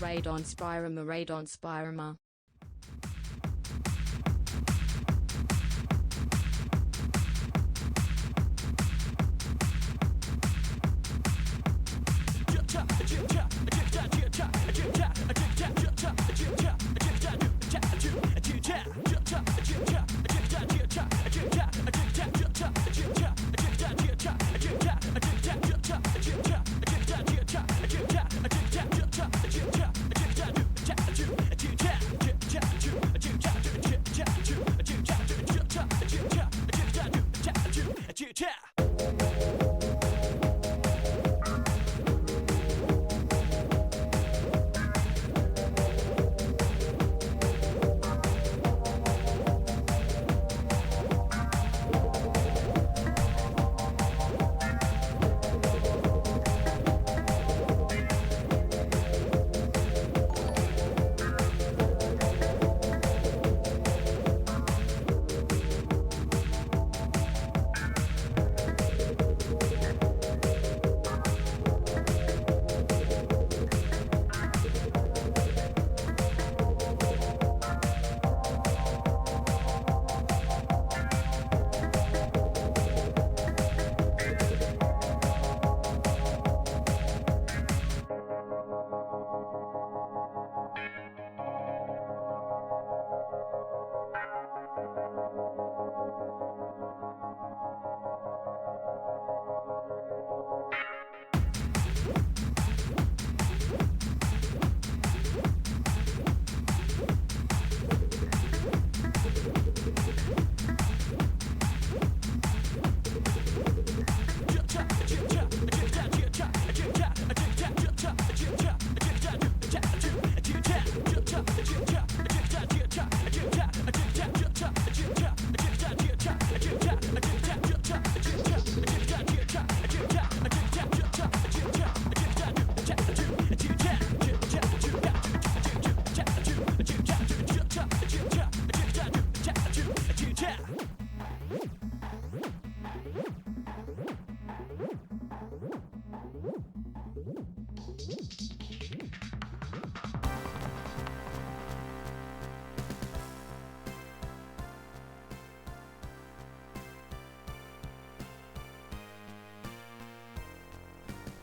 MisterRadon Spirama.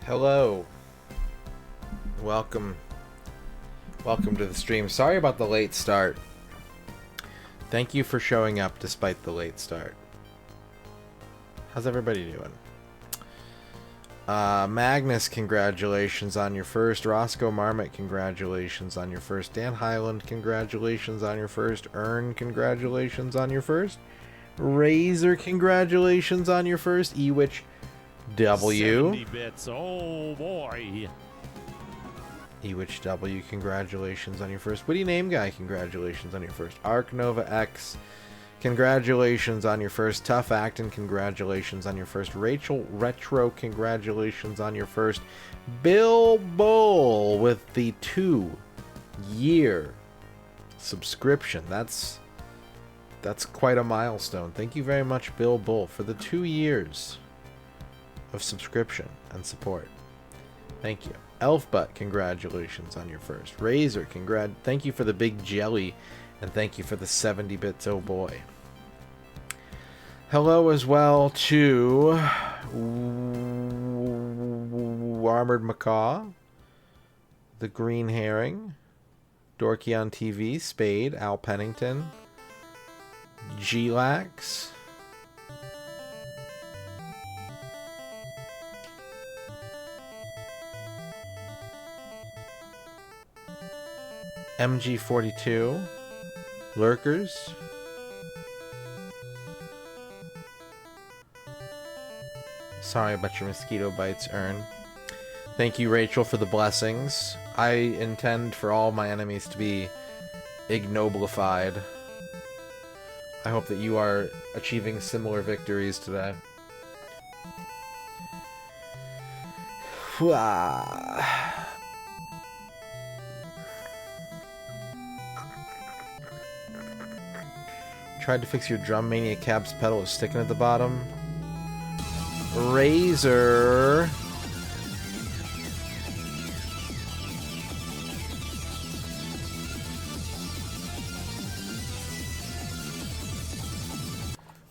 Hello. Welcome to the stream. Sorry about the late start. Thank you for showing up despite the late start. How's everybody doing? Magnus, congratulations on your first. Roscoe Marmot, congratulations on your first. Dan Highland, congratulations on your first. Earn, congratulations on your first. Razor, congratulations on your first. Ewitch W. 70 bits. Oh boy. Ewitch W, congratulations on your first. Witty Name Guy, congratulations on your first. Arc Nova X, congratulations on your first. Tough Actin, congratulations on your first. Rachel Retro, congratulations on your first. Bill Bull with the 2-year subscription. That's quite a milestone. Thank you very much, Bill Bull, for the 2 years of subscription and support. Thank you. Elfbutt, congratulations on your first. Razor, thank you for the big jelly, and thank you for the 70 bits, oh boy. Hello as well to Armored Macaw, the Green Herring, Dorky on TV, Spade, Al Pennington, G-Lax, MG42, Lurkers, sorry about your mosquito bites, Earn. Thank you, Rachel, for the blessings. I intend for all my enemies to be ignoblified. I hope that you are achieving similar victories today. Tried to fix your Drum Mania cab's pedal is sticking at the bottom. Razor.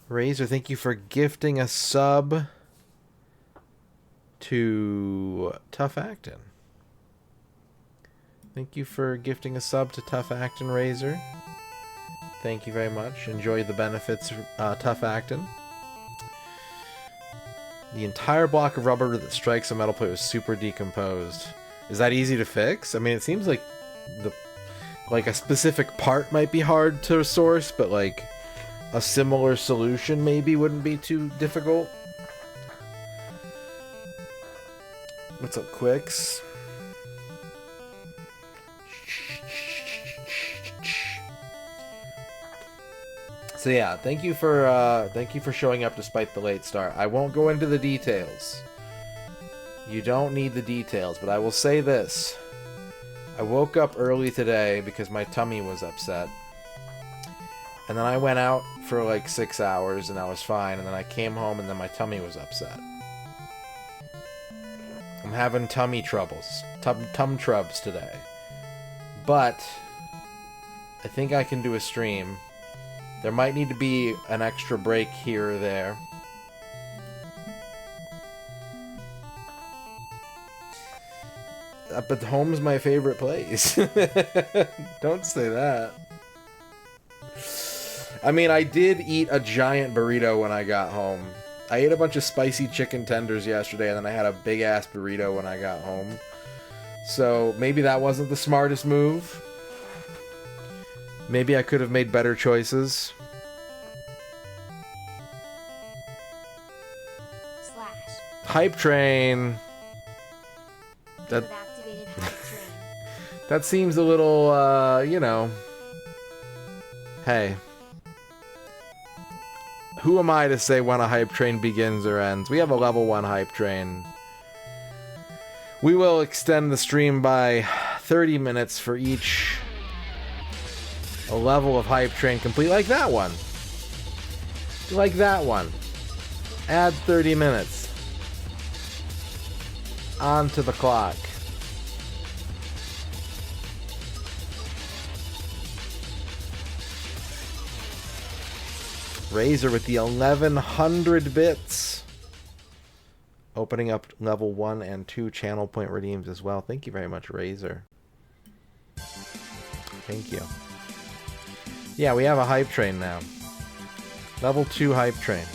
Razor, thank you for gifting a sub to Tough Actin. Thank you for gifting a sub to Tough Actin, Razor. Thank you very much. Enjoy the benefits, Tough Actin. The entire block of rubber that strikes a metal plate was super decomposed. Is that easy to fix? I mean, it seems like a specific part might be hard to source, but like a similar solution maybe wouldn't be too difficult. What's up, Quicks? So yeah, thank you for showing up despite the late start. I won't go into the details. You don't need the details, but I will say this. I woke up early today because my tummy was upset. And then I went out for like 6 hours and I was fine, and then I came home and then my tummy was upset. I'm having tummy troubles. Tum trubs today. But I think I can do a stream. There might need to be an extra break here or there. But home's my favorite place. Don't say that. I mean, I did eat a giant burrito when I got home. I ate a bunch of spicy chicken tenders yesterday, and then I had a big-ass burrito when I got home. So maybe that wasn't the smartest move. Maybe I could have made better choices. Hype train. That that seems a little, you know. Hey. Who am I to say when a hype train begins or ends? We have a level 1 hype train. We will extend the stream by 30 minutes for each a level of hype train complete, like that one. Like that one. Add 30 minutes. Onto the clock. Razor with the 1100 bits. Opening up level 1 and 2 channel point redeems as well. Thank you very much, Razor. Thank you. Yeah, we have a hype train now. Level 2 hype train.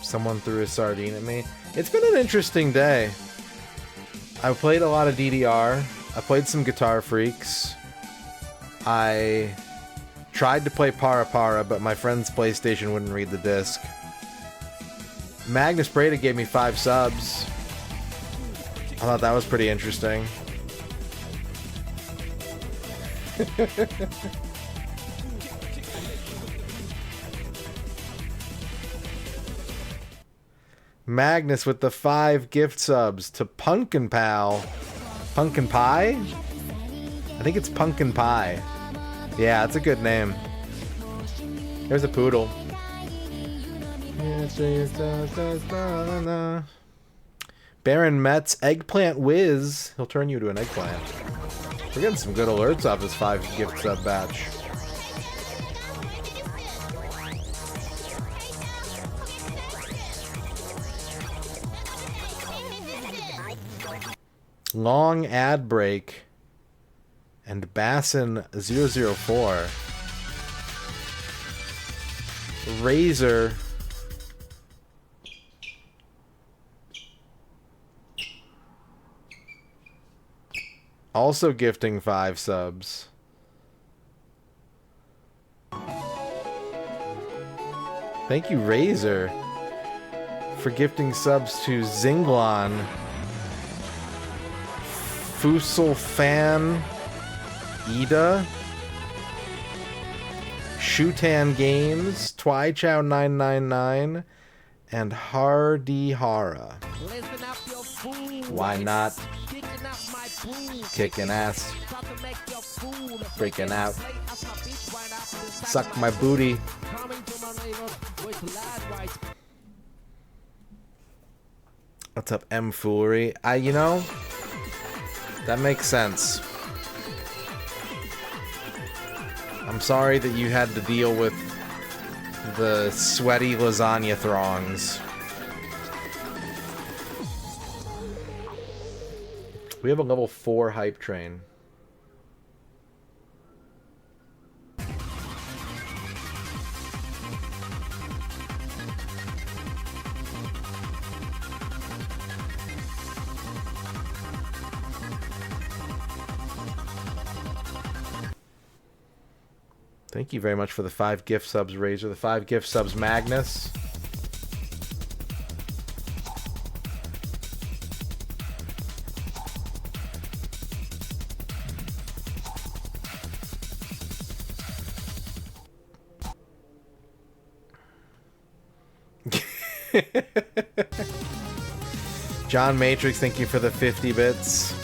Someone threw a sardine at me. It's been an interesting day. I played a lot of DDR. I played some Guitar Freaks. I tried to play Para Para, but my friend's PlayStation wouldn't read the disc. Magnus Breda gave me 5 subs. I thought that was pretty interesting. Magnus with the 5 gift subs to Pumpkin Pal. Pumpkin Pie? I think it's Pumpkin Pie. Yeah, it's a good name. There's a poodle. Baron Metz, Eggplant Whiz. He'll turn you to an eggplant. We're getting some good alerts off this 5 gift sub batch. Long ad break. And Bassin 004. Razor. Also gifting 5 subs. Thank you, Razor, for gifting subs to Zinglon, Fusel Fan, Ida, Shutan Games, Twychow999, and Hardy Hara. Why not? Kicking ass. Freaking out. Suck my booty. What's up, M Foolery? You know, that makes sense. I'm sorry that you had to deal with the sweaty lasagna throngs. We have a level 4 hype train. Thank you very much for the 5 gift subs, Razor. The 5 gift subs, Magnus. John Matrix, thank you for the 50 bits.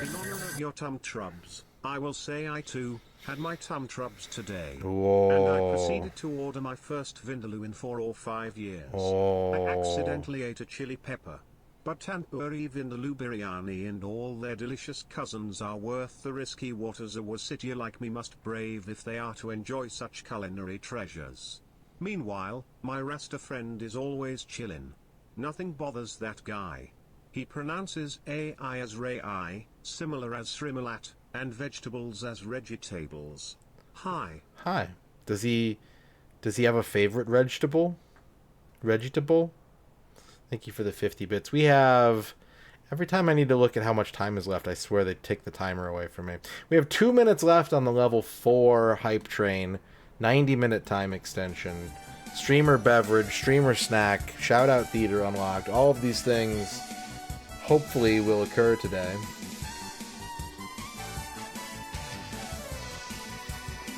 In honor of your tum trubs, I will say I too had my tum trubs today. Whoa. And I proceeded to order my first vindaloo in 4 or 5 years. Oh. I accidentally ate a chili pepper. But Tanpuri Vindaloo Biryani and all their delicious cousins are worth the risky waters a city like me must brave if they are to enjoy such culinary treasures. Meanwhile, my Rasta friend is always chillin'. Nothing bothers that guy. He pronounces AI as Ray-I, similar as Srimalat, and vegetables as Regitables. Hi. Hi. Does he have a favorite vegetable? Vegetable? Thank you for the 50 bits. We have... Every time I need to look at how much time is left, I swear they take the timer away from me. We have 2 minutes left on the level 4 hype train. 90-minute time extension. Streamer beverage, streamer snack, shout-out theater unlocked. All of these things hopefully will occur today.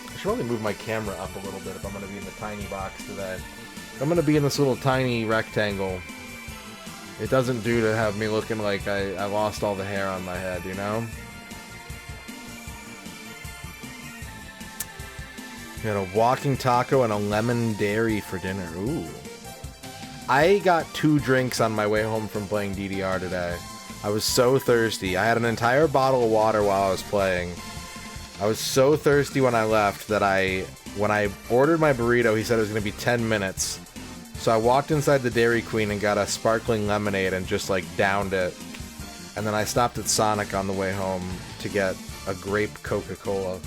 I should probably move my camera up a little bit if I'm going to be in the tiny box today. If I'm going to be in this little tiny rectangle, it doesn't do to have me looking like I lost all the hair on my head, you know? Got a walking taco and a lemon dairy for dinner. Ooh. I got 2 drinks on my way home from playing DDR today. I was so thirsty. I had an entire bottle of water while I was playing. I was so thirsty when I left that when I ordered my burrito, he said it was going to be 10 minutes. So I walked inside the Dairy Queen and got a sparkling lemonade and just like downed it. And then I stopped at Sonic on the way home to get a grape Coca-Cola.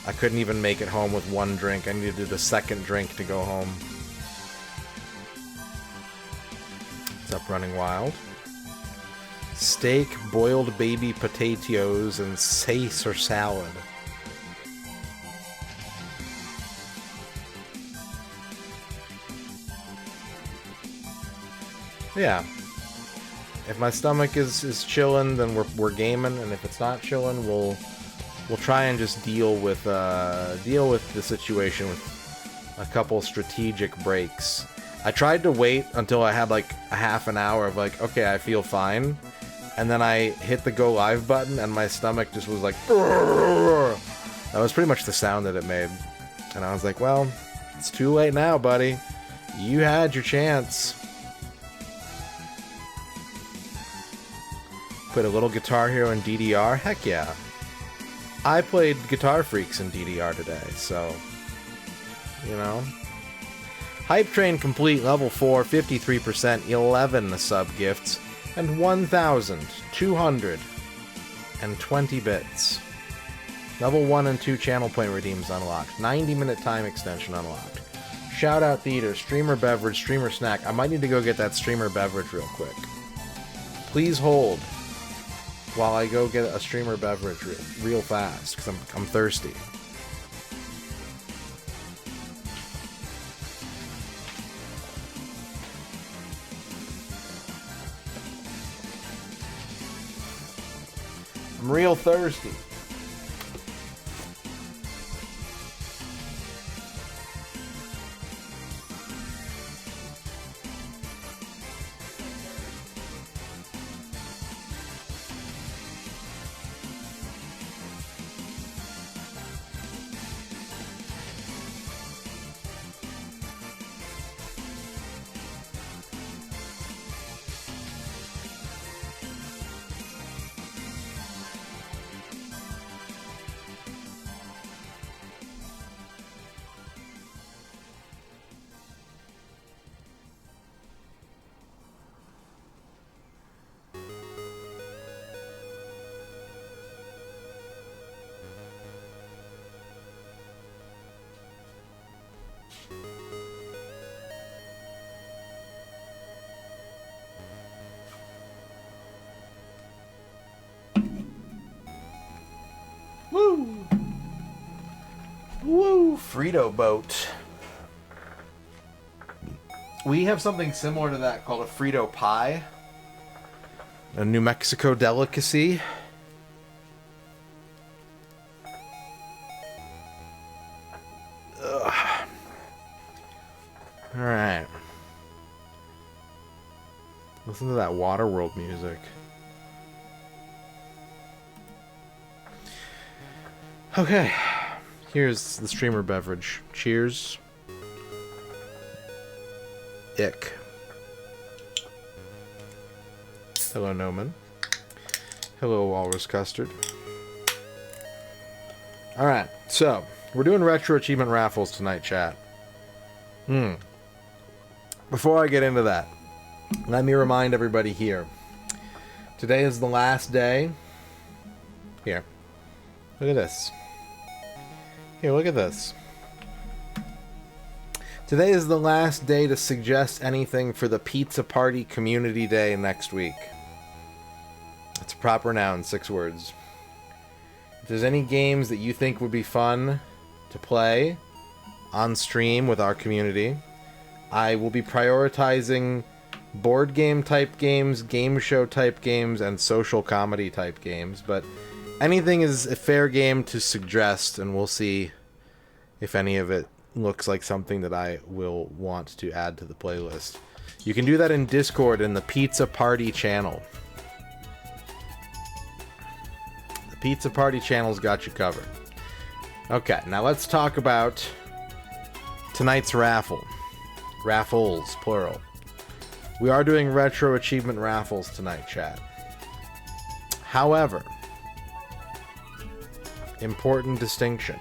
I couldn't even make it home with 1 drink. I needed a second drink to go home. What's up, Running Wild? Steak, boiled baby potatoes, and Caesar salad. Yeah. If my stomach is chilling, then we're gaming, and if it's not chilling, we'll try and just deal with the situation with a couple strategic breaks. I tried to wait until I had like a half an hour of like, okay, I feel fine, and then I hit the go live button and my stomach just was like, brrr. That was pretty much the sound that it made, and I was like, well, it's too late now, buddy. You had your chance. Put a little Guitar Hero in DDR? Heck yeah. I played Guitar Freaks in DDR today, so, you know. Hype Train complete, level 4, 53%, 11 sub-gifts, and 1,220 bits. Level 1 and 2 channel point redeems unlocked. 90-minute time extension unlocked. Shout-out theater, streamer beverage, streamer snack. I might need to go get that streamer beverage real quick. Please hold while I go get a streamer beverage real fast, because I'm thirsty. I'm real thirsty. Woo! Woo! Frito boat. We have something similar to that called a Frito pie. A New Mexico delicacy. Ugh. Alright. Listen to that Waterworld music. Okay. Here's the streamer beverage. Cheers. Ick. Hello, Noman. Hello, Walrus Custard. Alright, so, we're doing Retro Achievement Raffles tonight, chat. Before I get into that, let me remind everybody here. Today is the last day. Here. Look at this. Here, look at this. Today is the last day to suggest anything for the Pizza Party Community Day next week. It's a proper noun, 6 words. If there's any games that you think would be fun to play on stream with our community, I will be prioritizing board game type games, game show type games, and social comedy type games, but anything is a fair game to suggest, and we'll see if any of it looks like something that I will want to add to the playlist. You can do that in Discord in the Pizza Party channel. The Pizza Party channel's got you covered. Okay, now let's talk about tonight's raffle. Raffles, plural. We are doing Retro Achievement Raffles tonight, chat. However, important distinction.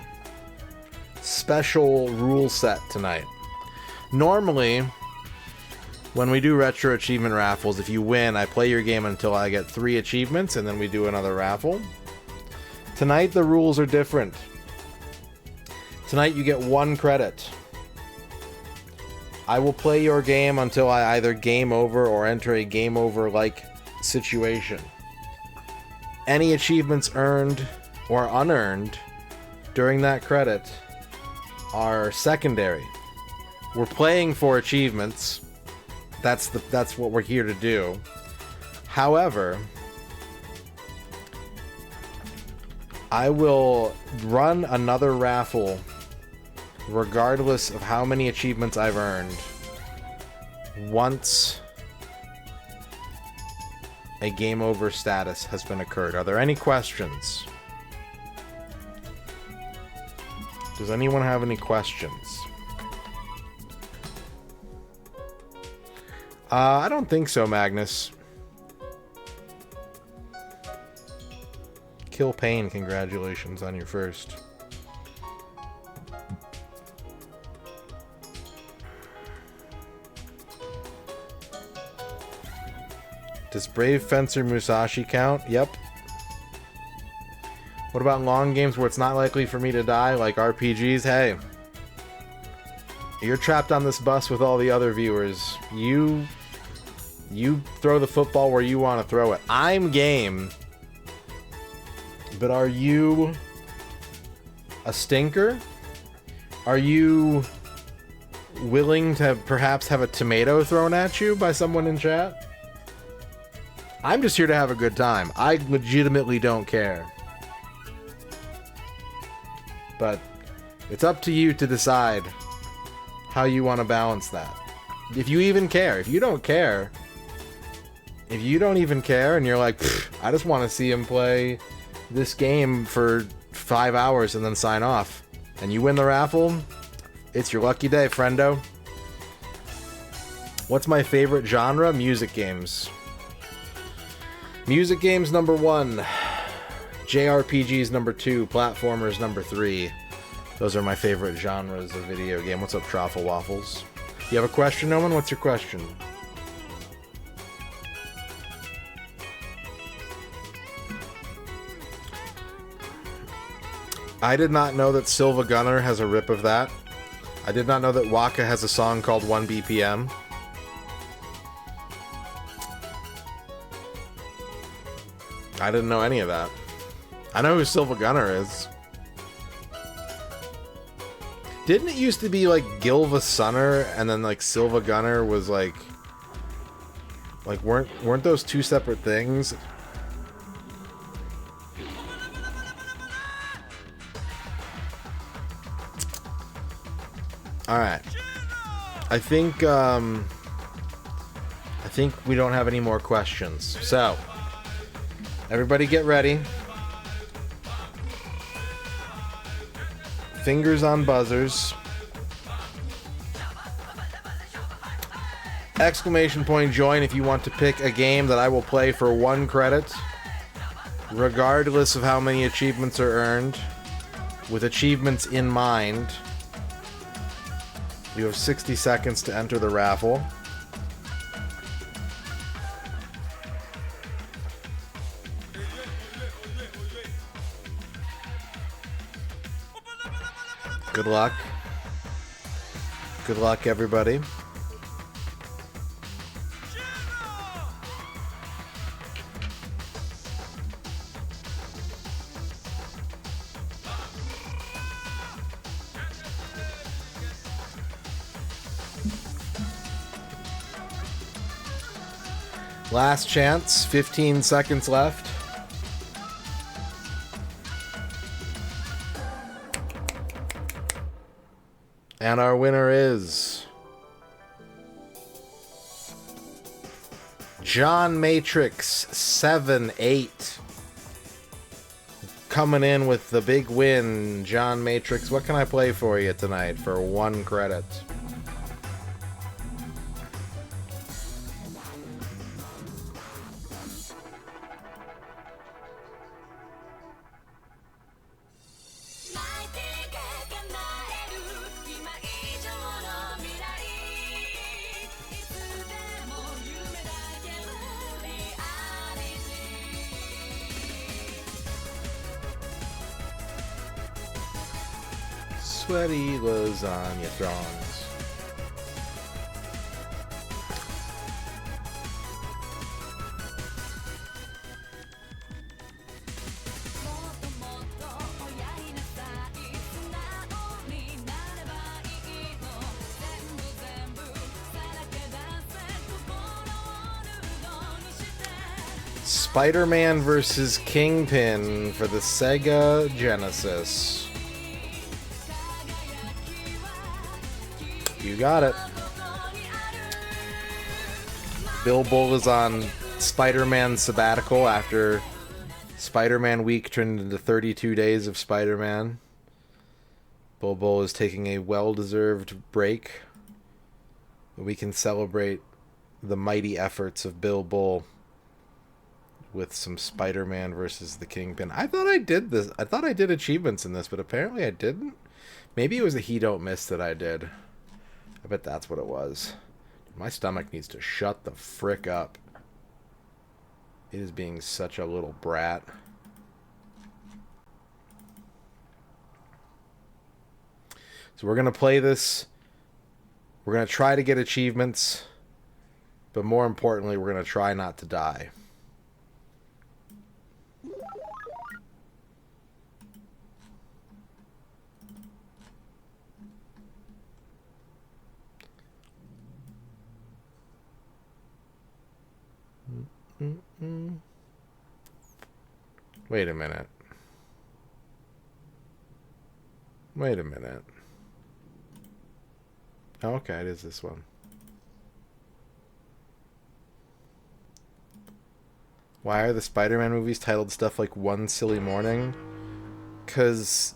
Special rule set tonight. Normally, when we do Retro Achievement Raffles, if you win, I play your game until I get 3 achievements, and then we do another raffle. Tonight, the rules are different. Tonight, you get 1 credit. I will play your game until I either game over or enter a game over-like situation. Any achievements earned or unearned during that credit are secondary. We're playing for achievements. That's what we're here to do. However, I will run another raffle regardless of how many achievements I've earned once a game over status has been occurred. Are there any questions? Does anyone have any questions? I don't think so, Magnus. Kill Pain, congratulations on your first. Does Brave Fencer Musashi count? Yep. What about long games where it's not likely for me to die, like RPGs? Hey, you're trapped on this bus with all the other viewers. You throw the football where you want to throw it. I'm game. But are you a stinker? Are you willing to perhaps have a tomato thrown at you by someone in chat? I'm just here to have a good time. I legitimately don't care. But it's up to you to decide how you want to balance that. If you even care. If you don't care, if you don't even care and you're like, I just want to see him play this game for 5 hours and then sign off, and you win the raffle, it's your lucky day, friendo. What's my favorite genre? Music games. Music games number 1. JRPGs number 2. Platformers number 3. Those are my favorite genres of video game. What's up, Truffle Waffles? You have a question, Noman? What's your question? I did not know that Silva Gunner has a rip of that. I did not know that Waka has a song called 1 BPM. I didn't know any of that. I know who Silva Gunner is. Didn't it used to be like Gilva Sunner and then like Silva Gunner was like weren't those two separate things? All right. I think we don't have any more questions. So, everybody get ready. Fingers on buzzers. Exclamation point join if you want to pick a game that I will play for 1 credit, regardless of how many achievements are earned, with achievements in mind. You have 60 seconds to enter the raffle. Good luck. Good luck, everybody. Last chance, 15 seconds left. And our winner is John Matrix 78. Coming in with the big win. John Matrix, what can I play for you tonight for 1 credit? Sweaty lasagna throngs. Spider-Man vs. Kingpin for the Sega Genesis. You got it. Bill Bull is on Spider-Man sabbatical after Spider-Man week turned into 32 days of Spider-Man. Bill Bull is taking a well-deserved break. We can celebrate the mighty efforts of Bill Bull with some Spider-Man versus the Kingpin. I thought I did this. I thought I did achievements in this, but apparently I didn't. Maybe it was a He Don't Miss that I did. I bet that's what it was. My stomach needs to shut the frick up. It is being such a little brat. So we're going to play this. We're going to try to get achievements. But more importantly, we're going to try not to die. Wait a minute. Wait a minute. Oh, okay, it is this one. Why are the Spider-Man movies titled stuff like One Silly Morning? Because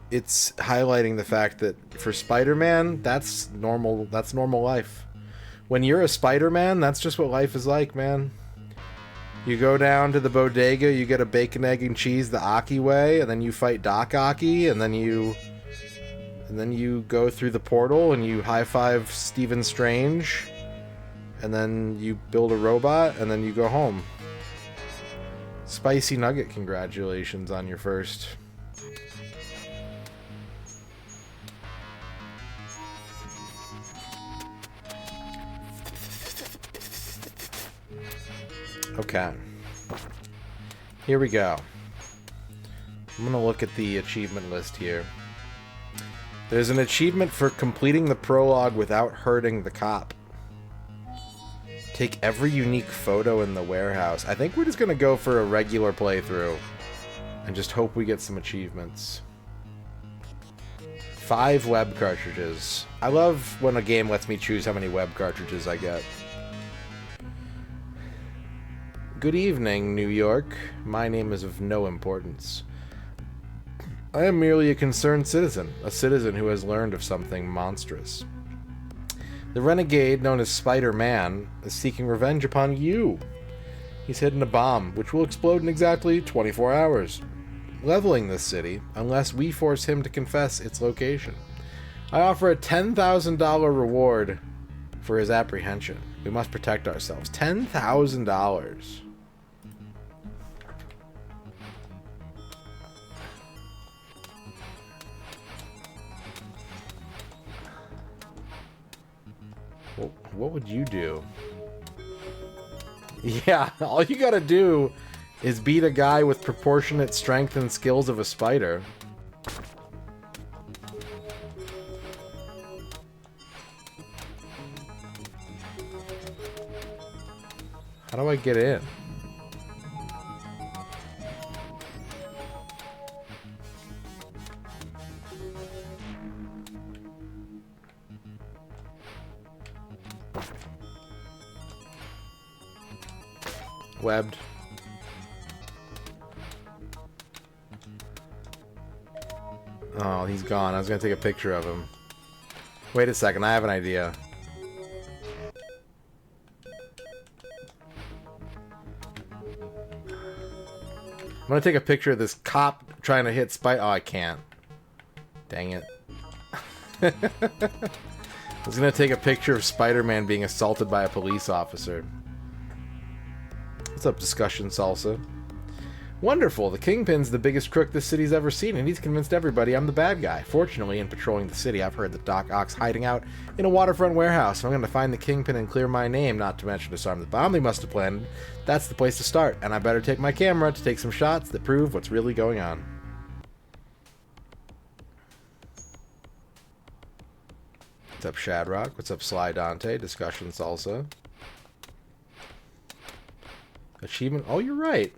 it's highlighting the fact that for Spider-Man, that's normal life. When you're a Spider-Man, that's just what life is like, man. You go down to the bodega, you get a bacon, egg, and cheese the Aki way, and then you fight Doc Aki, and then you go through the portal and you high-five Stephen Strange, and then you build a robot, and then you go home. Spicy Nugget, congratulations on your first. Okay. Here we go. I'm gonna look at the achievement list here. There's an achievement for completing the prologue without hurting the cop. Take every unique photo in the warehouse. I think we're just gonna go for a regular playthrough and just hope we get some achievements. 5 web cartridges. I love when a game lets me choose how many web cartridges I get. Good evening, New York. My name is of no importance. I am merely a concerned citizen, a citizen who has learned of something monstrous. The renegade, known as Spider-Man, is seeking revenge upon you. He's hidden a bomb, which will explode in exactly 24 hours, leveling this city unless we force him to confess its location. I offer a $10,000 reward for his apprehension. We must protect ourselves. $10,000. What would you do? Yeah, all you gotta do is beat a guy with proportionate strength and skills of a spider. How do I get in? Webbed. Oh, he's gone. I was gonna take a picture of him. Wait a second, I have an idea. I'm gonna take a picture of this cop trying to hit Spike. Oh, I can't. Dang it. I was gonna take a picture of Spider-Man being assaulted by a police officer. What's up, Discussion Salsa? Wonderful. The Kingpin's the biggest crook this city's ever seen, and he's convinced everybody I'm the bad guy. Fortunately, in patrolling the city, I've heard that Doc Ock's hiding out in a waterfront warehouse. I'm going to find the Kingpin and clear my name, not to mention disarm the bomb they must have planted. That's the place to start, and I better take my camera to take some shots that prove what's really going on. What's up, Shadrock? What's up, Sly Dante? Discussion Salsa. Achievement. Oh, you're right.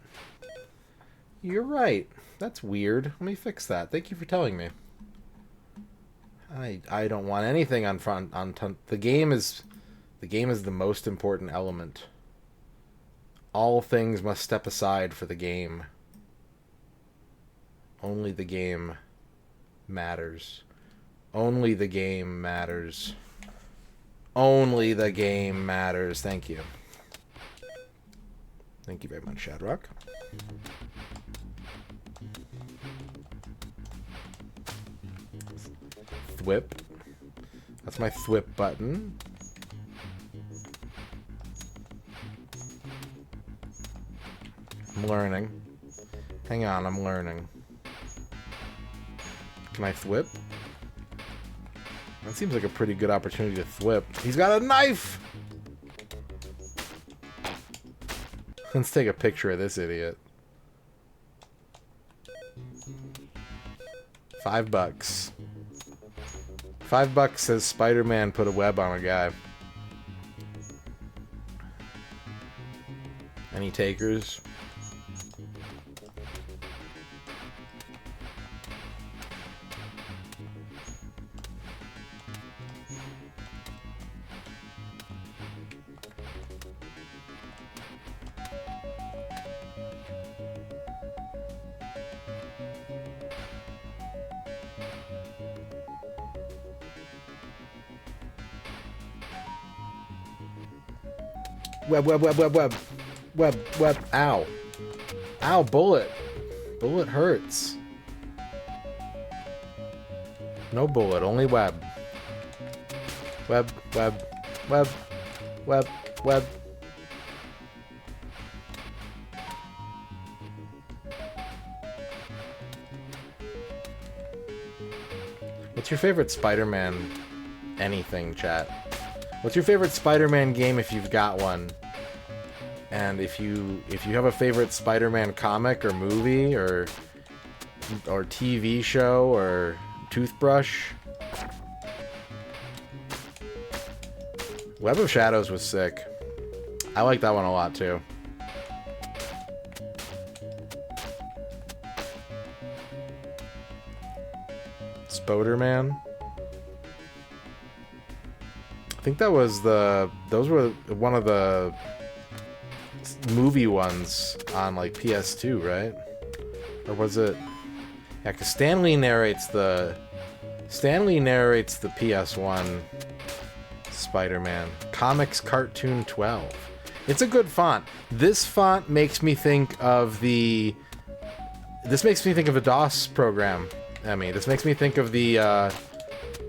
You're right. That's weird. Let me fix that. Thank you for telling me. I don't want anything on front on the game is the most important element. All things must step aside for the game. Only the game matters. Only the game matters. Only the game matters. Thank you. Thank you very much, Shadrock. Thwip. That's my thwip button. I'm learning. Hang on, I'm learning. Can I thwip? That seems like a pretty good opportunity to thwip. He's got a knife! Let's take a picture of this idiot. $5. $5 says Spider-Man put a web on a guy. Any takers? Web, web, web, web, web. Web, web, ow. Ow, bullet. Bullet hurts. No bullet, only web. Web, web, web, web, web. What's your favorite Spider-Man anything, chat? What's your favorite Spider-Man game if you've got one? And if you have a favorite Spider-Man comic or movie or TV show or toothbrush, Web of Shadows was sick. I like that one a lot too. Spoderman. I think that was those were one of the movie ones on like PS2, right? Or was it? Yeah, because Stanley narrates the PS1 Spider-Man. Comics Cartoon 12. It's a good font. This font makes me think of a DOS program, Emmy. This makes me think of the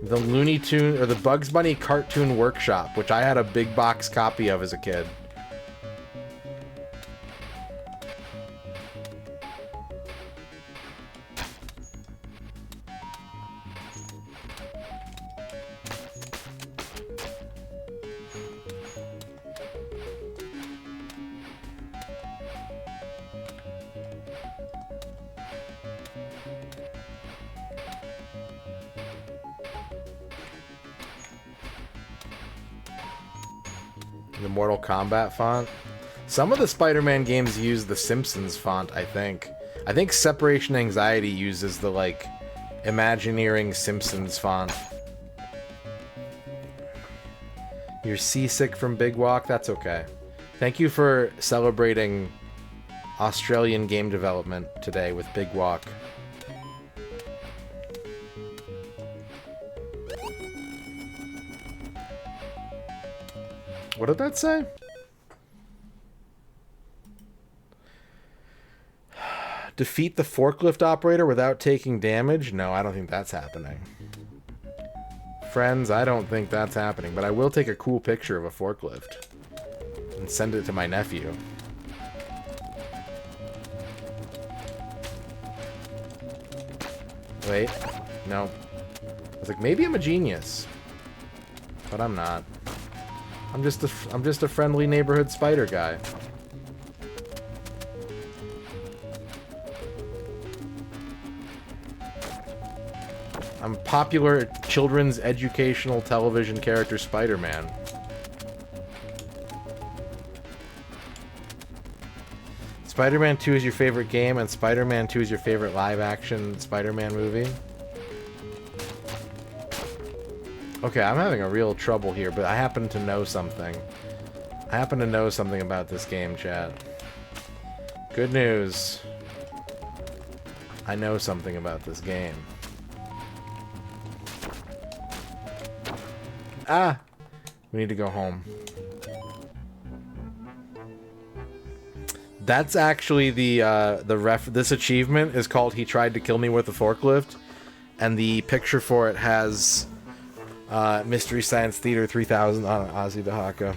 Looney Tune or the Bugs Bunny Cartoon Workshop, which I had a big box copy of as a kid. The Mortal Kombat font. Some of the Spider-Man games use the Simpsons font, I think. I think Separation Anxiety uses the, like, Imagineering Simpsons font. You're seasick from Big Walk? That's okay. Thank you for celebrating Australian game development today with Big Walk. What did that say? Defeat the forklift operator without taking damage? No, I don't think that's happening. Friends, I don't think that's happening, but I will take a cool picture of a forklift and send it to my nephew. Wait, no. I was like, maybe I'm a genius, but I'm not. I'm just a friendly neighborhood spider guy. I'm popular children's educational television character Spider-Man. Spider-Man 2 is your favorite game, and Spider-Man 2 is your favorite live-action Spider-Man movie? Okay, I'm having a real trouble here, but I happen to know something. I happen to know something about this game, chat. Good news. I know something about this game. Ah! We need to go home. That's actually this achievement is called He Tried to Kill Me with a Forklift, and the picture for it has Mystery Science Theater 3000 on it, Ozzy Dahaka.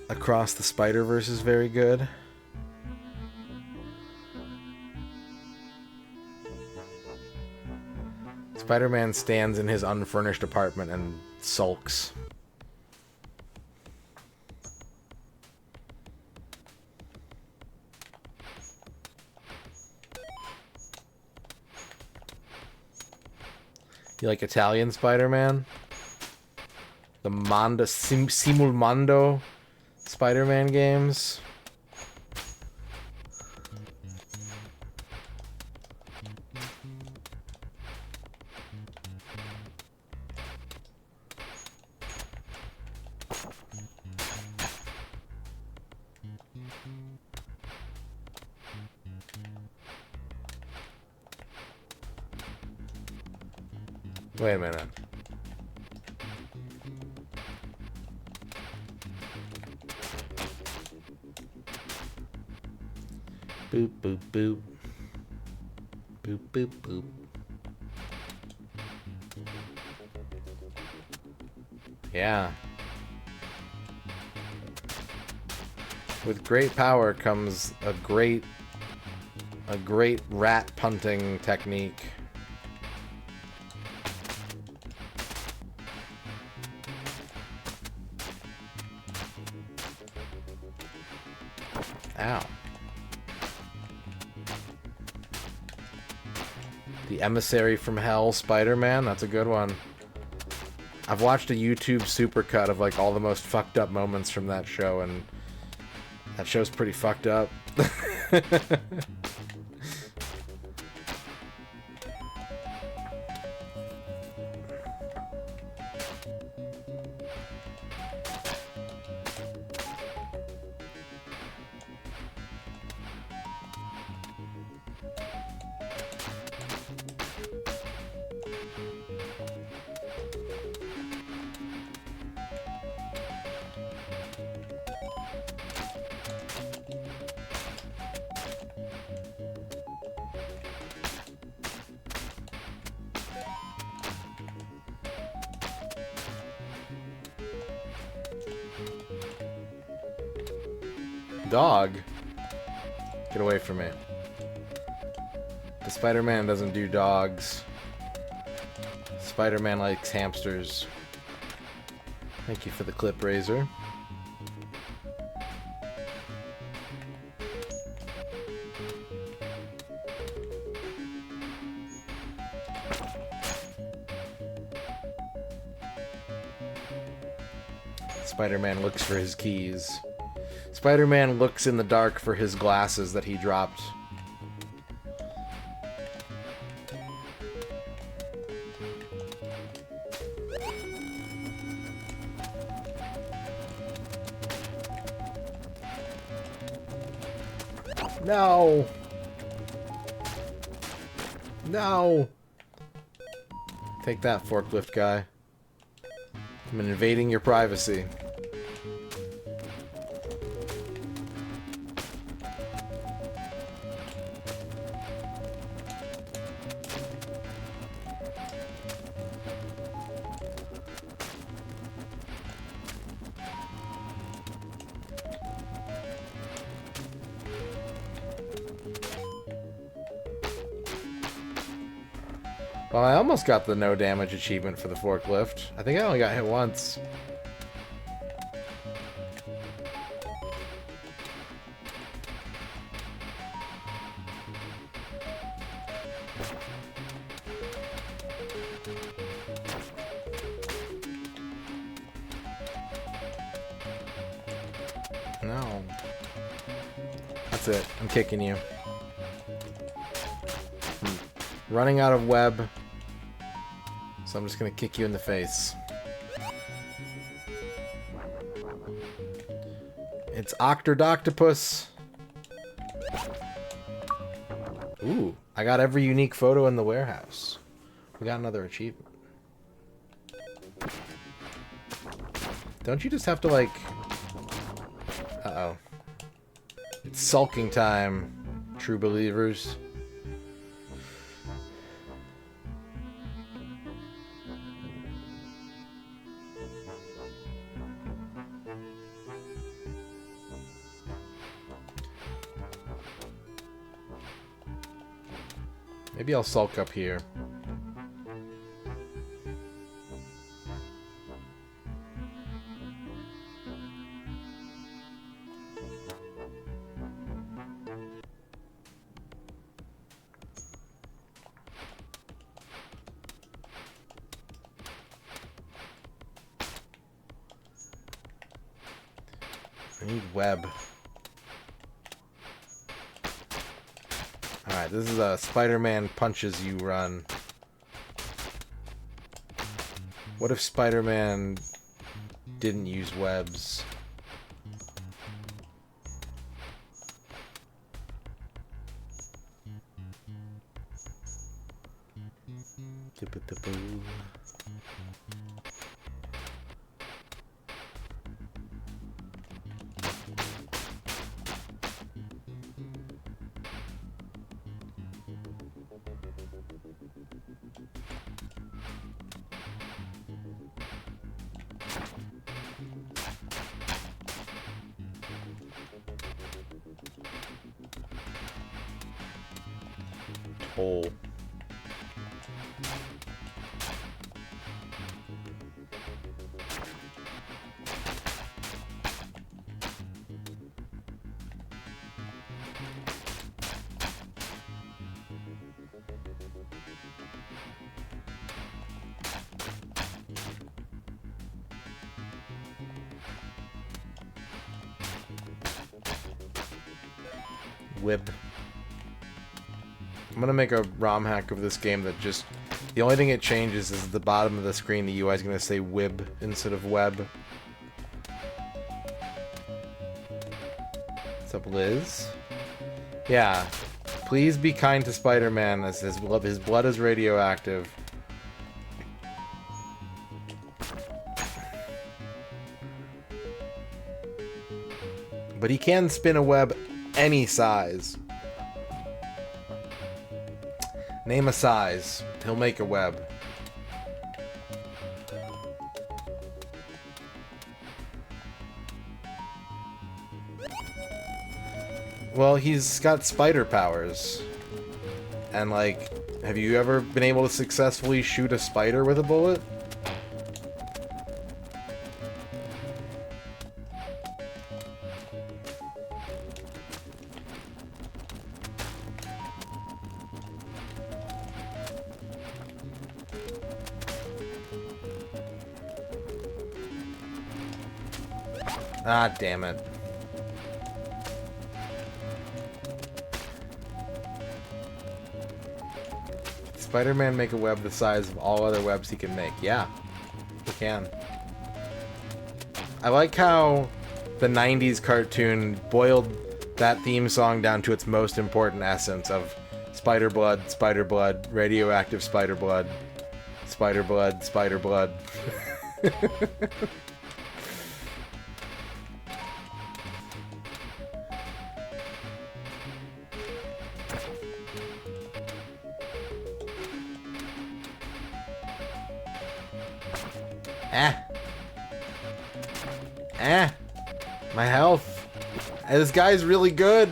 Across the Spider-Verse is very good. Spider-Man stands in his unfurnished apartment and sulks. You like Italian Spider-Man? The Simul Mondo Spider-Man games? Wait a minute. Boop, boop, boop. Boop, boop, boop. Yeah. With great power comes a great rat punting technique. The Emissary from Hell Spider-Man, that's a good one. I've watched a YouTube supercut of like all the most fucked up moments from that show, and that show's pretty fucked up. Dog? Get away from me. The Spider-Man doesn't do dogs. Spider-Man likes hamsters. Thank you for the clip, Razor. Spider-Man looks for his keys. Spider-Man looks in the dark for his glasses that he dropped. No! No! Take that, forklift guy. I'm invading your privacy. Well, I almost got the no damage achievement for the forklift. I think I only got hit once. No. That's it. I'm kicking you. Running out of web. So I'm just gonna kick you in the face. It's Octodoctopus. Ooh, I got every unique photo in the warehouse. We got another achievement. Don't you just have to like... Uh-oh. It's sulking time, true believers. Maybe I'll sulk up here. I need web. Alright, this is a Spider-Man punches you run. What if Spider-Man didn't use webs? Hole. Wib. I'm gonna make a ROM hack of this game that just... The only thing it changes is the bottom of the screen. The UI is gonna say Wib instead of Web. What's up, Liz? Yeah. Please be kind to Spider-Man, as his blood is radioactive. But he can spin a web any size. Name a size. He'll make a web. Well, he's got spider powers. And, like, have you ever been able to successfully shoot a spider with a bullet? Ah, damn it. Spider-Man make a web the size of all other webs he can make. Yeah, he can. I like how the 90s cartoon boiled that theme song down to its most important essence of spider blood, radioactive spider blood, spider blood, spider blood. My health. This guy's really good.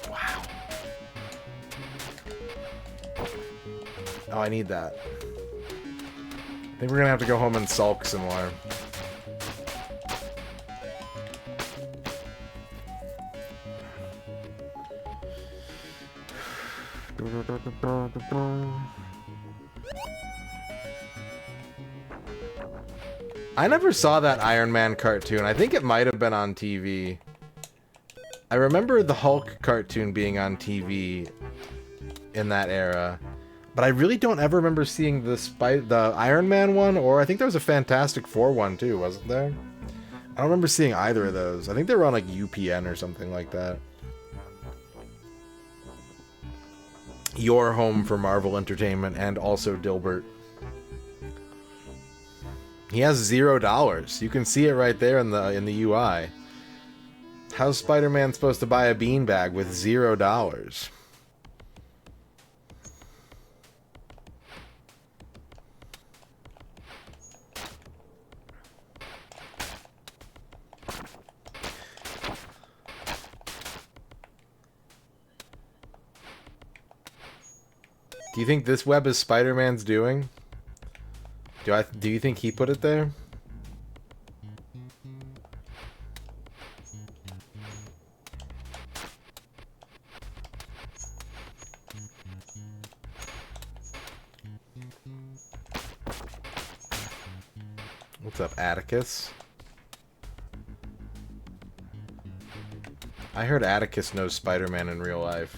Wow. Oh, I need that. I think we're gonna have to go home and sulk some more. I never saw that Iron Man cartoon. I think it might have been on TV. I remember the Hulk cartoon being on TV in that era. But I really don't ever remember seeing the Iron Man one, or I think there was a Fantastic Four one too, wasn't there? I don't remember seeing either of those. I think they were on like UPN or something like that. Your home for Marvel Entertainment and also Dilbert. He has $0. You can see it right there in the UI. How's Spider-Man supposed to buy a beanbag with $0? Do you think this web is Spider-Man's doing? Do you think he put it there? What's up, Atticus? I heard Atticus knows Spider-Man in real life.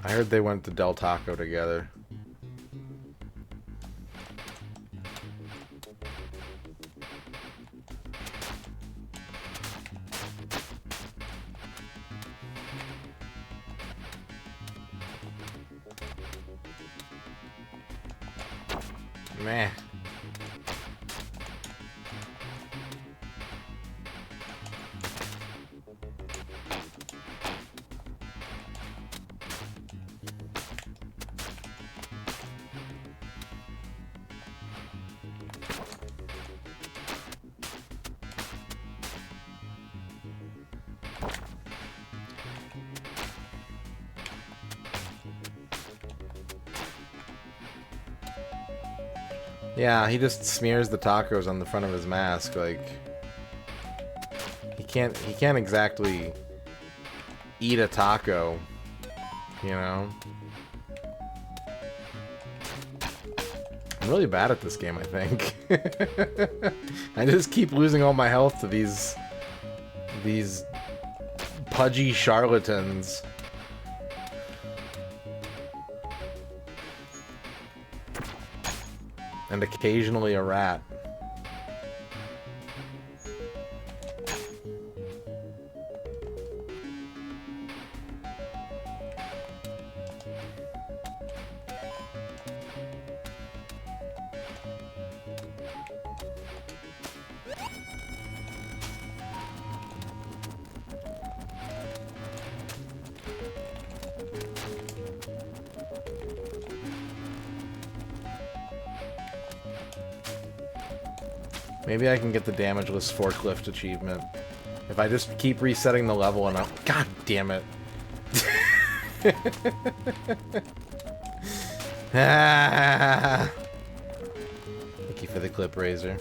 I heard they went to Del Taco together. Meh. Yeah, he just smears the tacos on the front of his mask, like he can't exactly eat a taco, you know? I'm really bad at this game, I think. I just keep losing all my health to these pudgy charlatans. And occasionally a rat. Maybe I can get the damageless forklift achievement. If I just keep resetting the level and God damn it. Ah. Thank you for the clip razor.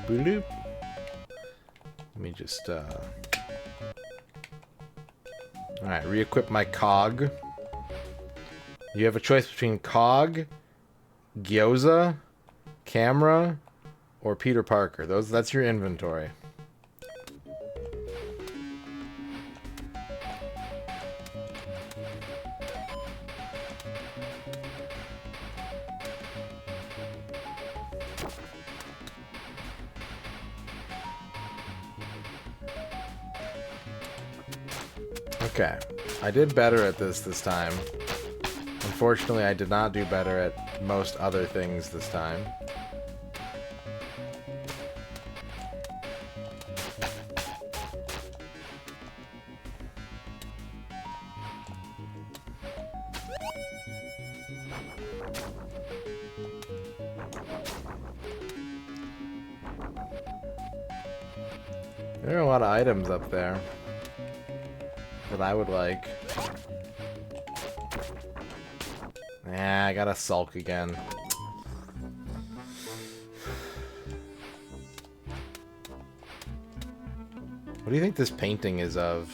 Bloop. Let me just, Alright, re-equip my cog. You have a choice between cog, gyoza, camera, or Peter Parker. That's your inventory. Okay, I did better at this time. Unfortunately, I did not do better at most other things this time. There are a lot of items up there that I would like. Nah, I gotta sulk again. What do you think this painting is of?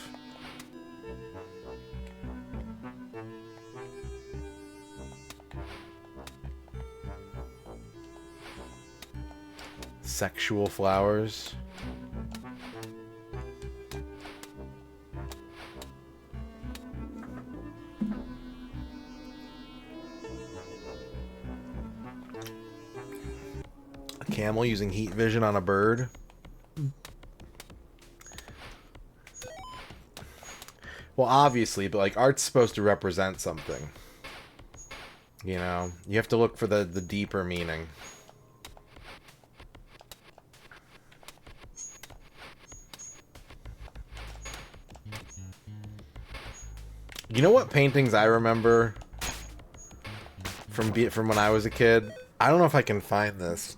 Sexual flowers. Camel using heat vision on a bird. Well, obviously, but like art's supposed to represent something. You know, you have to look for the deeper meaning. You know what paintings I remember from when I was a kid? I don't know if I can find this.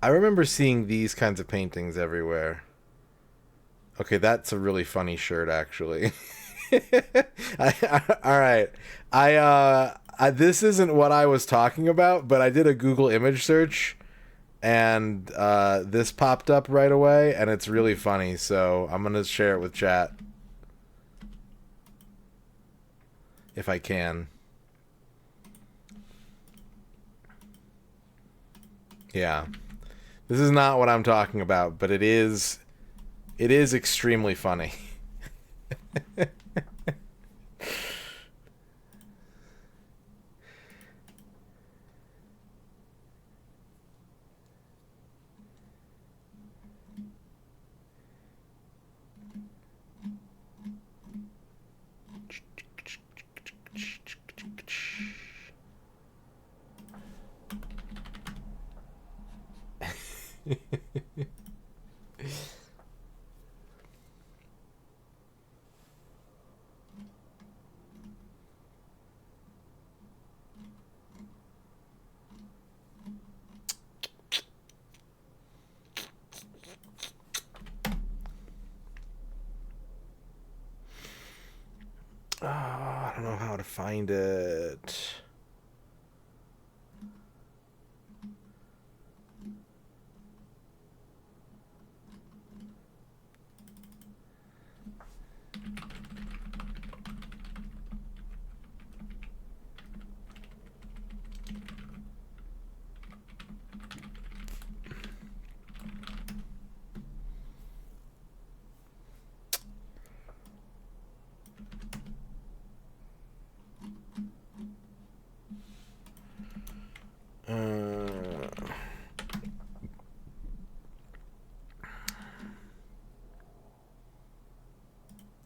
I remember seeing these kinds of paintings everywhere. Okay, that's a really funny shirt, actually. Alright. This isn't what I was talking about, but I did a Google image search, and this popped up right away, and it's really funny, so I'm going to share it with chat. If I can. Yeah. This is not what I'm talking about, but it is extremely funny. to find it.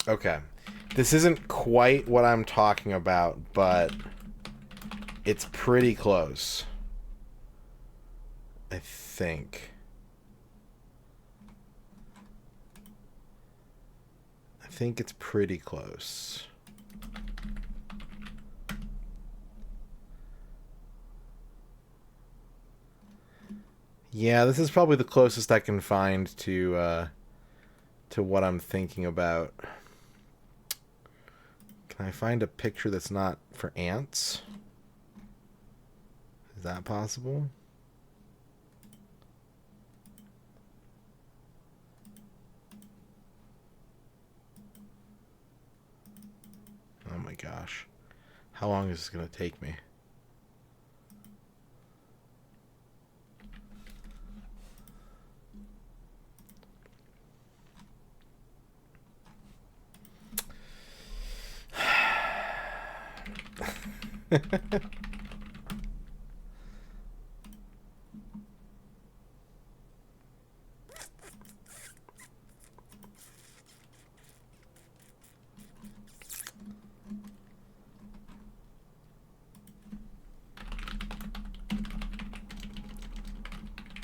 Okay. This isn't quite what I'm talking about, but it's pretty close. I think. I think it's pretty close. Yeah, this is probably the closest I can find to what I'm thinking about. Can I find a picture that's not for ants? Is that possible? Oh my gosh. How long is this going to take me?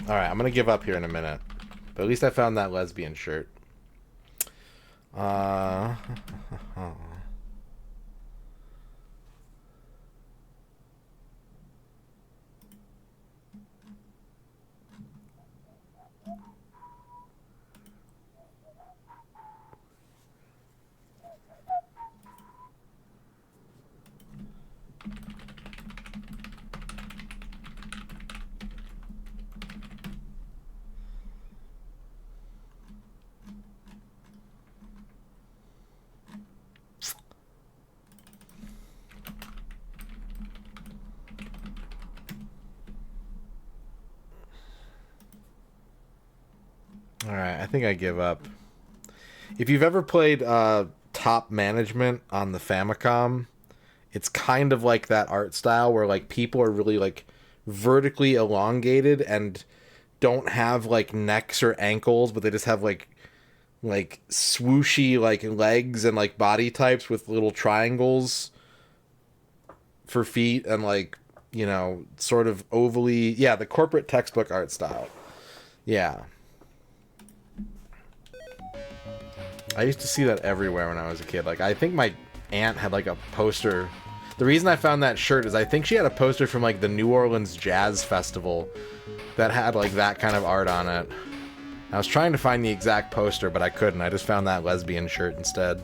Alright, I'm going to give up here in a minute. But at least I found that lesbian shirt. Alright, I think I give up. If you've ever played Top Management on the Famicom, it's kind of like that art style where like people are really like vertically elongated and don't have like necks or ankles, but they just have like swooshy like legs and like body types with little triangles for feet and like, you know, sort of ovally, yeah, the corporate textbook art style. Yeah. I used to see that everywhere when I was a kid. Like, I think my aunt had, like, a poster. The reason I found that shirt is I think she had a poster from, like, the New Orleans Jazz Festival that had, like, that kind of art on it. I was trying to find the exact poster, but I couldn't. I just found that lesbian shirt instead.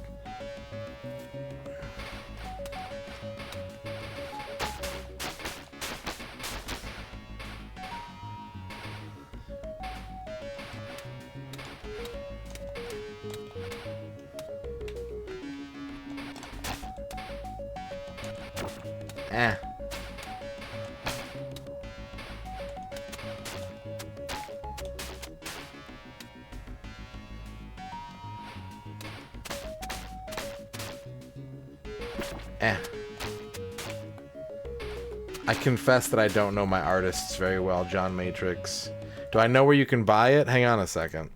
I confess that I don't know my artists very well, John Matrix. Do I know where you can buy it? Hang on a second.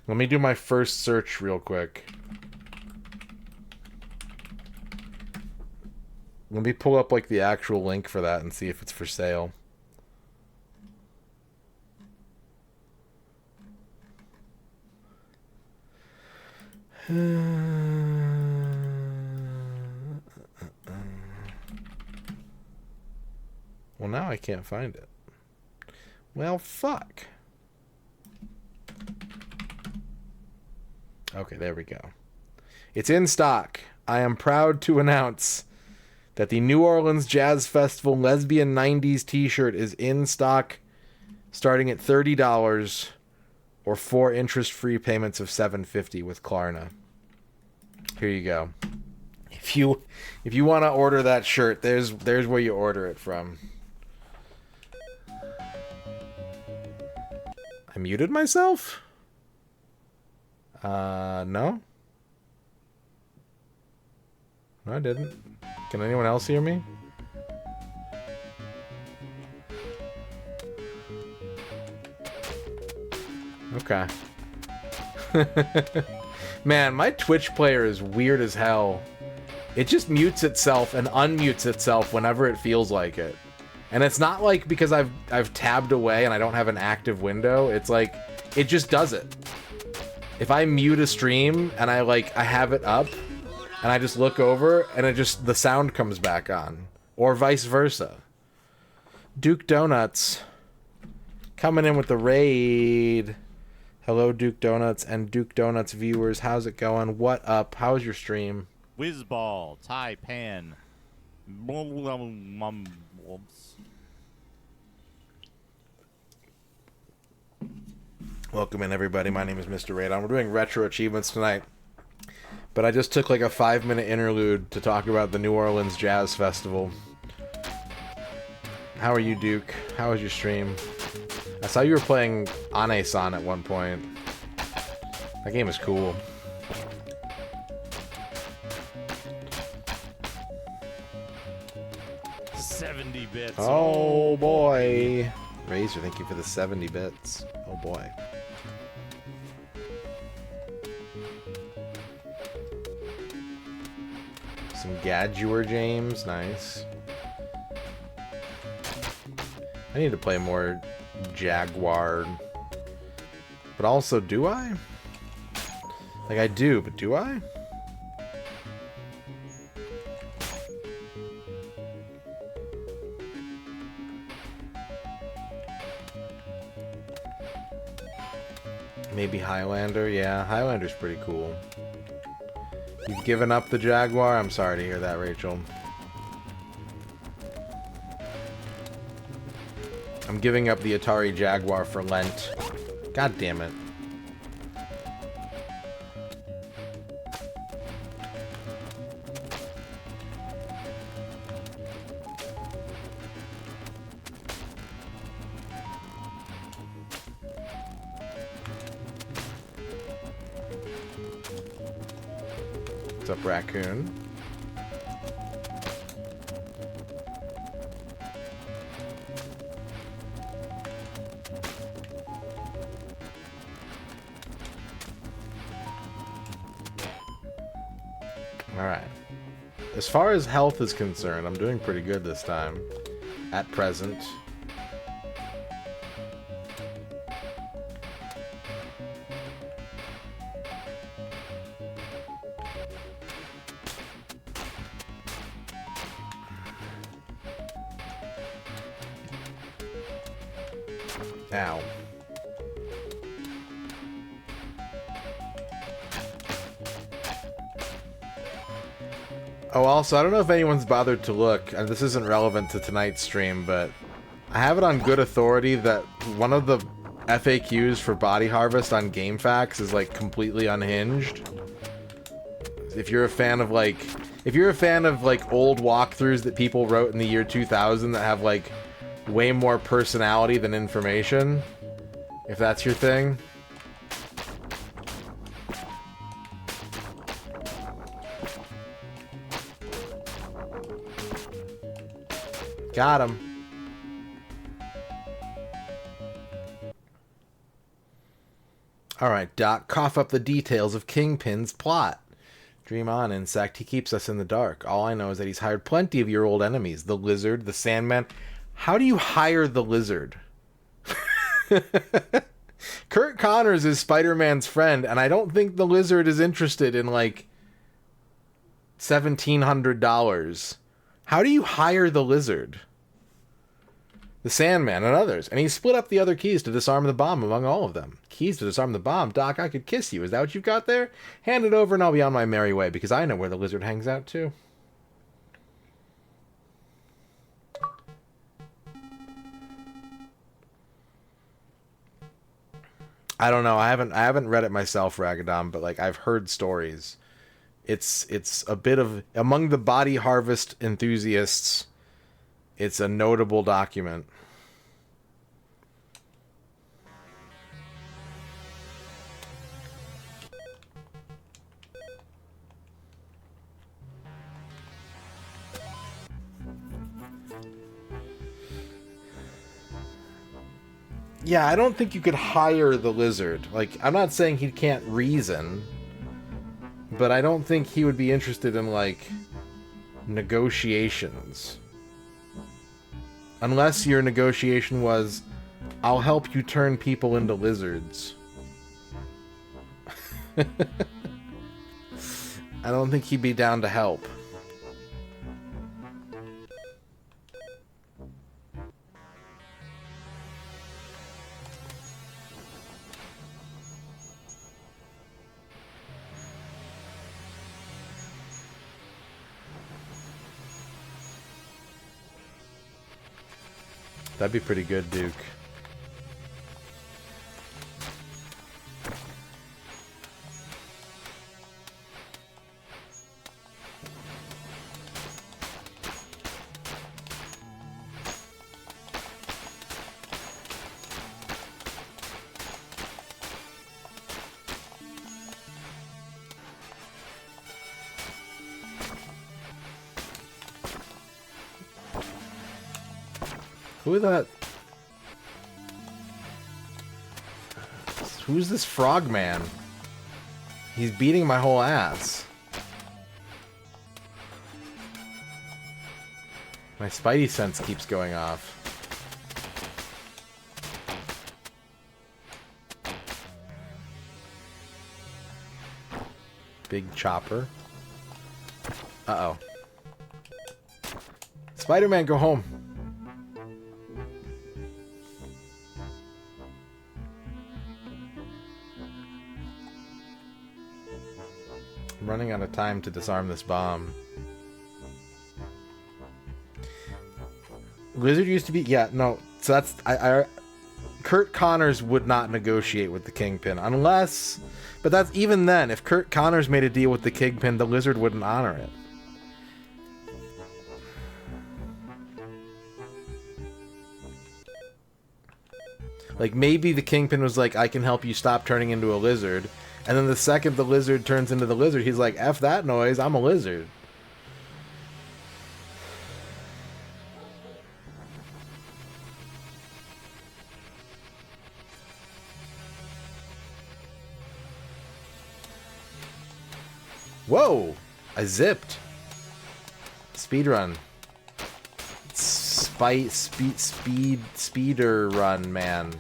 Let me do my first search real quick. Let me pull up like the actual link for that and see if it's for sale. Well, now I can't find it. Well, fuck. Okay, there we go. It's in stock. I am proud to announce that the New Orleans Jazz Festival Lesbian 90s t-shirt is in stock starting at $30 or 4 interest-free payments of $7.50 with Klarna. Here you go. If you want to order that shirt, there's where you order it from. I muted myself? No? No, I didn't. Can anyone else hear me? Okay. Man, my Twitch player is weird as hell. It just mutes itself and unmutes itself whenever it feels like it. And it's not like because I've tabbed away and I don't have an active window. It's like it just does it. If I mute a stream and I have it up and I just look over and the sound comes back on, or vice versa. Duke Donuts coming in with the raid. Hello, Duke Donuts and Duke Donuts viewers. How's it going? What up? How's your stream? Whizball, Taipan. Welcome in, everybody. My name is MisterRadon. We're doing retro achievements tonight. But I just took like a 5-minute interlude to talk about the New Orleans Jazz Festival. How are you, Duke? How was your stream? I saw you were playing Ane-san at one point. That game is cool. $70 bits. Oh boy. Razor, thank you for the 70 bits. Oh boy. Some Gadgewer James, nice. I need to play more Jaguar. But also, do I? Like, I do, but do I? Maybe Highlander? Yeah, Highlander's pretty cool. You've given up the Jaguar? I'm sorry to hear that, Rachel. I'm giving up the Atari Jaguar for Lent. God damn it. What's up, Raccoon? Alright. As far as health is concerned, I'm doing pretty good this time. At present. Ow. Oh, also, I don't know if anyone's bothered to look, and this isn't relevant to tonight's stream, but I have it on good authority that one of the FAQs for Body Harvest on GameFAQs is, like, completely unhinged. If you're a fan of, like, old walkthroughs that people wrote in the year 2000 that have, like, way more personality than information, if that's your thing. Got him. Alright, Doc, cough up the details of Kingpin's plot. Dream on, Insect. He keeps us in the dark. All I know is that he's hired plenty of your old enemies. The Lizard, the Sandman. How do you hire the Lizard? Kurt Connors is Spider-Man's friend, and I don't think the Lizard is interested in, like, $1,700. How do you hire the Lizard? The Sandman and others. And he split up the other keys to disarm the bomb among all of them. Keys to disarm the bomb? Doc, I could kiss you. Is that what you've got there? Hand it over and I'll be on my merry way, because I know where the Lizard hangs out, too. I don't know. I haven't read it myself, Ragadon, but like I've heard stories. It's a bit of among the body harvest enthusiasts. It's a notable document. Yeah, I don't think you could hire the lizard. Like, I'm not saying he can't reason, but I don't think he would be interested in, like, negotiations. Unless your negotiation was, I'll help you turn people into lizards. I don't think he'd be down to help. That'd be pretty good, Duke. Who that? Who's this frog man? He's beating my whole ass. My spidey sense keeps going off. Big chopper. Uh-oh. Spider-Man, go home. I'm running out of time to disarm this bomb. Lizard used to be... Yeah, no. So that's... Kurt Connors would not negotiate with the Kingpin unless... But that's even then. If Kurt Connors made a deal with the Kingpin, the Lizard wouldn't honor it. Like, maybe the Kingpin was like, I can help you stop turning into a lizard. And then the second the lizard turns into the lizard, he's like, F that noise, I'm a lizard. Whoa! I zipped. Speedrun. Speeder run, man.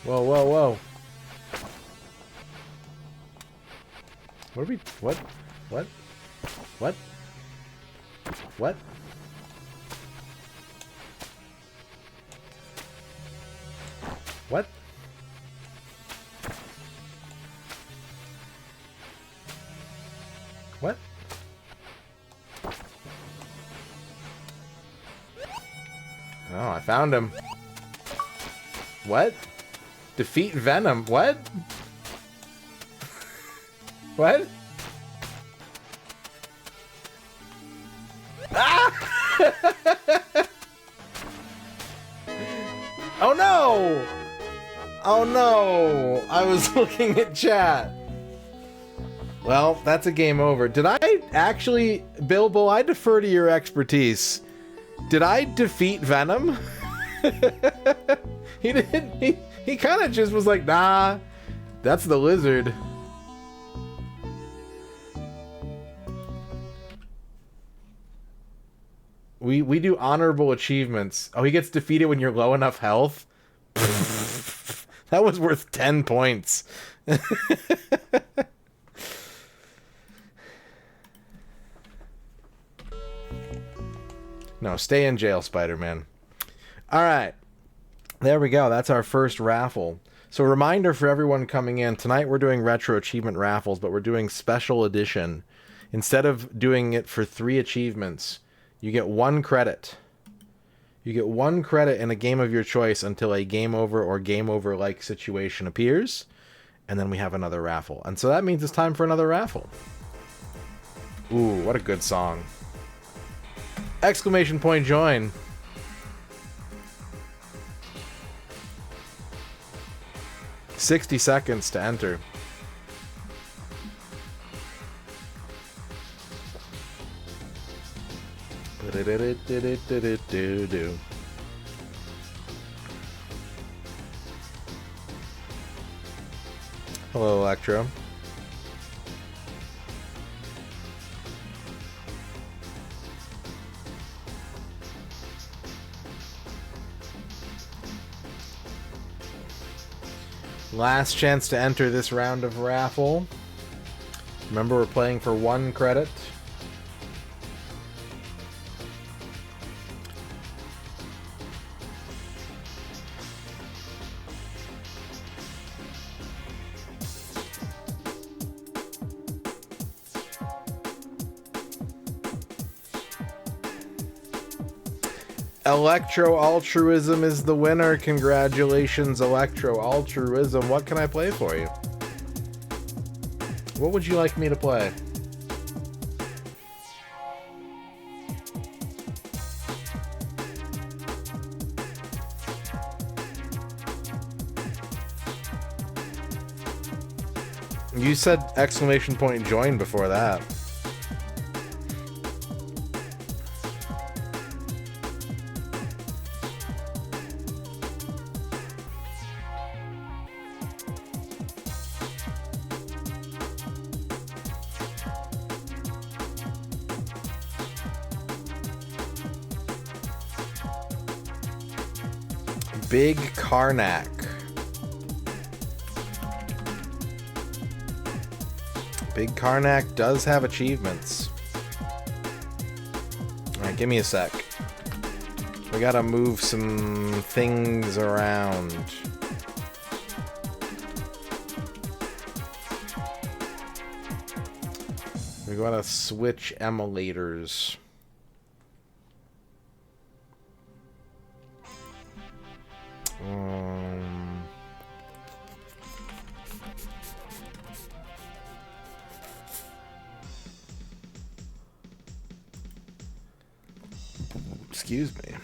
Whoa, whoa, whoa. What are we... What? What? What? What? What? What? Oh, I found him. What? Defeat Venom. What? What? Ah! Oh no! Oh no! I was looking at chat. Well, that's a game over. Did I actually, Bilbo, I defer to your expertise. Did I defeat Venom? He didn't. He kind of just was like, nah, that's the lizard. We do honorable achievements. Oh, he gets defeated when you're low enough health? That was worth 10 points. No, stay in jail, Spider-Man. All right. There we go. That's our first raffle. So reminder for everyone coming in. Tonight we're doing Retro Achievement raffles, but we're doing special edition. Instead of doing it for 3 achievements, you get 1 credit. You get 1 credit in a game of your choice until a game over or game over-like situation appears. And then we have another raffle. And so that means it's time for another raffle. Ooh, what a good song. Exclamation point join. $60 seconds to enter. Hello, Electro. Last chance to enter this round of raffle. Remember, we're playing for 1 credit. Electro Altruism is the winner. Congratulations, Electro Altruism. What can I play for you? What would you like me to play? You said exclamation point join before that. Big Karnak. Big Karnak does have achievements. Alright, give me a sec. We gotta move some things around. We gotta switch emulators. Excuse me.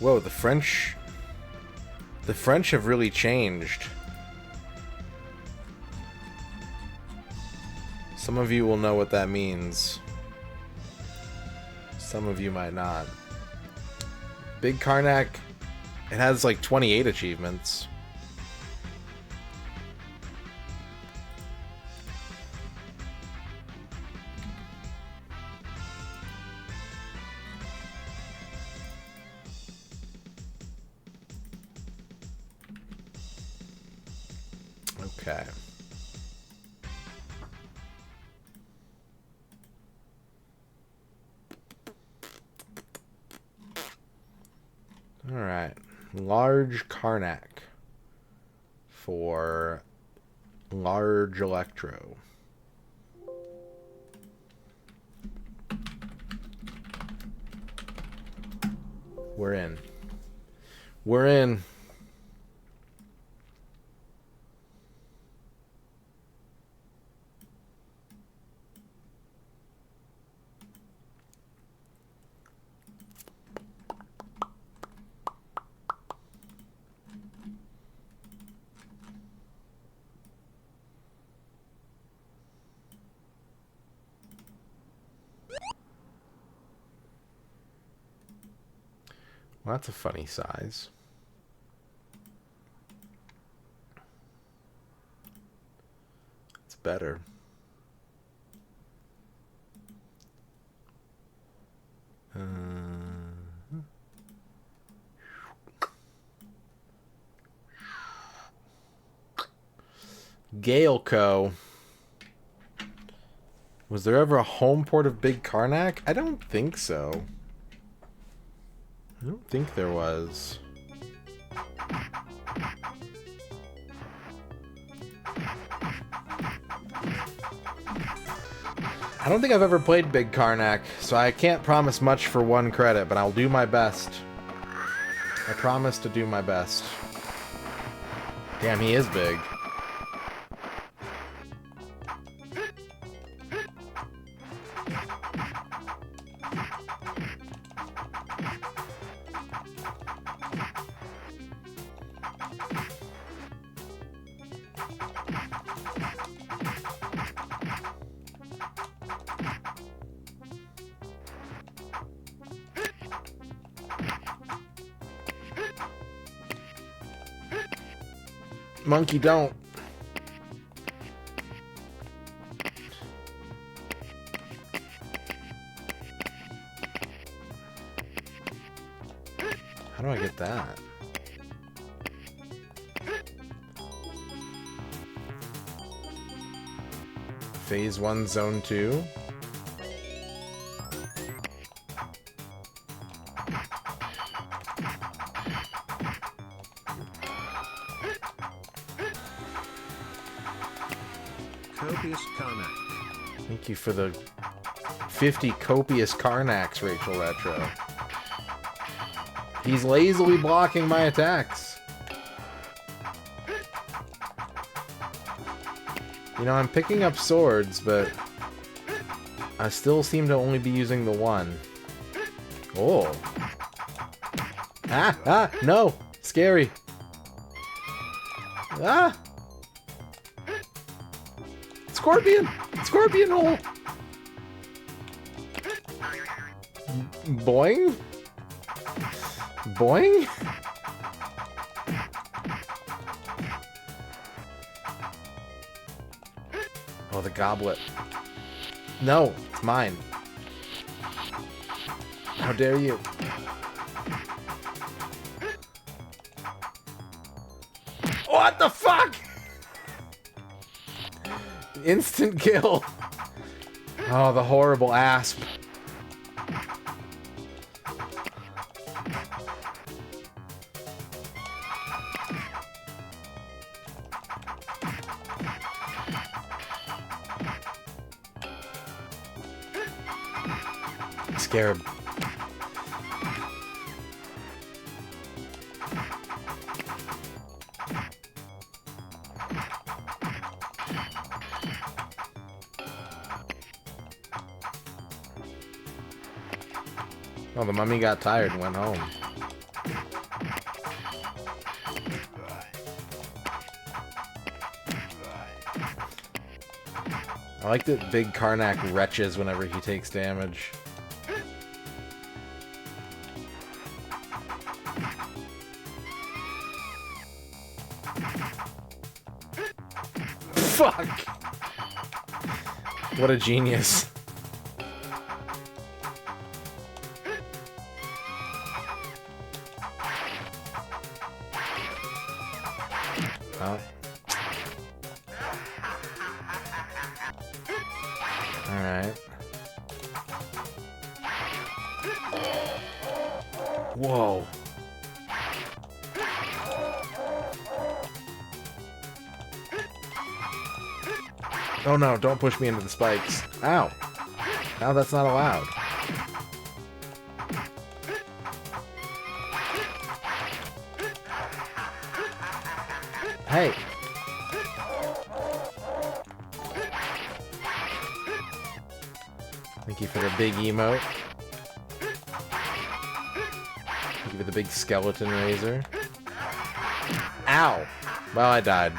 Whoa, the French have really changed. Some of you will know what that means. Some of you might not. Big Karnak, it has like 28 achievements. Okay. All right. Large Karnak for large Electro. We're in. We're in. Well, that's a funny size. better. Galeco. Was there ever a home port of Big Karnak? I don't think so. I don't think there was. I don't think I've ever played Big Karnak, so I can't promise much for one credit, but I'll do my best. I promise to do my best. Damn, he is big. Monkey, don't. How do I get that? Phase 1, Zone 2? Copious Karnak. Thank you for the 50 copious Karnaks, Rachel Retro. He's lazily blocking my attacks. You know, I'm picking up swords, but I still seem to only be using the one. Oh. Ah, no. Scary. Ah. Scorpion! Scorpion hole! Boing? Boing? Oh, the goblet. No, it's mine. How dare you? What the fuck? Instant kill. Oh, the horrible asp. Scarab. Oh, the mummy got tired and went home. I like that Big Karnak retches whenever he takes damage. Fuck! What a genius. Oh. Alright. Whoa. Oh no, don't push me into the spikes. Ow. Ow, that's not allowed. Hey. Thank you for the big emote. Thank you for the big skeleton razor. Ow. Well, I died.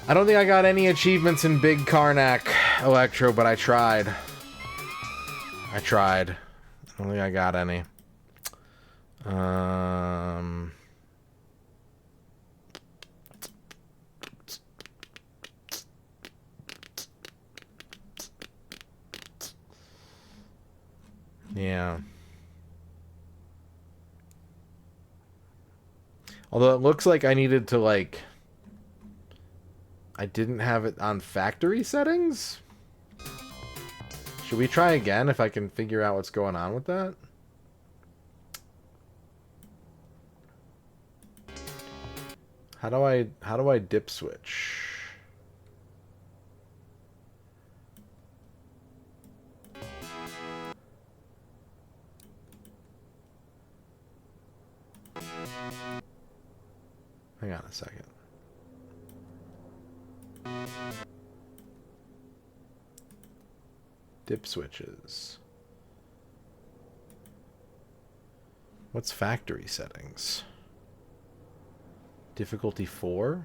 I don't think I got any achievements in Big Karnak Electro, but I tried. I tried. I don't think I got any. Yeah. Although it looks like I needed to, like... I didn't have it on factory settings? Should we try again if I can figure out what's going on with that? How do I dip switch? Hang on a second. Dip switches. What's factory settings? Difficulty 4?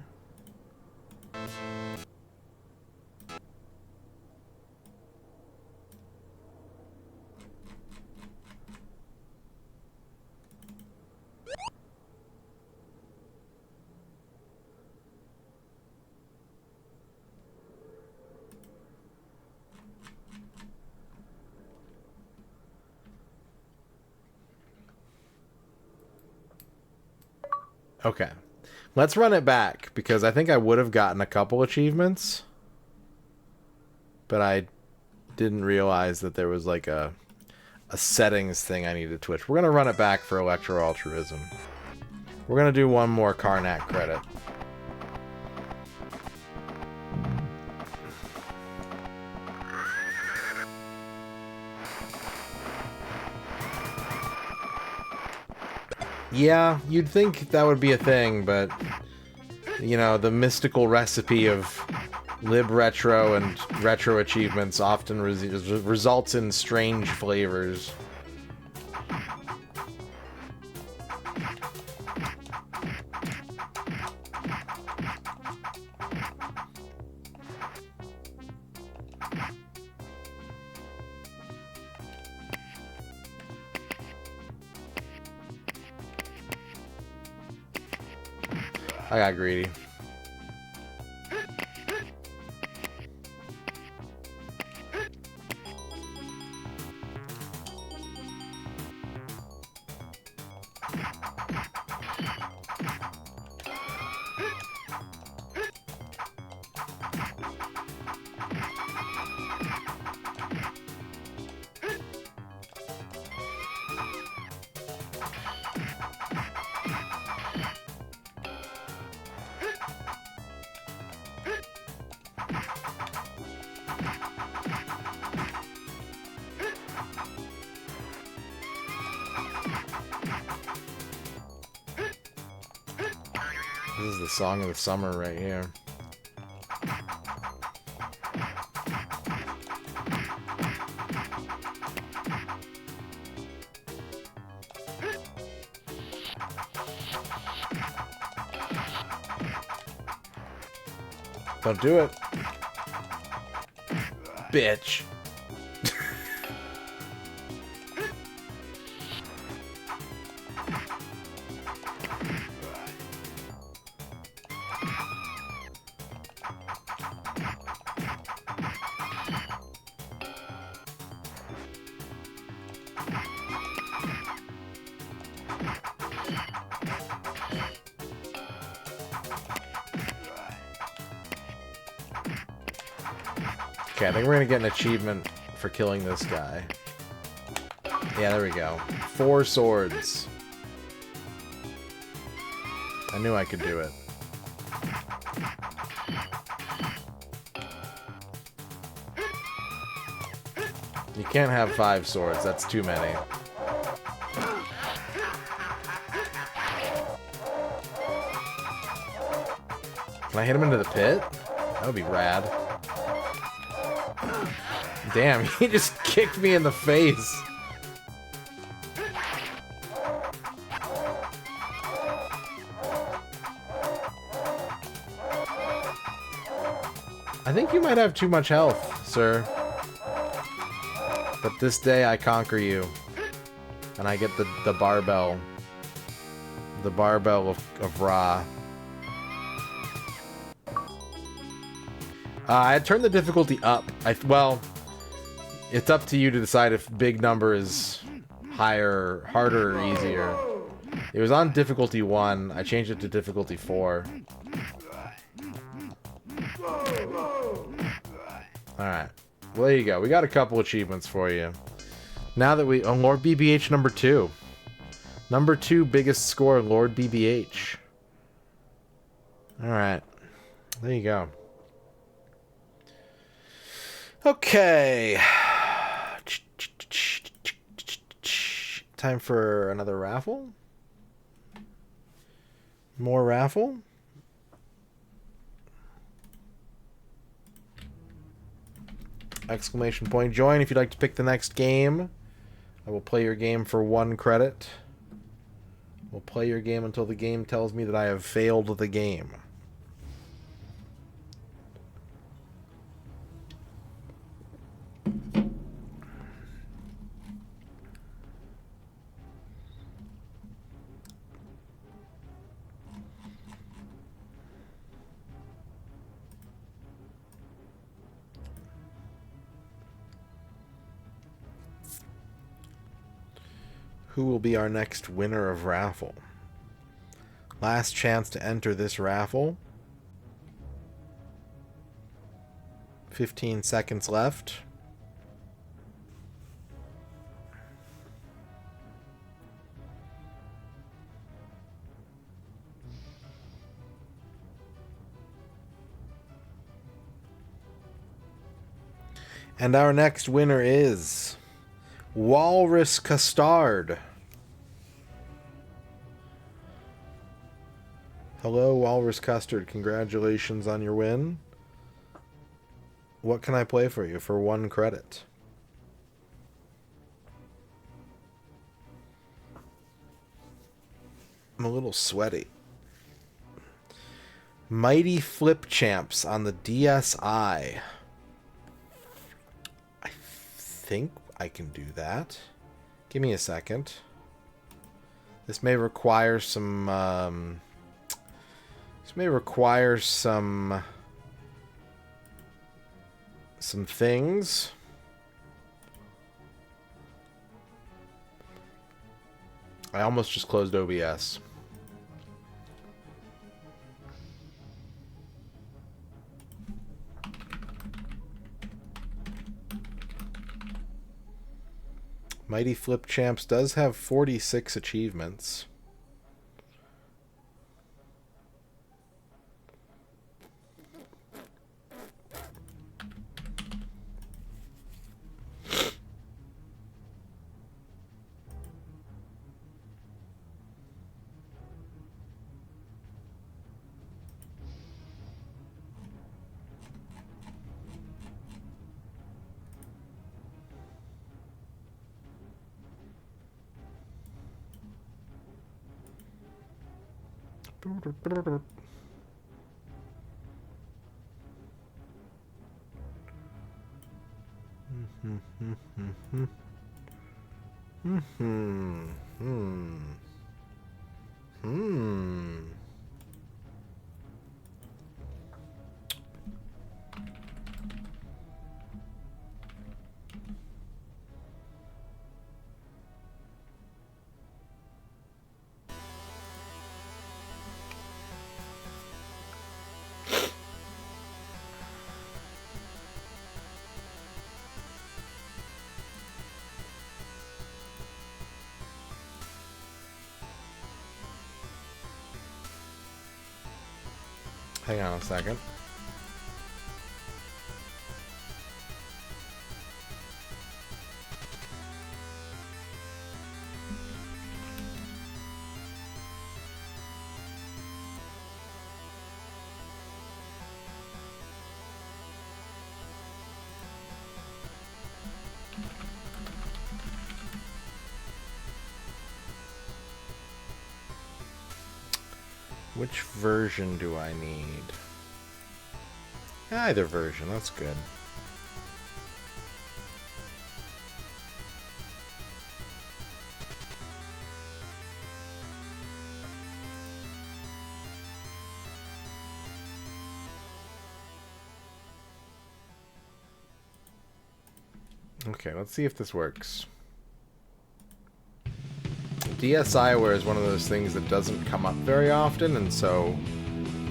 Okay. Let's run it back, because I think I would have gotten a couple achievements. But I didn't realize that there was like a settings thing I needed to twitch. We're going to run it back for Electro Altruism. We're going to do one more Karnak credit. Yeah, you'd think that would be a thing, but, you know, the mystical recipe of lib retro and retro achievements often results in strange flavors. I got greedy. This is the song of the summer right here. Don't do it. Bitch. Okay, I think we're gonna get an achievement for killing this guy. Yeah, there we go. 4 swords. I knew I could do it. You can't have 5 swords, that's too many. Can I hit him into the pit? That would be rad. Damn, he just kicked me in the face. I think you might have too much health, sir. But this day I conquer you. And I get the barbell. The barbell of Ra. I had turned the difficulty up. Well, it's up to you to decide if big number is higher, harder, or easier. It was on difficulty 1. I changed it to difficulty 4. Alright. Well, there you go. We got a couple achievements for you. Now that we... Oh, Lord BBH number 2. Number 2 biggest score, Lord BBH. Alright. There you go. Okay. Time for another raffle. More raffle. Exclamation point join if you'd like to pick the next game. I will play your game for 1 credit. We'll play your game until the game tells me that I have failed the game. Who will be our next winner of Raffle? Last chance to enter this raffle. 15 seconds left. And our next winner is Walrus Custard. Hello, Walrus Custard. Congratulations on your win. What can I play for you for 1 credit? I'm a little sweaty. Mighty Flip Champs on the DSi. I think I can do that. Give me a second. This may require some things. I almost just closed OBS. Mighty Flip Champs does have 46 achievements. Hang on a second. Which version do I need? Either version, that's good. Okay, let's see if this works. DSiWare is one of those things that doesn't come up very often, and so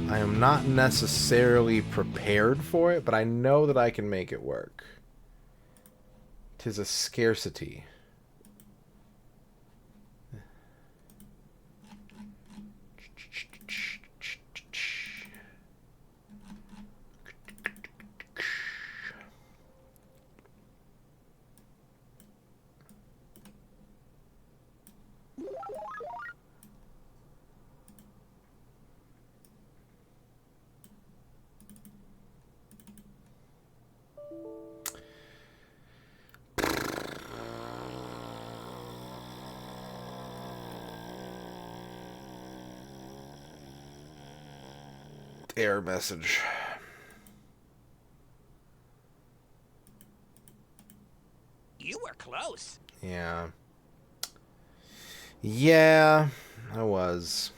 I am not necessarily prepared for it, but I know that I can make it work. 'Tis a scarcity. Error message. You were close. Yeah. Yeah, I was.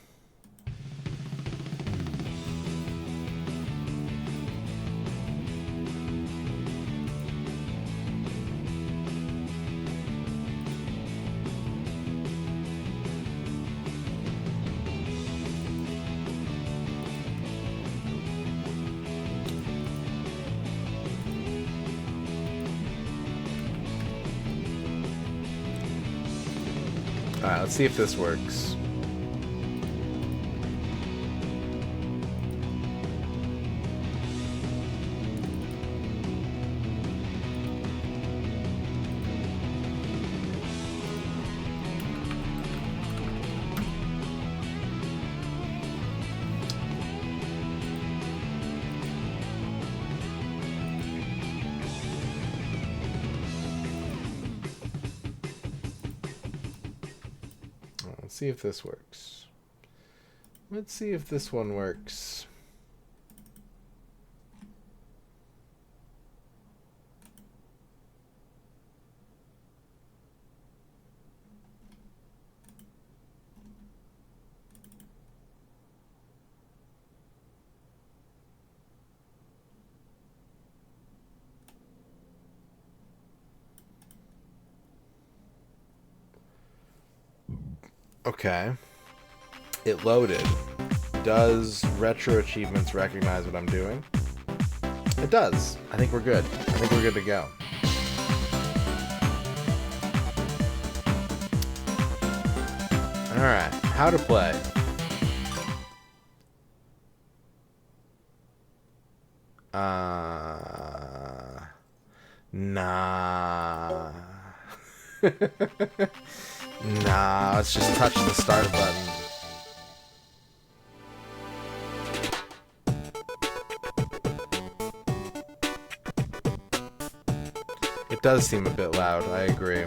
Alright, let's see if this works. Let's see if this works. Let's see if this one works. Okay. It loaded. Does RetroAchievements recognize what I'm doing? It does. I think we're good. I think we're good to go. Alright. How to play. Nah. Nah, let's just touch the start button. It does seem a bit loud, I agree.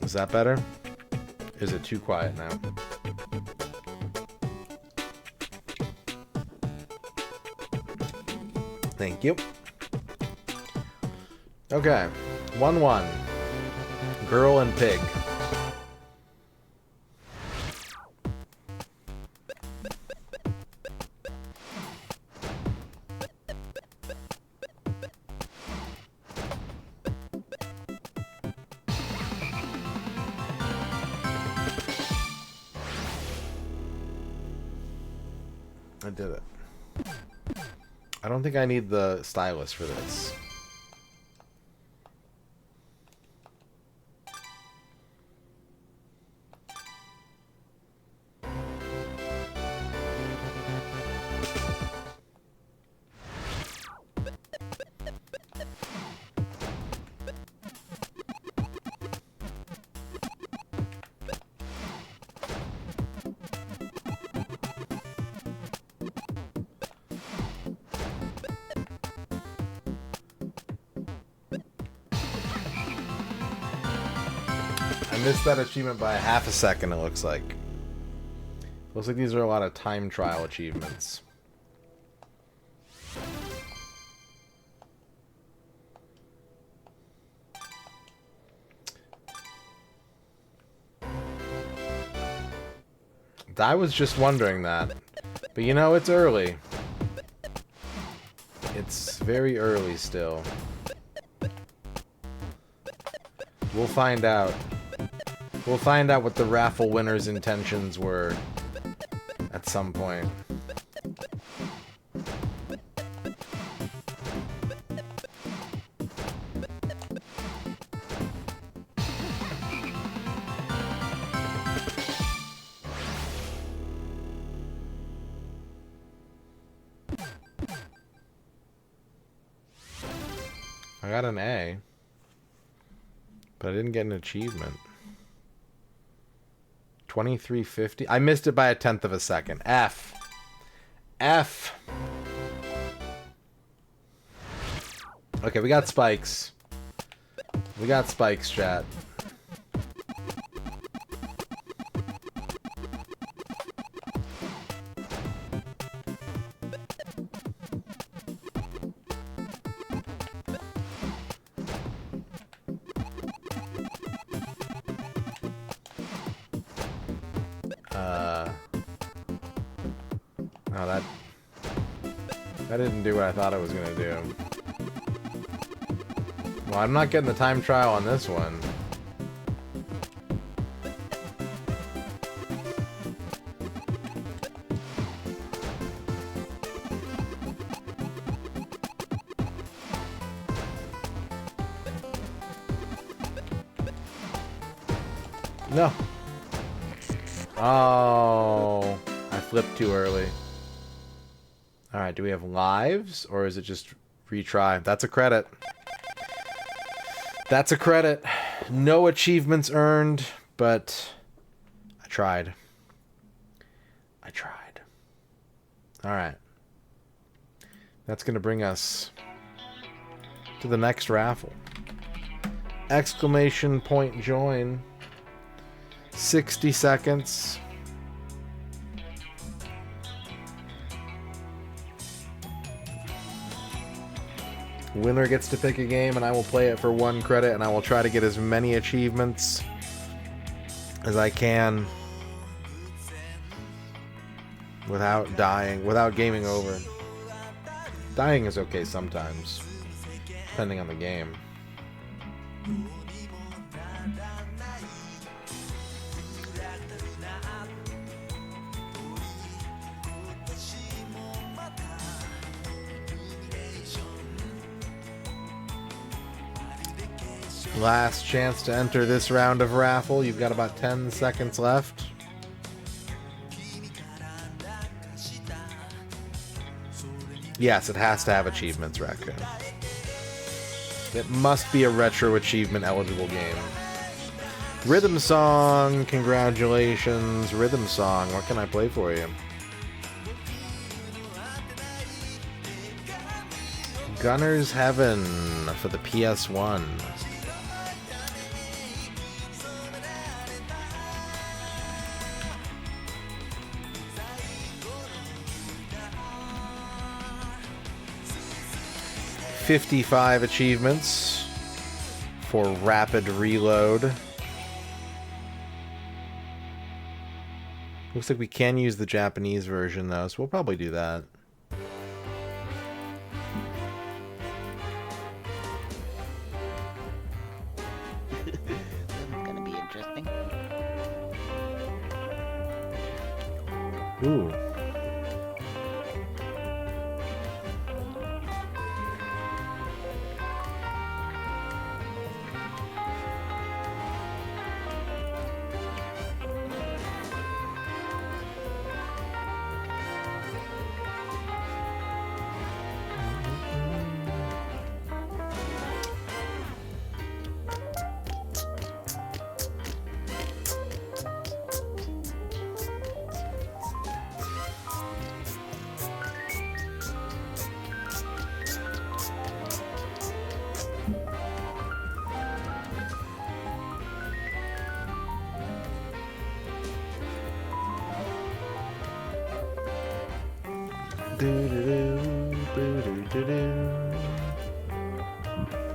Is that better? Is it too quiet now? Thank you. Okay. 1-1. Girl and pig. I did it. I don't think I need the stylus for this. I missed that achievement by half a second, it looks like. Looks like these are a lot of time trial achievements. I was just wondering that. But you know, it's early. It's Very early still. We'll find out. We'll find out what the raffle winner's intentions were at some point. I got an A, but I didn't get an achievement. 2350. I missed it by 1/10 of a second. F. F. Okay, we got spikes. We got spikes, chat. No, that didn't do what I thought it was gonna do. Well, I'm not getting the time trial on this one. No. Oh, I flipped too early. Alright, do we have lives, or is it just retry? That's a credit. That's a credit. No achievements earned, but I tried. I tried. Alright. That's going to bring us to the next raffle. Exclamation point join. 60 seconds. Winner gets to pick a game, and I will play it for 1 credit, and I will try to get as many achievements as I can without dying, without gaming over. Dying is okay sometimes, depending on the game. Last chance to enter this round of raffle. You've got about 10 seconds left. Yes, it has to have achievements, Raccoon. It must be a retro achievement eligible game. Rhythm Song, congratulations. Rhythm Song, what can I play for you? Gunner's Heaven for the PS1. $55 achievements for rapid reload. Looks like we can use the Japanese version though, so we'll probably do that. This is gonna be interesting. Ooh.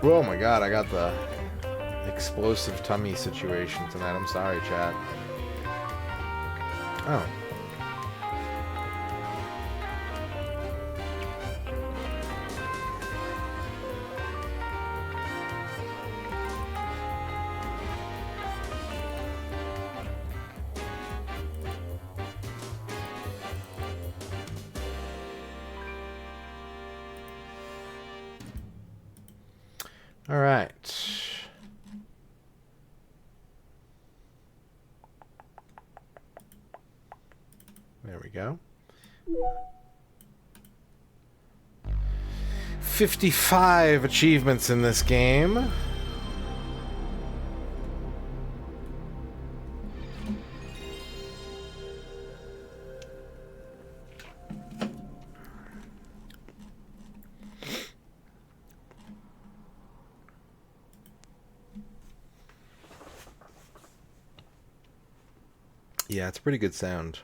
Oh my god, I got the explosive tummy situation tonight. I'm sorry, chat. Oh. All right. There we go. 55 achievements in this game. Yeah, it's a pretty good sound.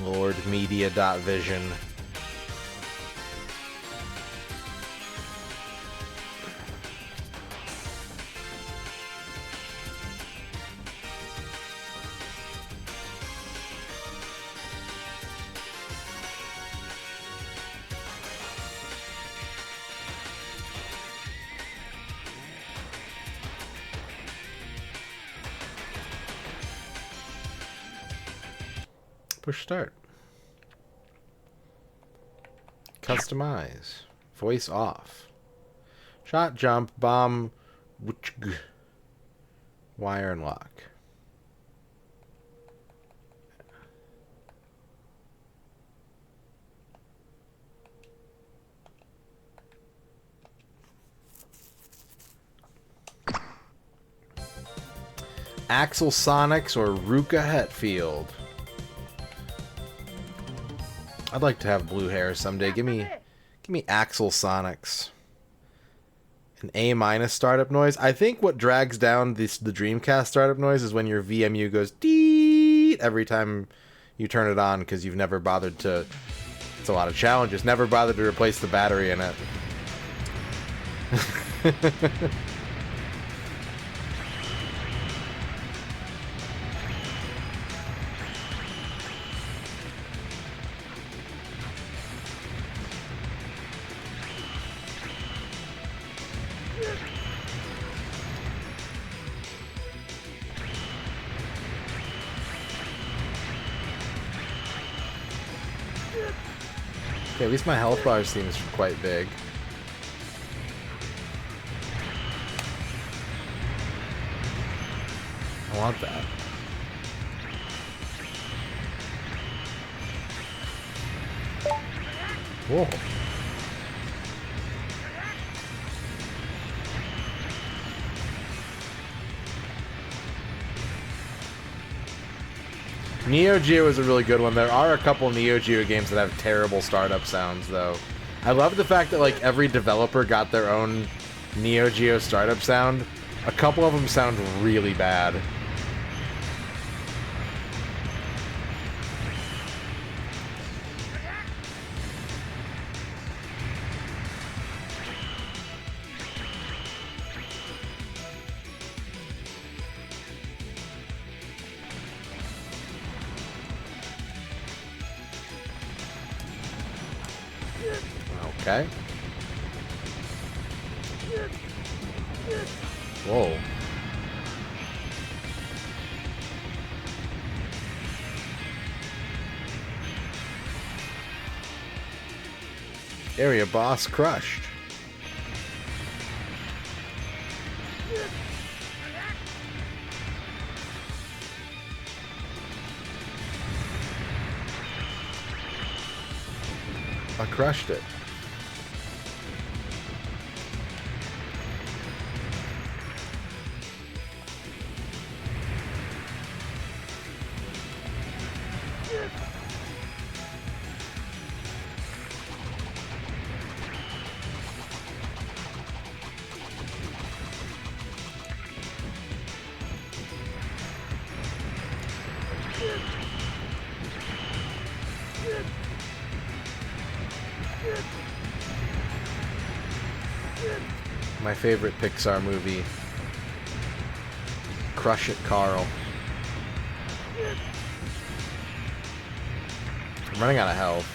Lord Media.Vision. Push start. Customize. Voice off. Shot, jump, bomb, wire and lock. Axel Sonics or Ruka Hetfield. I'd like to have blue hair someday. Give me Axel Sonics. An A- startup noise. I think what drags down the Dreamcast startup noise is when your VMU goes deet every time you turn it on because you've never bothered to. It's a lot of challenges. Never bothered to replace the battery in it. Okay, at least my health bar seems quite big. I want that. Whoa. Neo Geo is a really good one. There are a couple Neo Geo games that have terrible startup sounds, though. I love the fact that, like, every developer got their own Neo Geo startup sound. A couple of them sound really bad. Okay. Whoa. Area boss crushed. I crushed it. My favorite Pixar movie. Crush It, Carl. I'm running out of health.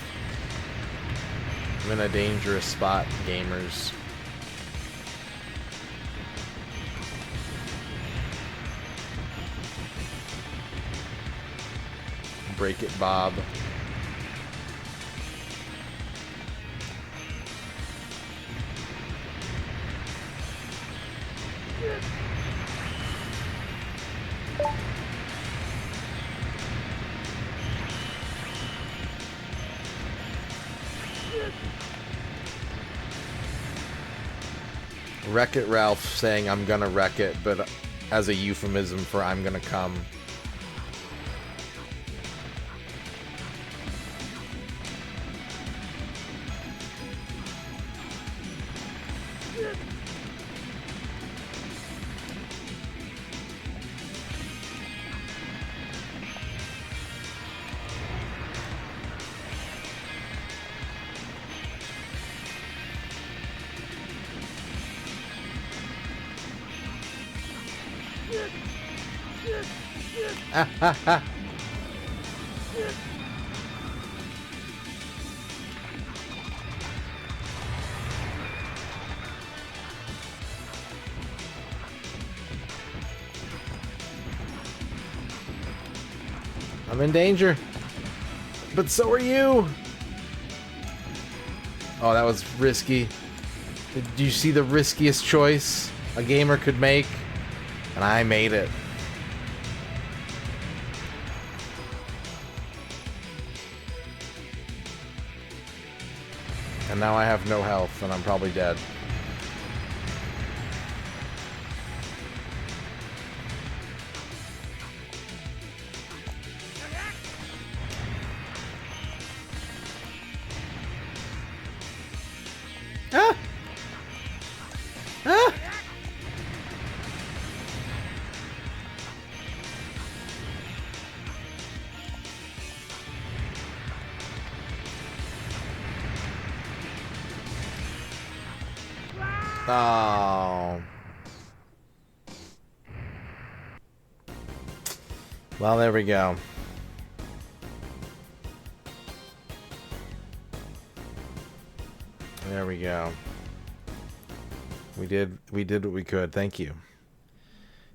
I'm in a dangerous spot, gamers. Break it, Bob. Wreck-It Ralph saying I'm gonna wreck it, but as a euphemism for I'm gonna come. Ah, ha, ha. I'm in danger. But so are you. Oh, that was risky. Did you see the riskiest choice a gamer could make? And I made it. And now I have no health, and I'm probably dead. Ah! Ah! Oh. Well, there we go. There we go. We did what we could. Thank you.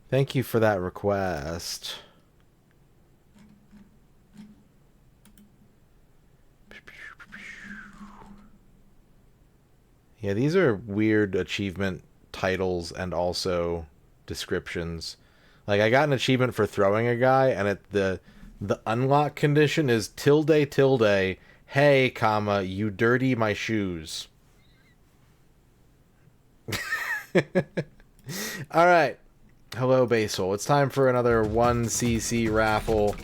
Thank you for that request. Yeah, these are weird achievement titles and also descriptions. Like, I got an achievement for throwing a guy, and the unlock condition is tilde tilde, hey, comma, you dirty my shoes. Alright. Hello, Basil. It's time for another 1cc raffle.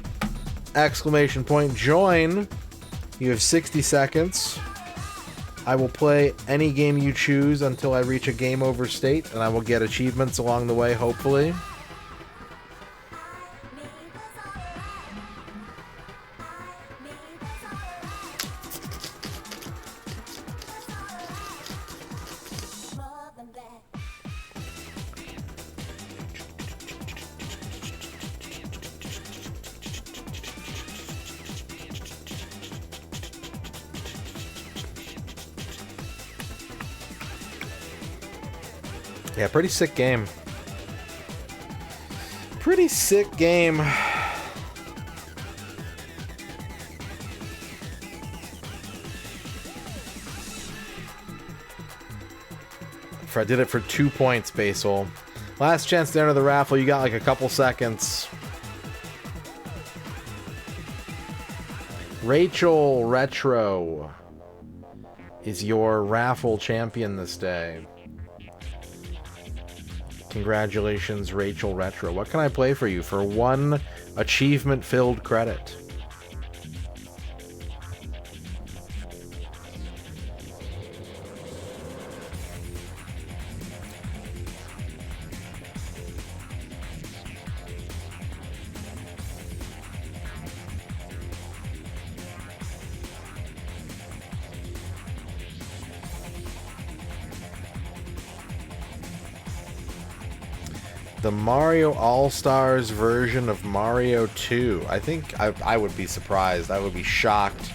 Exclamation point, join. You have 60 seconds. I will play any game you choose until I reach a game over state, and I will get achievements along the way, hopefully. Yeah, pretty sick game. Pretty sick game. I did it for 2 points, Basil. Last chance to enter the raffle. You got like a couple seconds. Rachel Retro is your raffle champion this day. Congratulations, Rachel Retro. What can I play for you for 1 achievement-filled credit? The Mario All-Stars version of Mario 2. I think I would be surprised. I would be shocked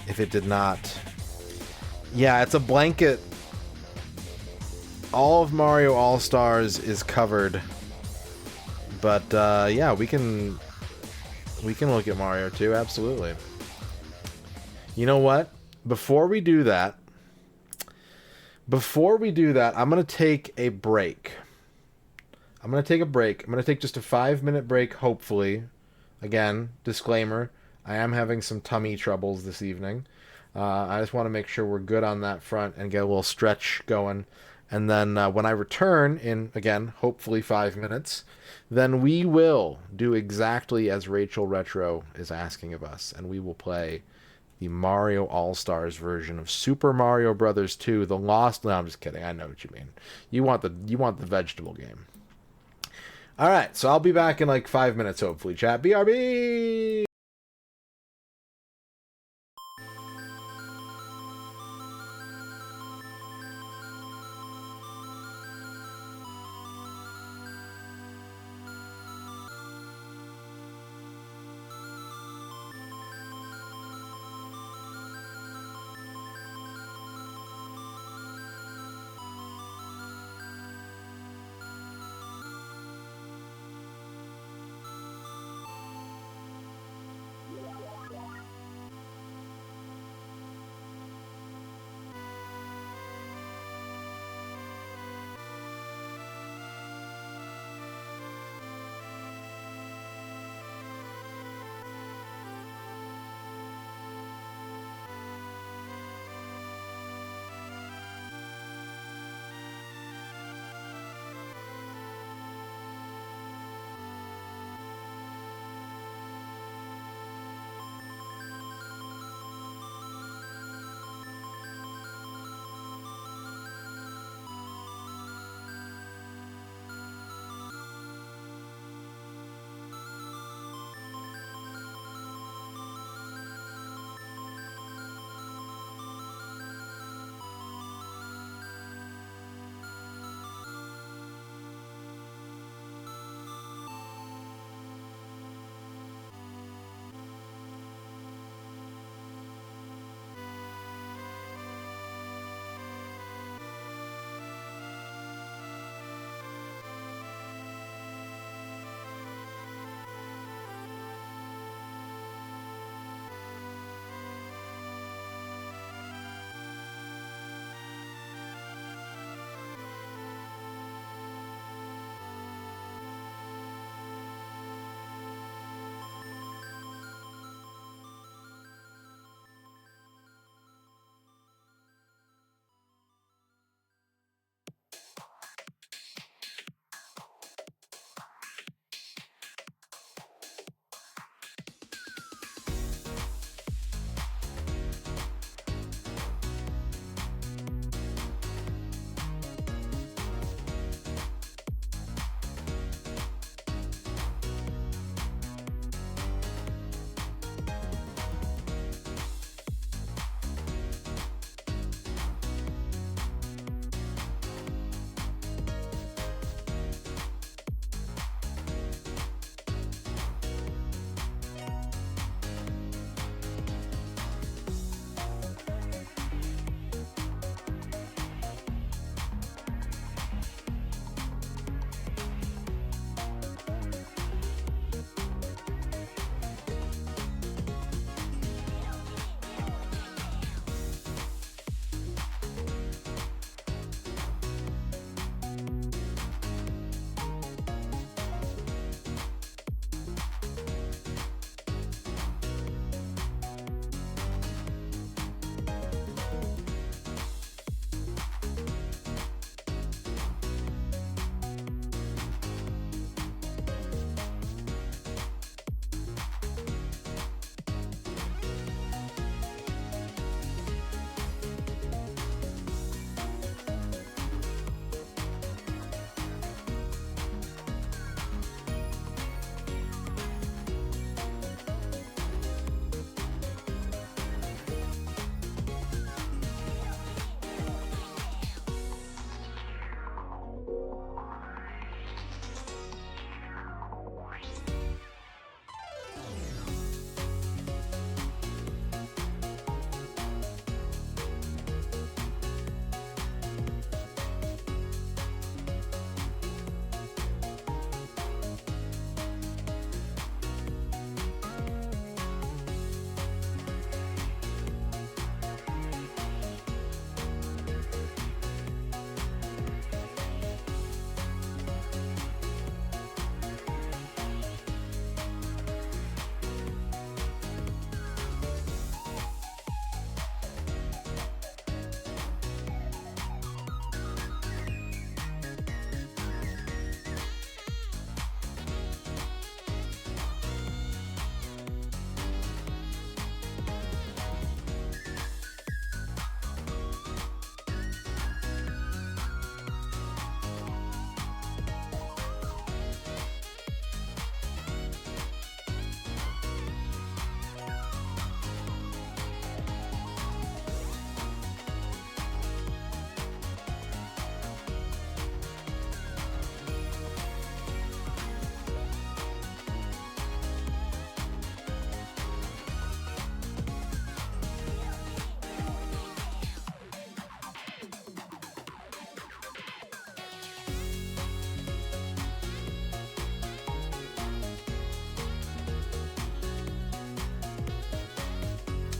if it did not Yeah, it's a blanket. All of Mario All-Stars is covered. But, yeah, we can look at Mario 2, absolutely. You know what? Before we do that, I'm going to take a break. I'm going to take just a 5-minute break, hopefully. Again, disclaimer, I am having some tummy troubles this evening. I just want to make sure we're good on that front and get a little stretch going. And then when I return in, again, hopefully 5 minutes, then we will do exactly as Rachel Retro is asking of us. And we will play the Mario All-Stars version of Super Mario Brothers 2, The Lost... No, I'm just kidding. I know what you mean. You want the vegetable game. All right, so I'll be back in like 5 minutes, hopefully, chat. BRB!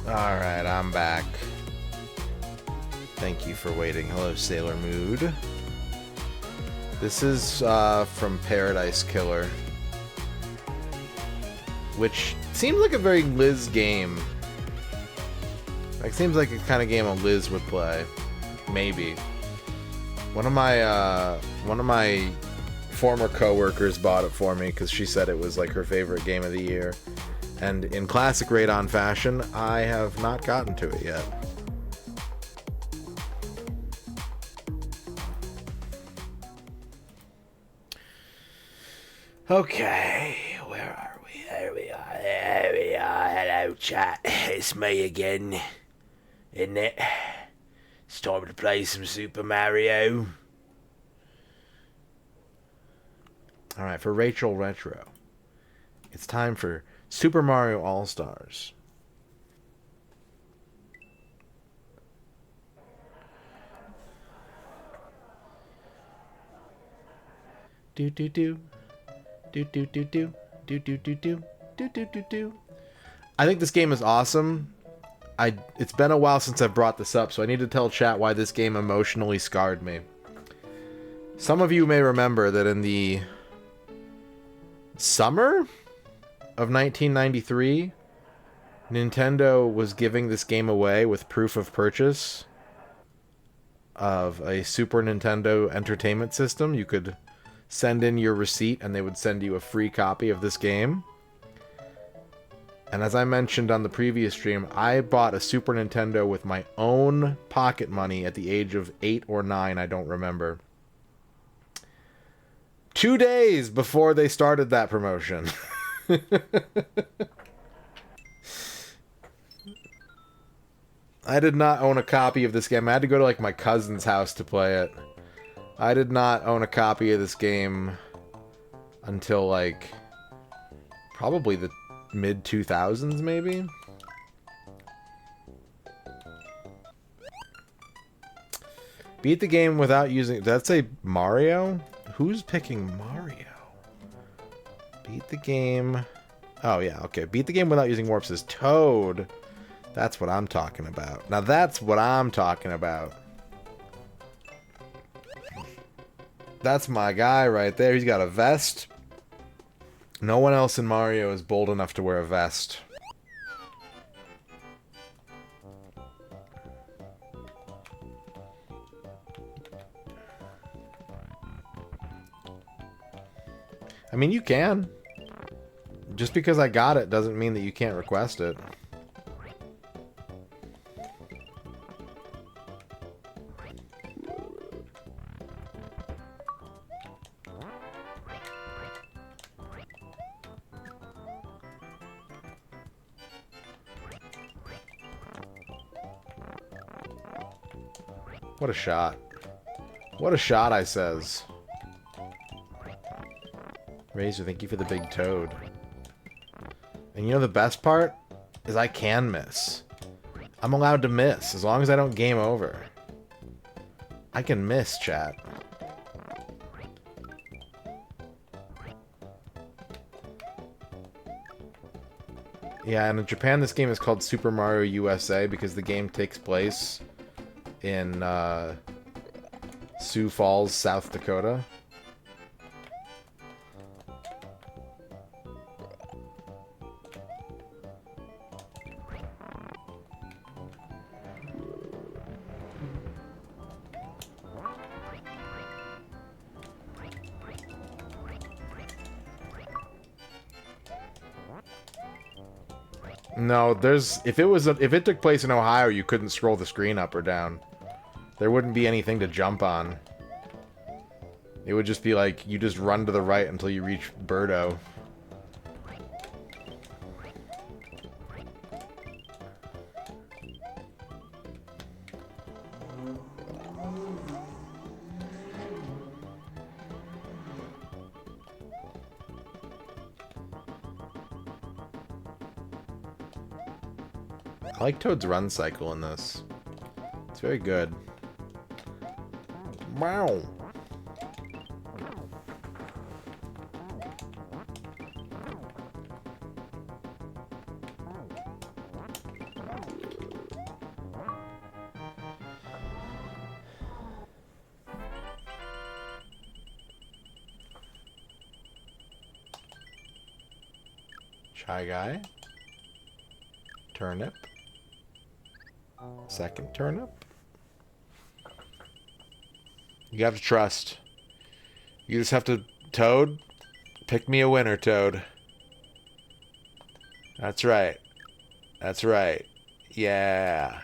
Alright, I'm back. Thank you for waiting. Hello, Sailor Mood. This is from Paradise Killer, which seems like a very Liz game. Like, seems like a kind of game a Liz would play. Maybe. One of my former coworkers bought it for me because she said it was like her favorite game of the year. And in classic Radon fashion, I have not gotten to it yet. Okay, where are we? There we are. There we are. Hello, chat. It's me again. Isn't it? It's time to play some Super Mario. Alright, for Rachel Retro, it's time for Super Mario All-Stars. Do do do. Do do do do. Do do do do. Do do do do. I think this game is awesome. It's been a while since I've brought this up, so I need to tell chat why this game emotionally scarred me. Some of you may remember that in the summer of 1993, Nintendo was giving this game away with proof of purchase of a Super Nintendo Entertainment System. You could send in your receipt and they would send you a free copy of this game. And as I mentioned on the previous stream, I bought a Super Nintendo with my own pocket money at the age of 8 or 9, I don't remember. 2 days before they started that promotion. I did not own a copy of this game. I had to go to like my cousin's house to play it. I did not own a copy of this game until like probably the mid 2000s maybe. Beat the game without using... Did that say Mario? Who's picking Mario? Beat the game... Oh, yeah, okay. Beat the game without using warps is Toad. That's what I'm talking about. Now that's what I'm talking about. That's my guy right there. He's got a vest. No one else in Mario is bold enough to wear a vest. I mean, you can. Just because I got it doesn't mean that you can't request it. What a shot. What a shot, I says. Razor, thank you for the big toad. And you know the best part? Is I can miss. I'm allowed to miss, as long as I don't game over. I can miss, chat. Yeah, and in Japan this game is called Super Mario USA because the game takes place in Sioux Falls, South Dakota. No, if it took place in Ohio, you couldn't scroll the screen up or down. There wouldn't be anything to jump on. It would just be like, you just run to the right until you reach Birdo. I like Toad's run cycle in this. It's very good. Wow. Shy guy. Turnip. Second turnip. You have to trust. You just have to... Toad, pick me a winner, Toad. That's right. That's right. Yeah.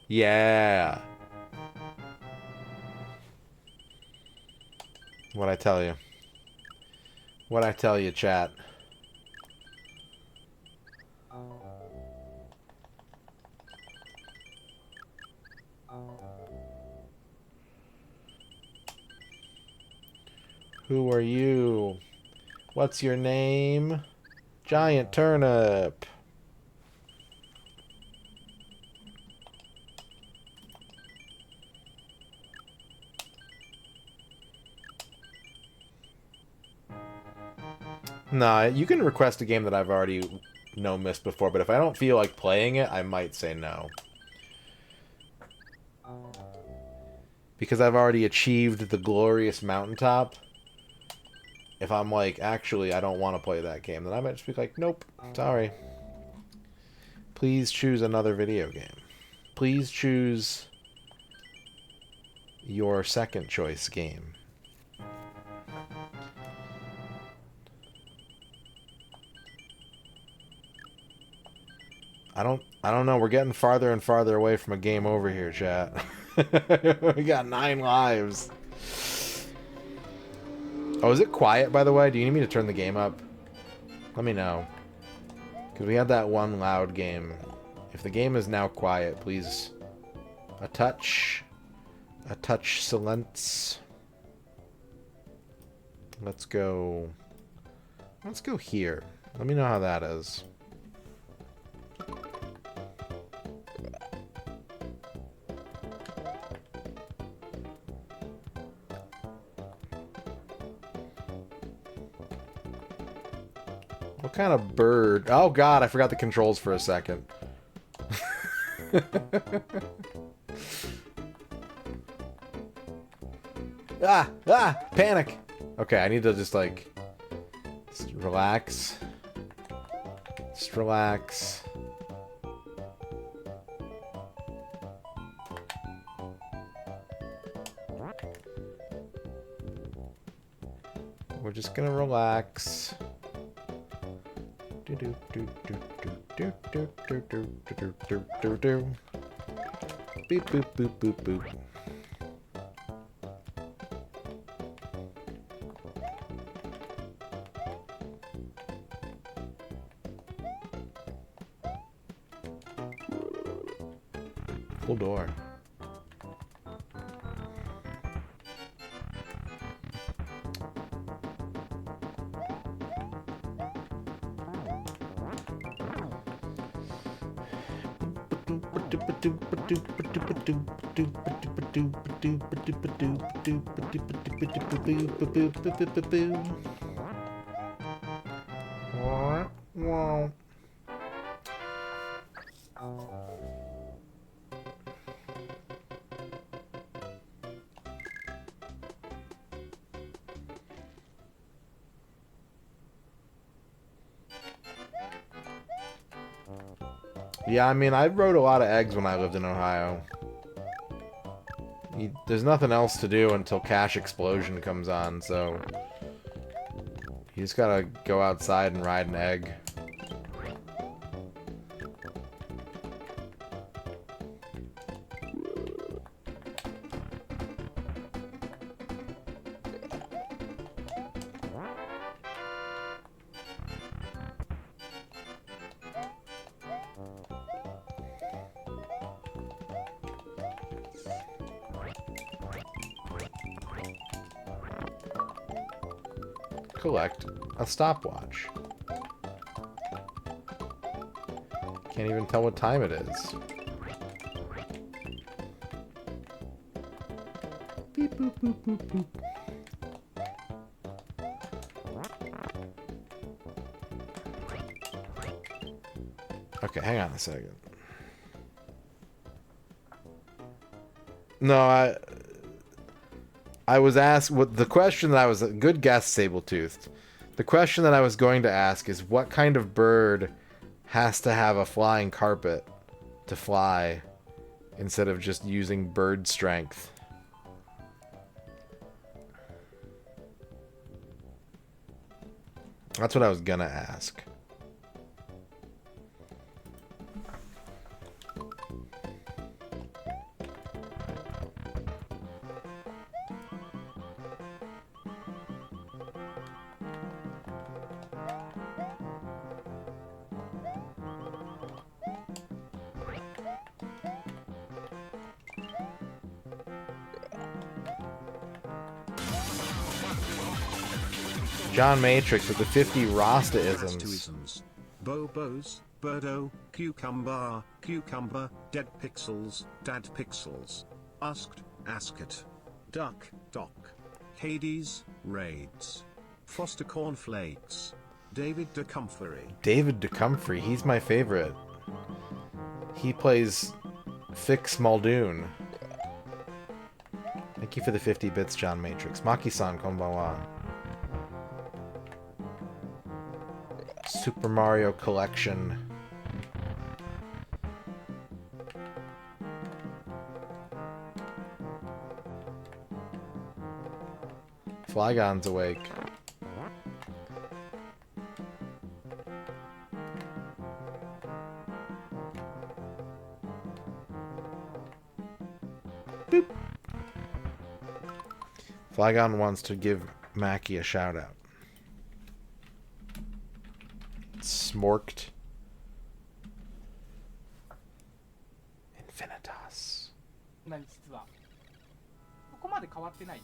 Yeah. What'd I tell you? What'd I tell you, chat? Who are you? What's your name? Giant turnip. Nah, you can request a game that I've already missed before, but if I don't feel like playing it, I might say no. Because I've already achieved the glorious mountaintop. If I'm like, actually, I don't want to play that game, then I might just be like, nope, sorry. Please choose another video game. Please choose your second choice game. I don't know. We're getting farther and farther away from a game over here, chat. We got 9 lives. Oh, is it quiet, by the way? Do you need me to turn the game up? Let me know. Because we had that one loud game. If the game is now quiet, please... A touch silence. Let's go here. Let me know how that is. What kind of bird? Oh god, I forgot the controls for a second. Panic. Okay, I need to just like relax. Just relax. We're just gonna relax. Beep boop boop boop boop. Full door. Yeah, I mean, I wrote a lot of eggs when I lived in Ohio. There's nothing else to do until Cash Explosion comes on, so... You just gotta go outside and ride an egg. Collect a stopwatch. Can't even tell what time it is. Beep boop boop boop boop. Okay, hang on a second. No, I was asked what the question that I was good guess, Sabletoothed. The question that I was going to ask is what kind of bird has to have a flying carpet to fly instead of just using bird strength? That's what I was gonna ask. John Matrix with the 50 Rasta-isms. Bobos, Birdo, Cucumber, Cucumber, Dead Pixels, Dad Pixels. Asked, Askit. Duck, Doc. Hades, Raids. Foster Cornflakes. David DeComfrey. David DeComfrey, he's my favorite. He plays Fix Muldoon. Thank you for the 50 bits, John Matrix. Maki-san, konbanwa. Super Mario Collection. Flygon's awake. Boop. Flygon wants to give Mackie a shout out. Smorked. Infinitas. 何実はここまで変わってない。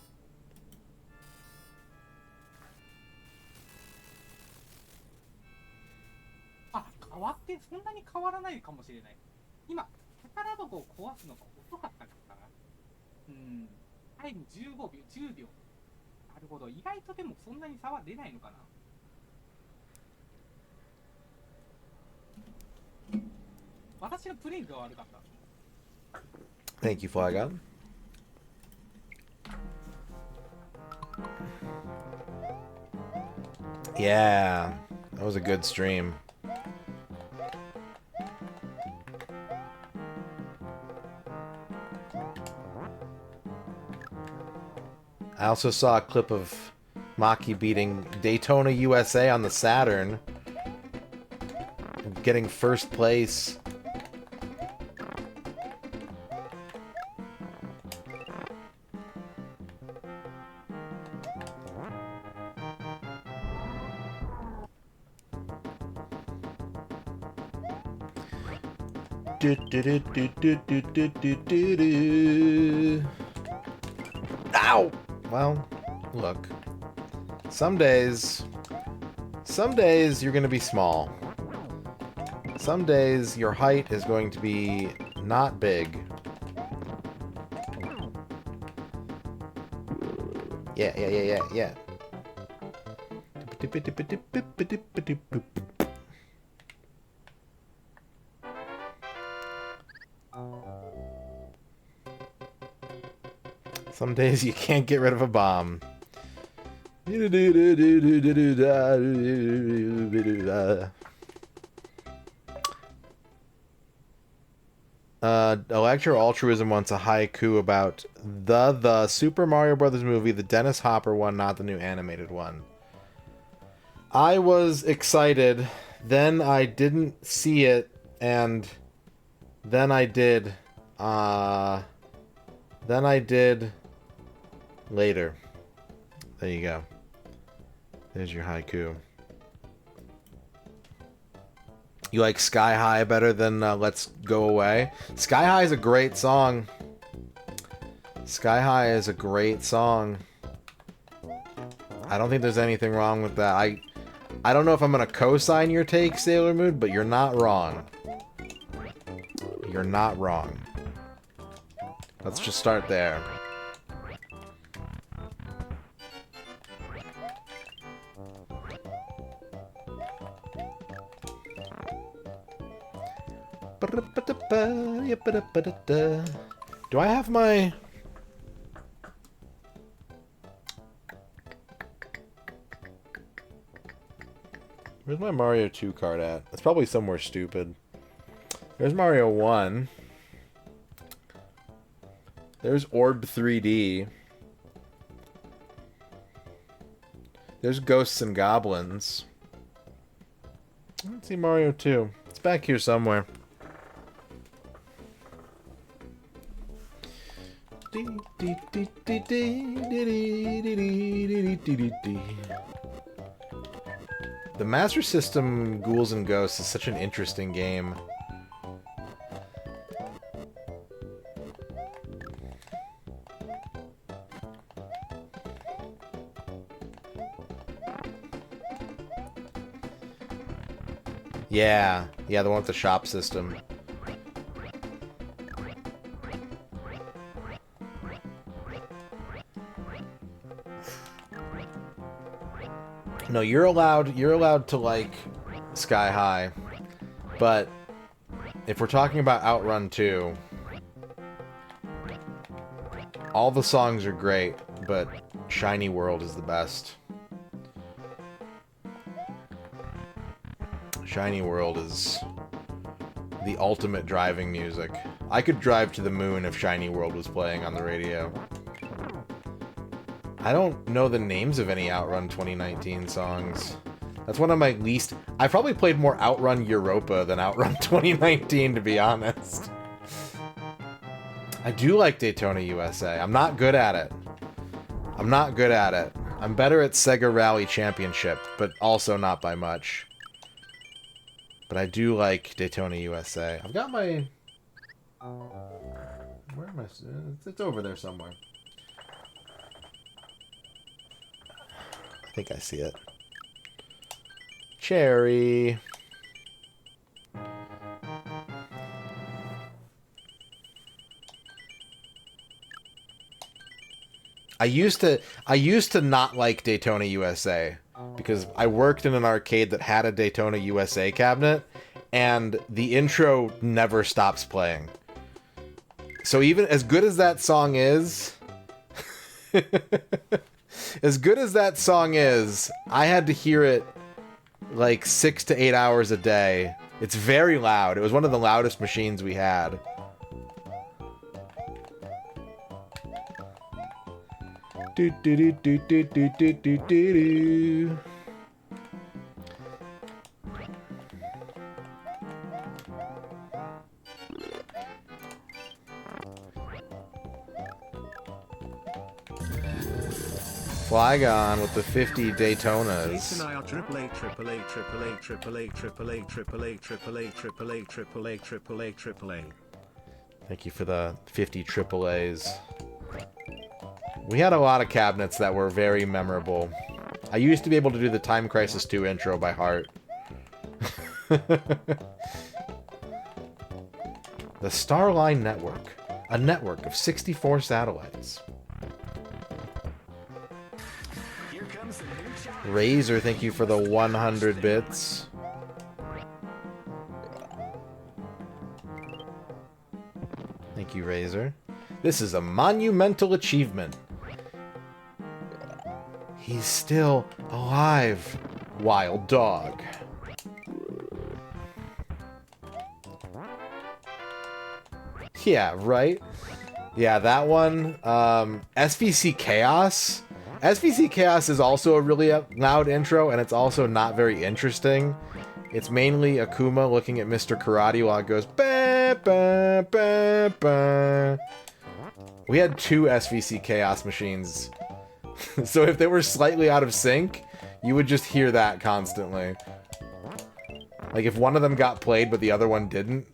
あ、変わってそんなに変わらないかもしれない。今宝箱を壊すのが遅かったからかな。タイム15秒10秒。なるほど、意外とでもそんなに差は出ないのかな。私のプレイが悪かった。 Thank you, Flygon. Yeah, that was a good stream. I also saw a clip of Maki beating Daytona USA on the Saturn, getting first place. Ow! Well, look. Some days you're going to be small. Some days your height is going to be not big. Yeah. Some days you can't get rid of a bomb. Electro Altruism wants a haiku about the Super Mario Brothers movie, the Dennis Hopper one, not the new animated one. I was excited, then I didn't see it, and then I did. Then I did later. There you go. There's your haiku. You like Sky High better than Let's Go Away? Sky High is a great song. Sky High is a great song. I don't think there's anything wrong with that. I don't know if I'm going to co-sign your take, Sailor Moon, but you're not wrong. You're not wrong. Let's just start there. Do I have my... Where's my Mario 2 card at? It's probably somewhere stupid. There's Mario 1. There's Orb 3D. There's Ghosts and Goblins. I don't see Mario 2. It's back here somewhere. The Master System Ghouls and Ghosts is such an interesting game. Yeah, the one with the shop system. No, you're allowed to like Sky High, but if we're talking about Outrun 2, all the songs are great, but Shiny World is the best. Shiny World is the ultimate driving music. I could drive to the moon if Shiny World was playing on the radio. I don't know the names of any Outrun 2019 songs. That's one of my least... I probably played more Outrun Europa than Outrun 2019, to be honest. I do like Daytona USA. I'm not good at it. I'm better at Sega Rally Championship, but also not by much. But I do like Daytona USA. I've got my... Where am I? It's over there somewhere. I think I see it. Cherry. I used to not like Daytona USA because I worked in an arcade that had a Daytona USA cabinet and the intro never stops playing. So even as good as that song is, I had to hear it like 6 to 8 hours a day. It's very loud. It was one of the loudest machines we had. Do do do do do do do do do. Flygon with the 50 Daytonas. Thank you for the 50 AAAs. We had a lot of cabinets that were very memorable. I used to be able to do the Time Crisis 2 intro by heart. The Starline Network. A network of 64 satellites. Razor, thank you for the 100 bits. Thank you, Razor. This is a monumental achievement. He's still alive, wild dog. Yeah, right? Yeah, that one. SVC Chaos. SVC Chaos is also a really loud intro, and it's also not very interesting. It's mainly Akuma looking at Mr. Karate while it goes ba ba ba ba. We had 2 SVC Chaos machines. So if they were slightly out of sync, you would just hear that constantly. Like if one of them got played but the other one didn't.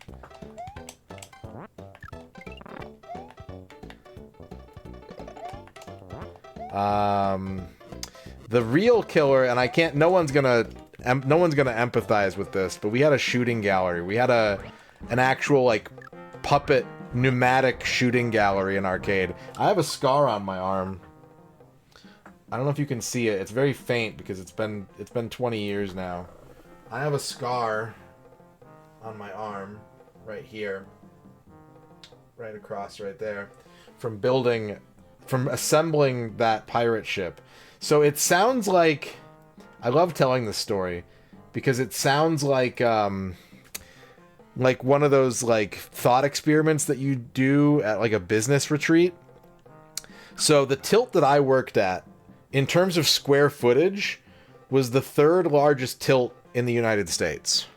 The real killer, and I can't, no one's gonna empathize with this, but we had a shooting gallery. We had an actual like puppet pneumatic shooting gallery in arcade. I have a scar on my arm. I don't know if you can see it. It's very faint because it's been 20 years now. I have a scar on my arm right here. Right across right there. From assembling that pirate ship. So it sounds like, I love telling this story, because it sounds like one of those like thought experiments that you do at like a business retreat. So the tilt that I worked at, in terms of square footage, was the third largest tilt in the United States.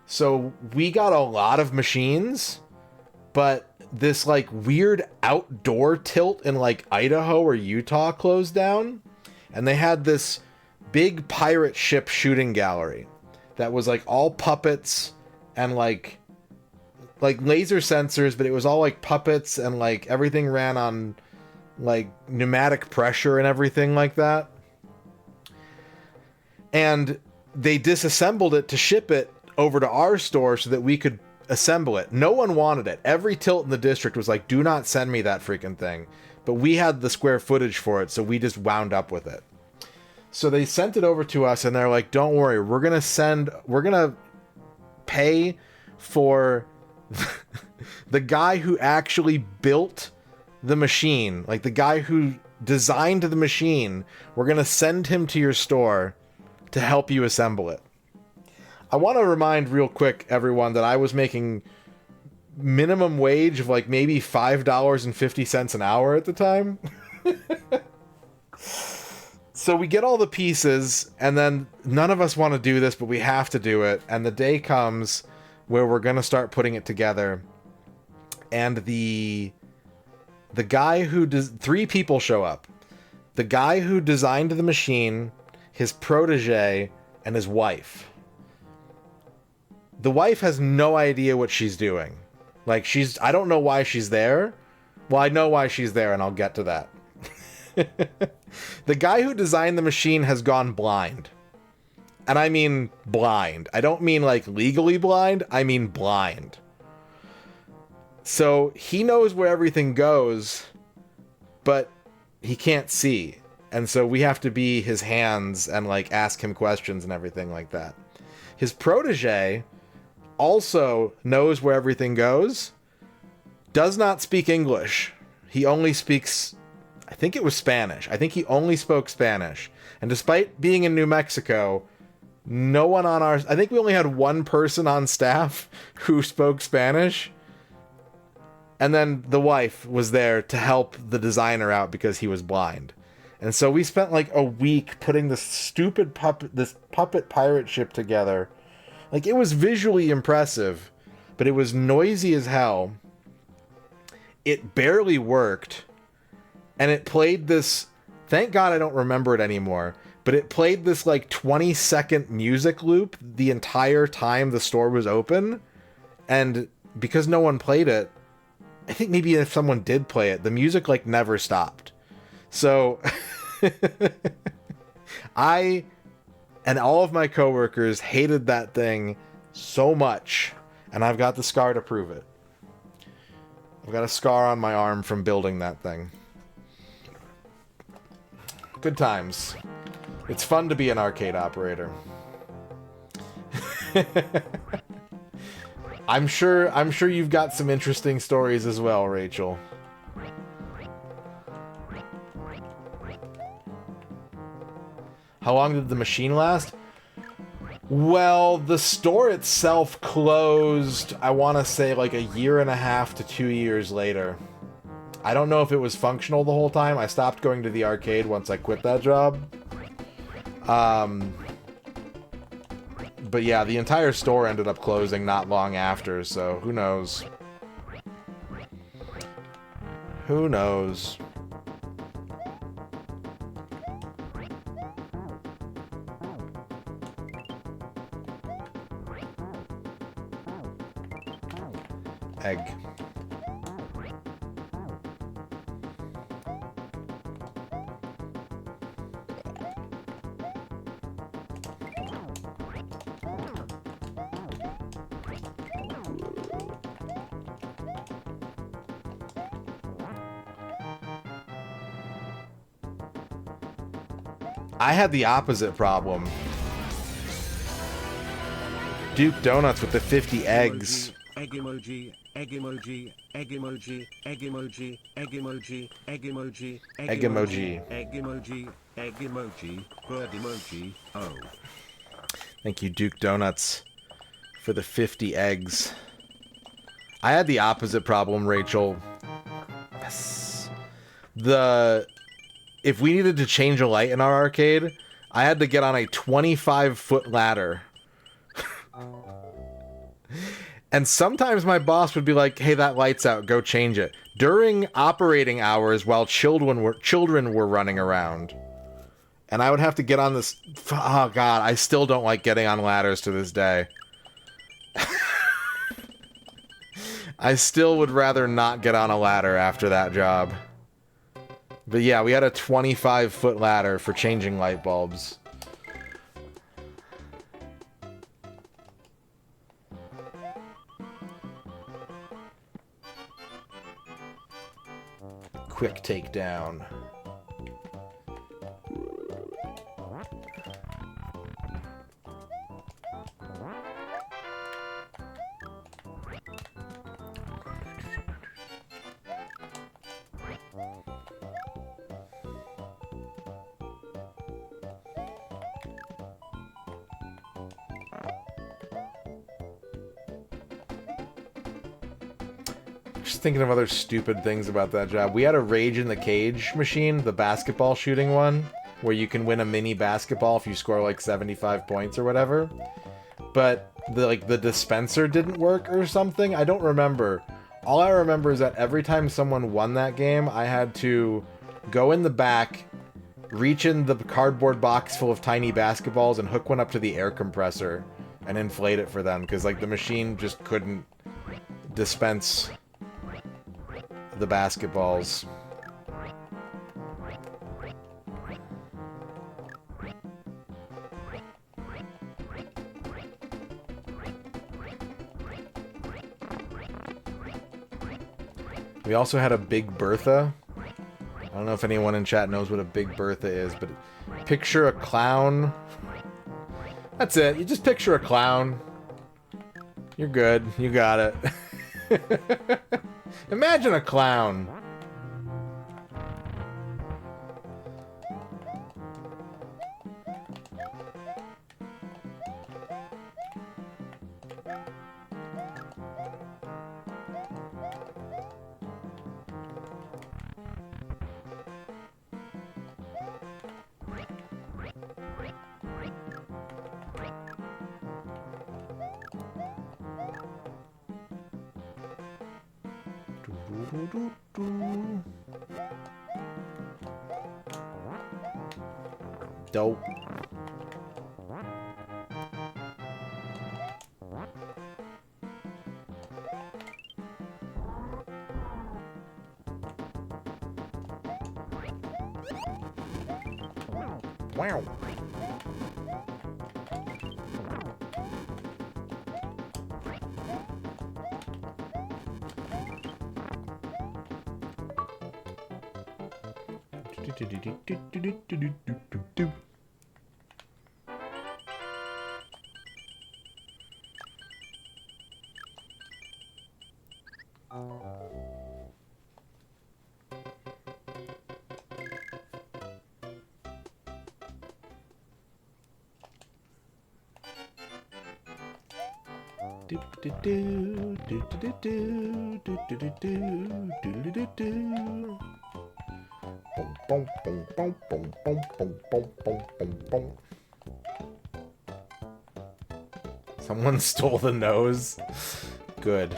So we got a lot of machines, but this like weird outdoor tilt in like Idaho or Utah closed down, and they had this big pirate ship shooting gallery that was like all puppets and like laser sensors, but it was all like puppets, and like everything ran on like pneumatic pressure and everything like that. And they disassembled it to ship it over to our store so that we could assemble it. No one wanted it. Every tilt in the district was like, do not send me that freaking thing. But we had the square footage for it, so we just wound up with it. So they sent it over to us, and they're like, don't worry, we're gonna pay for the guy who actually built the machine, like the guy who designed the machine, we're gonna send him to your store to help you assemble it. I want to remind real quick, everyone, that I was making minimum wage of like maybe $5.50 an hour at the time. So we get all the pieces, and then none of us want to do this, but we have to do it. And the day comes where we're going to start putting it together. And the guy who does, 3 people show up. The guy who designed the machine, his protege, and his wife. The wife has no idea what she's doing. Like, I don't know why she's there. Well, I know why she's there, and I'll get to that. The guy who designed the machine has gone blind. And I mean blind. I don't mean like legally blind. I mean blind. So he knows where everything goes, but he can't see. And so we have to be his hands and like ask him questions and everything like that. His protege also knows where everything goes, does not speak English. He only speaks, I think it was Spanish. I think he only spoke Spanish. And despite being in New Mexico, no one on I think we only had one person on staff who spoke Spanish. And then the wife was there to help the designer out because he was blind. And so we spent like a week putting this stupid puppet pirate ship together. Like, it was visually impressive, but it was noisy as hell. It barely worked. And it played this, thank God I don't remember it anymore, but it played this like 20-second music loop the entire time the store was open. And because no one played it, I think maybe if someone did play it, the music like never stopped. So I and all of my coworkers hated that thing so much, and I've got the scar to prove it. I've got a scar on my arm from building that thing. Good times. It's fun to be an arcade operator. I'm sure you've got some interesting stories as well, Rachel. How long did the machine last? Well, the store itself closed, I want to say like 1.5 to 2 years later. I don't know if it was functional the whole time. I stopped going to the arcade once I quit that job. But yeah, the entire store ended up closing not long after, so who knows? Who knows? Egg. I had the opposite problem. Duke Donuts with the 50 eggs. Egg emoji, egg emoji, egg emoji, egg emoji, egg emoji, egg emoji, Egg emoji. egg emoji, egg emoji, bird emoji, oh. Thank you, Duke Donuts, for the 50 eggs. I had the opposite problem, Rachel. Yes. If we needed to change a light in our arcade, I had to get on a 25-foot ladder. And sometimes my boss would be like, hey, that light's out, go change it. During operating hours while children were running around. And I would have to get on this... Oh, God, I still don't like getting on ladders to this day. I still would rather not get on a ladder after that job. But yeah, we had a 25-foot ladder for changing light bulbs. Quick takedown. Just thinking of other stupid things about that job. We had a Rage in the Cage machine, the basketball shooting one, where you can win a mini basketball if you score like 75 points or whatever. But the dispenser didn't work or something. I don't remember. All I remember is that every time someone won that game, I had to go in the back, reach in the cardboard box full of tiny basketballs and hook one up to the air compressor and inflate it for them, because like the machine just couldn't dispense the basketballs. We also had a Big Bertha. I don't know if anyone in chat knows what a Big Bertha is, but picture a clown. That's it. You just picture a clown. You're good. You got it. Imagine a clown. Dope. Wow. Someone stole the nose. Good.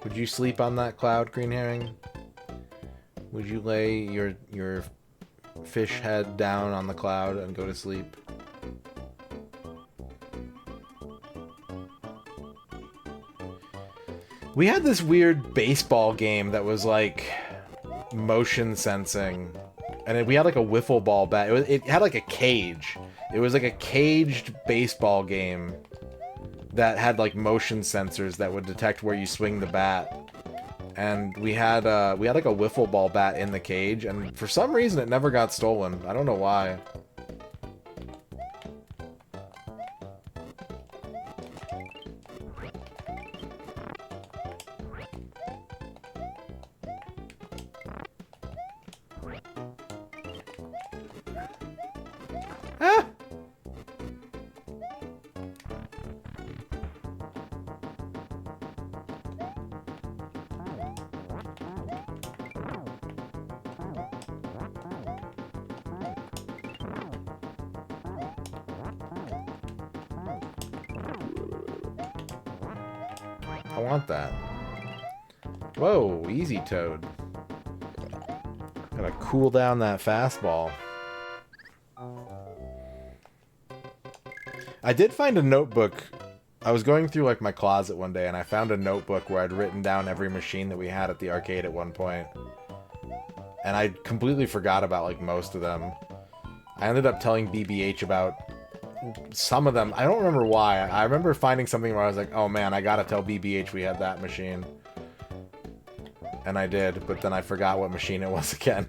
Would you sleep on that cloud, Green Herring? Would you lay your fish head down on the cloud and go to sleep? We had this weird baseball game that was like motion sensing, and we had like a wiffle ball bat. It had like a cage. It was like a caged baseball game that had like motion sensors that would detect where you swing the bat. And we had like a wiffle ball bat in the cage, and for some reason it never got stolen. I don't know why. I want that. Whoa, easy Toad. Gotta cool down that fastball. I did find a notebook. I was going through like my closet one day and I found a notebook where I'd written down every machine that we had at the arcade at one point. And I completely forgot about like most of them. I ended up telling BBH about some of them. I don't remember why. I remember finding something where I was like, oh man, I gotta tell BBH we had that machine. And I did, but then I forgot what machine it was again.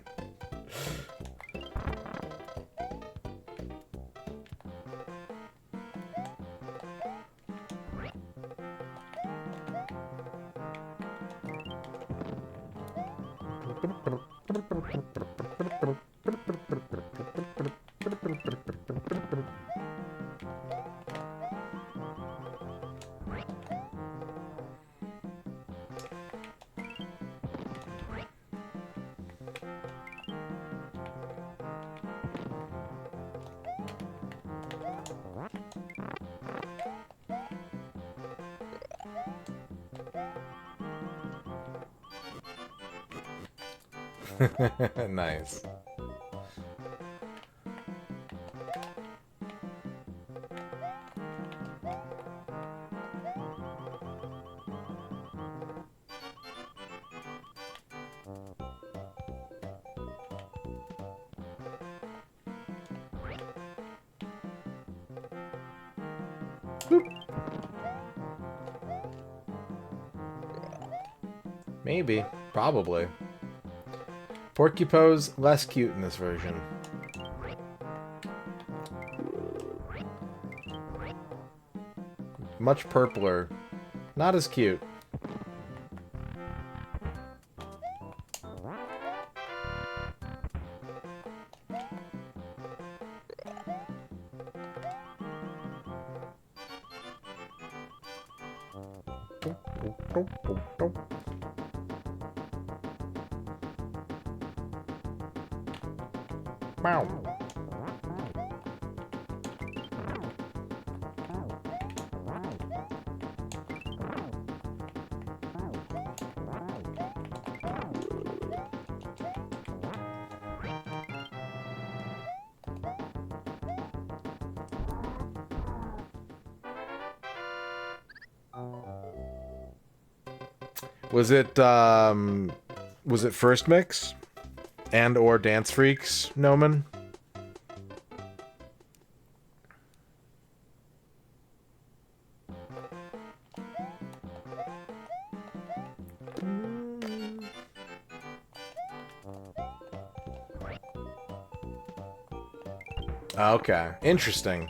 Nice. Maybe. Probably. Porcupose, less cute in this version. Much purpler. Not as cute. Wow. Was it First Mix? And or Dance Freaks, Noman? Okay, interesting.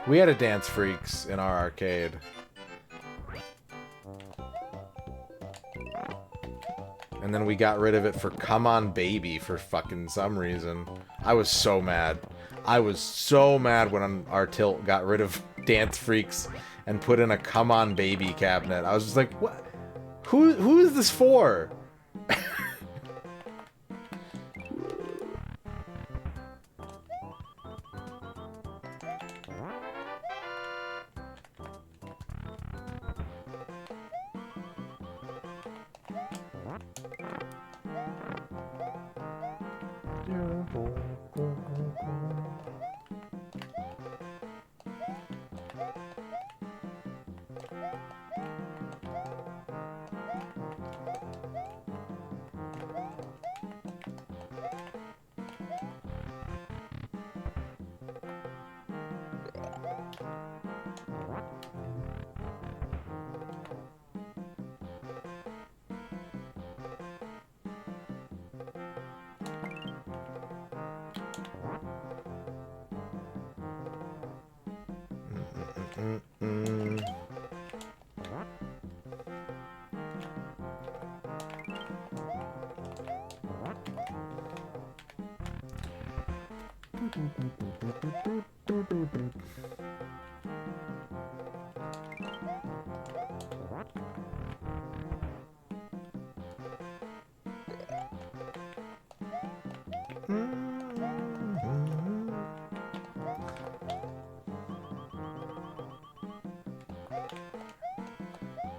We had a Dance Freaks in our arcade. And then we got rid of it for Come On Baby for fucking some reason. I was so mad. I was so mad when our tilt got rid of Dance Freaks and put in a Come On Baby cabinet. I was just like, what? Who is this for?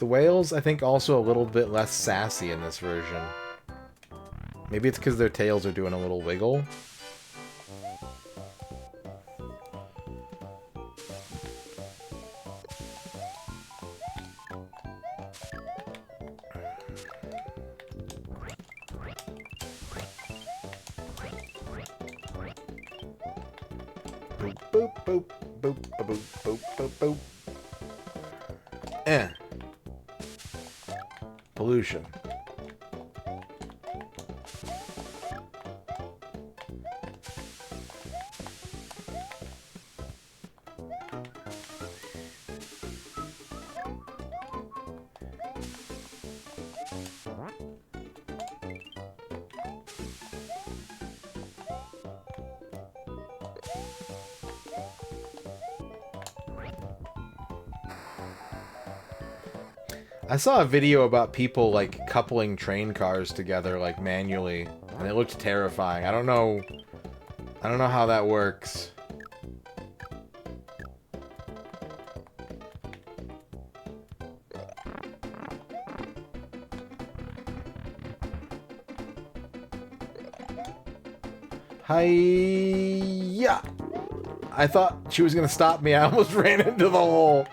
The whales, I think, also a little bit less sassy in this version. Maybe it's because their tails are doing a little wiggle. Boop, boop, boop, boop, boop, boop, boop, boop. Pollution. I saw a video about people, like, coupling train cars together, like, manually, and it looked terrifying. I don't know how that works. Hi-ya! I thought she was gonna stop me. I almost ran into the hole.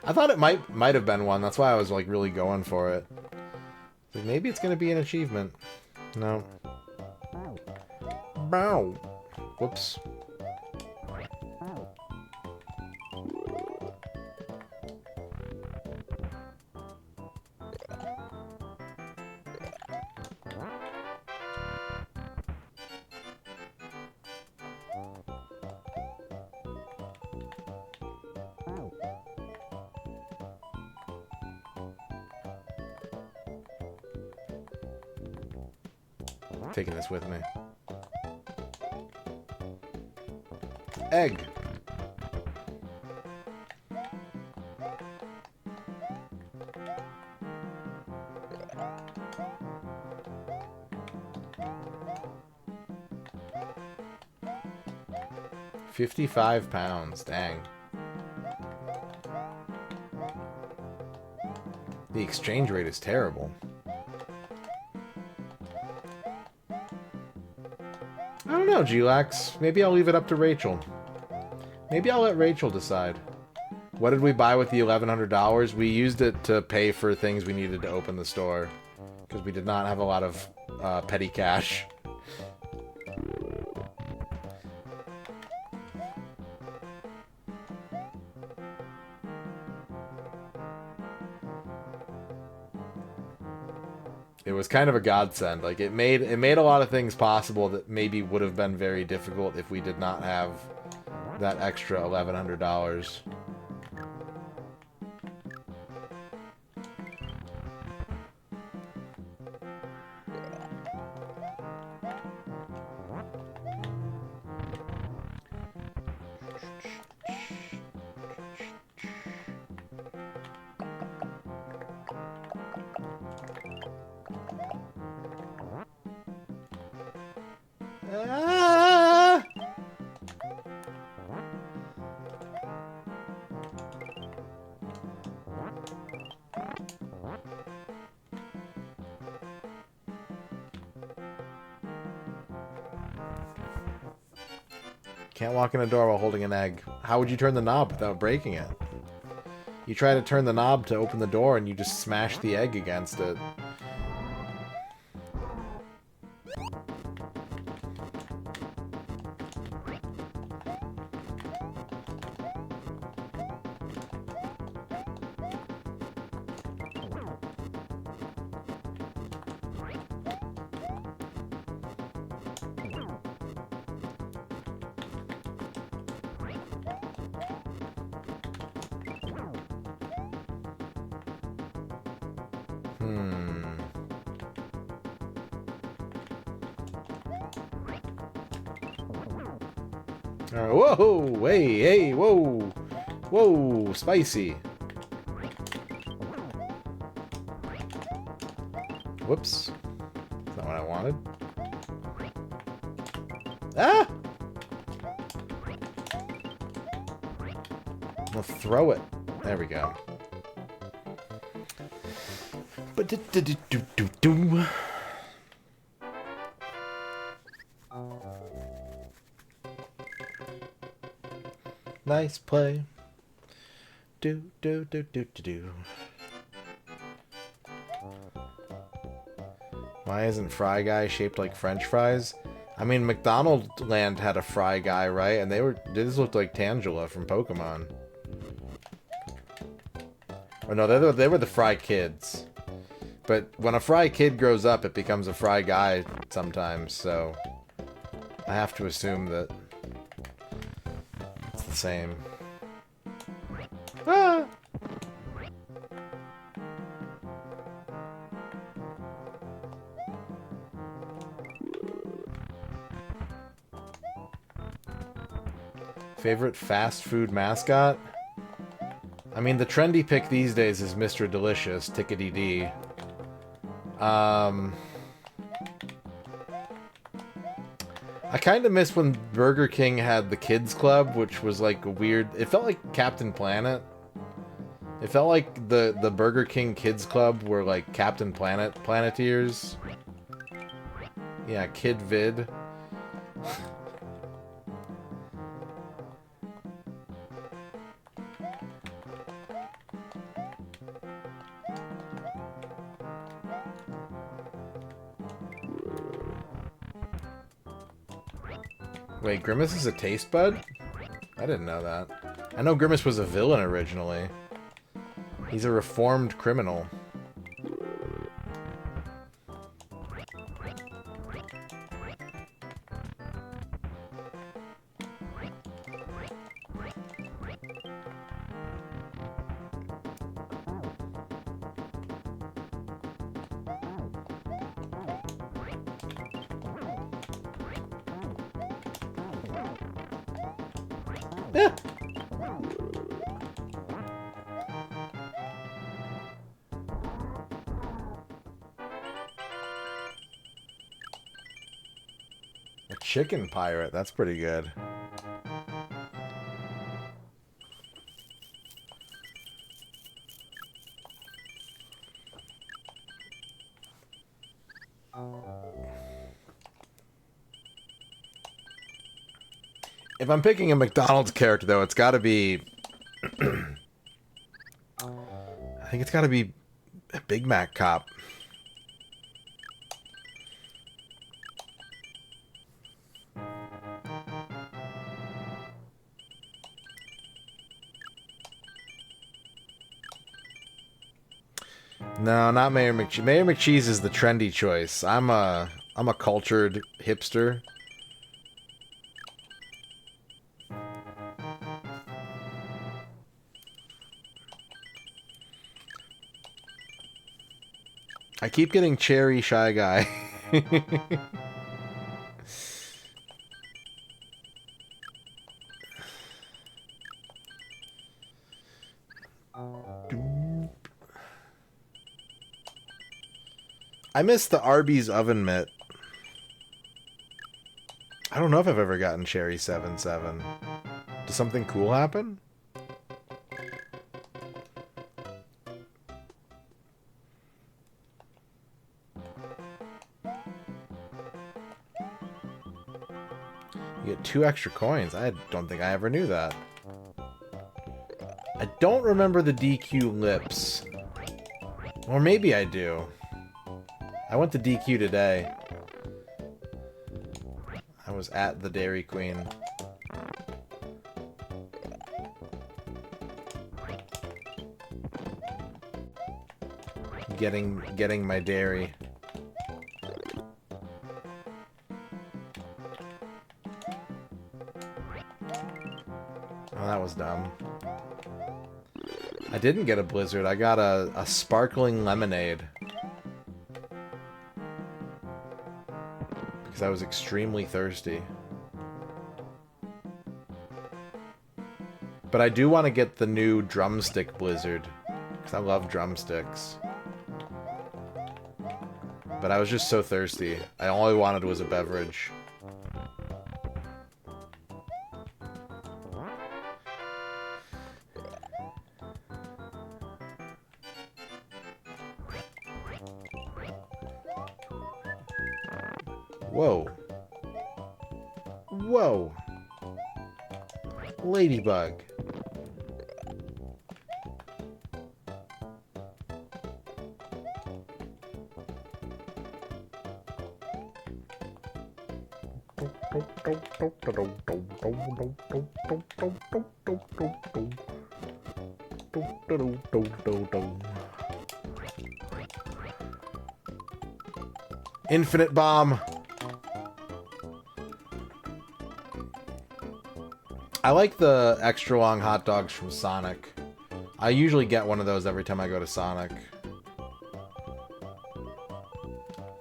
I thought it might have been one. That's why I was like really going for it. Like, maybe it's gonna be an achievement. No. Bow. Whoops. Taking this with me. Egg. £55, dang. The exchange rate is terrible. I don't know, Glax. Maybe I'll leave it up to Rachel. Maybe I'll let Rachel decide. What did we buy with the $1,100? We used it to pay for things we needed to open the store. Because we did not have a lot of petty cash. It was kind of a godsend. Like, it made a lot of things possible that maybe would have been very difficult if we did not have that extra $1,100. Ah! Can't walk in a door while holding an egg. How would you turn the knob without breaking it? You try to turn the knob to open the door and you just smash the egg against it. Whoa! Hey, whoa! Whoa, spicy. Whoops. That's not what I wanted. Ah! We'll throw it. There we go. Ba-do-do-do-do-do. Nice play. Do do do do do do. Why isn't Fry Guy shaped like French fries? I mean, McDonald Land had a Fry Guy, right? And they just looked like Tangela from Pokemon. Or no, they were the Fry Kids. But when a Fry Kid grows up, it becomes a Fry Guy sometimes, so I have to assume that it's the same. Ah! Favorite fast food mascot? I mean, the trendy pick these days is Mr. Delicious, Tickety D. I kind of miss when Burger King had the Kids Club, which was like a weird... It felt like Captain Planet. It felt like the Burger King Kids Club were like Captain Planet Planeteers. Yeah, Kid Vid. Wait, Grimace is a taste bud? I didn't know that. I know Grimace was a villain originally. He's a reformed criminal. Yeah. A chicken pirate, that's pretty good. If I'm picking a McDonald's character, though, it's got to be... I think it's got to be a Big Mac Cop. No, not Mayor McCheese. Mayor McCheese is the trendy choice. I'm a cultured hipster. I keep getting Cherry Shy Guy. I miss the Arby's oven mitt. I don't know if I've ever gotten Cherry 7-7. Does something cool happen? You get 2 extra coins. I don't think I ever knew that. I don't remember the DQ lips. Or maybe I do. I went to DQ today. I was at the Dairy Queen. Getting my dairy. Oh, that was dumb. I didn't get a blizzard. I got a sparkling lemonade. Because I was extremely thirsty. But I do want to get the new drumstick blizzard. Because I love drumsticks. But I was just so thirsty. All I wanted was a beverage. Whoa. Whoa. Ladybug. Infinite bomb. I like the extra long hot dogs from Sonic. I usually get one of those every time I go to Sonic.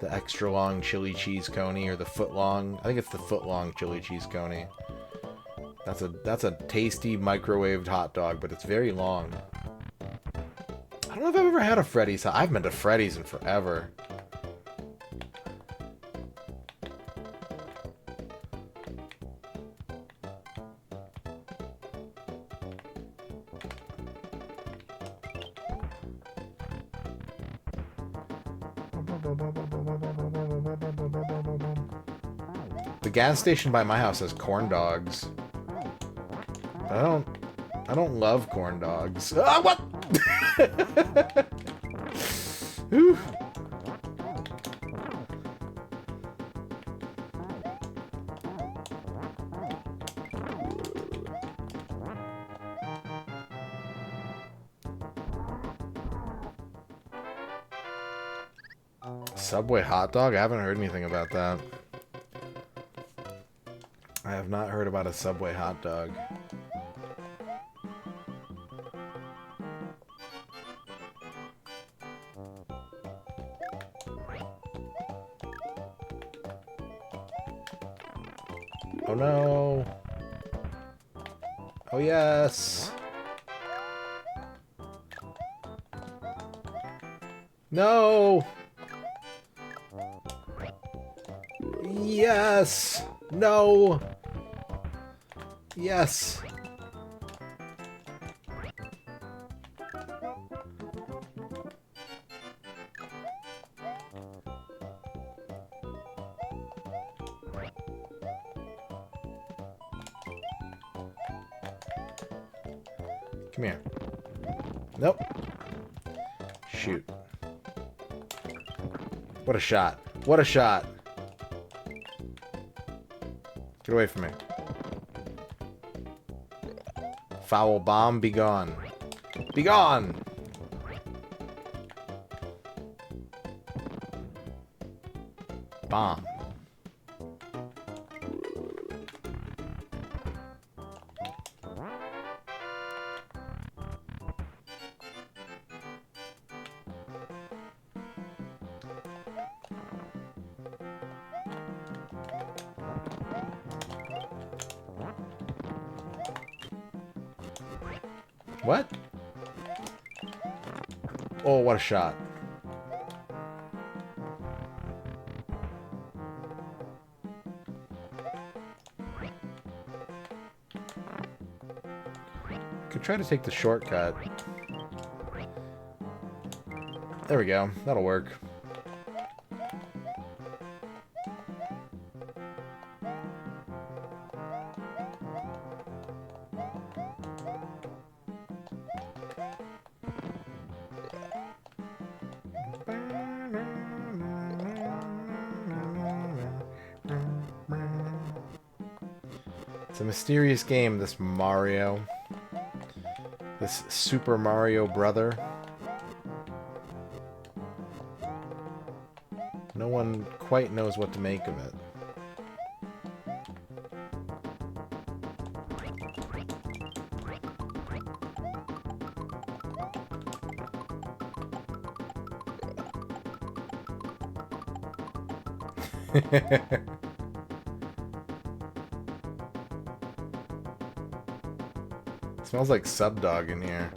The extra long chili cheese coney, or the foot long. I think it's the foot long chili cheese coney. That's a tasty microwaved hot dog, but it's very long. I don't know if I've ever had a Freddy's. I've been to Freddy's in forever. The gas station by my house has corn dogs. I don't love corn dogs. Ah, what? Whew. Subway hot dog? I haven't heard anything about that. I have not heard about a Subway hot dog. Oh no. Oh yes. No. Yes. No. Yes. Come here. Nope. Shoot. What a shot. What a shot. Get away from me. Foul bomb, be gone. Be gone! Bomb. What? Oh, what a shot. Could try to take the shortcut. There we go. That'll work. It's a mysterious game, this Mario. This Super Mario brother. No one quite knows what to make of it. Smells like sub dog in here.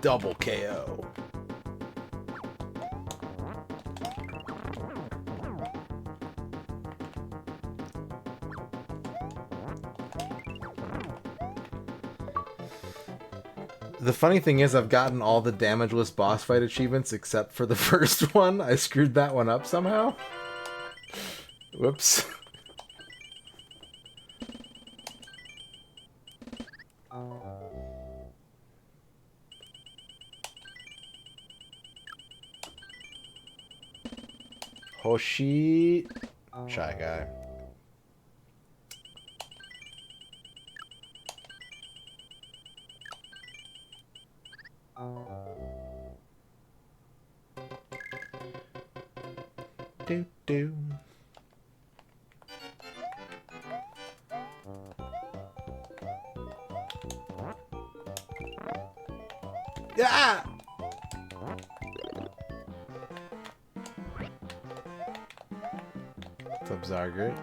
Double KO. The funny thing is I've gotten all the damageless boss fight achievements except for the first one. I screwed that one up somehow. Whoops. Hoshi... Shy Guy. Do do. Yeah. What's up, Zargert?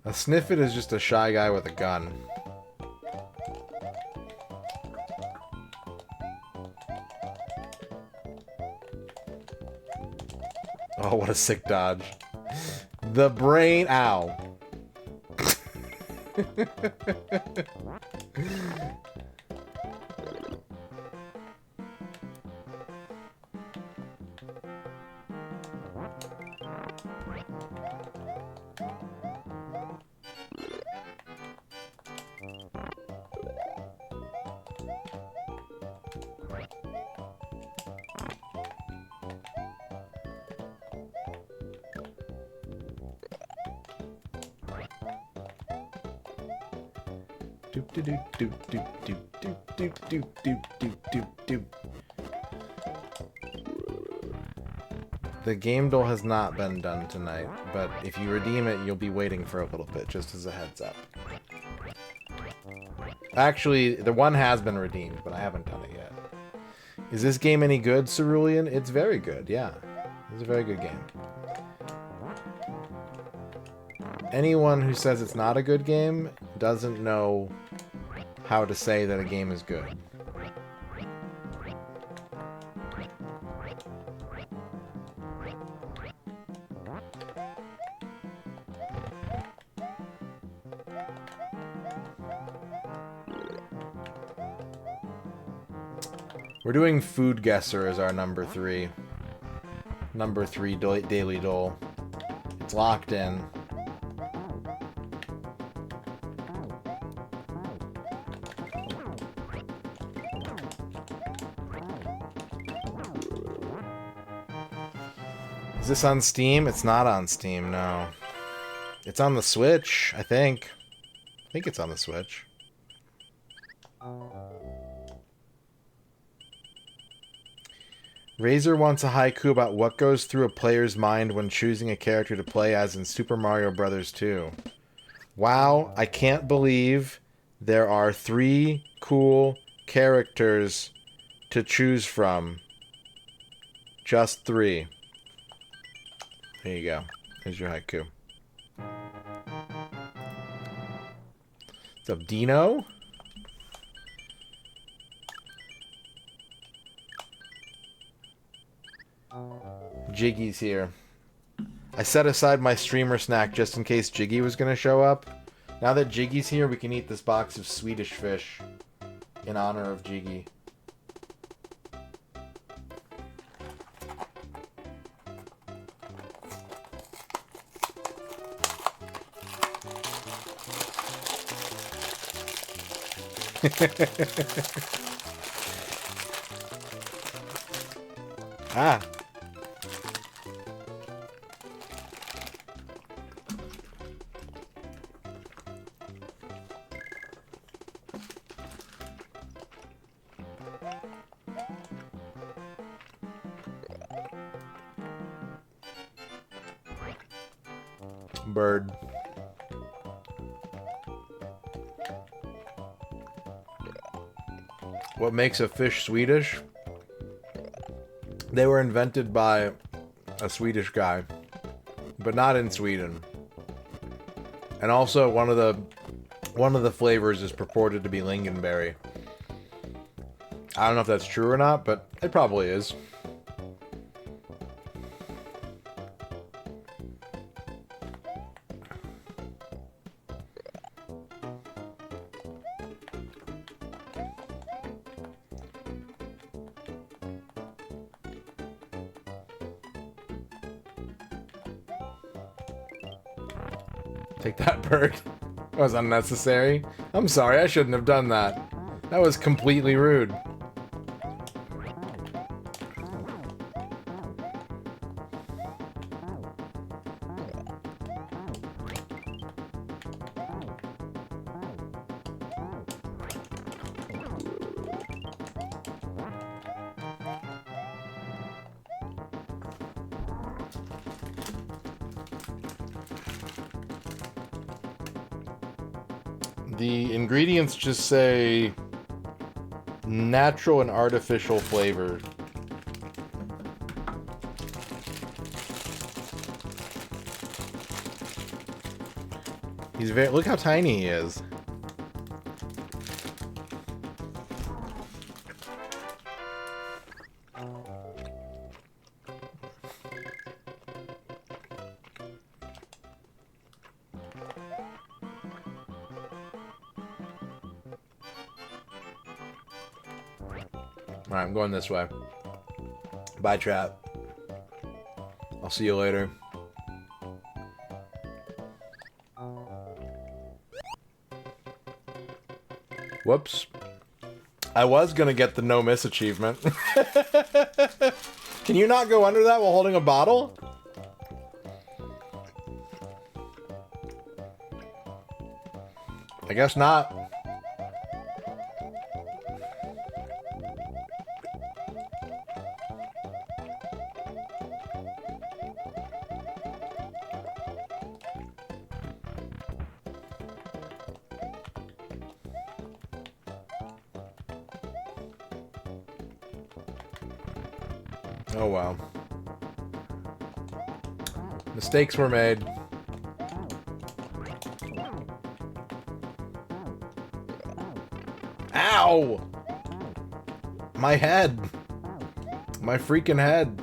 A Sniffit is just a shy guy with a gun. Oh, what a sick dodge. The brain... Ow. The game duel has not been done tonight, but if you redeem it, you'll be waiting for a little bit, just as a heads up. Actually, the one has been redeemed, but I haven't done it yet. Is this game any good, Cerulean? It's very good, yeah. It's a very good game. Anyone who says it's not a good game doesn't know how to say that a game is good. We're doing Food Guesser as our number 3. Number 3 daily dole. It's locked in. Is this on Steam? It's not on Steam, no. It's on the Switch, I think. I think it's on the Switch. Razor wants a haiku about what goes through a player's mind when choosing a character to play as in Super Mario Bros. 2. Wow, I can't believe there are 3 cool characters to choose from. Just 3. There you go. Here's your haiku. What's up, Dino? Jiggy's here. I set aside my streamer snack just in case Jiggy was going to show up. Now that Jiggy's here, we can eat this box of Swedish fish in honor of Jiggy. Ah. Bird. What makes a fish Swedish? They were invented by a Swedish guy, but not in Sweden. And also one of the flavors is purported to be lingonberry. I don't know if that's true or not, but it probably is. Take that, bird. That was unnecessary. I'm sorry, I shouldn't have done that. That was completely rude. The ingredients just say natural and artificial flavor. He's very, look how tiny he is. Alright, I'm going this way. Bye, chat. I'll see you later. Whoops. I was gonna get the no miss achievement. Can you not go under that while holding a bottle? I guess not. Oh well. Mistakes were made. Ow! My head! My freaking head!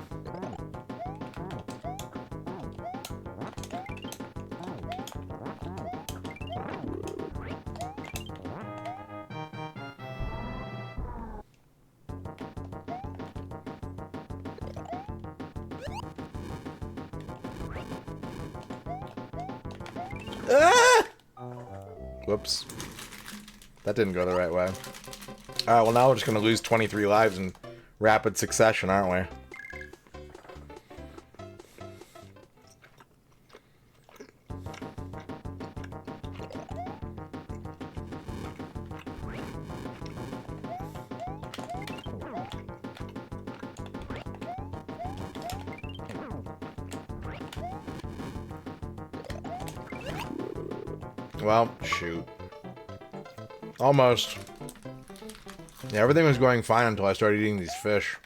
Ah! Whoops. That didn't go the right way. Alright, well now we're just gonna lose 23 lives in rapid succession, aren't we? Well, shoot. Almost. Yeah, everything was going fine until I started eating these fish.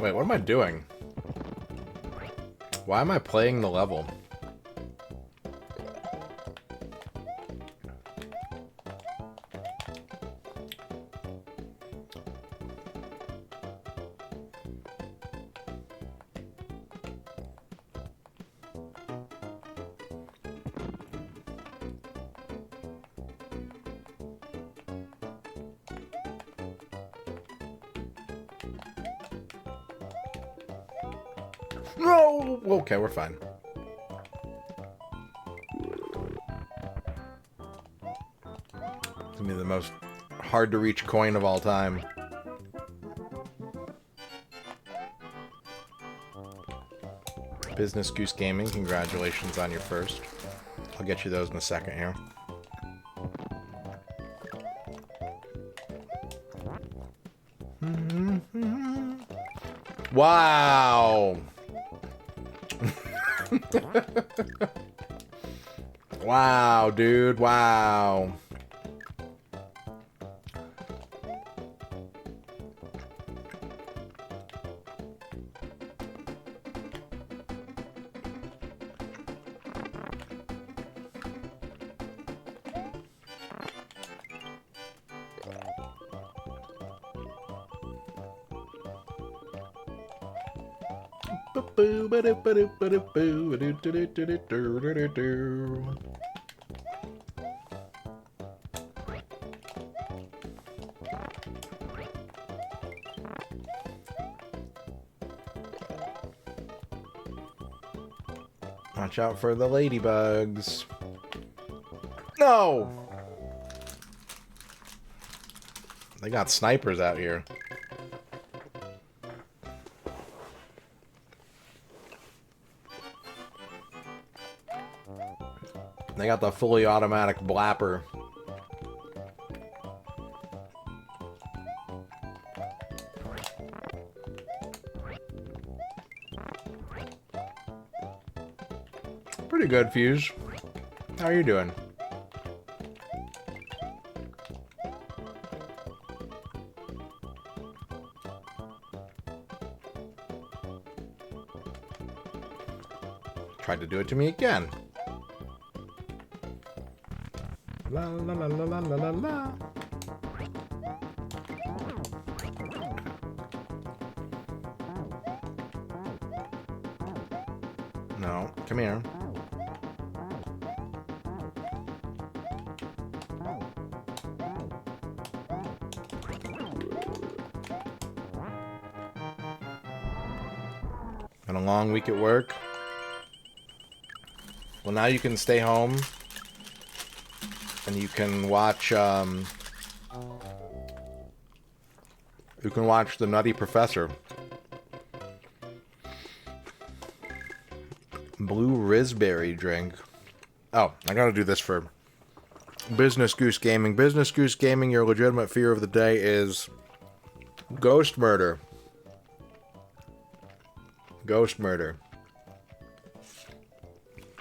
Wait, what am I doing? Why am I playing the level? No! Okay, we're fine. It's gonna be the most hard to reach coin of all time. Business Goose Gaming, congratulations on your first. I'll get you those in a second here. Wow! Wow, dude, wow. Watch out for the ladybugs. No! They got snipers out here. They got the fully automatic blapper. Pretty good, Fuse. How are you doing? Tried to do it to me again. La la la la la la la la. No, come here. And a long week at work. Well, now you can stay home. And you can watch, The Nutty Professor. Blue Raspberry drink. Oh, I gotta do this for Business Goose Gaming. Business Goose Gaming, your legitimate fear of the day is ghost murder. Ghost murder.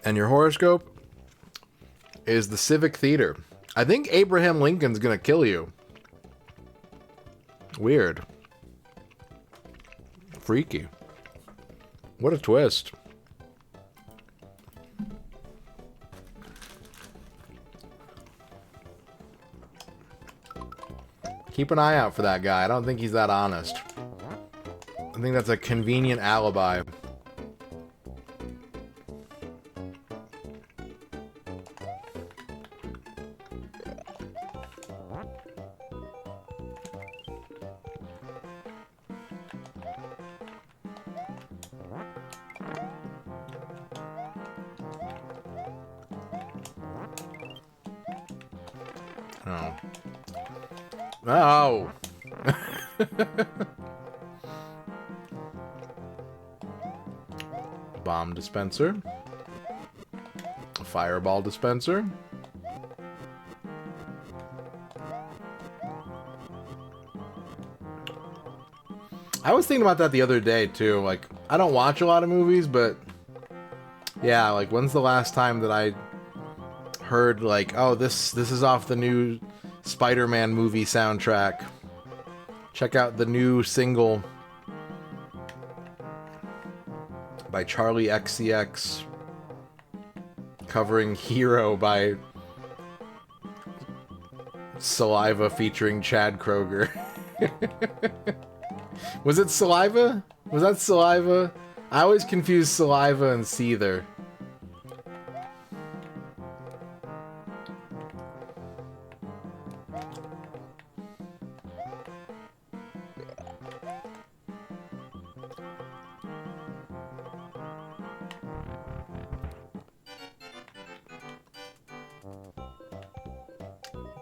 And your horoscope is the Civic Theater. I think Abraham Lincoln's gonna kill you. Weird. Freaky. What a twist. Keep an eye out for that guy. I don't think he's that honest. I think that's a convenient alibi. Oh. Oh. Bomb dispenser. Fireball dispenser. I was thinking about that the other day too. Like, I don't watch a lot of movies, but yeah, like, when's the last time that I heard like, oh, this is off the new Spider-Man movie soundtrack. Check out the new single by Charlie XCX covering Hero by Saliva featuring Chad Kroger. Was it Saliva? Was that Saliva? I always confuse Saliva and Seether.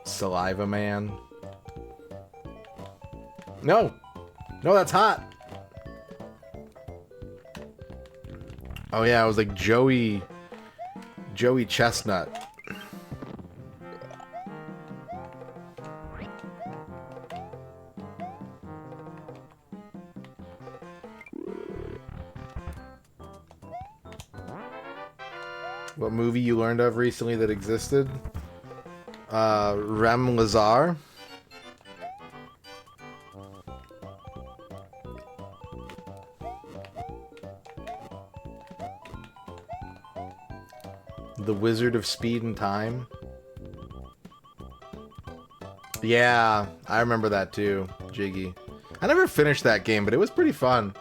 Saliva Man. No! No, that's hot! Oh yeah, it was like Joey Chestnut. What movie you learned of recently that existed? Rem Lazar. The Wizard of Speed and Time. Yeah, I remember that too, Jiggy. I never finished that game, but it was pretty fun.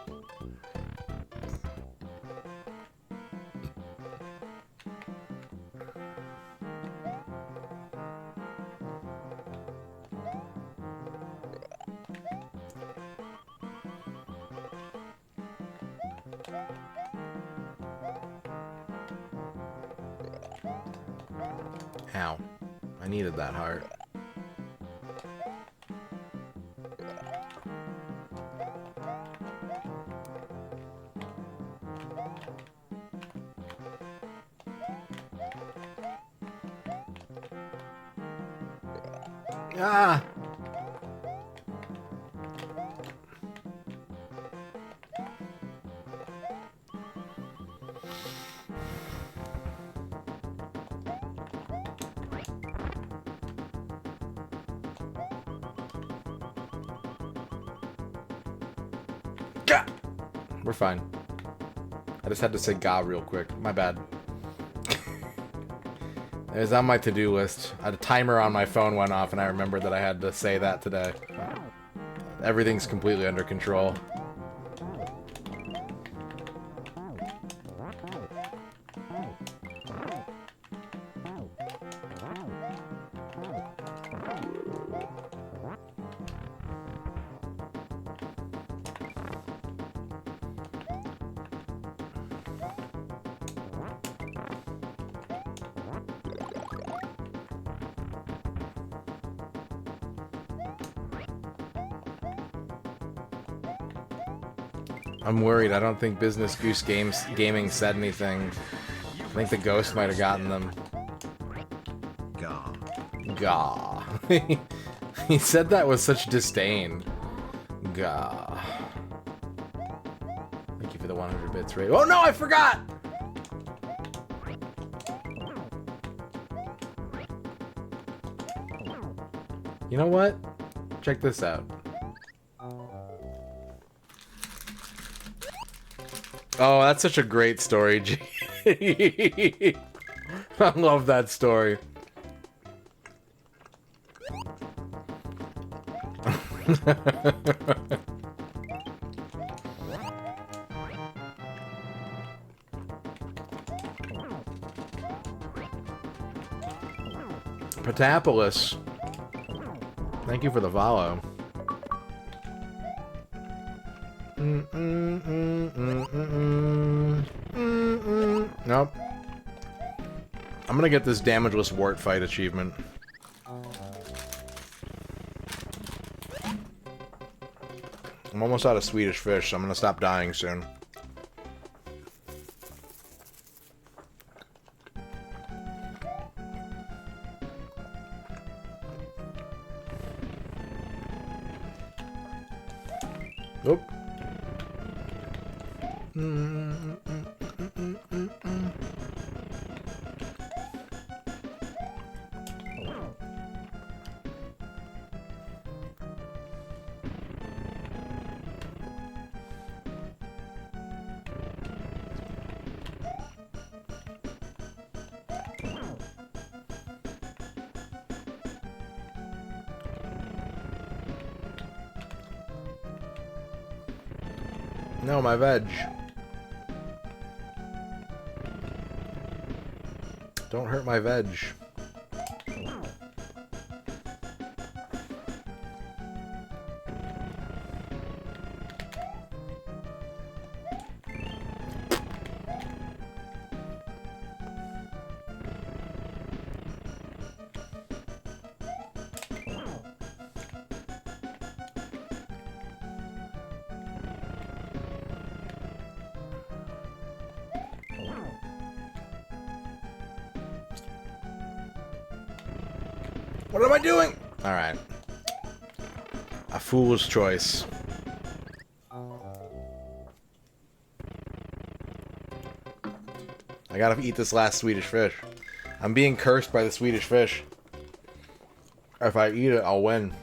Ow. I needed that heart. Ah! Gah! We're fine. I just had to say "ga" real quick. My bad. It was on my to-do list. A timer on my phone went off, and I remembered that I had to say that today. Everything's completely under control. I'm worried. I don't think Business Goose Gaming said anything. I think the ghost might have gotten them. Gah. Gah. He said that with such disdain. Gah. Thank you for the 100 bits, Ray. Oh no, I forgot! You know what? Check this out. Oh, that's such a great story, G. I love that story. Patapolis. Thank you for the follow. Nope. I'm gonna get this damageless wart fight achievement. I'm almost out of Swedish fish, so I'm gonna stop dying soon. Nope. No, my veg. Don't hurt my veg. What am I doing? Alright. A fool's choice. I gotta eat this last Swedish fish. I'm being cursed by the Swedish fish. If I eat it, I'll win.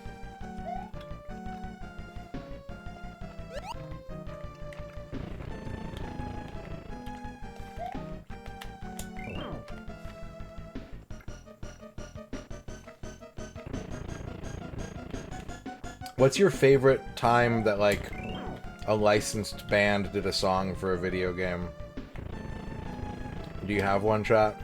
What's your favorite time that, like, a licensed band did a song for a video game? Do you have one, chat?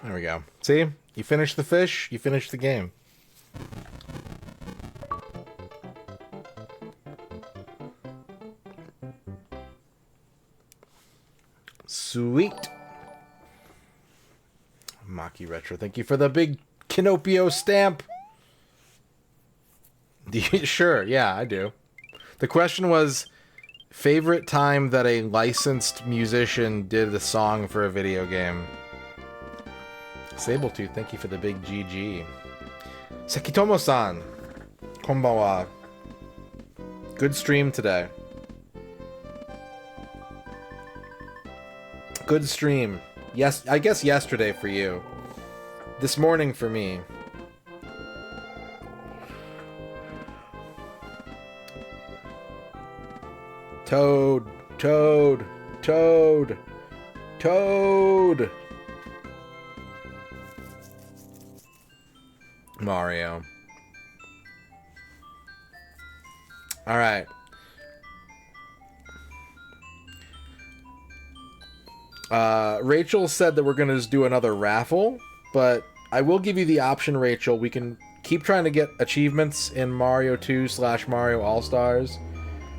There we go. See? You finish the fish, you finish the game. Sweet. Maki Retro, thank you for the big Kinopio stamp. Sure, yeah, I do. The question was, favorite time that a licensed musician did a song for a video game. Sabletooth, thank you for the big GG. Sekitomo-san, konbanwa. Good stream today. Good stream. Yes, I guess yesterday for you. This morning for me. Toad, Toad, Toad, Toad. Mario. Alright. Rachel said that we're going to just do another raffle, but I will give you the option, Rachel. We can keep trying to get achievements in Mario 2/Mario All-Stars.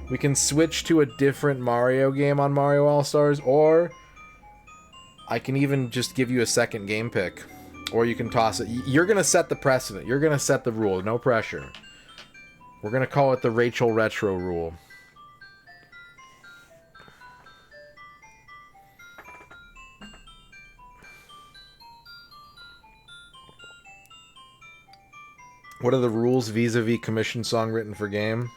We can switch to a different Mario game on Mario All-Stars, or I can even just give you a second game pick. Or you can toss it. You're going to set the precedent. You're going to set the rule. No pressure. We're going to call it the Rachel Retro rule. What are the rules vis-a-vis commission song written for game?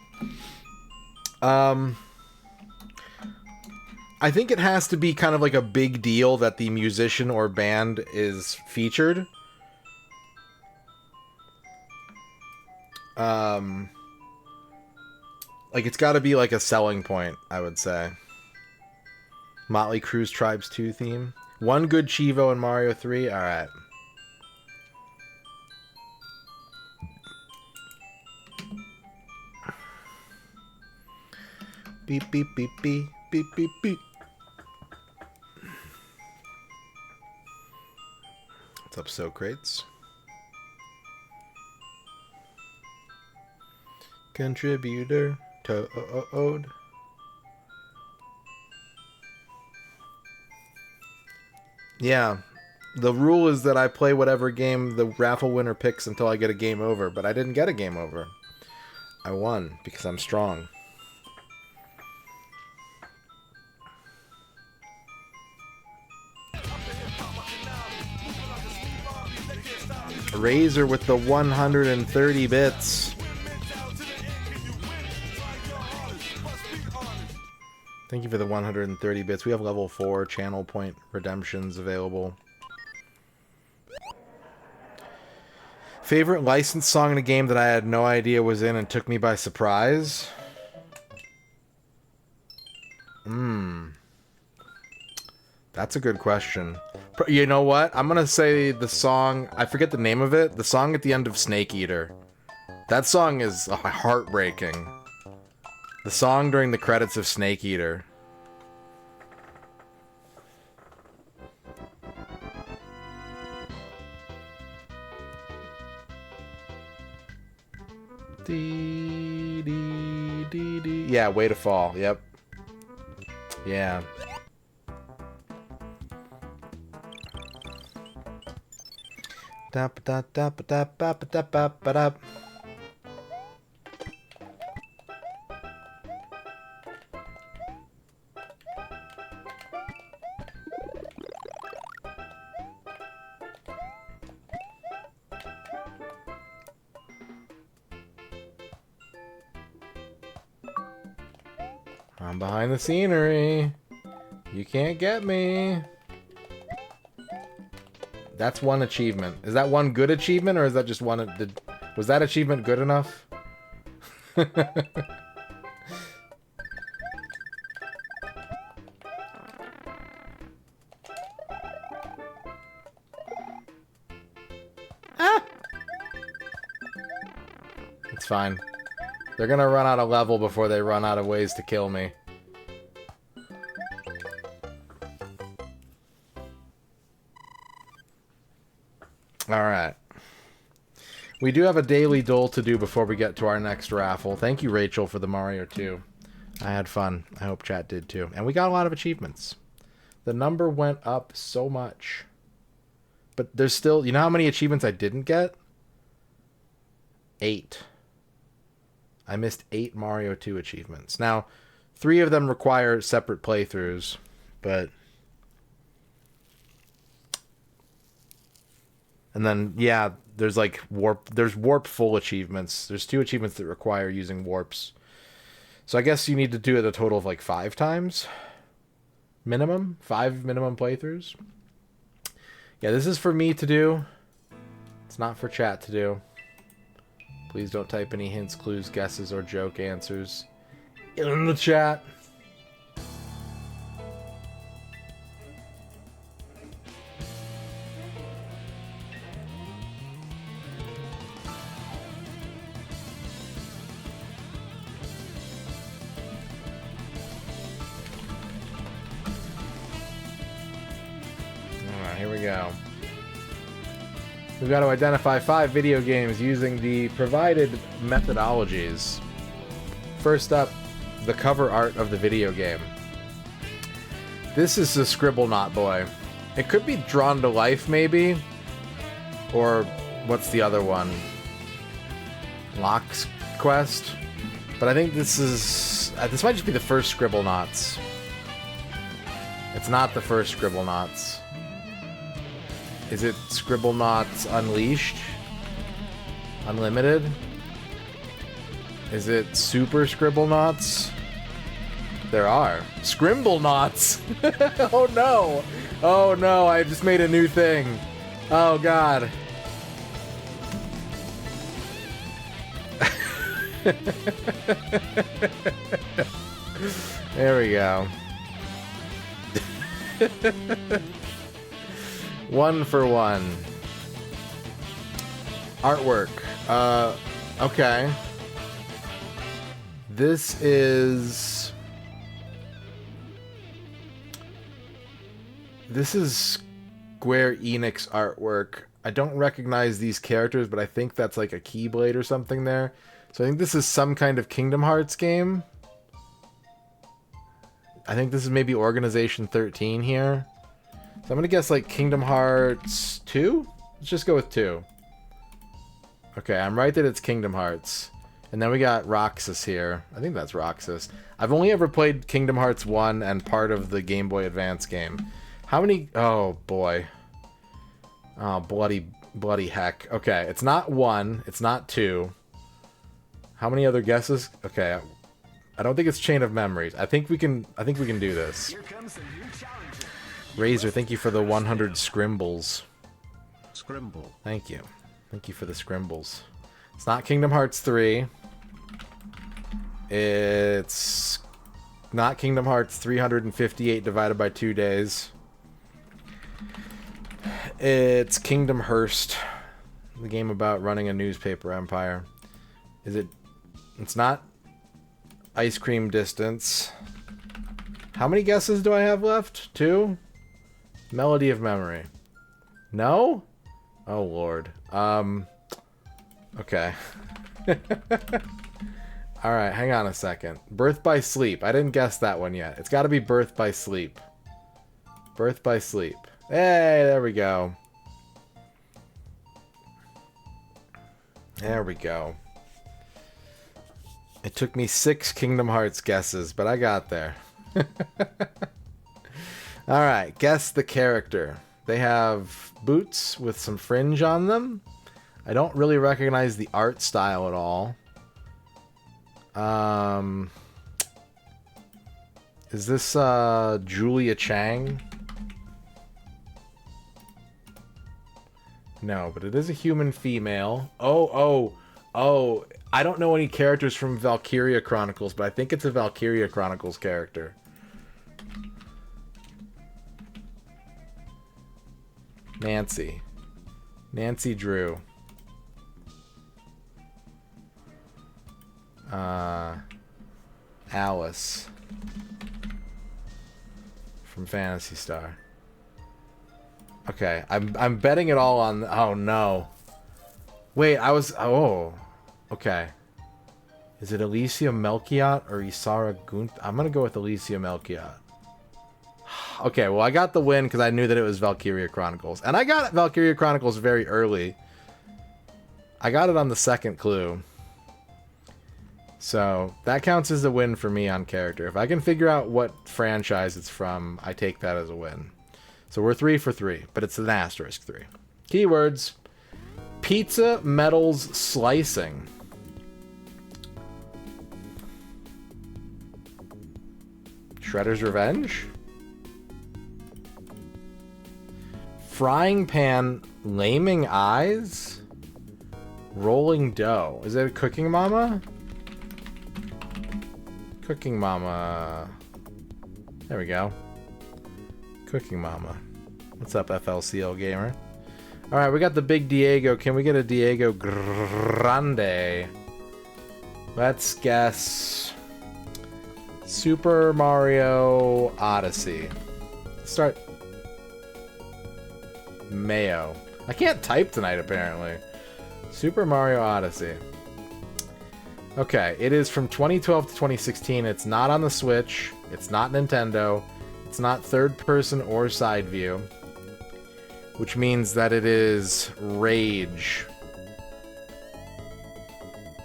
I think it has to be kind of like a big deal that the musician or band is featured. Like, it's got to be like a selling point, I would say. Motley Crue's Tribes 2 theme. One good Chivo in Mario 3? Alright. Beep, beep, beep, beep, beep, beep, beep. What's up, So Crates? Contributor Toad. Yeah, the rule is that I play whatever game the raffle winner picks until I get a game over, but I didn't get a game over. I won because I'm strong. Razor with the 130 bits. Thank you for the 130 bits. We have level 4 channel point redemptions available. Favorite licensed song in a game that I had no idea was in and took me by surprise? That's a good question. You know what? I'm gonna say the song, I forget the name of it, the song at the end of Snake Eater. That song is heartbreaking. The song during the credits of Snake Eater. Dee, dee, dee, dee. Yeah, Way to Fall. Yep. Yeah. Da da da da da da da da. I'm behind the scenery. You can't get me. That's one achievement. Is that one good achievement, or is that just one? Was that achievement good enough? Ah! It's fine. They're gonna run out of level before they run out of ways to kill me. Alright. We do have a daily dole to do before we get to our next raffle. Thank you, Rachel, for the Mario 2. I had fun. I hope chat did too. And we got a lot of achievements. The number went up so much. But there's still... You know how many achievements I didn't get? 8. I missed 8 Mario 2 achievements. Now, 3 of them require separate playthroughs, but... And then, yeah, there's like warp. There's warp full achievements. There's 2 achievements that require using warps. So I guess you need to do it a total of like 5 times. Minimum. 5 minimum playthroughs. Yeah, this is for me to do. It's not for chat to do. Please don't type any hints, clues, guesses, or joke answers in the chat. Alright, here we go. We've got to identify 5 video games using the provided methodologies. First up, the cover art of the video game. This is the Scribble Knot Boy. It could be Drawn to Life, maybe. Or, what's the other one? Locke's Quest? But I think this is... this might just be the first Scribble Knots. It's not the first Scribble Knots. Is it Scribble Knots Unleashed? Unlimited? Is it Super Scribble Knots? There are. Scrimble Knots! Oh no! Oh no, I just made a new thing. Oh god. There we go. 1 for 1. Artwork. Okay. This is Square Enix artwork. I don't recognize these characters, but I think that's like a Keyblade or something there. So I think this is some kind of Kingdom Hearts game. I think this is maybe Organization 13 here. So I'm going to guess like Kingdom Hearts 2? Let's just go with 2. Okay, I'm right that it's Kingdom Hearts. And then we got Roxas here. I think that's Roxas. I've only ever played Kingdom Hearts 1 and part of the Game Boy Advance game. How many... Oh, boy. Oh, bloody heck. Okay, it's not 1. It's not 2. How many other guesses? Okay, I don't think it's Chain of Memories. I think we can do this. Here comes a new challenger. Razor, thank you for the 100 scrimbles. Scrimble. Thank you. Thank you for the scrimbles. It's not Kingdom Hearts 3. It's not Kingdom Hearts 358 divided by 2 days. It's Kingdom Hearst, the game about running a newspaper empire. Is it... It's not... Ice cream distance. How many guesses do I have left? 2? Melody of Memory. No? Oh, Lord. Okay. Alright, hang on a second. Birth by Sleep. I didn't guess that one yet. It's got to be Birth by Sleep. Birth by Sleep. Hey, there we go. There we go. It took me 6 Kingdom Hearts guesses, but I got there. Alright, guess the character. They have boots with some fringe on them. I don't really recognize the art style at all. Is this Julia Chang? No, but it is a human female. Oh, I don't know any characters from Valkyria Chronicles, but I think it's a Valkyria Chronicles character. Nancy Drew. Alice from Phantasy Star. Okay, I'm betting it all on. Oh no! Wait, oh, okay. Is it Alicia Melchiot or Isara Gunt? I'm gonna go with Alicia Melchiot. Okay, well I got the win because I knew that it was Valkyria Chronicles, and I got Valkyria Chronicles very early. I got it on the second clue. So, that counts as a win for me on character. If I can figure out what franchise it's from, I take that as a win. So we're 3 for 3, but it's an asterisk 3. Keywords. Pizza metals slicing. Shredder's Revenge. Frying pan laming eyes. Rolling dough. Is it a Cooking Mama? Cooking Mama. There we go. Cooking Mama. What's up, FLCL Gamer? Alright, we got the big Diego. Can we get a Diego Grande? Let's guess Super Mario Odyssey. Start. Mayo. I can't type tonight, apparently. Super Mario Odyssey. Okay, it is from 2012 to 2016. It's not on the Switch. It's not Nintendo. It's not third person or side view. Which means that it is Rage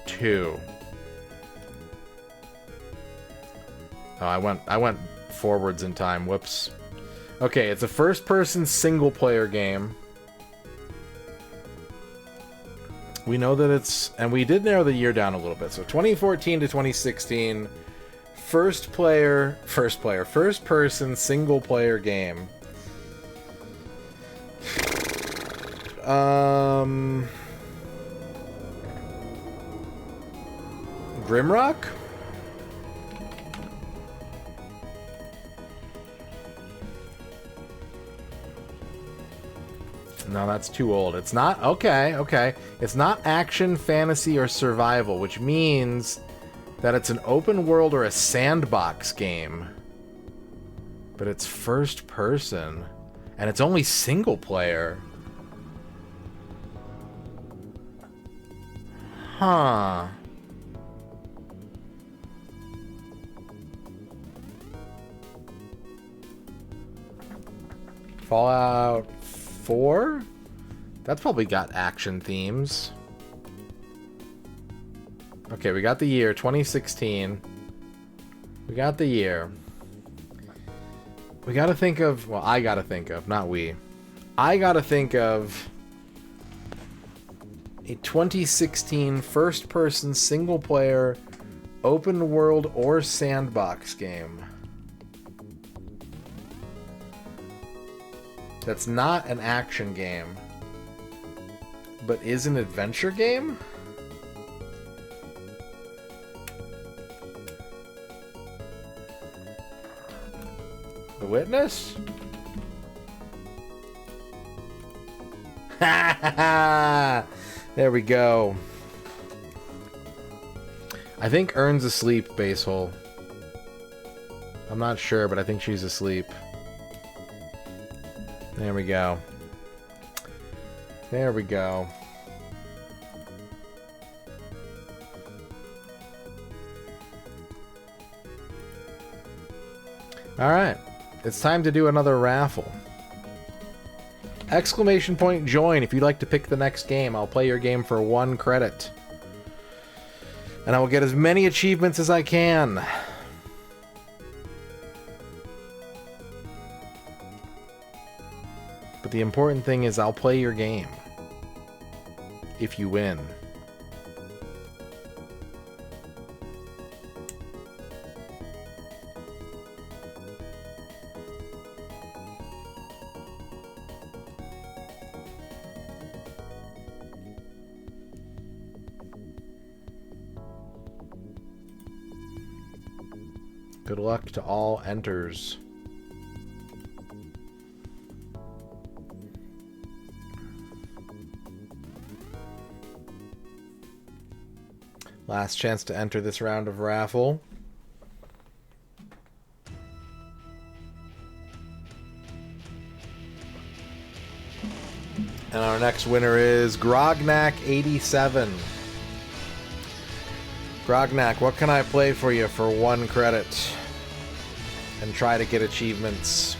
2. Oh, I went forwards in time. Whoops. Okay, it's a first person single player game. We know that it's, and we did narrow the year down a little bit. So 2014 to 2016, first person single player game. Grimrock? No, that's too old. It's not... Okay. It's not action, fantasy, or survival, which means that it's an open world or a sandbox game. But it's first person. And it's only single player. Huh. Fallout 4? That's probably got action themes. Okay, we got the year, 2016. We got the year. We gotta think of... Well, I gotta think of, not we. I gotta think of a 2016 first-person, single-player, open-world, or sandbox game. That's not an action game, but is an adventure game? The Witness? Ha ha ha! There we go. I think Ern's asleep, base hole. I'm not sure, but I think she's asleep. There we go. There we go. Alright. It's time to do another raffle. Exclamation point join if you'd like to pick the next game. I'll play your game for 1 credit. And I will get as many achievements as I can. But the important thing is I'll play your game. If you win. Good luck to all enters. Last chance to enter this round of raffle. And our next winner is Grognak87. Grognak, what can I play for you for 1 credit? And try to get achievements.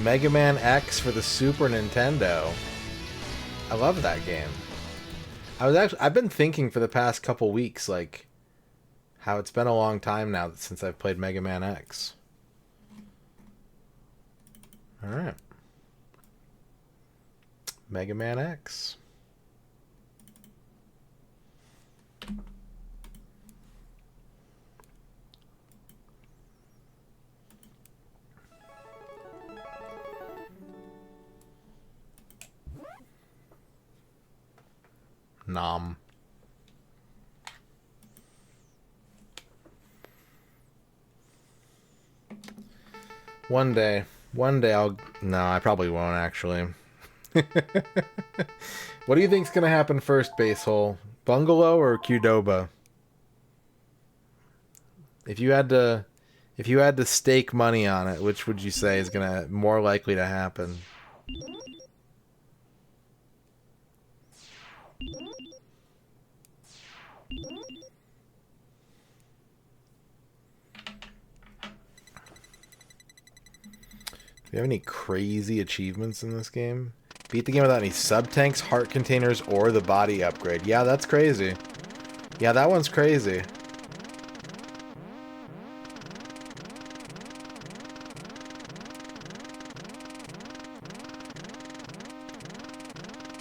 Mega Man X for the Super Nintendo. I love that game. I've been thinking for the past couple weeks, like, how it's been a long time now since I've played Mega Man X. Alright. Mega Man X. Nom. One day I'll... No, I probably won't, actually. What do you think's gonna happen first, base hole? Bungalow or Qdoba? If you had to stake money on it, which would you say is gonna more likely to happen? Do you have any crazy achievements in this game? Beat the game without any sub-tanks, heart containers, or the body upgrade. Yeah, that's crazy. Yeah, that one's crazy.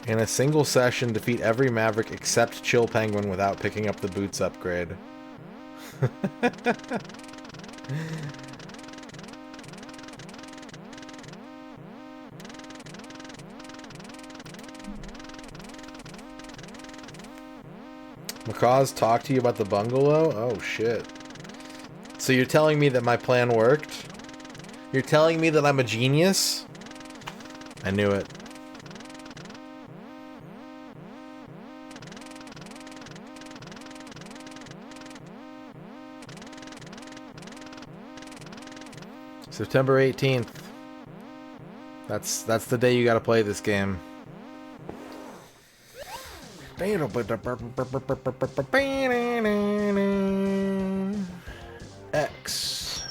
In a single session, defeat every Maverick except Chill Penguin without picking up the boots upgrade. Macaw's talked to you about the bungalow? Oh, shit. So you're telling me that my plan worked? You're telling me that I'm a genius? I knew it. September 18th. That's the day you gotta play this game. X.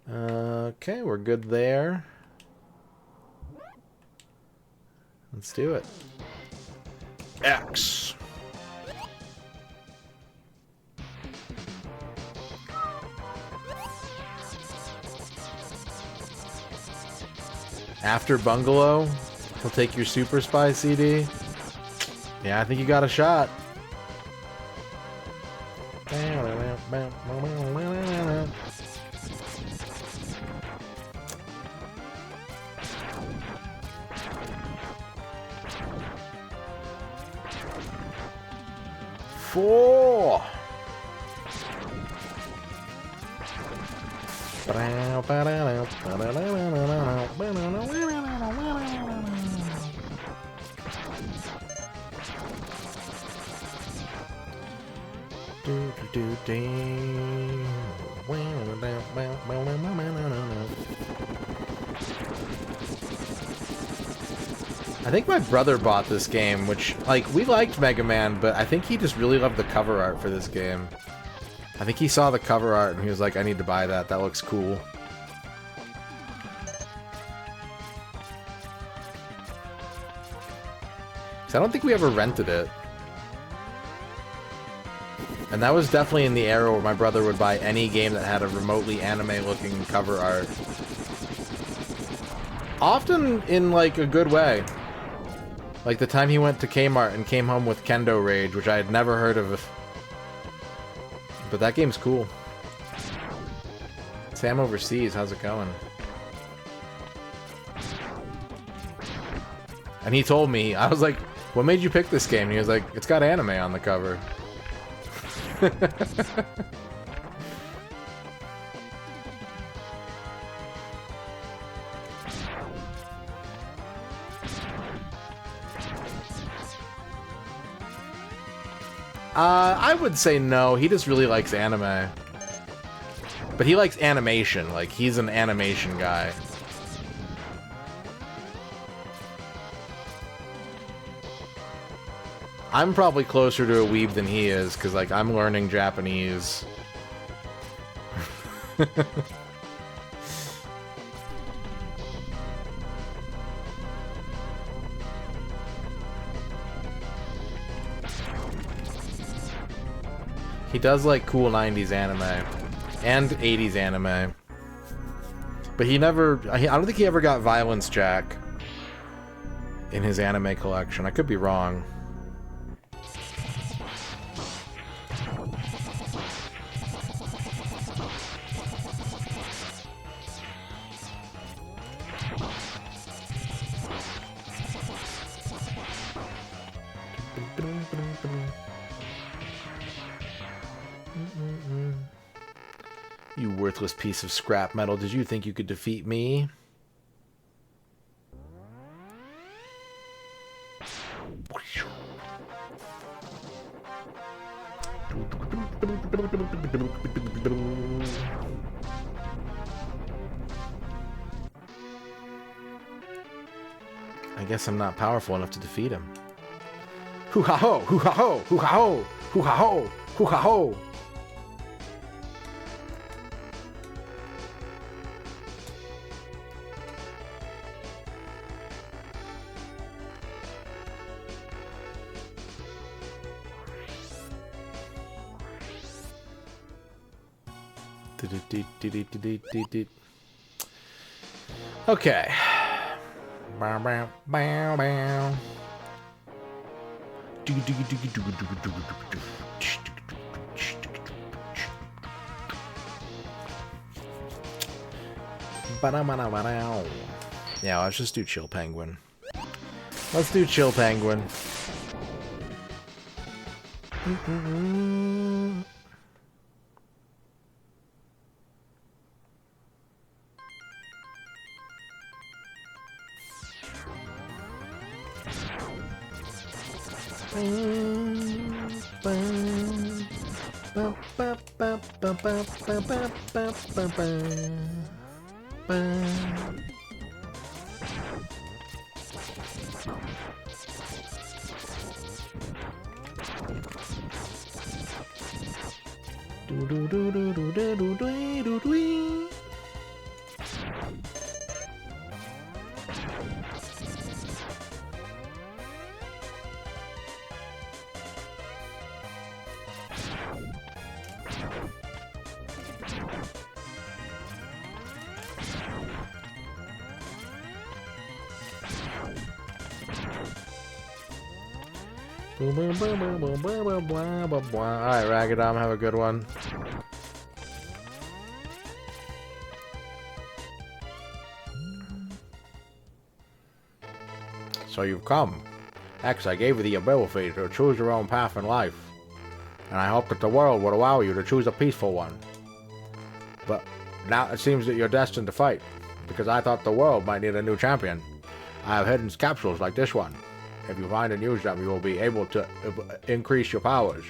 Okay, we're good there. Let's do it. X. After Bungalow, he'll take your Super Spy CD. Yeah, I think you got a shot. 4. I think my brother bought this game, which, like, we liked Mega Man, but I think he just really loved the cover art for this game. I think he saw the cover art and he was like, I need to buy that. That looks cool. I don't think we ever rented it. And that was definitely in the era where my brother would buy any game that had a remotely anime-looking cover art. Often in, like, a good way. Like the time he went to Kmart and came home with Kendo Rage, which I had never heard of. But that game's cool. Sam overseas, how's it going? And he told me, I was like, what made you pick this game? And he was like, it's got anime on the cover. I would say no. He just really likes anime. But he likes animation. Like, he's an animation guy. I'm probably closer to a weeb than he is, because, like, I'm learning Japanese. He does like cool 90s anime and 80s anime. But he never... I don't think he ever got Violence Jack in his anime collection. I could be wrong. You worthless piece of scrap metal. Did you think you could defeat me? I guess I'm not powerful enough to defeat him. Hoo-ha-ho! Hoo-ha-ho! Hoo-ha-ho! Hoo-ha-ho! Hoo-ha-ho! Okay. Bow, bow, bow, bow. Yeah, let's just do Chill Penguin. Let's do Chill Penguin. Alright, Ragadom, have a good one. So you've come. X, I gave you the ability to choose your own path in life. and I hoped that the world would allow you to choose a peaceful one. But now it seems that you're destined to fight, because I thought the world might need a new champion. I have hidden capsules like this one. If you find and use them, you will be able to increase your powers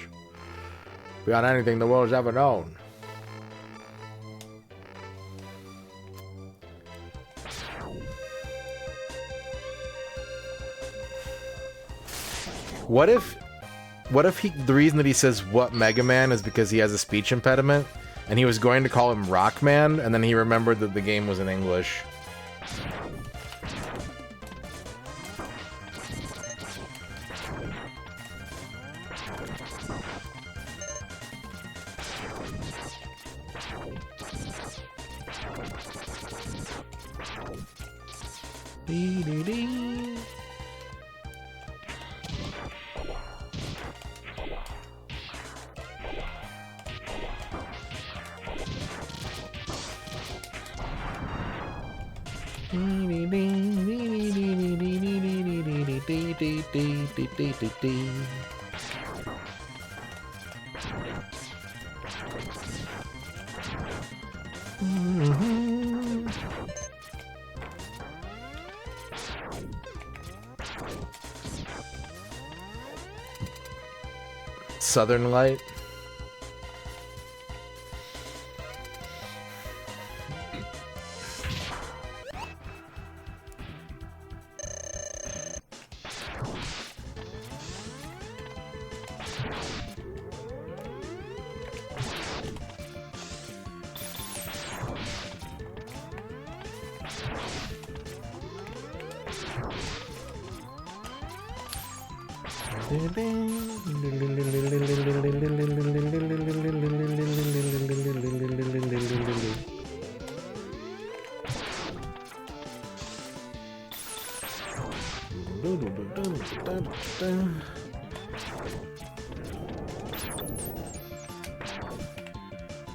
beyond anything the world's ever known. What if the reason that he says what Mega Man is because he has a speech impediment, and he was going to call him Rockman, and then he remembered that the game was in English. Southern Light.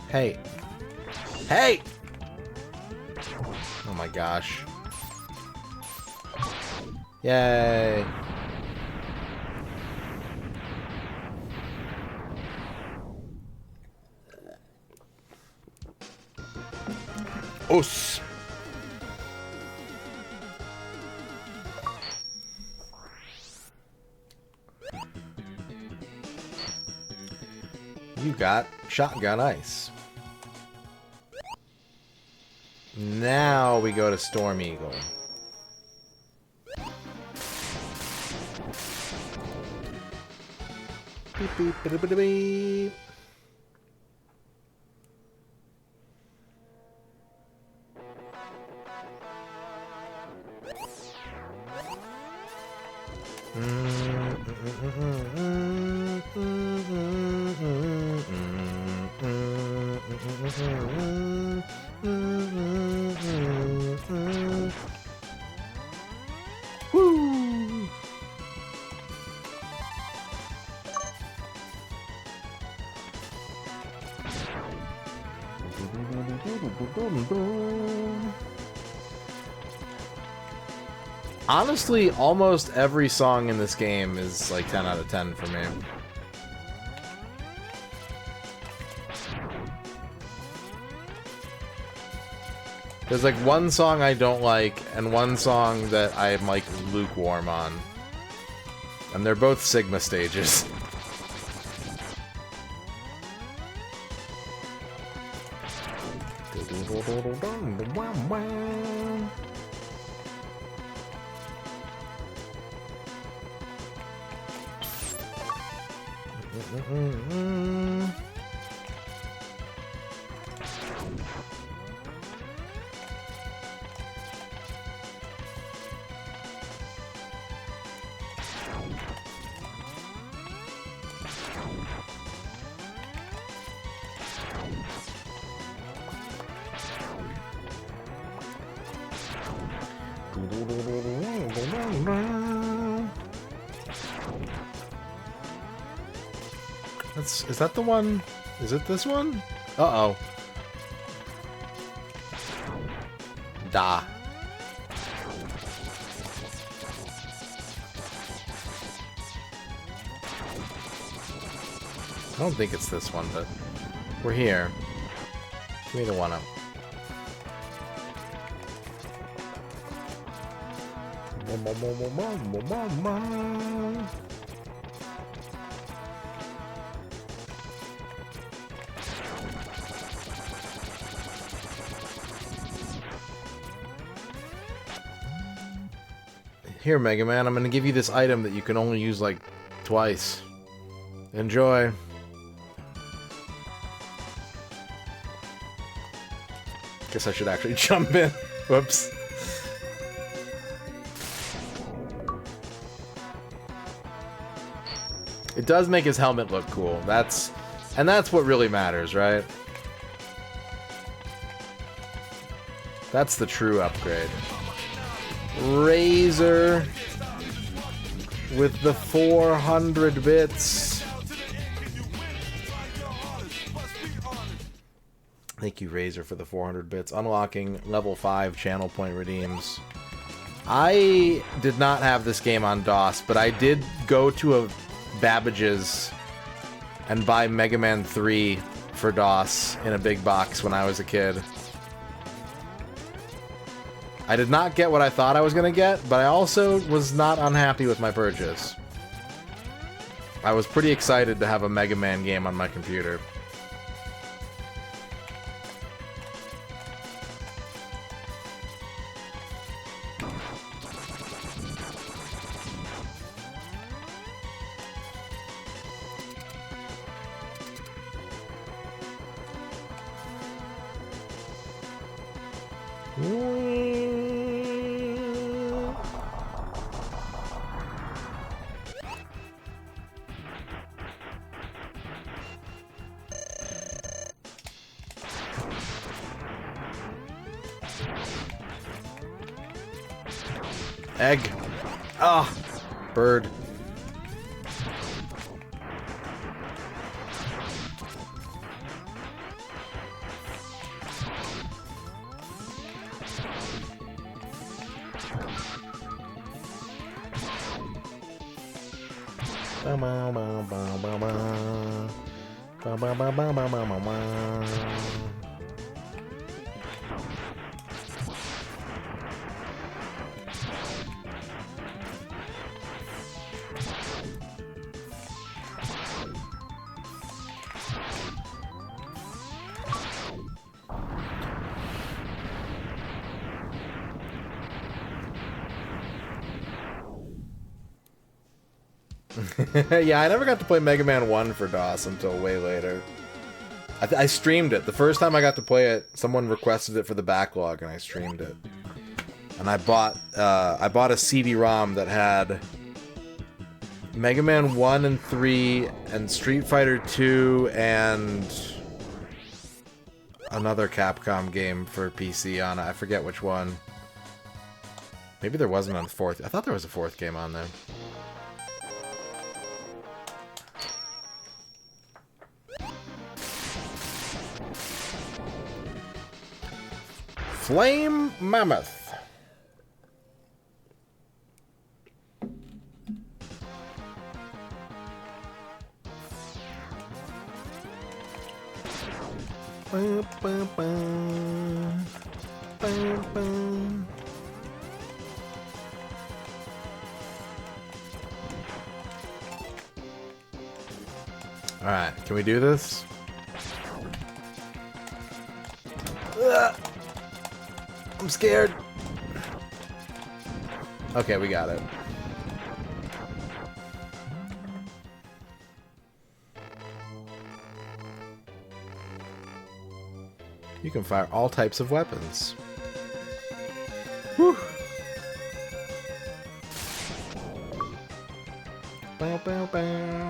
Hey. Hey! Oh my gosh. Yay. Us. You got Shotgun Ice. Now we go to Storm Eagle. Beep, beep, beep, beep, beep. Woo! Honestly, almost every song in this game is like 10 out of 10 for me. There's like one song I don't like, and one song that I'm like lukewarm on. And they're both Sigma stages. Is that the one? Is it this one? Uh-oh. Da. I don't think it's this one, but we're here. Give me the 1-up. Here, Mega Man, I'm gonna give you this item that you can only use, like, twice. Enjoy. Guess I should actually jump in. Whoops. It does make his helmet look cool. That's what really matters, right? That's the true upgrade. Razor with the 400 bits. Thank you, Razor, for the 400 bits. Unlocking level 5 channel point redeems. I did not have this game on DOS, but I did go to a Babbage's and buy Mega Man 3 for DOS in a big box when I was a kid. I did not get what I thought I was going to get, but I also was not unhappy with my purchase. I was pretty excited to have a Mega Man game on my computer. Egg. Ah, bird. Yeah, I never got to play Mega Man 1 for DOS until way later. I streamed it. The first time I got to play it, someone requested it for the backlog, and I streamed it. And I bought a CD-ROM that had Mega Man 1 and 3, and Street Fighter 2, and another Capcom game for PC on it. I forget which one. Maybe there wasn't on the fourth. I thought there was a fourth game on there. Flame Mammoth. Alright, can we do this? Ugh. I'm scared. Okay, we got it. You can fire all types of weapons. Whew. Bow, bow, bow.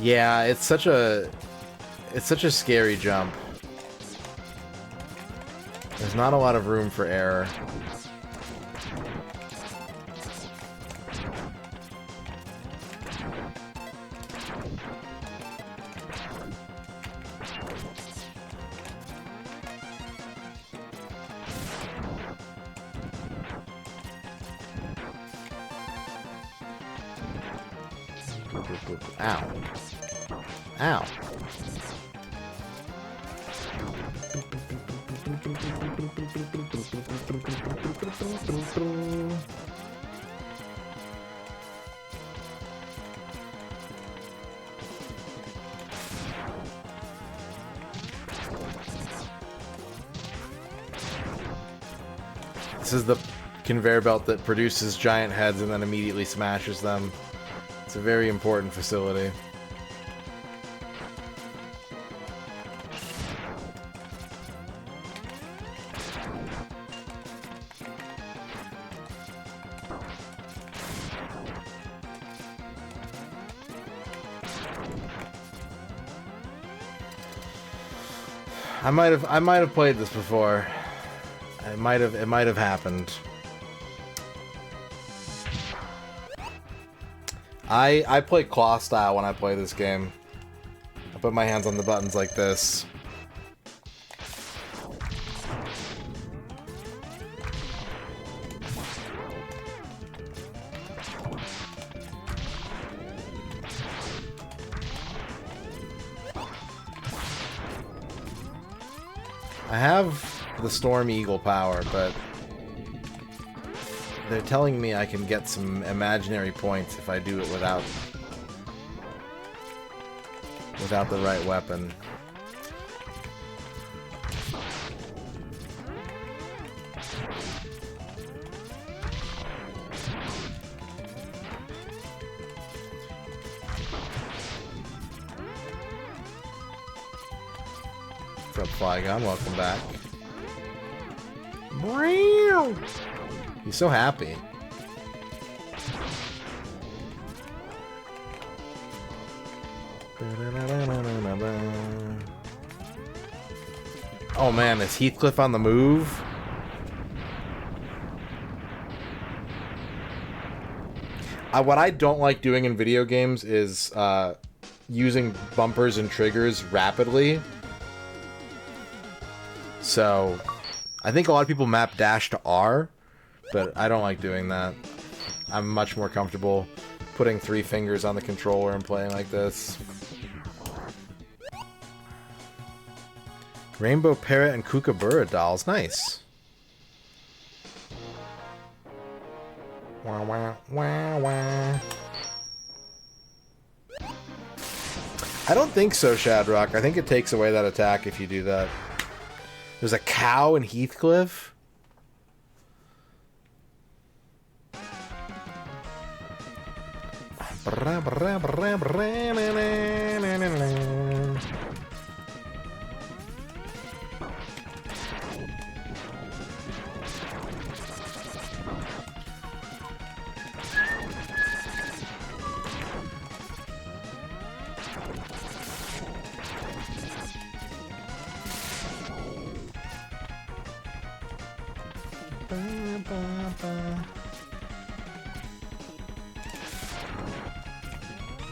Yeah, it's such a scary jump. There's not a lot of room for error. Ow. Ow. This is the conveyor belt that produces giant heads and then immediately smashes them. It's a very important facility. I might have played this before. It might have happened. I play claw style when I play this game. I put my hands on the buttons like this. I have the Storm Eagle power, but they're telling me I can get some imaginary points if I do it without the right weapon. What's up, Flygon? Welcome back. He's so happy. Oh man, is Heathcliff on the move? What I don't like doing in video games is using bumpers and triggers rapidly. So, I think a lot of people map dash to R, but I don't like doing that. I'm much more comfortable putting 3 fingers on the controller and playing like this. Rainbow Parrot and Kookaburra dolls. Nice. Wah, wah, wah, wah. I don't think so, Shadrock. I think it takes away that attack if you do that. There's a cow in Heathcliff?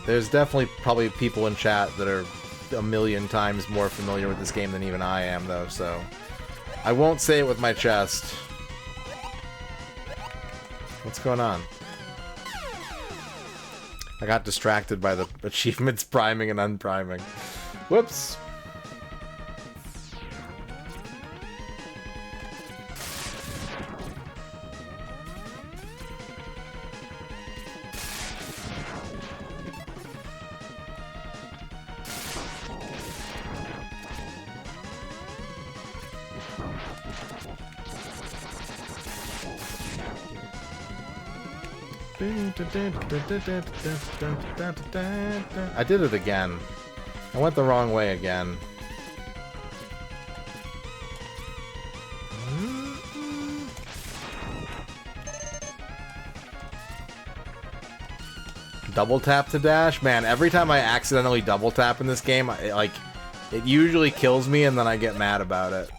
There's definitely probably people in chat that are a million times more familiar with this game than even I am, though, so I won't say it with my chest. What's going on? I got distracted by the achievements priming and unpriming. Whoops. I did it again. I went the wrong way again. Double tap to dash? Man, every time I accidentally double tap in this game, it usually kills me and then I get mad about it.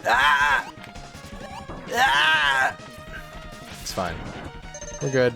Ah! Ah! It's fine. We're good.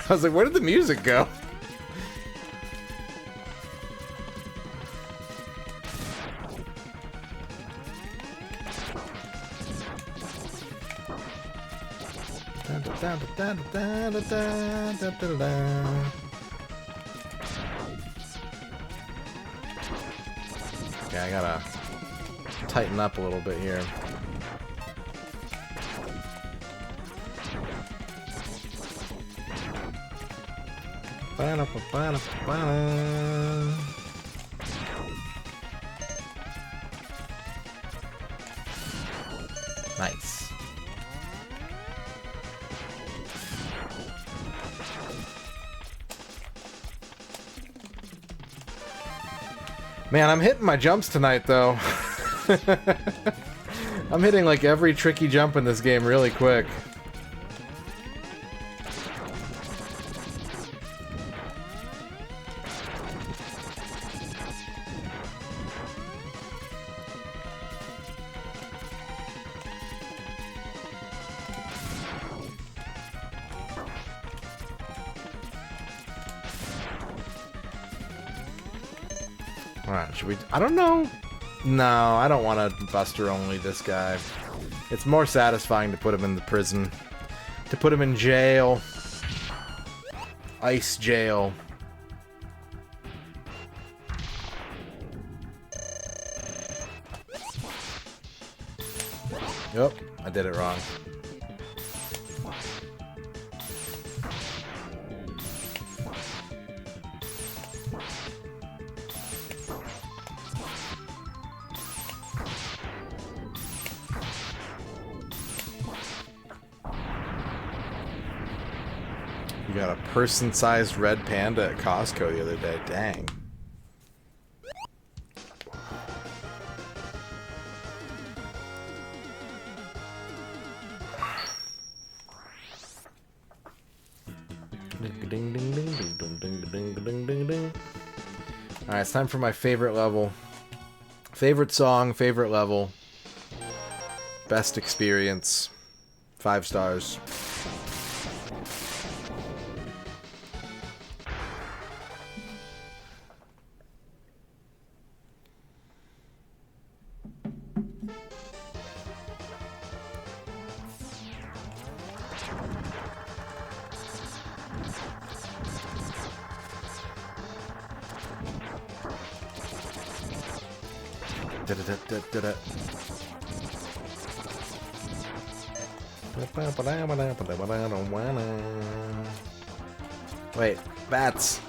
I was like, where did the music go? Yeah, I gotta tighten up a little bit here. Nice. Man, I'm hitting my jumps tonight, though. I'm hitting like every tricky jump in this game really quick. Alright, should we... I don't know. No, I don't want to Buster only this guy. It's more satisfying to put him in the prison. To put him in jail. Ice jail. Yep, I did it wrong. You got a person-sized red panda at Costco the other day. Dang. Alright, it's time for my favorite level. Favorite song, favorite level. Best experience. 5 stars. Wait, bats.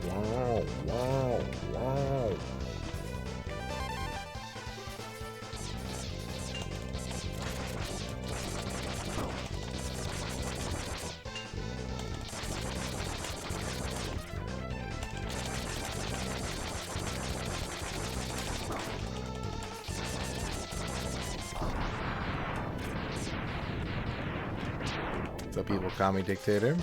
Wow, wow, wow. So people call me dictator.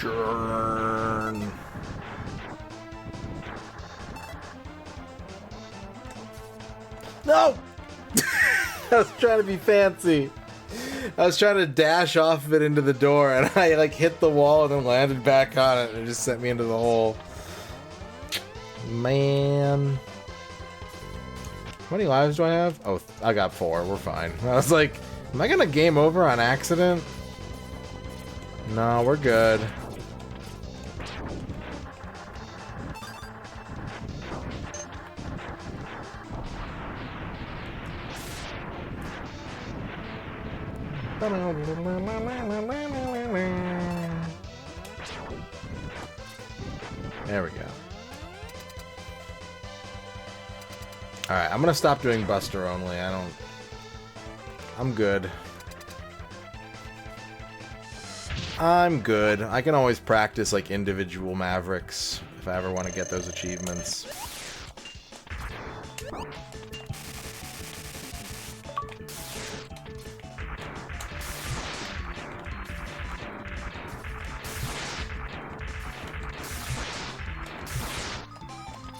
Churn. No! I was trying to be fancy. I was trying to dash off of it into the door, and I like hit the wall and then landed back on it, and it just sent me into the hole. Man. How many lives do I have? Oh, I got 4. We're fine. I was like, am I gonna game over on accident? No, we're good. There we go. Alright, I'm gonna stop doing Buster only. I'm good. I'm good. I can always practice like individual Mavericks if I ever want to get those achievements.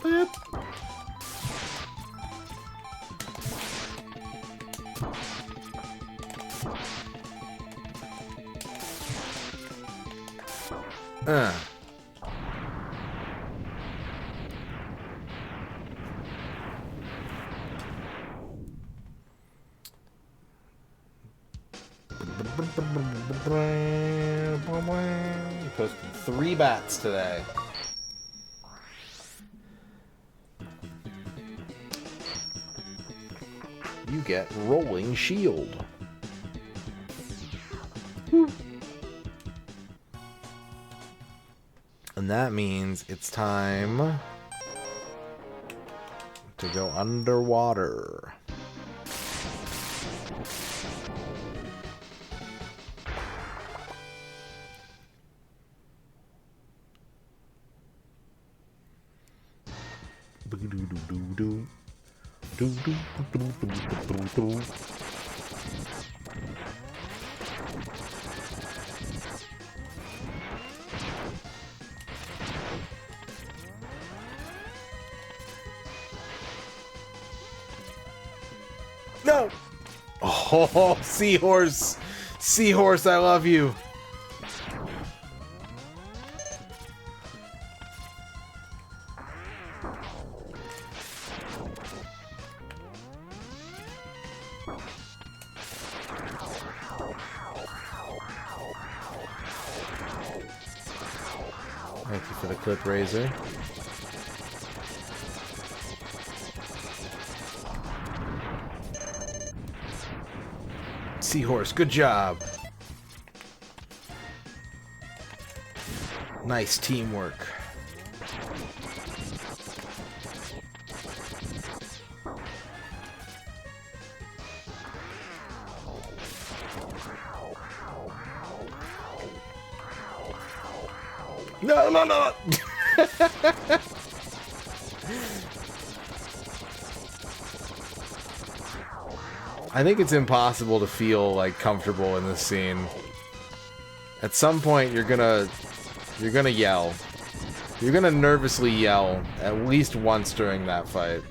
Boop. Posted 3 bats today. You get Rolling Shield. Whew. And that means it's time to go underwater. No! Oh, Seahorse! Seahorse, I love you! Thank you for the clip razor. Seahorse, good job. Nice teamwork. No, no, no! I think it's impossible to feel like comfortable in this scene. At some point, you're gonna yell. You're gonna nervously yell at least once during that fight.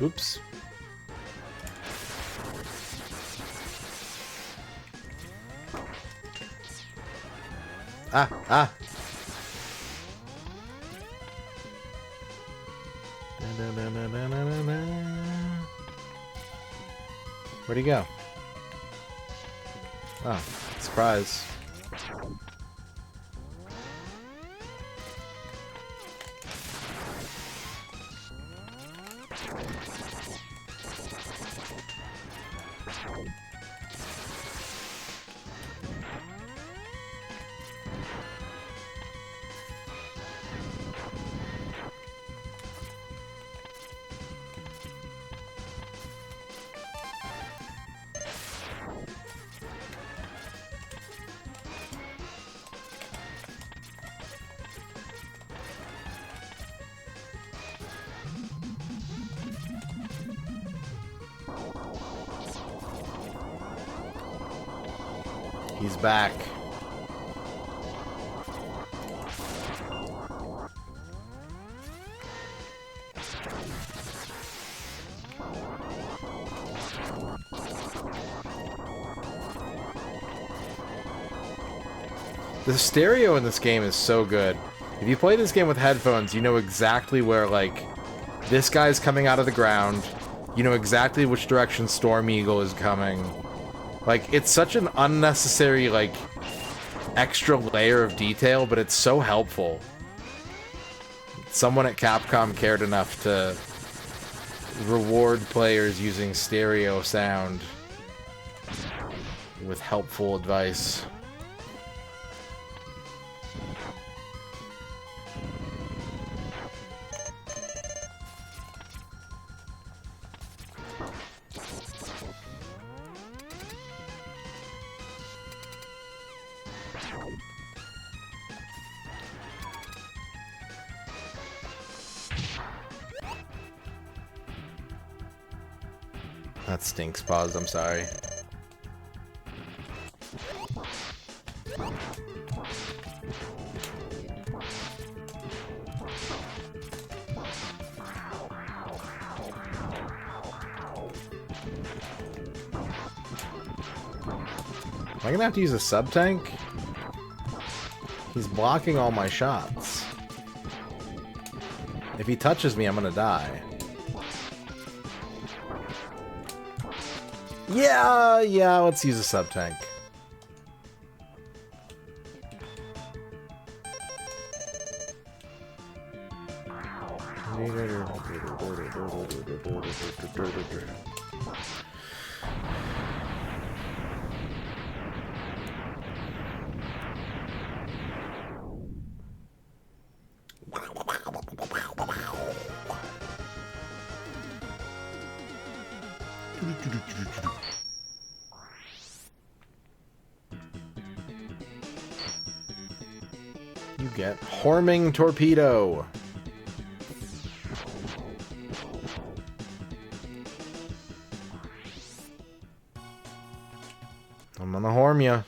Oops. Ah! Where'd he go? Oh, surprise. He's back. The stereo in this game is so good. If you play this game with headphones, you know exactly where, like, this guy's coming out of the ground. You know exactly which direction Storm Eagle is coming. Like, it's such an unnecessary, like, extra layer of detail, but it's so helpful. Someone at Capcom cared enough to reward players using stereo sound with helpful advice. That stinks, Pause. I'm sorry. Am I gonna have to use a sub-tank? He's blocking all my shots. If he touches me, I'm gonna die. Yeah, let's use a sub-tank. You get Horming Torpedo. I'm gonna horm ya.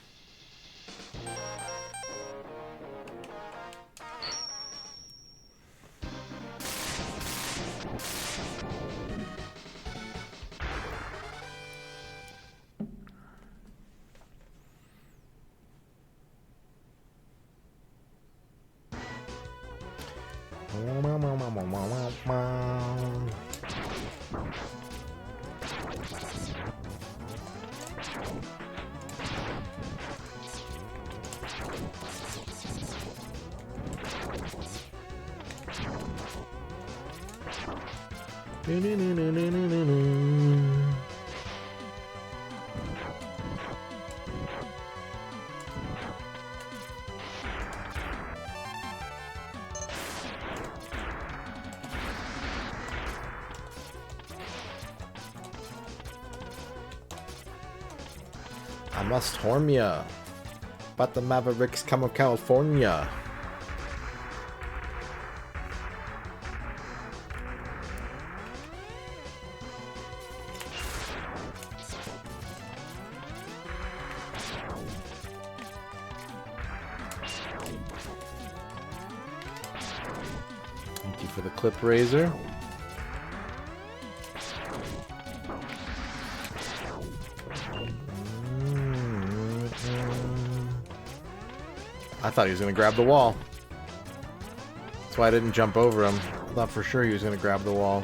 I must horn ya, but the Mavericks come of California. Thank you for the clip razor. I thought he was going to grab the wall. That's why I didn't jump over him. I thought for sure he was going to grab the wall.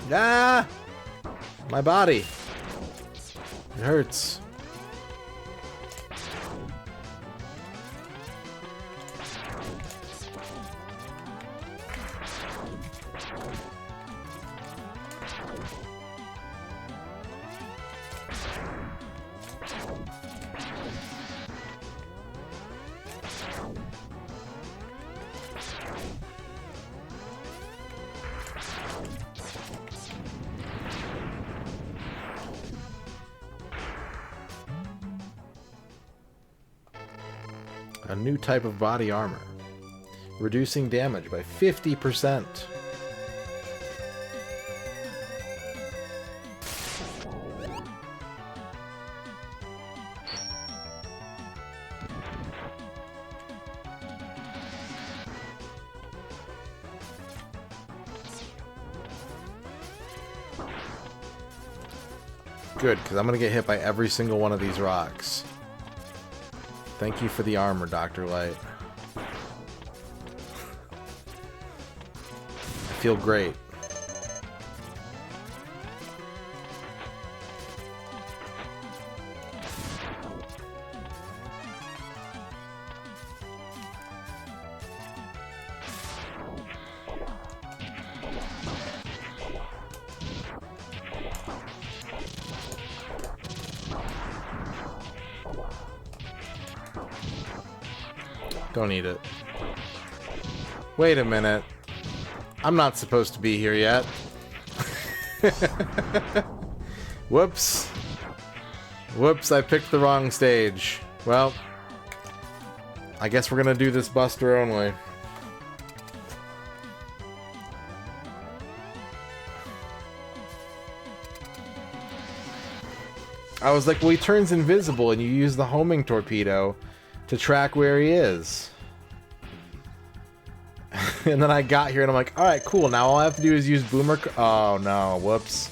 Ah! My body. It hurts. A new type of body armor. Reducing damage by 50%. Good, because I'm going to get hit by every single one of these rocks. Thank you for the armor, Dr. Light. I feel great. Don't eat it. Wait a minute. I'm not supposed to be here yet. Whoops. Whoops, I picked the wrong stage. Well, I guess we're gonna do this Buster only. I was like, well, he turns invisible and you use the homing torpedo to track where he is. And then I got here and I'm like, alright, cool, now all I have to do is use Boomer... Oh no, whoops.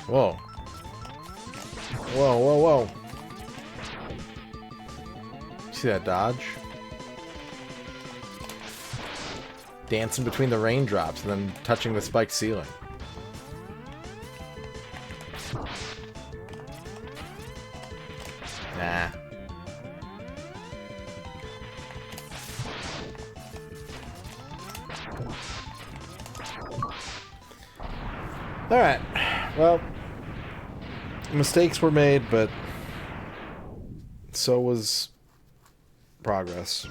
Whoa. Whoa, whoa, whoa. See that dodge? Dancing between the raindrops and then touching the spiked ceiling. Nah. Alright. Well, mistakes were made, but so was progress.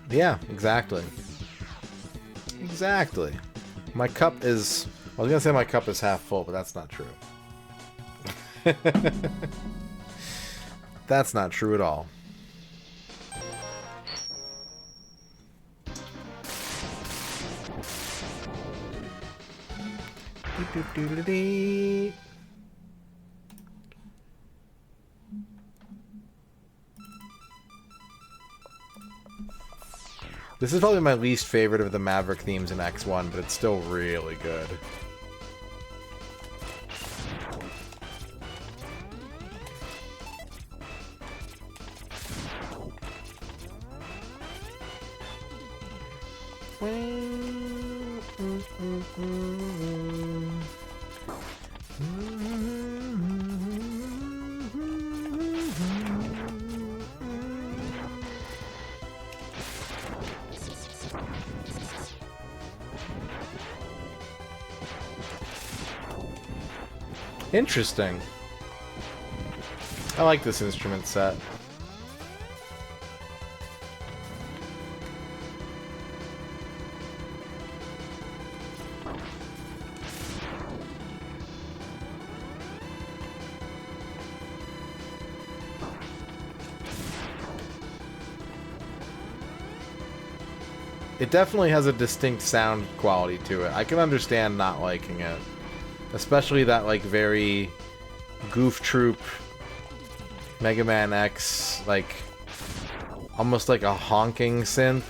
Yeah, exactly. Exactly. My cup is... I was gonna say my cup is half full, but that's not true. That's not true at all. This is probably my least favorite of the Maverick themes in X1, but it's still really good. Interesting. I like this instrument set. It definitely has a distinct sound quality to it. I can understand not liking it. Especially that, like, very Goof Troop Mega Man X, like, almost like a honking synth.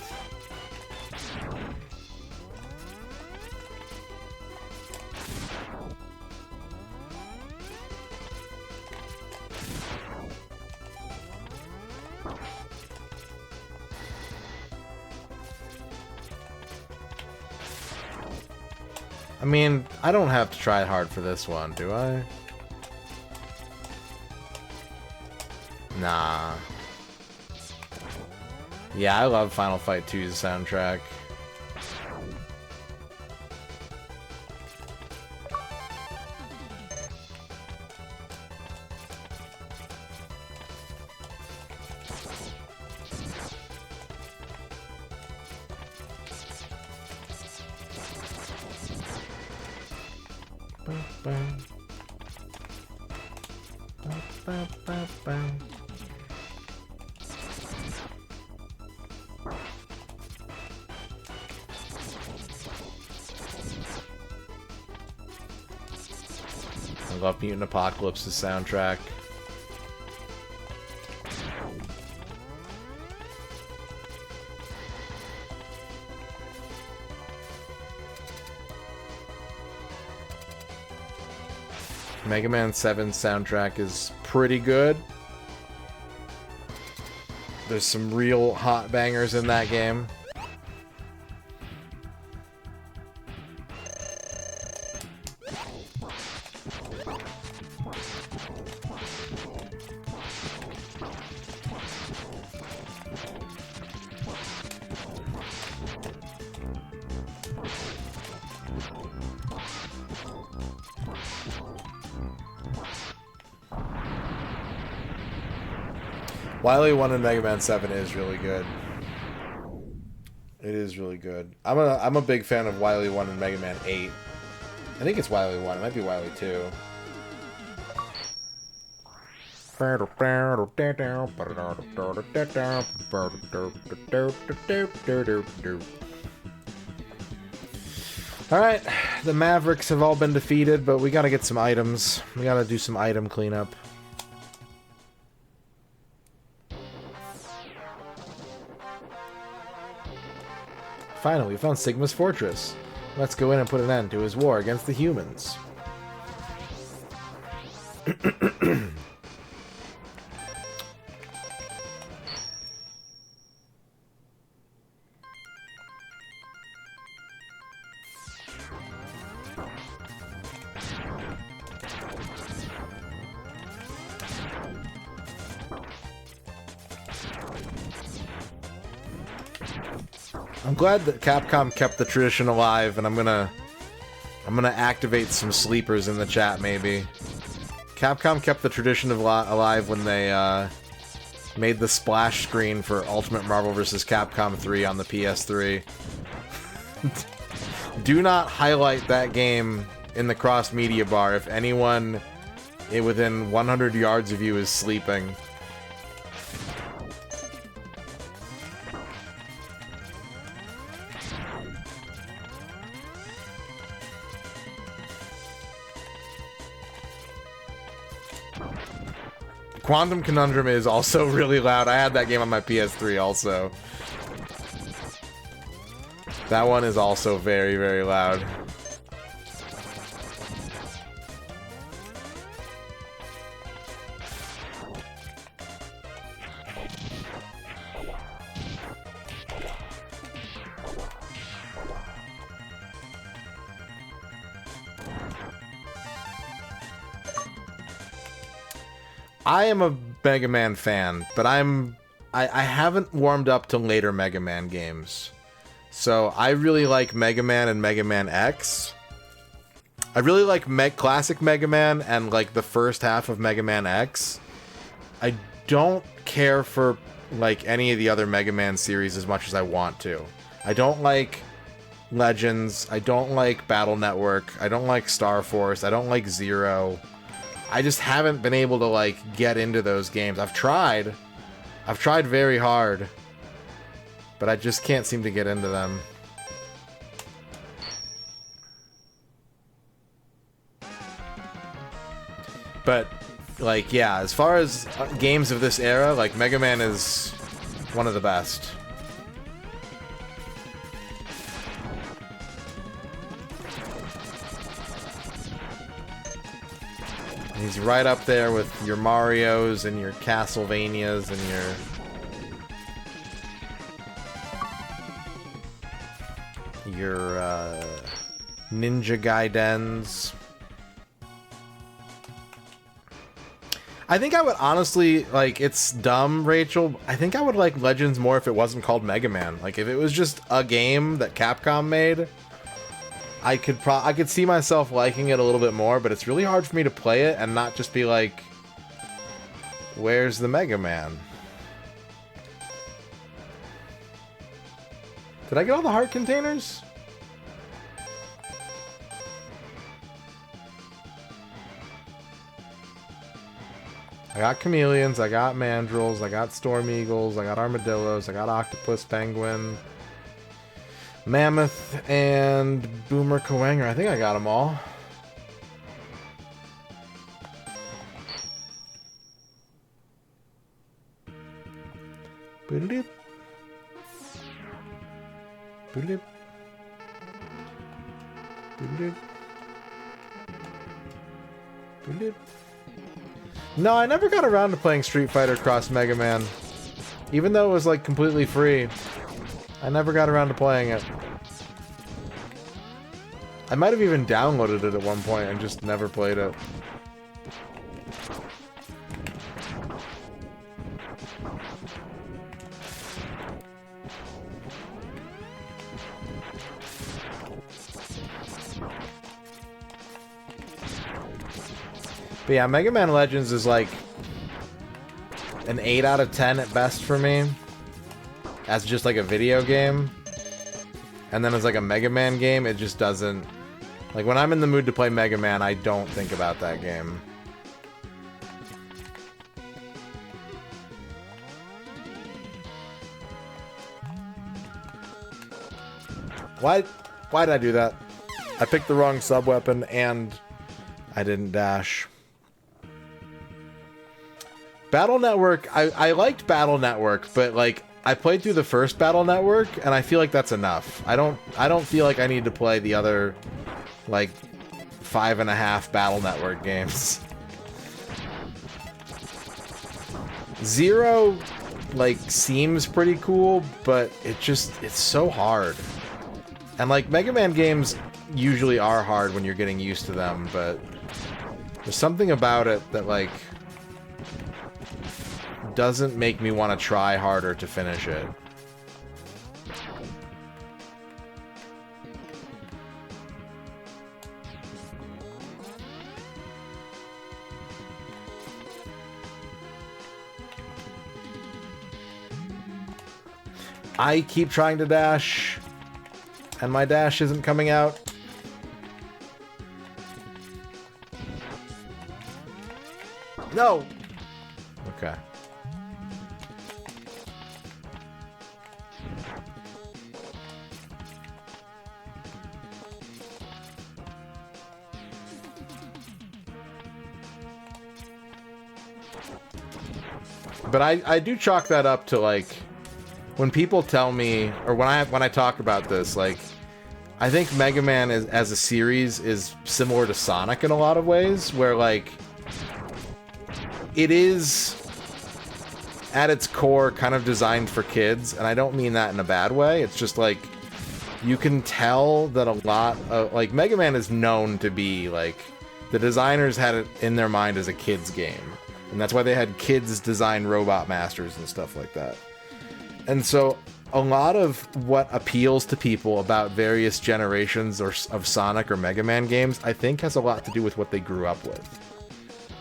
I mean, I don't have to try hard for this one, do I? Nah. Yeah, I love Final Fight 2's soundtrack. I love Mutant Apocalypse's soundtrack. Mega Man 7's soundtrack is pretty good. There's some real hot bangers in that game. Wily 1 and Mega Man 7 is really good. It is really good. I'm a big fan of Wily 1 and Mega Man 8. I think it's Wily 1. It might be Wily 2. Alright, the Mavericks have all been defeated, but we gotta get some items. We gotta do some item cleanup. Finally, we found Sigma's fortress. Let's go in and put an end to his war against the humans. I'm glad that Capcom kept the tradition alive, and I'm gonna activate some sleepers in the chat, maybe. Capcom kept the tradition alive when they made the splash screen for Ultimate Marvel vs. Capcom 3 on the PS3. Do not highlight that game in the cross-media bar if anyone within 100 yards of you is sleeping. Quantum Conundrum is also really loud. I had that game on my PS3 also. That one is also very, very loud. I am a Mega Man fan, but I haven't warmed up to later Mega Man games. So I really like Mega Man and Mega Man X. I really like classic Mega Man and like the first half of Mega Man X. I don't care for like any of the other Mega Man series as much as I want to. I don't like Legends. I don't like Battle Network. I don't like Star Force. I don't like Zero. I just haven't been able to, like, get into those games. I've tried. I've tried very hard. But I just can't seem to get into them. But, like, yeah, as far as games of this era, like, Mega Man is one of the best. He's right up there with your Marios and your Castlevanias and your Ninja Gaidens. I think I would honestly, like, it's dumb, Rachel. I think I would like Legends more if it wasn't called Mega Man. Like, if it was just a game that Capcom made, I could see myself liking it a little bit more, but it's really hard for me to play it and not just be like, where's the Mega Man? Did I get all the heart containers? I got chameleons, I got mandrills, I got storm eagles, I got armadillos, I got octopus, penguin, mammoth, and boomer Kawanger. I think I got them all. Boodle-doop. Boodle-doop. Boodle-doop. Boodle-doop. No, I never got around to playing Street Fighter Cross Mega Man. Even though it was, like, completely free, I never got around to playing it. I might have even downloaded it at one point and just never played it. But yeah, Mega Man Legends is like an 8 out of 10 at best for me. As just like a video game. And then as like a Mega Man game, it just doesn't... Like when I'm in the mood to play Mega Man, I don't think about that game. Why did I do that? I picked the wrong sub-weapon and I didn't dash. Battle Network, I liked Battle Network, but like I played through the first Battle Network and I feel like that's enough. I don't feel like I need to play the other like 5.5 Battle Network games. Zero like seems pretty cool, but it's so hard. And like Mega Man games usually are hard when you're getting used to them, but there's something about it that like doesn't make me want to try harder to finish it. I keep trying to dash. And my dash isn't coming out. No! Okay. But I do chalk that up to, like, when people tell me, or when I talk about this, like, I think Mega Man as a series is similar to Sonic in a lot of ways, where, like, it is at its core kind of designed for kids, and I don't mean that in a bad way. It's just like you can tell that a lot of, like, Mega Man is known to be, like, the designers had it in their mind as a kids game, and that's why they had kids design Robot Masters and stuff like that. And so a lot of what appeals to people about various generations of Sonic or Mega Man games, I think, has a lot to do with what they grew up with.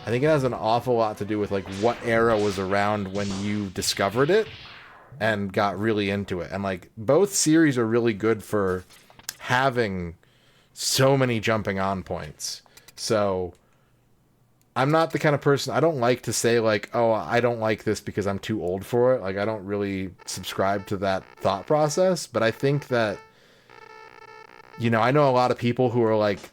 I think it has an awful lot to do with, like, what era was around when you discovered it and got really into it. And, like, both series are really good for having so many jumping on points. So I'm not the kind of person, I don't like to say, like, oh, I don't like this because I'm too old for it. Like, I don't really subscribe to that thought process. But I think that, you know, I know a lot of people who are, like,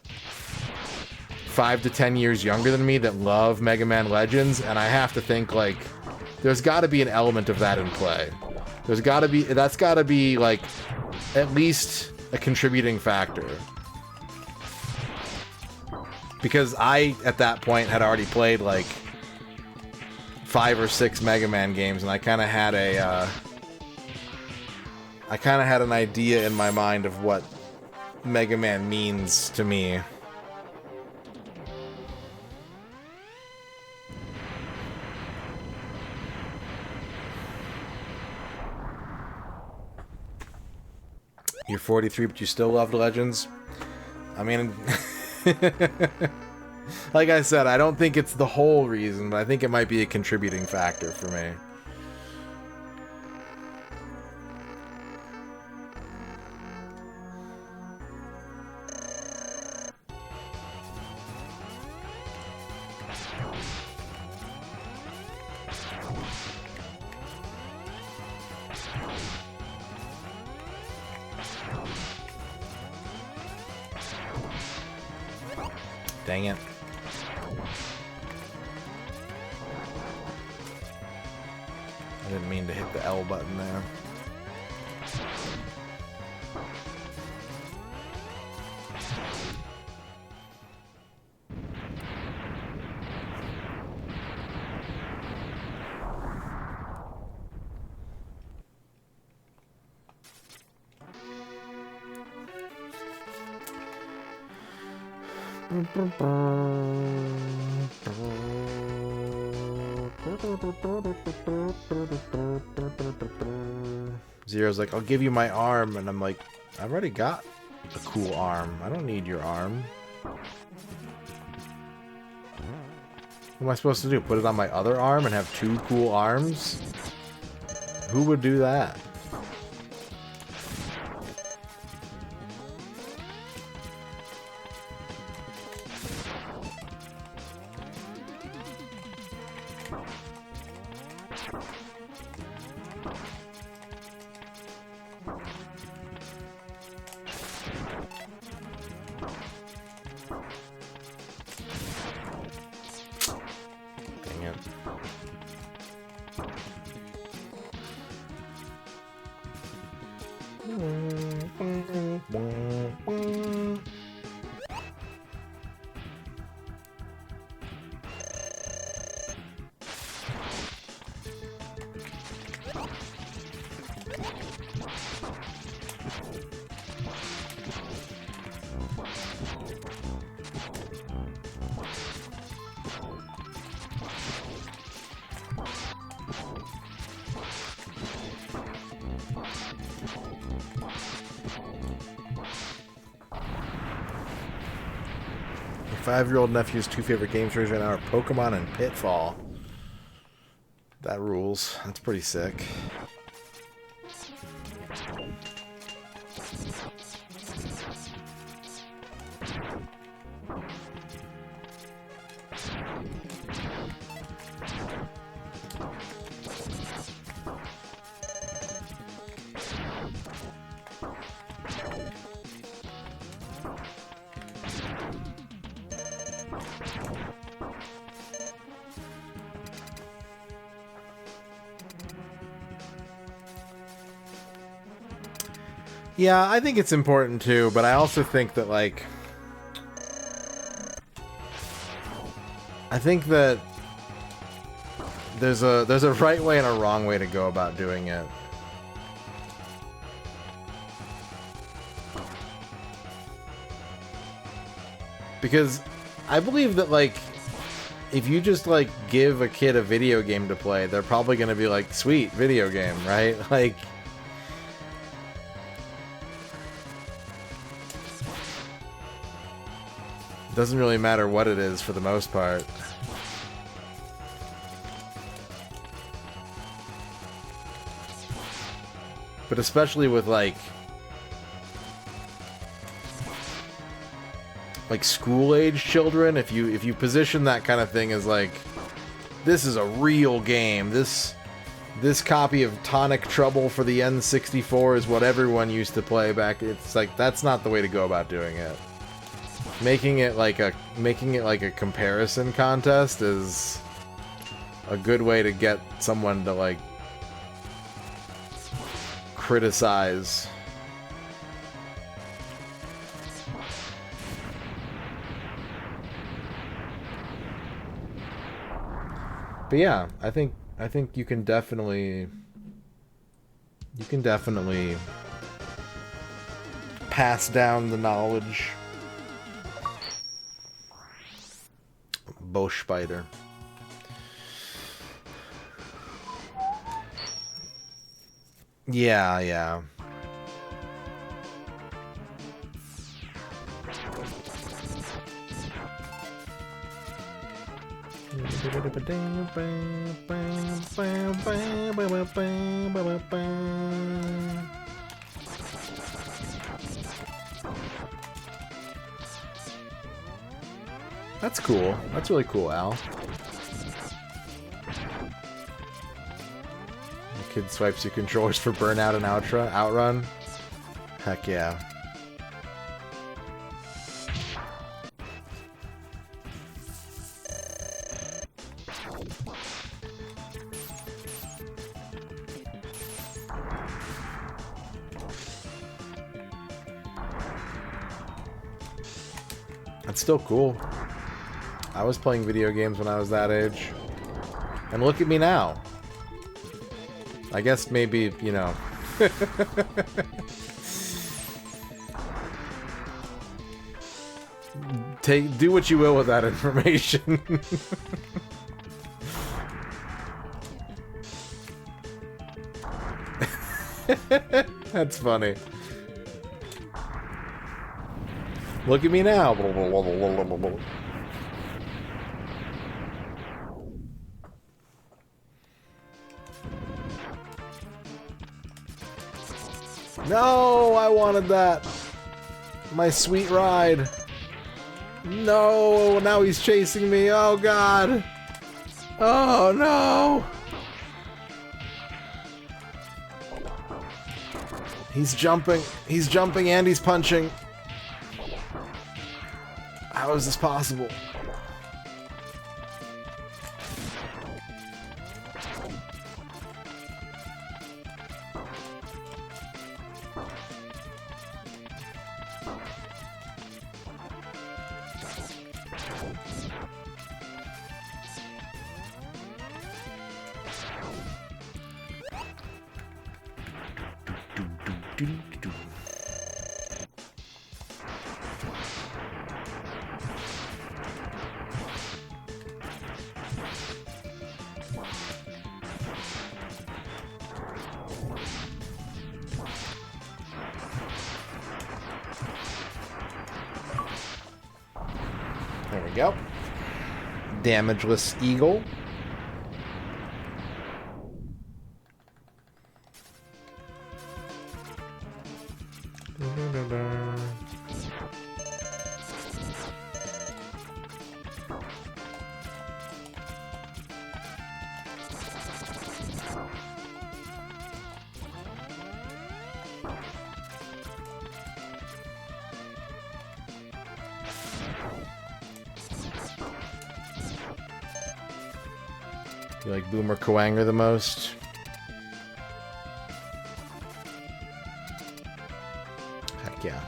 5 to 10 years younger than me that love Mega Man Legends, and I have to think, like, there's got to be an element of that in play. That's got to be, like, at least a contributing factor. Because I, at that point, had already played, like, 5 or 6 Mega Man games, and I kind of had an idea in my mind of what Mega Man means to me. You're 43, but you still loved Legends? I mean, like I said, I don't think it's the whole reason, but I think it might be a contributing factor for me. Dang it. I didn't mean to hit the L button there. Zero's like, I'll give you my arm, and I'm like, I've already got a cool arm. I don't need your arm. What am I supposed to do? Put it on my other arm and have 2 cool arms? Who would do that? My 5-year-old nephew's 2 favorite game series right now are Pokemon and Pitfall. That rules. That's pretty sick. Yeah, I think it's important too, but I also think that, like, I think that there's a right way and a wrong way to go about doing it. Because I believe that, like, if you just, like, give a kid a video game to play, they're probably gonna be like, sweet, video game, right? Like, it doesn't really matter what it is for the most part. But especially with, like school-age children, if you position that kind of thing as, like, this is a real game, this copy of Tonic Trouble for the N64 is what everyone used to play back, it's like, that's not the way to go about doing it. Making it like a comparison contest is a good way to get someone to, like, criticize. But yeah, I think you can definitely pass down the knowledge. Bosch Spider. Yeah, yeah. That's cool. That's really cool, Al. The kid swipes your controllers for Burnout and Outrun. Heck yeah. That's still cool. I was playing video games when I was that age. And look at me now. I guess maybe, you know. Do what you will with that information. That's funny. Look at me now. No, I wanted that. My sweet ride. No, now he's chasing me. Oh, God. Oh, no. He's jumping. He's jumping and he's punching. How is this possible? There we go. Damageless Eagle. You like Boomer Kuwanger the most? Heck yeah.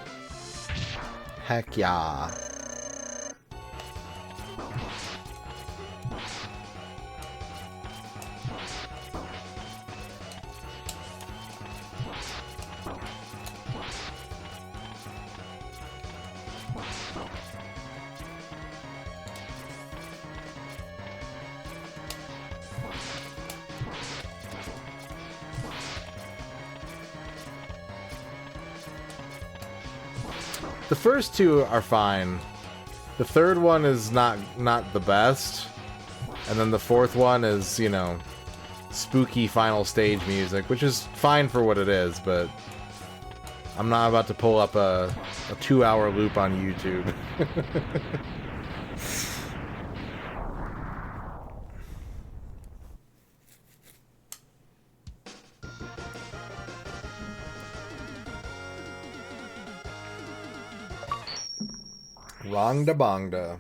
Heck yeah. The first two are fine. The third one is not the best. And then the fourth one is, you know, spooky final stage music, which is fine for what it is, but I'm not about to pull up a 2-hour loop on YouTube. Wrong da bongda.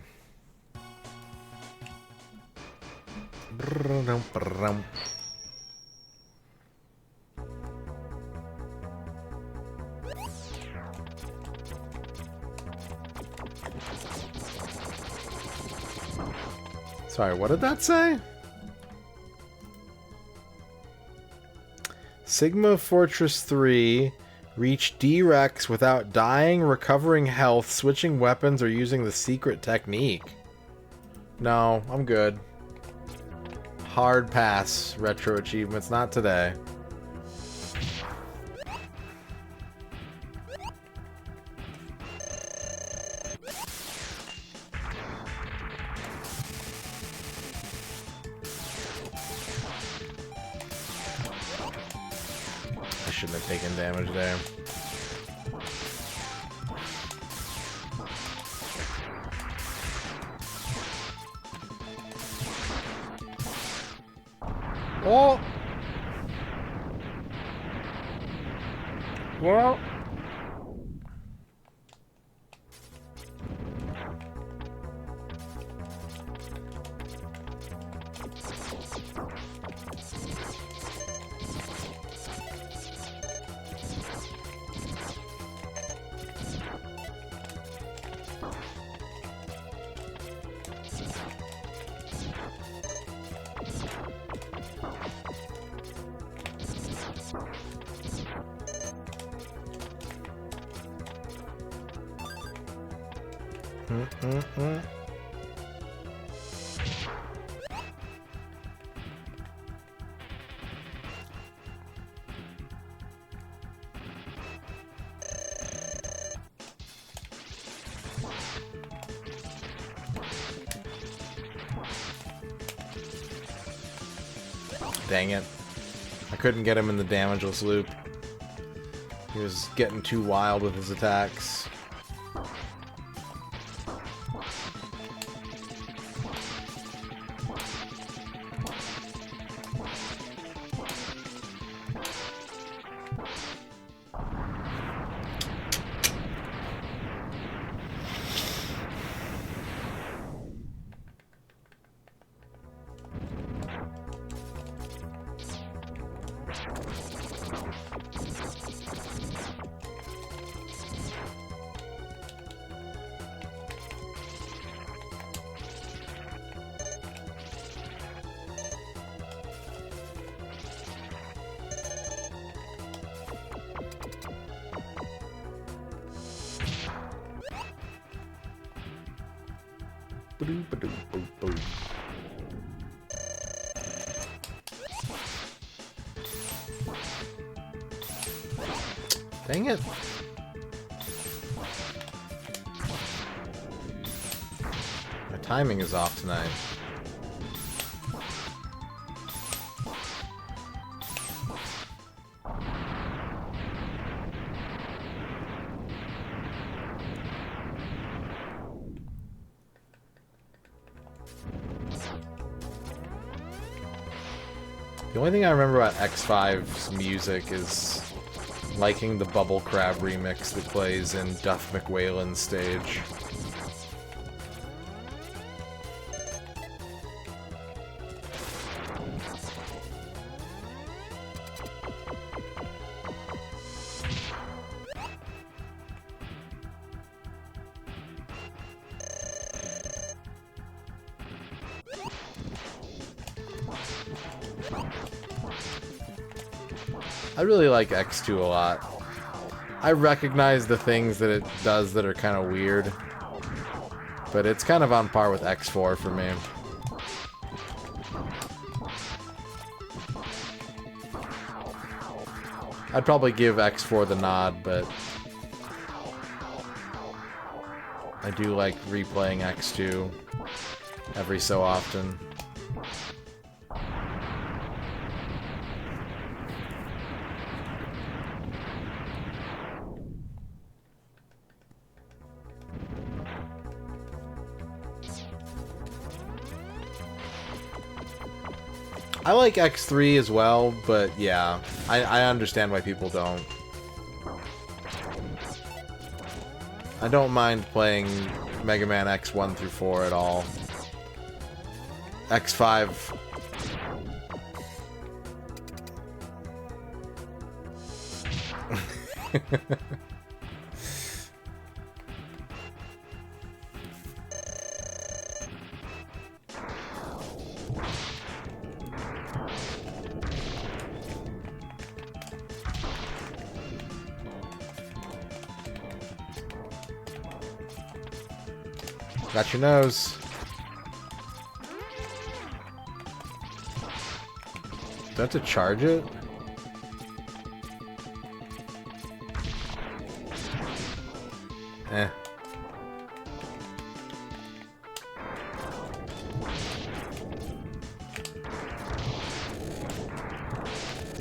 Sorry, what did that say? Sigma Fortress 3. Reach D-Rex without dying, recovering health, switching weapons, or using the secret technique. No, I'm good. Hard pass, retro achievements. Not today. I shouldn't have taken damage there. Oh! Well... Dang it. I couldn't get him in the damageless loop. He was getting too wild with his attacks. Dang it. My timing is off tonight. The only thing I remember about X5's music is liking the Bubble Crab remix that plays in Duff McWhalen's stage. I really like X2 a lot. I recognize the things that it does that are kind of weird, but it's kind of on par with X4 for me. I'd probably give X4 the nod, but I do like replaying X2 every so often. I like X3 as well, but yeah, I understand why people don't. I don't mind playing Mega Man X1 through 4 at all. X5... Got your nose. Do I have to charge it? Eh.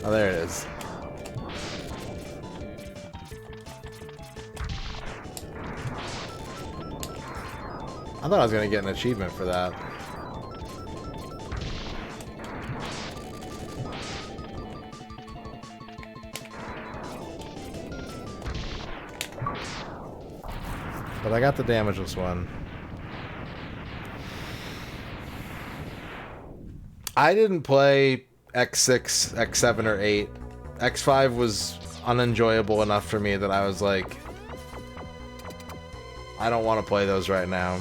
Oh, there it is. I thought I was going to get an achievement for that. But I got the damageless one. I didn't play X6, X7, or 8. X5 was unenjoyable enough for me that I was like, I don't want to play those right now.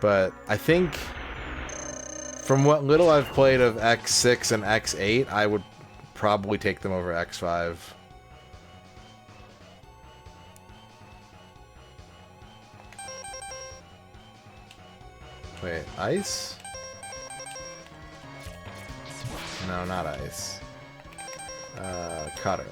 But I think from what little I've played of X6 and X8, I would probably take them over X5. Wait, ice? No, not ice. Cutter.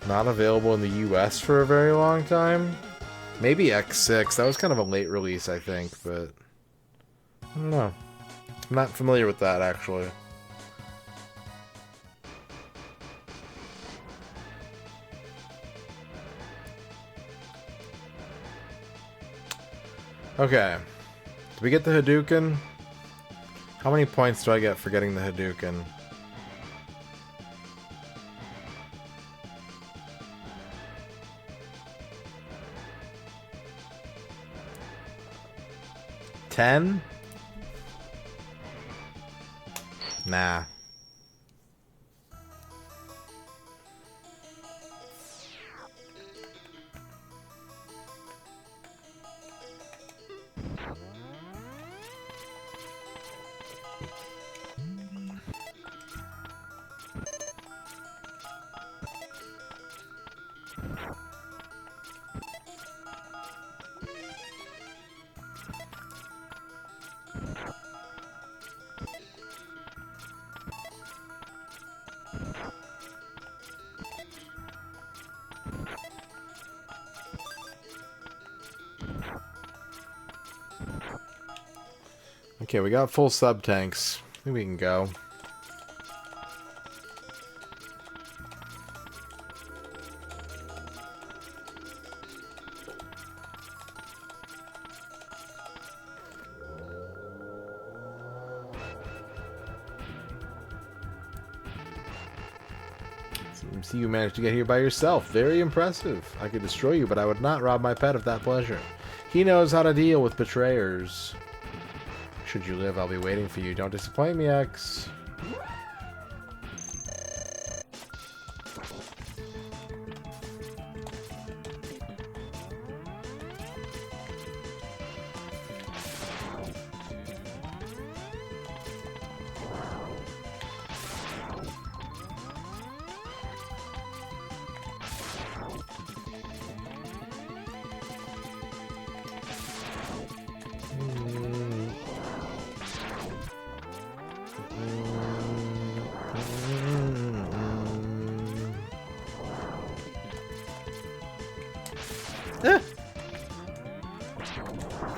Not available in the US for a very long time. Maybe X6. That was kind of a late release, I think, but I don't know. I'm not familiar with that, actually. Okay. Did we get the Hadouken? How many points do I get for getting the Hadouken? $10? Nah. Okay, we got full sub tanks. I think we can go. See, you managed to get here by yourself. Very impressive. I could destroy you, but I would not rob my pet of that pleasure. He knows how to deal with betrayers. Should you live, I'll be waiting for you. Don't disappoint me, X.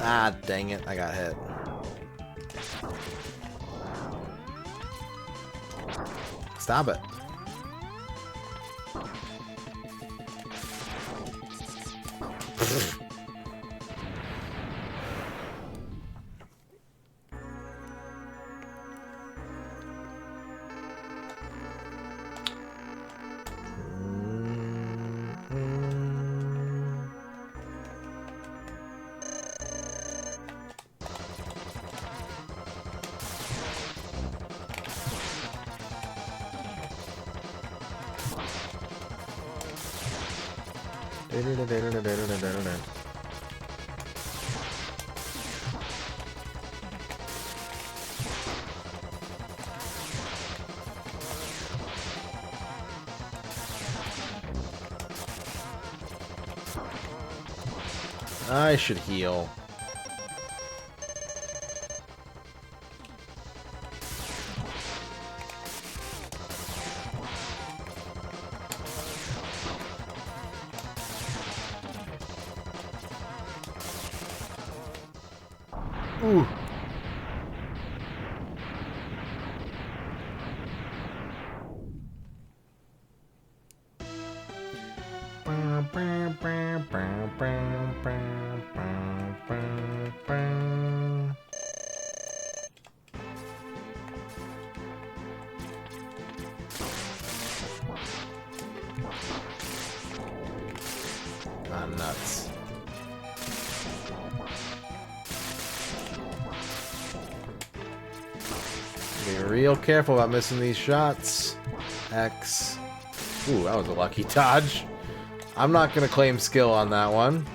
Ah, dang it, I got hit. Stop it. I should heal. Ooh. Ah, nuts. Be real careful about missing these shots, X. Ooh, that was a lucky dodge. I'm not gonna claim skill on that one.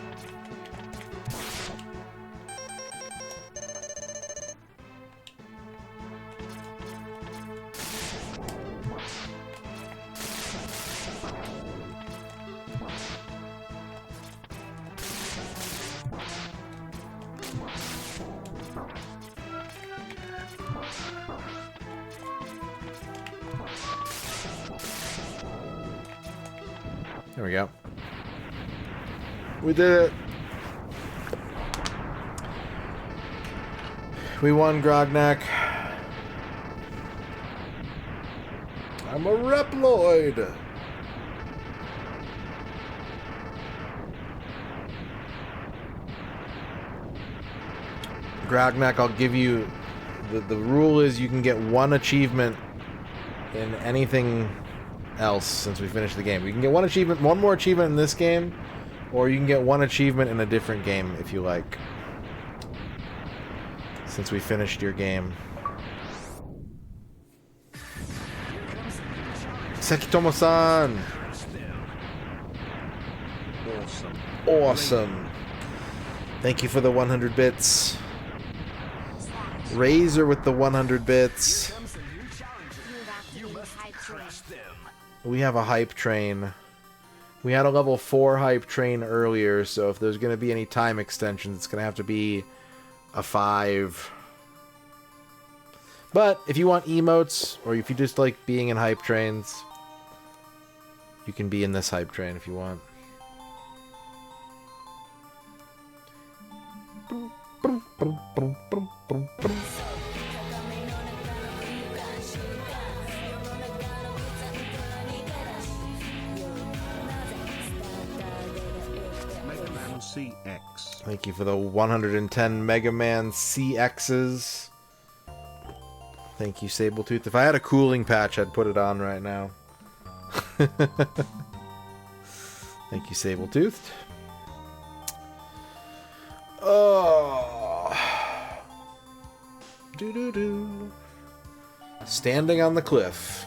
There we go. We did it. We won, Grognak. I'm a Reploid. Grognak, I'll give you... The rule is you can get one achievement in anything else since we finished the game. You can get one achievement, one more achievement in this game, or you can get one achievement in a different game if you like. Since we finished your game. Sekitomo-san! Awesome. Awesome. Thank you for the 100 bits. Razor with the 100 bits. We have a hype train. We had a level 4 hype train earlier, so if there's going to be any time extensions, it's going to have to be a 5. But if you want emotes, or if you just like being in hype trains, you can be in this hype train if you want. CX. Thank you for the 110 Mega Man CXs. Thank you, Sabletooth. If I had a cooling patch, I'd put it on right now. Thank you, Sabletoothed. Oh. Doo-doo-doo. Standing on the cliff.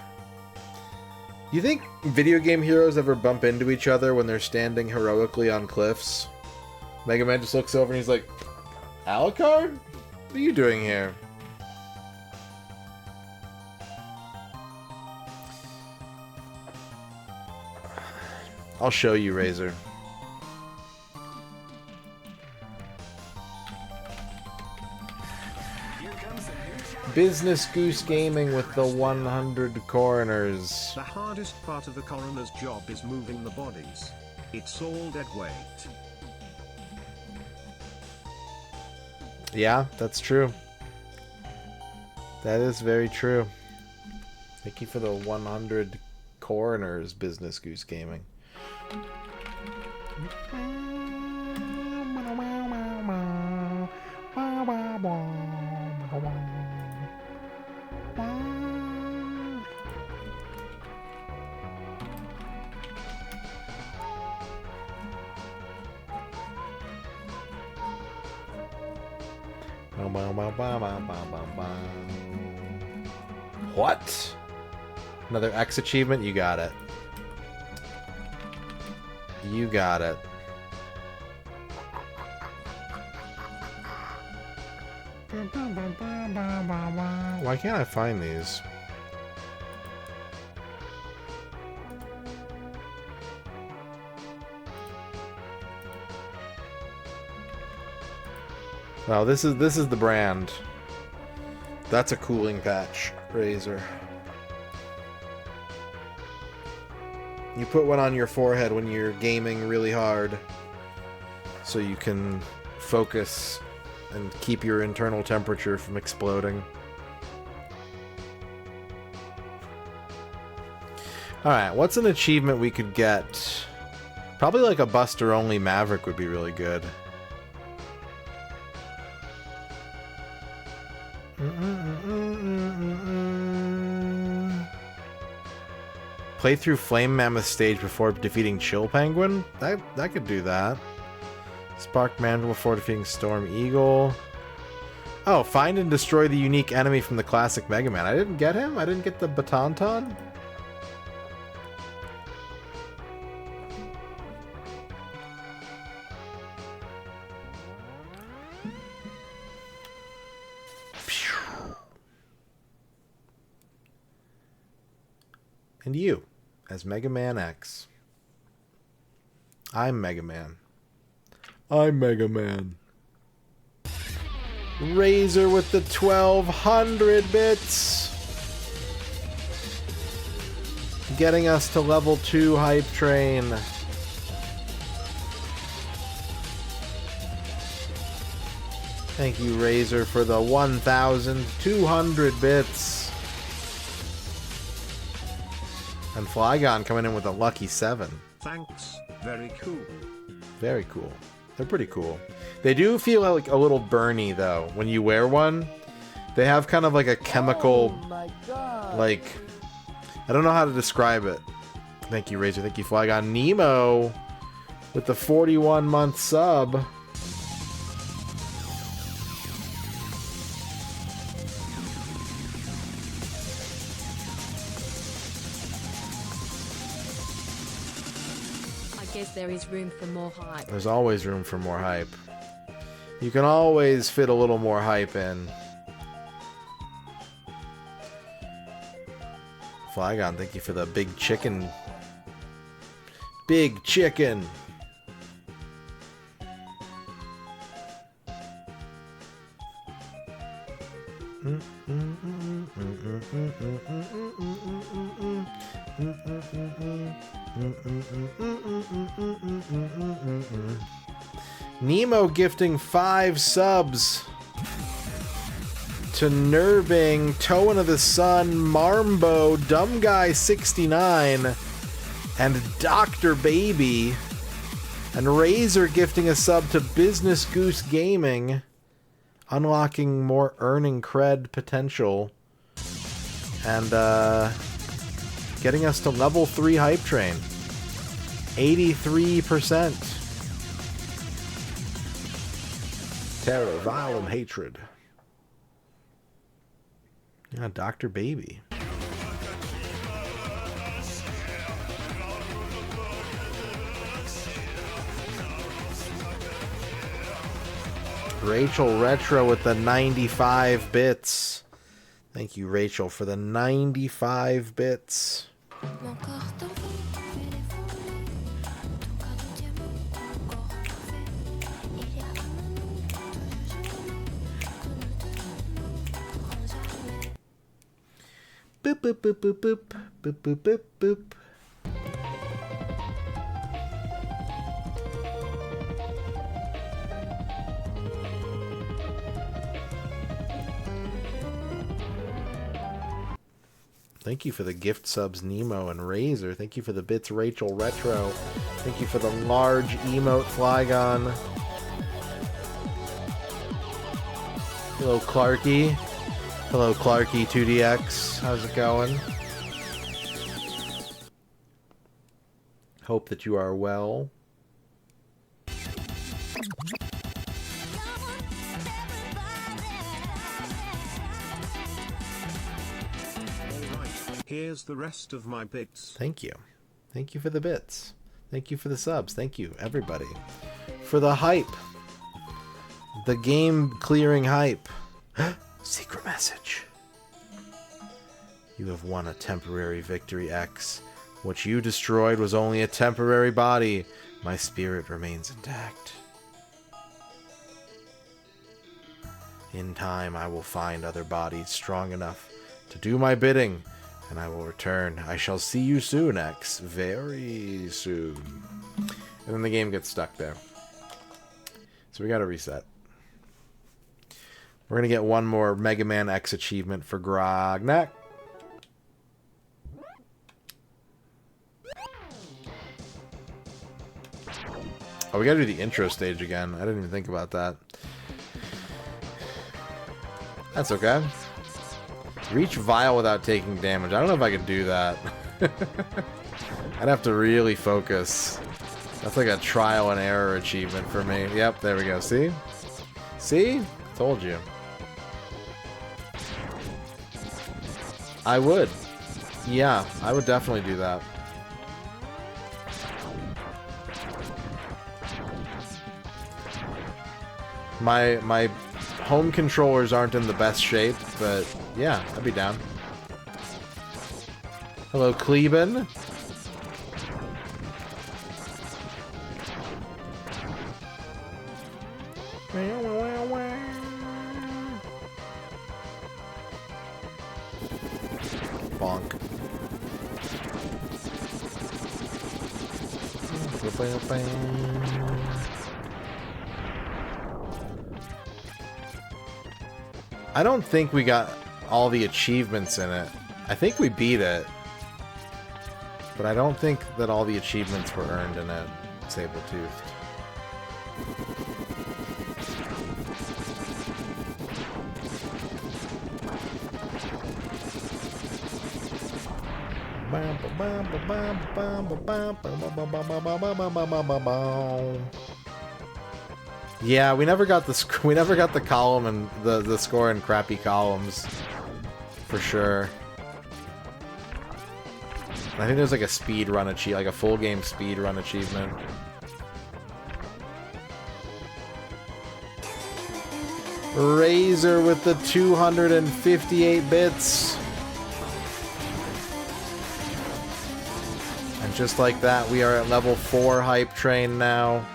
You think video game heroes ever bump into each other when they're standing heroically on cliffs? Mega Man just looks over and he's like, Alucard? What are you doing here? I'll show you, Razor. Business Goose Gaming with the 100 coroners. The hardest part of the coroner's job is moving the bodies. It's all dead weight. Yeah, that's true. That is very true. Thank you for the 100 coroners, Business Goose Gaming. What? Another X achievement? You got it. You got it. Why can't I find these? Wow, this is the brand. That's a cooling patch, Razor. You put one on your forehead when you're gaming really hard, so you can focus and keep your internal temperature from exploding. Alright, what's an achievement we could get? Probably like a Buster only Maverick would be really good. Play through Flame Mammoth stage before defeating Chill Penguin? That could do that. Spark Mandible before defeating Storm Eagle. Oh, find and destroy the unique enemy from the classic Mega Man. I didn't get him? I didn't get the Batonton? And you, as Mega Man X. I'm Mega Man. I'm Mega Man. Razor with the 1200 bits. Getting us to level 2 Hype Train. Thank you, Razor, for the 1,200 bits. And Flygon coming in with a lucky 7. Thanks, very cool. Very cool. They're pretty cool. They do feel like a little burny, though, when you wear one. They have kind of like a chemical, like, I don't know how to describe it. Thank you, Razor. Thank you, Flygon. Nemo with the 41-month sub. Guess there is room for more hype. There's always room for more hype. You can always fit a little more hype in. Flygon, thank you for the big chicken. Big chicken. Nemo gifting 5 subs to Nurbing, Toeing of the Sun, Marmbo, Dumb Guy 69, and Dr. Baby, and Razor gifting a sub to Business Goose Gaming, unlocking more earning cred potential, and getting us to level 3 hype train. 83%. Terror, vile, and hatred. Yeah, Dr. Baby. Rachel Retro with the 95 bits. Thank you, Rachel, for the 95 bits. Boop, boop, boop, boop, boop, boop, boop, boop, boop. Thank you for the gift subs, Nemo and Razor. Thank you for the bits, Rachel Retro. Thank you for the large emote, Flygon. Hello, Clarky. Hello, Clarky 2DX. How's it going? Hope that you are well. Here's the rest of my bits. Thank you. Thank you for the bits. Thank you for the subs. Thank you, everybody. For the hype. The game clearing hype. Secret message. You have won a temporary victory, X. What you destroyed was only a temporary body. My spirit remains intact. In time, I will find other bodies strong enough to do my bidding. And I will return. I shall see you soon, X. Very soon. And then the game gets stuck there. So we gotta reset. We're gonna get one more Mega Man X achievement for Grognak. Oh, we gotta do the intro stage again. I didn't even think about that. That's okay. Reach Vile without taking damage. I don't know if I can do that. I'd have to really focus. That's like a trial and error achievement for me. Yep, there we go. See? See? Told you. I would. Yeah, I would definitely do that. My home controllers aren't in the best shape, but yeah, I'd be down. Hello, Kleben. Bonk. I don't think we got all the achievements in it. I think we beat it. But I don't think that all the achievements were earned in it. Saber-toothed. Yeah, we never got the column and the score in crappy columns, for sure. I think there's like a speed run like a full game speed run achievement. Razor with the 258 bits. And just like that, we are at level 4 hype train now.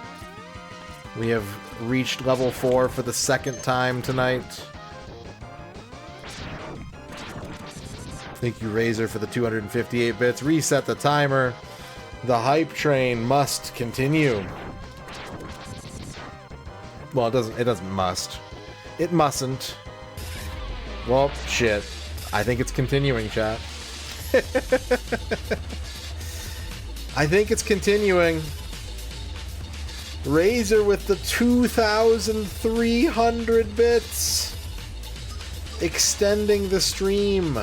We have reached level 4 for the second time tonight. Thank you, Razor, for the 258 bits. Reset the timer. The hype train must continue. Well, it doesn't must. It mustn't. Well, shit. I think it's continuing, chat. I think it's continuing. Razor with the 2,300 bits. Extending the stream.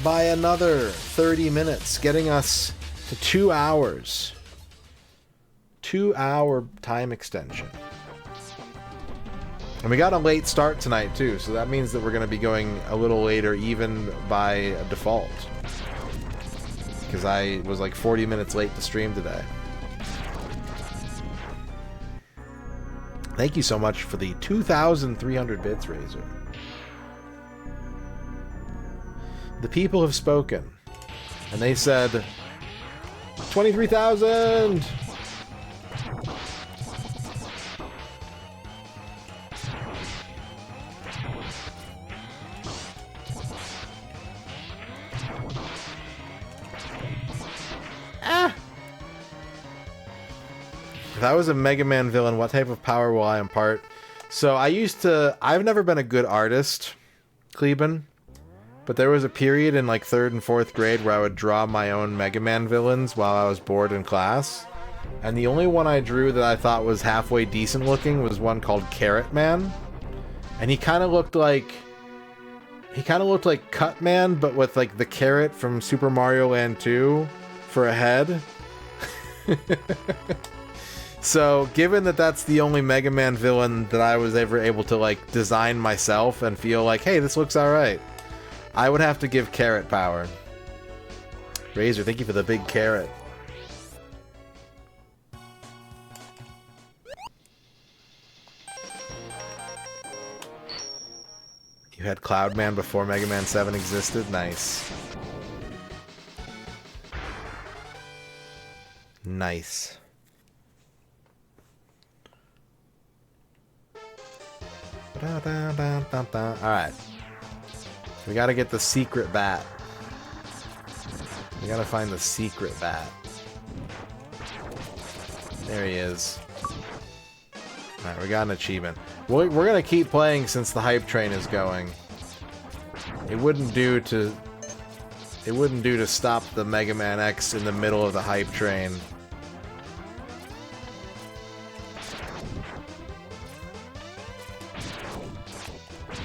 by another 30 minutes, getting us to 2 hours. 2-hour time extension. And we got a late start tonight, too, so that means that we're going to be going a little later, even by default. Because I was like 40 minutes late to stream today. Thank you so much for the 2,300 bits, Razor. The people have spoken, and they said 23,000! If I was a Mega Man villain, what type of power will I impart? So I've never been a good artist, Kleben, but there was a period in like 3rd and 4th grade where I would draw my own Mega Man villains while I was bored in class. And the only one I drew that I thought was halfway decent looking was one called Carrot Man. And he kind of looked like Cut Man, but with like the carrot from Super Mario Land 2 for a head. So, given that that's the only Mega Man villain that I was ever able to, like, design myself and feel like, hey, this looks alright, I would have to give Carrot power. Razor, thank you for the big carrot. You had Cloudman before Mega Man 7 existed? Nice. Nice. Alright. We gotta get the secret bat. We gotta find the secret bat. There he is. Alright, we got an achievement. We're gonna keep playing since the hype train is going. It wouldn't do to stop the Mega Man X in the middle of the hype train.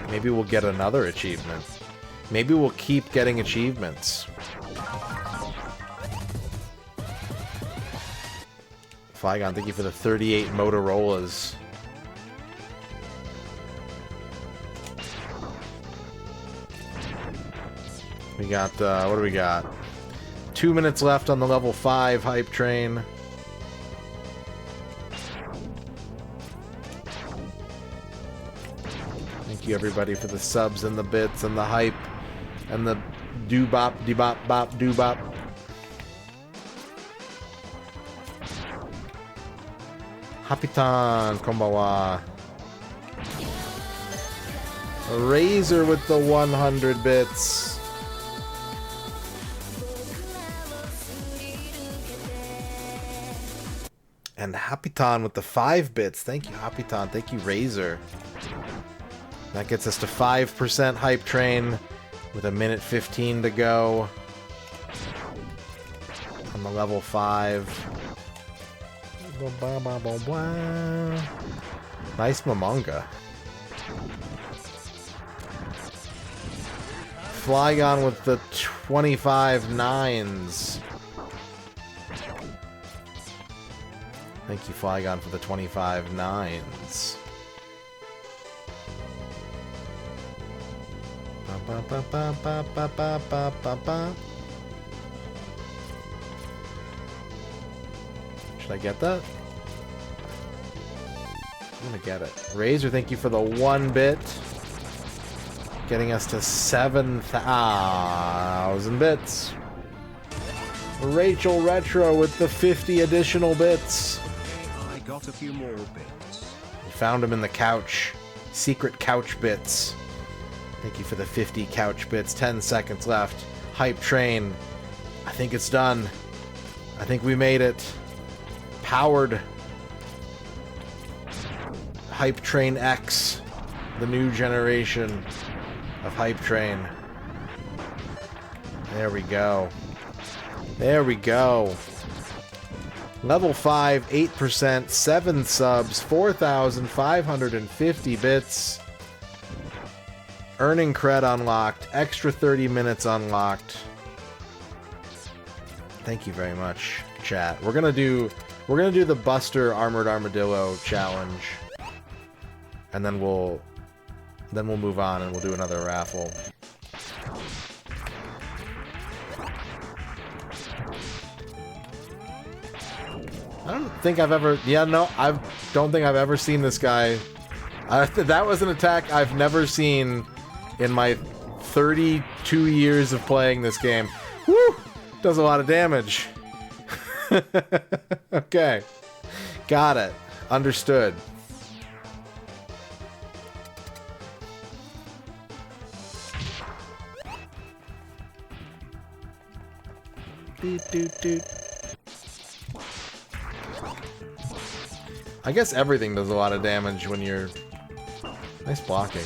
Maybe we'll get another achievement. Maybe we'll keep getting achievements. Flygon, thank you for the 38 Motorola's. We got, what do we got? 2 minutes left on the level 5 hype train. Thank you everybody for the subs and the bits and the hype and the doo-bop, dee-bop, bop, doo-bop. Hapitan, konbawa. Razor with the 100 bits. And Hapitan with the 5 bits. Thank you, Hapitan. Thank you, Razor. That gets us to 5% hype train with 1:15 to go on the level 5. Nice Momonga. Flygon with the 25 nines. Thank you, Flygon, for the 25 nines. Should I get that? I'm gonna get it. Razor, thank you for the 1 bit. Getting us to 7,000 bits. Rachel Retro with the 50 additional bits. I got a few more bits. We found them in the couch. Secret couch bits. Thank you for the 50 couch bits. 10 seconds left. Hype train. I think it's done. I think we made it. Powered. Hype Train X. The new generation of Hype Train. There we go. There we go. Level 5, 8%, 7 subs, 4,550 bits. Earning cred unlocked. Extra 30 minutes unlocked. Thank you very much, chat. We're gonna do the Buster Armored Armadillo challenge, and then we'll move on and we'll do another raffle. I don't think I've ever. Yeah, no, I don't think I've ever seen this guy. That was an attack I've never seen in my 32 years of playing this game. Woo! Does a lot of damage. Okay. Got it. Understood. Doot, doot, doot. I guess everything does a lot of damage when you're... Nice blocking.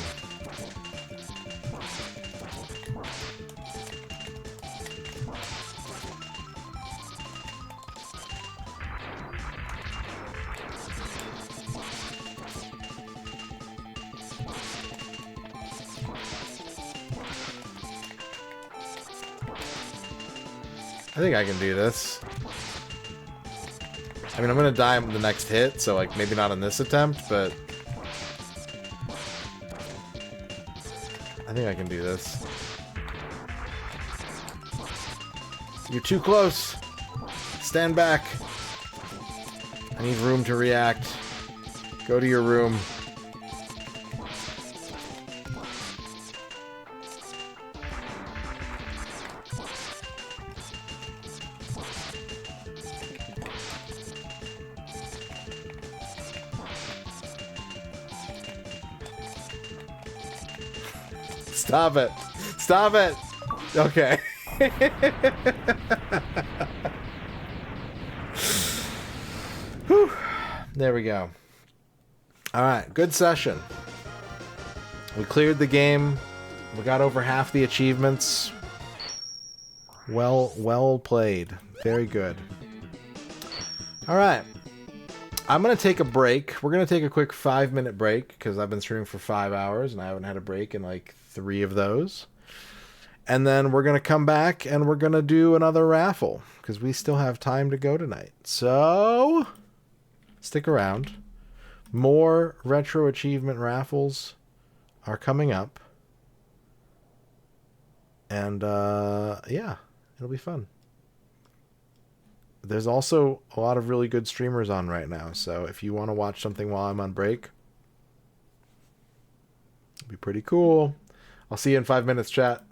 I think I can do this. I mean, I'm gonna die on the next hit, so like maybe not on this attempt, but I think I can do this. You're too close. Stand back. I need room to react. Go to your room. Stop it. Stop it. Okay. Whew. There we go. Alright, good session. We cleared the game. We got over half the achievements. Well played. Very good. Alright. I'm going to take a break. We're going to take a quick 5-minute break because I've been streaming for 5 hours and I haven't had a break in like 3 of those. And then we're going to come back and we're going to do another raffle because we still have time to go tonight. So, stick around. More Retro Achievement raffles are coming up. And, yeah, it'll be fun. There's also a lot of really good streamers on right now, so if you want to watch something while I'm on break, it'd be pretty cool. I'll see you in 5 minutes, chat.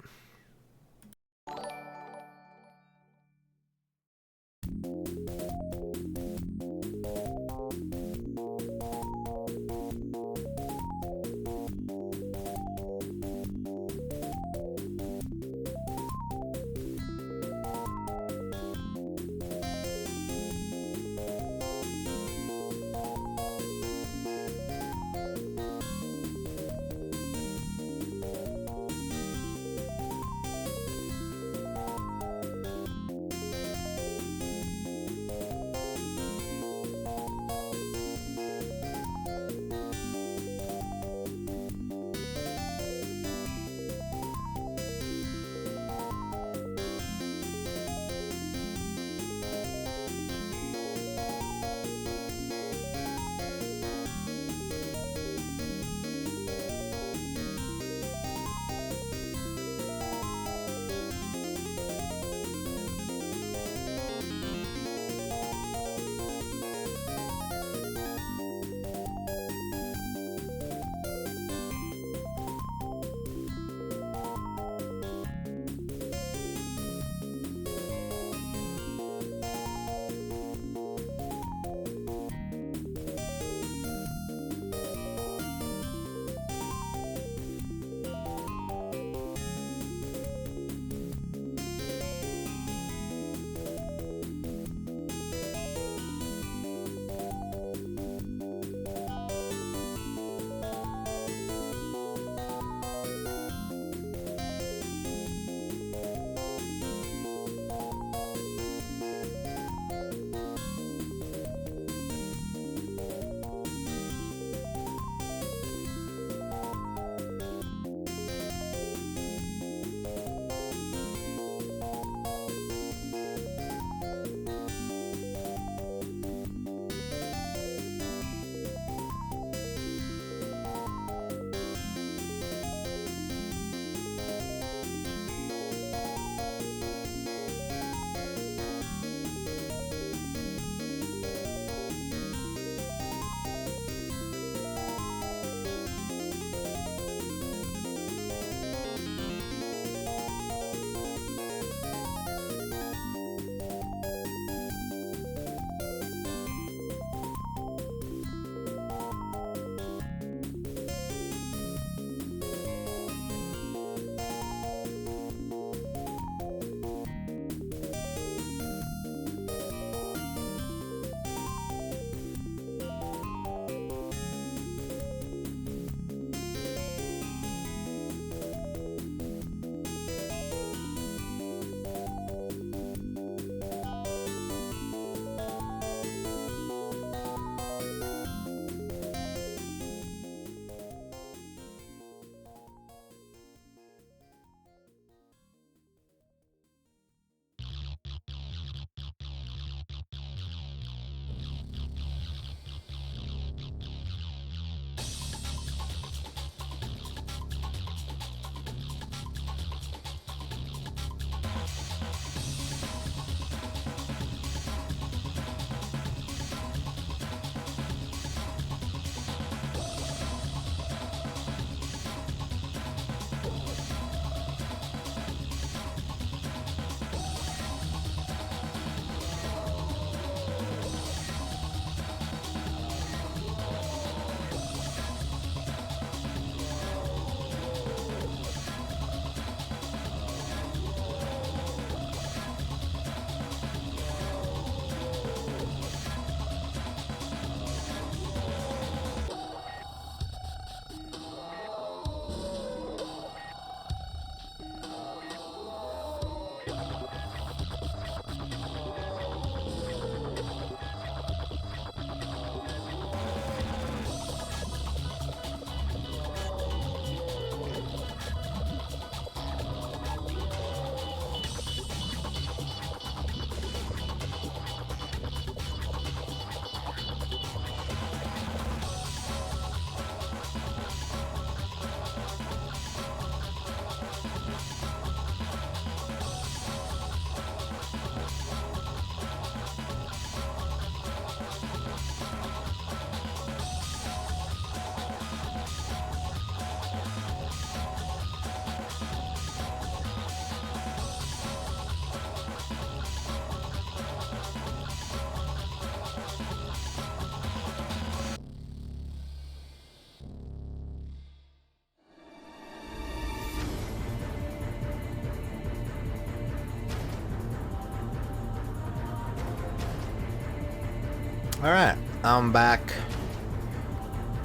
Alright, I'm back.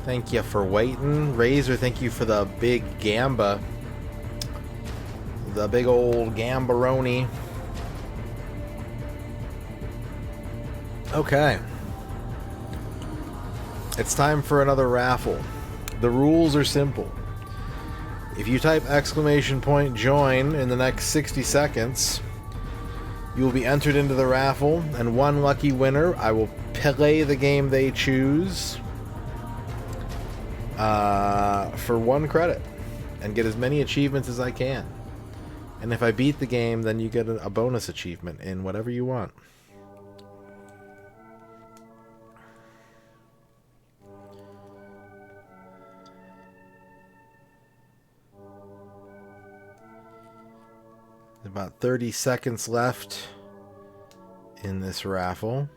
Thank you for waiting. Razor, thank you for the big gamba. The big old gambaroni. Okay. It's time for another raffle. The rules are simple. If you type !join in the next 60 seconds, you will be entered into the raffle, and one lucky winner, I will play the game they choose for 1 credit and get as many achievements as I can. And if I beat the game, then you get a bonus achievement in whatever you want. About 30 seconds left in this raffle.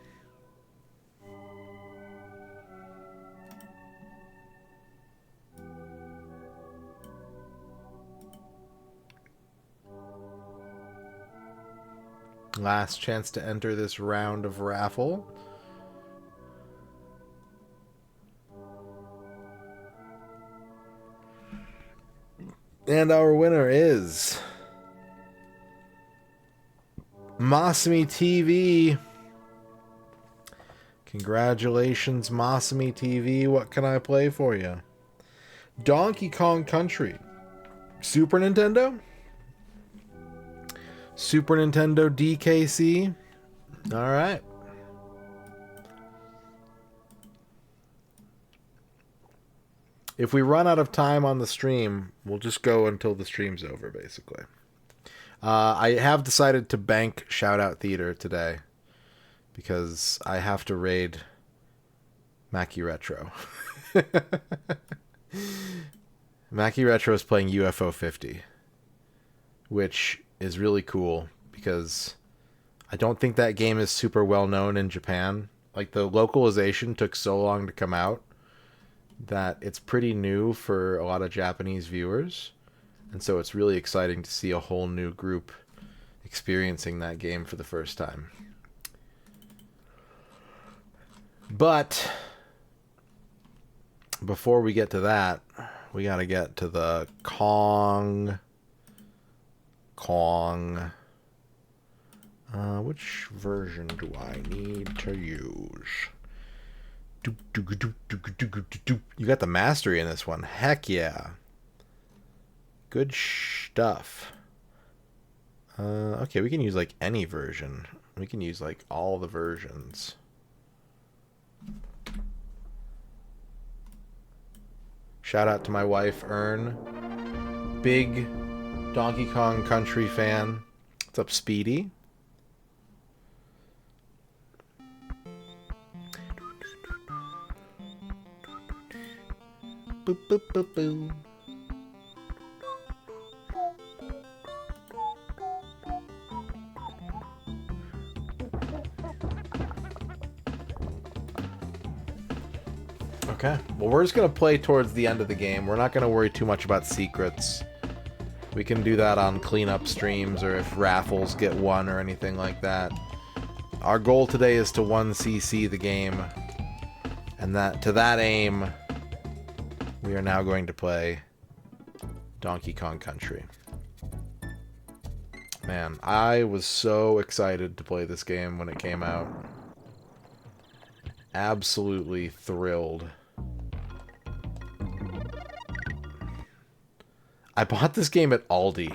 Last chance to enter this round of raffle. And our winner is Masami TV. Congratulations, Masami TV. What can I play for you? Donkey Kong Country. Super Nintendo? Super Nintendo DKC. Alright. If we run out of time on the stream, we'll just go until the stream's over, basically. I have decided to bank Shoutout Theater today because I have to raid Mackie Retro. Mackie Retro is playing UFO 50, which is really cool because I don't think that game is super well known in Japan. Like, the localization took so long to come out that it's pretty new for a lot of Japanese viewers. And so it's really exciting to see a whole new group experiencing that game for the first time. But before we get to that, we got to get to the Kong. Which version do I need to use? You got the mastery in this one. Heck yeah. Good stuff. Okay, we can use like any version. We can use like all the versions. Shout out to my wife, Ern. Big Donkey Kong Country fan. What's up, Speedy? Boop, boop, boop, boop. Okay, well, we're just going to play towards the end of the game. We're not going to worry too much about secrets. We can do that on cleanup streams or if raffles get won or anything like that. Our goal today is to 1cc the game. And that to that aim, we are now going to play Donkey Kong Country. Man, I was so excited to play this game when it came out. Absolutely thrilled. I bought this game at Aldi.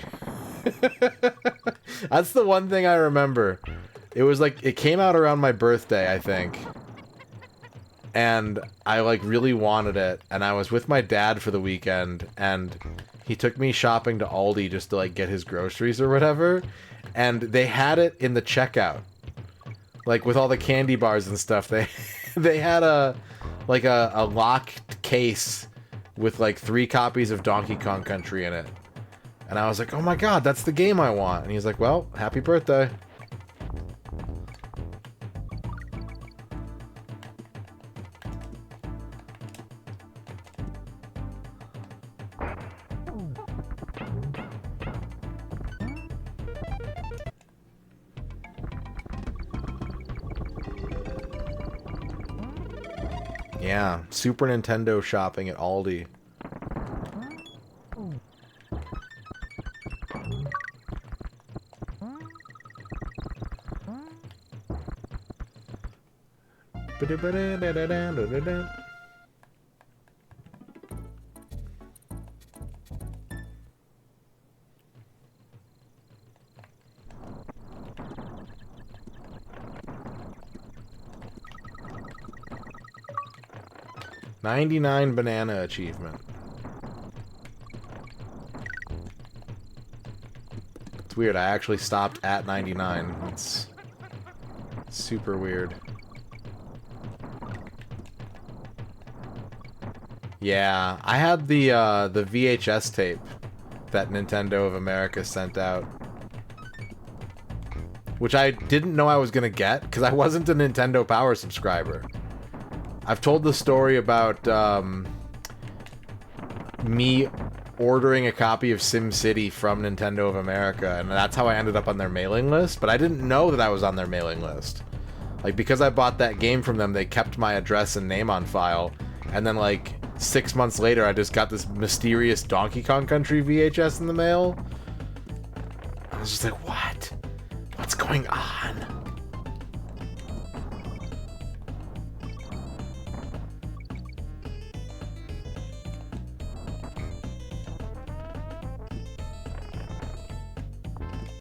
That's the one thing I remember. It was like, it came out around my birthday, I think. And I like really wanted it. And I was with my dad for the weekend. And he took me shopping to Aldi just to like get his groceries or whatever. And they had it in the checkout. Like with all the candy bars and stuff. They had a locked case with like 3 copies of Donkey Kong Country in it. And I was like, oh my god, that's the game I want. And he's like, well, happy birthday. Yeah, Super Nintendo shopping at Aldi. $99 banana achievement. It's weird, I actually stopped at 99. It's super weird. Yeah, I had the VHS tape that Nintendo of America sent out, which I didn't know I was gonna get because I wasn't a Nintendo Power subscriber. I've told the story about me ordering a copy of SimCity from Nintendo of America, and that's how I ended up on their mailing list, but I didn't know that I was on their mailing list. Like, because I bought that game from them, they kept my address and name on file, and then, like, 6 months later, I just got this mysterious Donkey Kong Country VHS in the mail. I was just like, what? What's going on?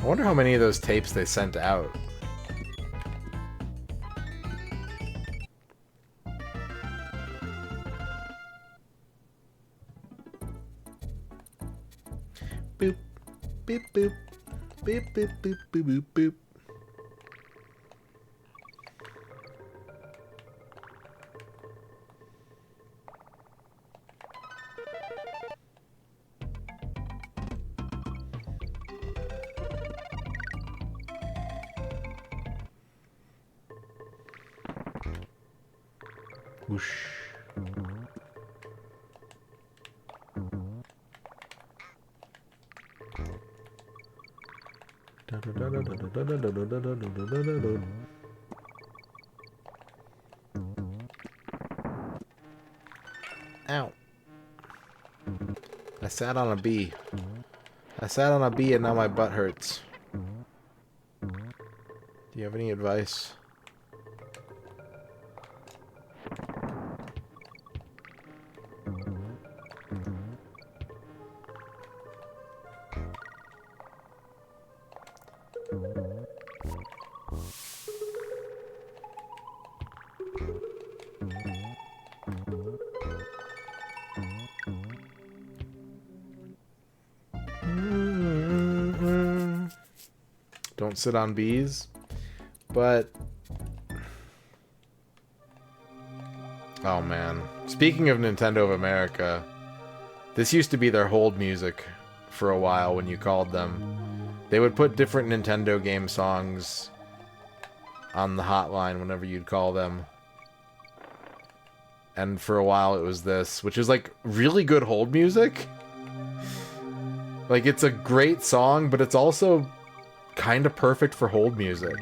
I wonder how many of those tapes they sent out. Boop, boop, boop, boop, boop, boop, boop, boop, boop. Whoosh. Ow. I sat on a bee. I sat on a bee and now my butt hurts. Do you have any advice? Don't sit on bees, but oh man, speaking of Nintendo of America, this used to be their hold music for a while when you called them. They would put different Nintendo game songs on the hotline whenever you'd call them, and for a while it was this, which is like really good hold music. Like, it's a great song, but it's also kind of perfect for hold music.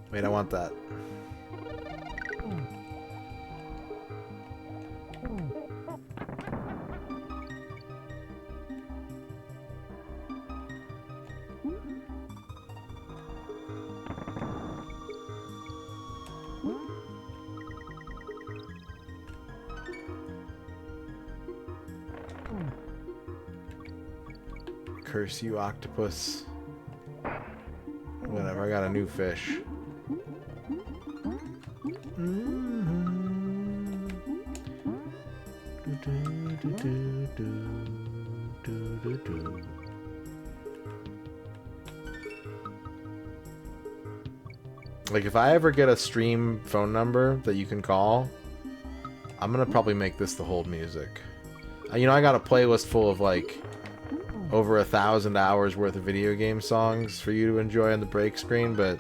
Wait, I want that. Curse you, octopus. Whatever, I got a new fish. Like, if I ever get a stream phone number that you can call, I'm gonna probably make this the hold music. You know, I got a playlist full of, like, over 1,000 hours worth of video game songs for you to enjoy on the break screen, but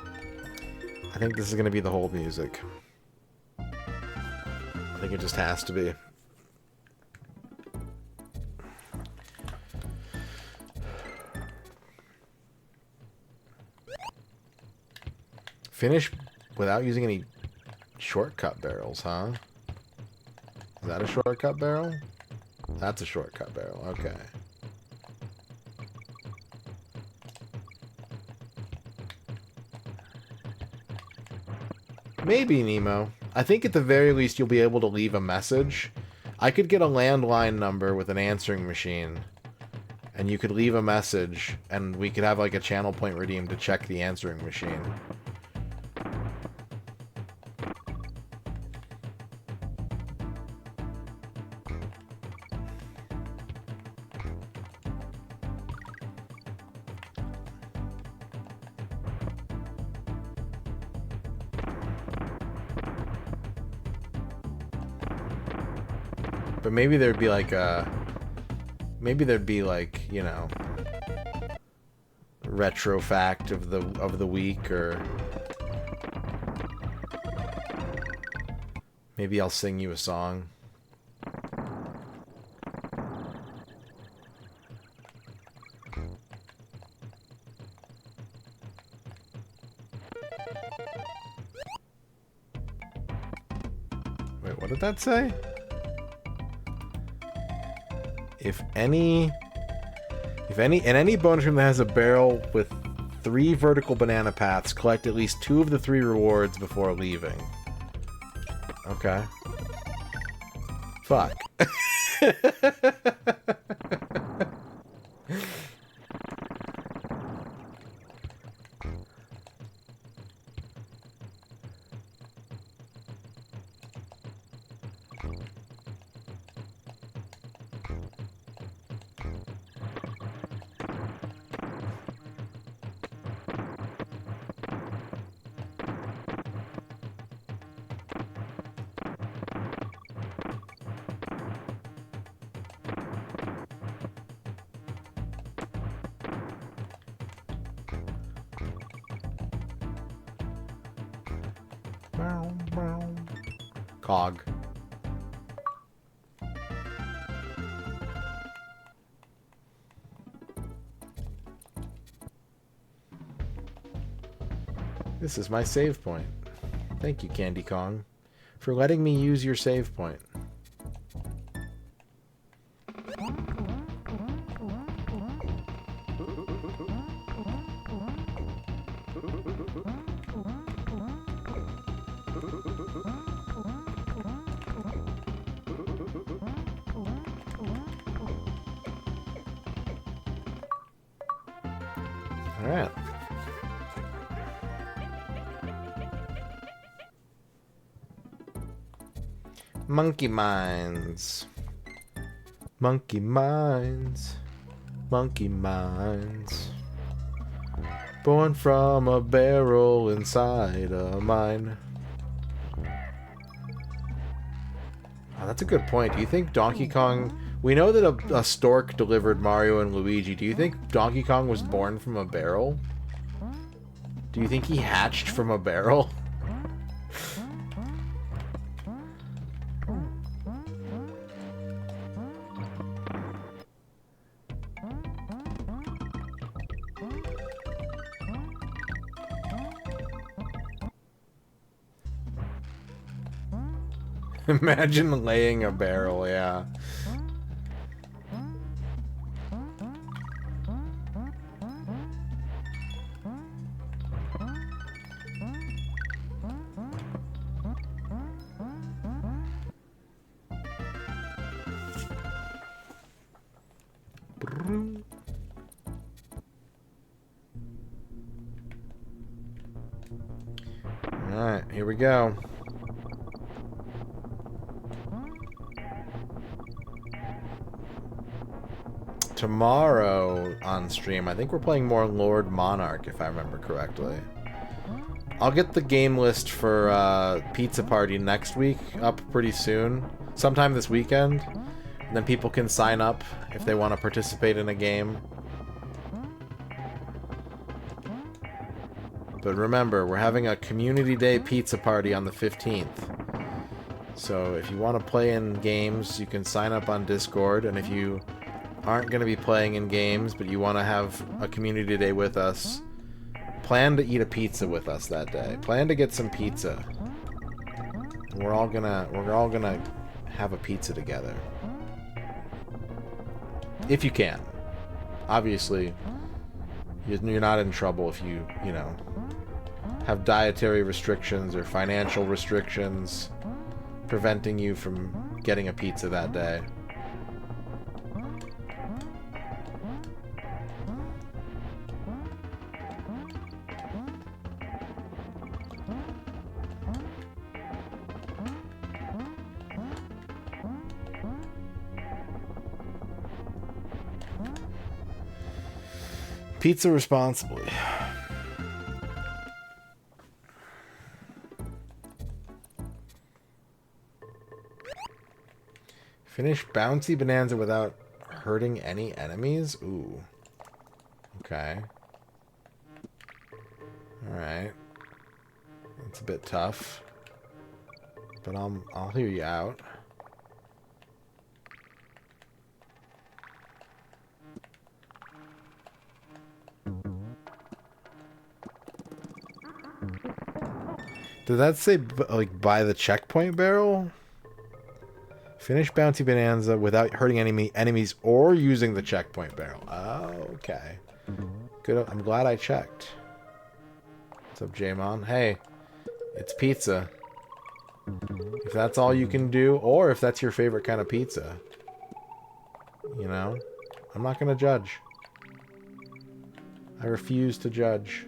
I think this is going to be the whole music. I think it just has to be. Finish without using any shortcut barrels, huh? Is that a shortcut barrel? That's a shortcut barrel, okay. Maybe, Nemo. I think at the very least you'll be able to leave a message. I could get a landline number with an answering machine, and you could leave a message, and we could have like a channel point redeem to check the answering machine. But maybe there'd be like a... Maybe there'd be like, you know... retro fact of the week, or... Maybe I'll sing you a song. Wait, what did that say? If any bonus room that has a barrel with 3 vertical banana paths, collect at least 2 of the 3 rewards before leaving. Okay. Fuck. Cog. This is my save point. Thank you, Candy Kong, for letting me use your save point. Alright. Monkey Mines. Monkey Mines. Monkey Mines. Born from a barrel inside a mine. Oh, that's a good point. Do you think Donkey Kong... We know that a stork delivered Mario and Luigi. Do you think Donkey Kong was born from a barrel? Do you think he hatched from a barrel? Imagine laying a barrel, yeah. Alright, here we go. Tomorrow on stream, I think we're playing more Lord Monarch, if I remember correctly. I'll get the game list for Pizza Party next week up pretty soon. Sometime this weekend. And then people can sign up if they want to participate in a game. But remember, we're having a Community Day pizza party on the 15th. So if you want to play in games, you can sign up on Discord. And if you aren't going to be playing in games, but you want to have a Community Day with us, plan to eat a pizza with us that day. Plan to get some pizza. We're all gonna have a pizza together. If you can. Obviously, you're not in trouble if you know, have dietary restrictions or financial restrictions preventing you from getting a pizza that day. Pizza responsibly. Finish Bouncy Bonanza without hurting any enemies? Ooh. Okay. Alright. That's a bit tough. But I'll hear you out. Did that say, like, by the checkpoint barrel? Finish Bounty Bonanza without hurting enemies or using the checkpoint barrel. Oh, okay. Good. I'm glad I checked. What's up, Jamon? Hey, it's pizza. If that's all you can do, or if that's your favorite kind of pizza, you know, I'm not going to judge. I refuse to judge.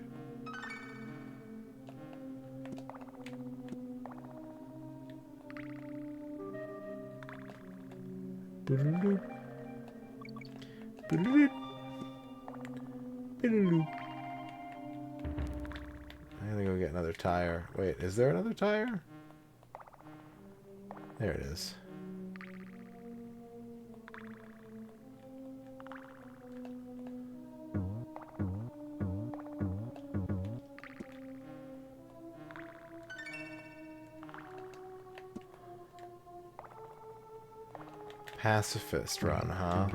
I'm gonna go get another tire. Wait, is there another tire? There it is. Pacifist run, huh?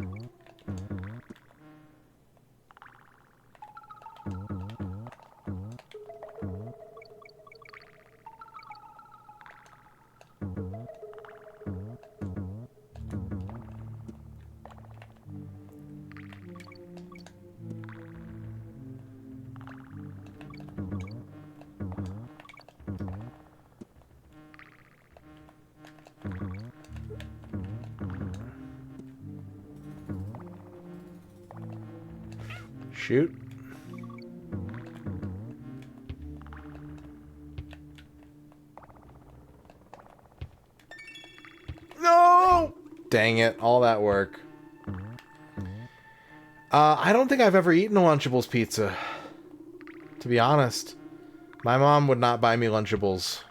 Shoot. No! Dang it, all that work. I don't think I've ever eaten a Lunchables pizza. To be honest. My mom would not buy me Lunchables.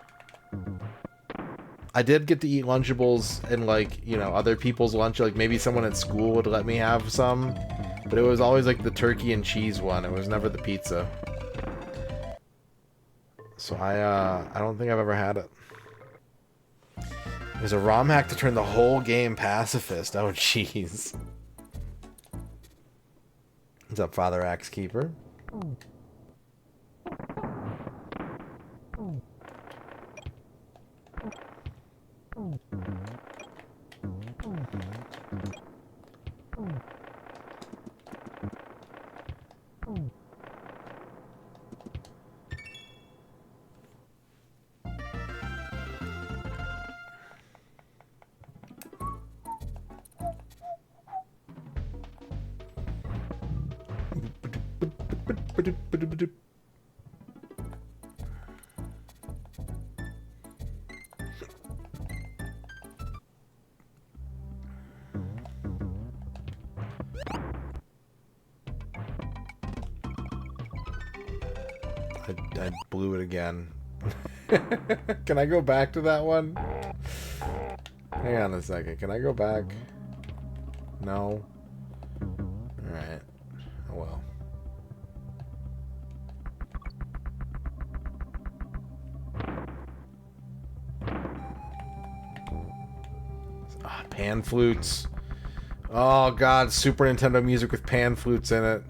I did get to eat Lunchables in, like, you know, other people's lunch. Like, maybe someone at school would let me have some. But it was always, like, the turkey and cheese one. It was never the pizza. So I don't think I've ever had it. There's a ROM hack to turn the whole game pacifist. Oh, jeez. What's up, Father Axe Keeper? I blew it again. Can I go back to that one? Hang on a second. Can I go back? No. Alright. Oh, well. 「 Oh pan flutes. Oh god, Super Nintendo music with pan flutes in it.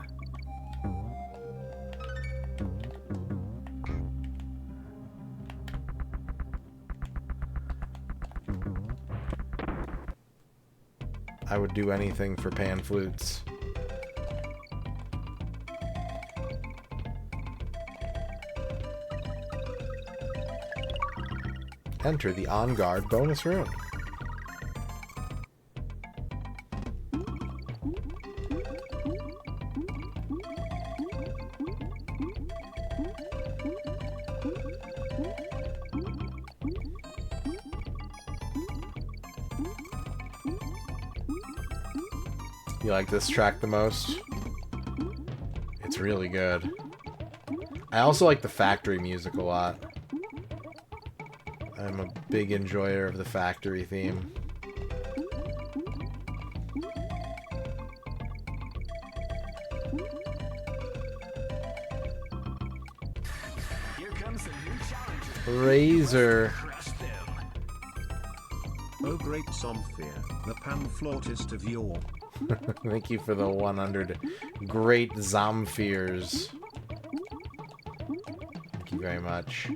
I would do anything for pan flutes. Enter the On Guard bonus room. You like this track the most? It's really good. I also like the factory music a lot. I'm a big enjoyer of the factory theme. Here comes the new challenger. Razor. Crush them. Oh great Somfear, the pan-flautist of yore. Thank you for the 100 great Zomfears. Thank you very much.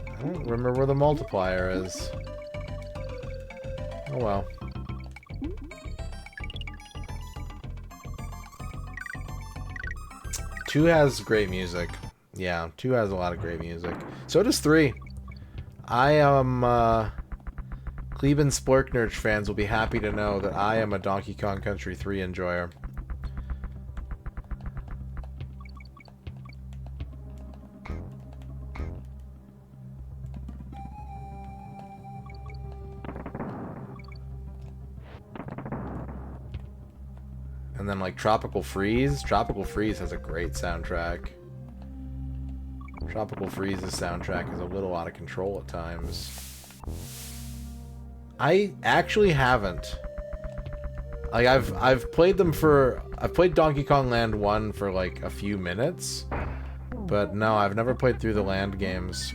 I don't remember where the multiplier is. Oh well. Two has great music. Yeah, 2 has a lot of great music. So does 3. I am, Kleben Splurknurch fans will be happy to know that I am a Donkey Kong Country 3 enjoyer. And then, like, Tropical Freeze. Tropical Freeze has a great soundtrack. Tropical Freeze's soundtrack is a little out of control at times. I actually haven't. Like, I've played them for... I've played Donkey Kong Land 1 for, like, a few minutes. But no, I've never played through the Land games.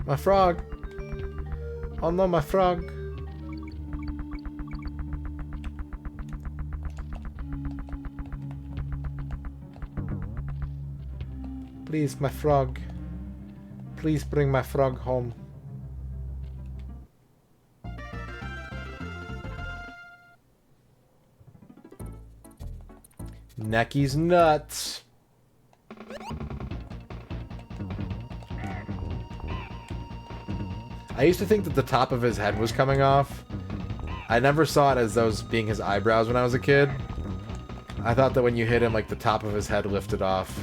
My frog. Oh no, my frog. Please, my frog. Please bring my frog home. Necky's nuts. I used to think that the top of his head was coming off. I never saw it as those being his eyebrows when I was a kid. I thought that when you hit him, like, the top of his head lifted off.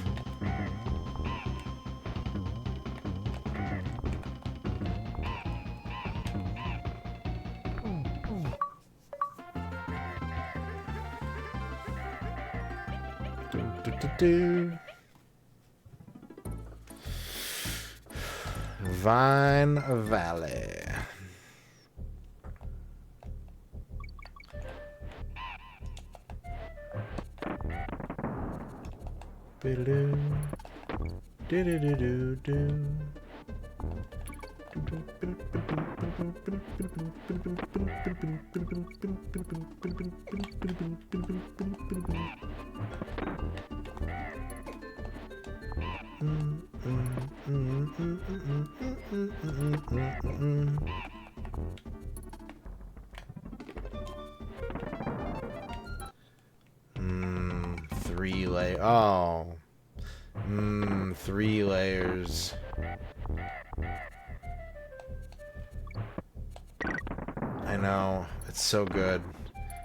Vine Valley. Three layers. I know, it's so good.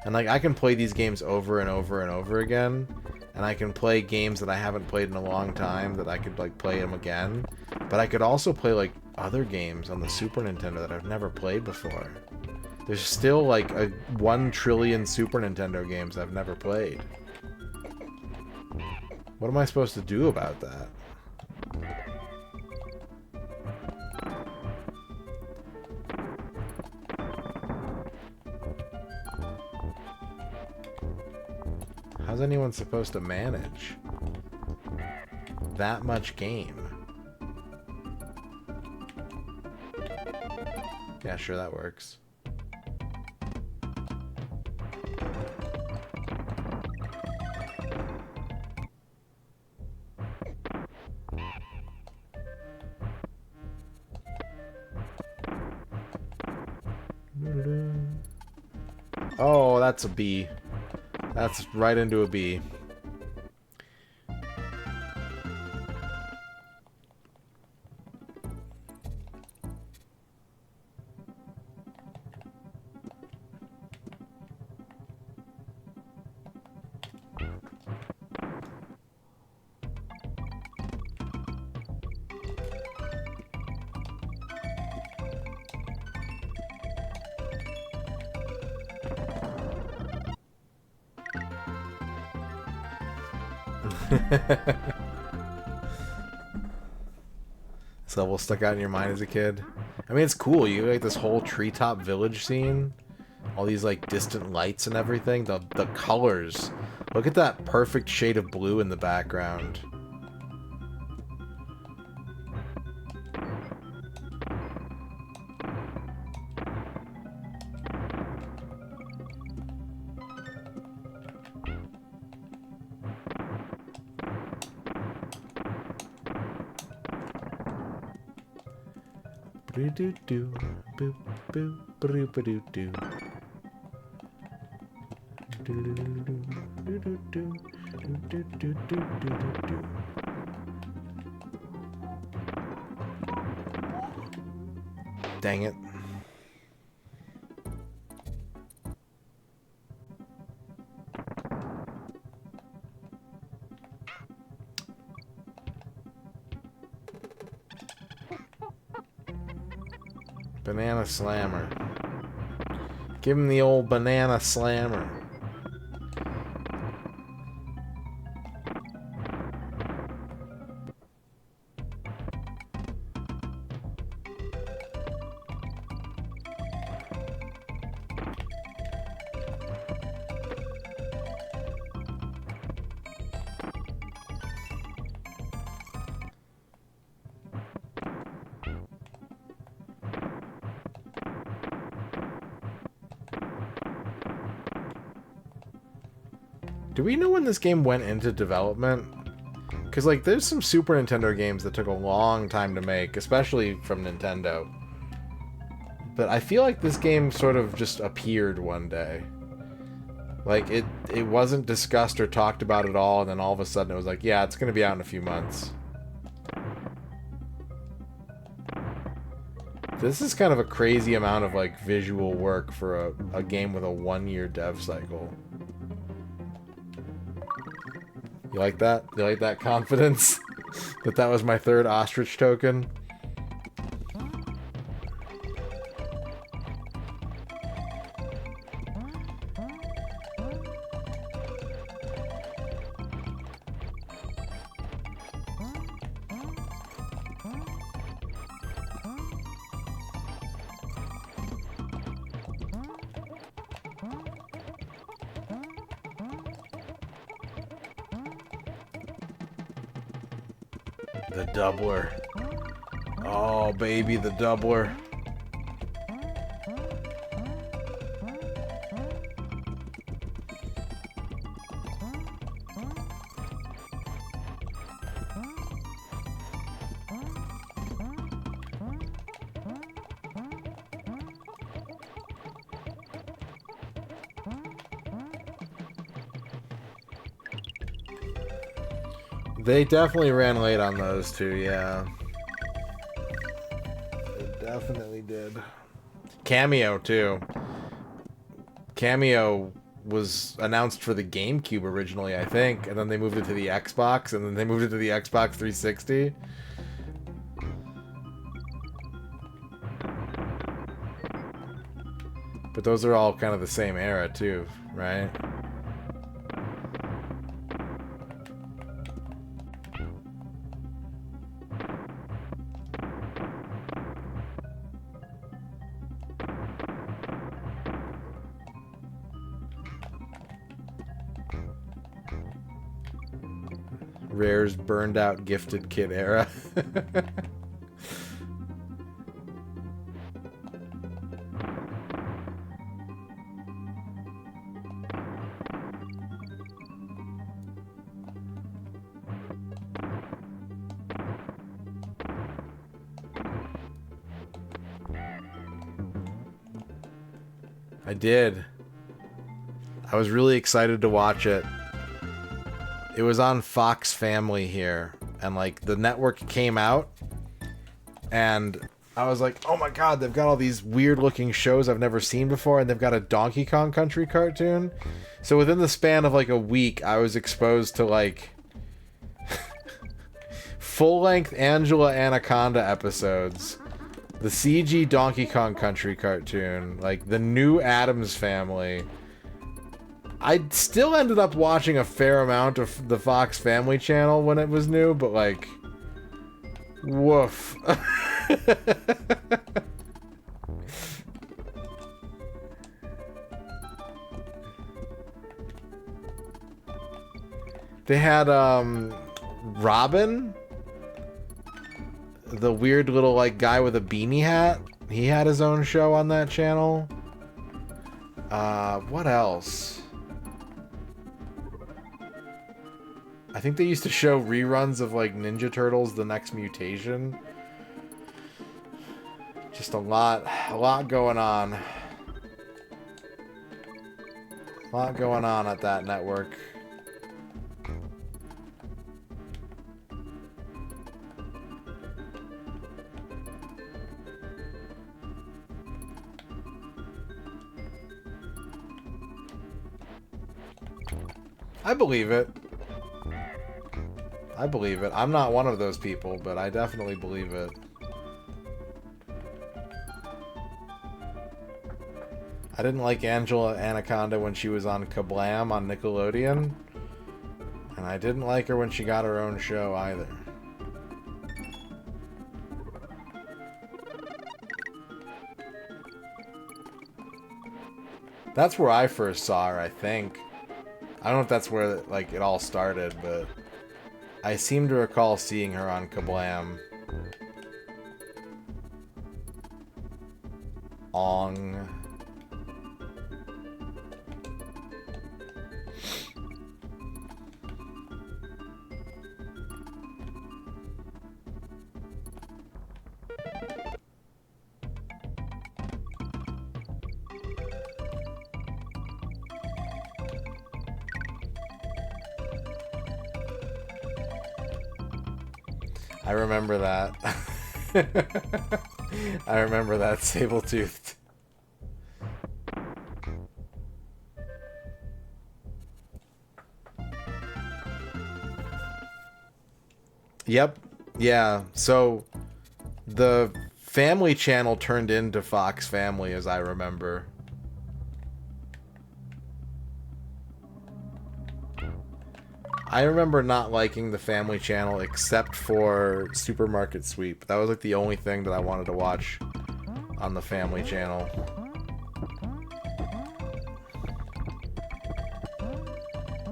And like, I can play these games over and over and over again, and I can play games that I haven't played in a long time that I could like play them again. But I could also play like other games on the Super Nintendo that I've never played before. There's still like 1 trillion Super Nintendo games I've never played. What am I supposed to do about that? How's anyone supposed to manage that much game? Yeah, sure, that works. Oh, that's a B. That's right into a B. This level stuck out in your mind as a kid. I mean, it's cool. You like this whole treetop village scene, all these like distant lights and everything. The colors. Look at that perfect shade of blue in the background. Do boop boop boop doo doo. Dang it. Banana slammer. Give him the old banana slammer. Do we know when this game went into development? Because, like, there's some Super Nintendo games that took a long time to make, especially from Nintendo. But I feel like this game sort of just appeared one day. Like, it wasn't discussed or talked about at all, and then all of a sudden it was like, yeah, it's going to be out in a few months. This is kind of a crazy amount of, like, visual work for a game with a 1-year dev cycle. You like that? You like that confidence? that was my 3rd ostrich token? The doubler. Oh, baby, the doubler. They definitely ran late on those two, yeah. They definitely did. Cameo, too. Cameo was announced for the GameCube originally, I think, and then they moved it to the Xbox, and then they moved it to the Xbox 360. But those are all kind of the same era too, right? Rare's burned out gifted kid era. I did. I was really excited to watch it. It was on Fox Family here, and like the network came out, and I was like, oh my god, they've got all these weird looking shows I've never seen before, and they've got a Donkey Kong Country cartoon. So within the span of like a week, I was exposed to like full-length Angela Anaconda episodes, the CG Donkey Kong Country cartoon, like the new Addams Family. I still ended up watching a fair amount of the Fox Family channel when it was new, but like, woof. They had Robin, the weird little like guy with a beanie hat. He had his own show on that channel. What else? I think they used to show reruns of like Ninja Turtles: The Next Mutation. Just a lot going on. A lot going on at that network. I believe it. I believe it. I'm not one of those people, but I definitely believe it. I didn't like Angela Anaconda when she was on Kablam on Nickelodeon. And I didn't like her when she got her own show either. That's where I first saw her, I think. I don't know if that's where like it all started, but I seem to recall seeing her on Kablam. Ong. I remember that. I remember that, Sabletoothed. Yep. Yeah. So the Family Channel turned into Fox Family, as I remember. I remember not liking the Family Channel except for Supermarket Sweep. That was like the only thing that I wanted to watch on the Family Channel.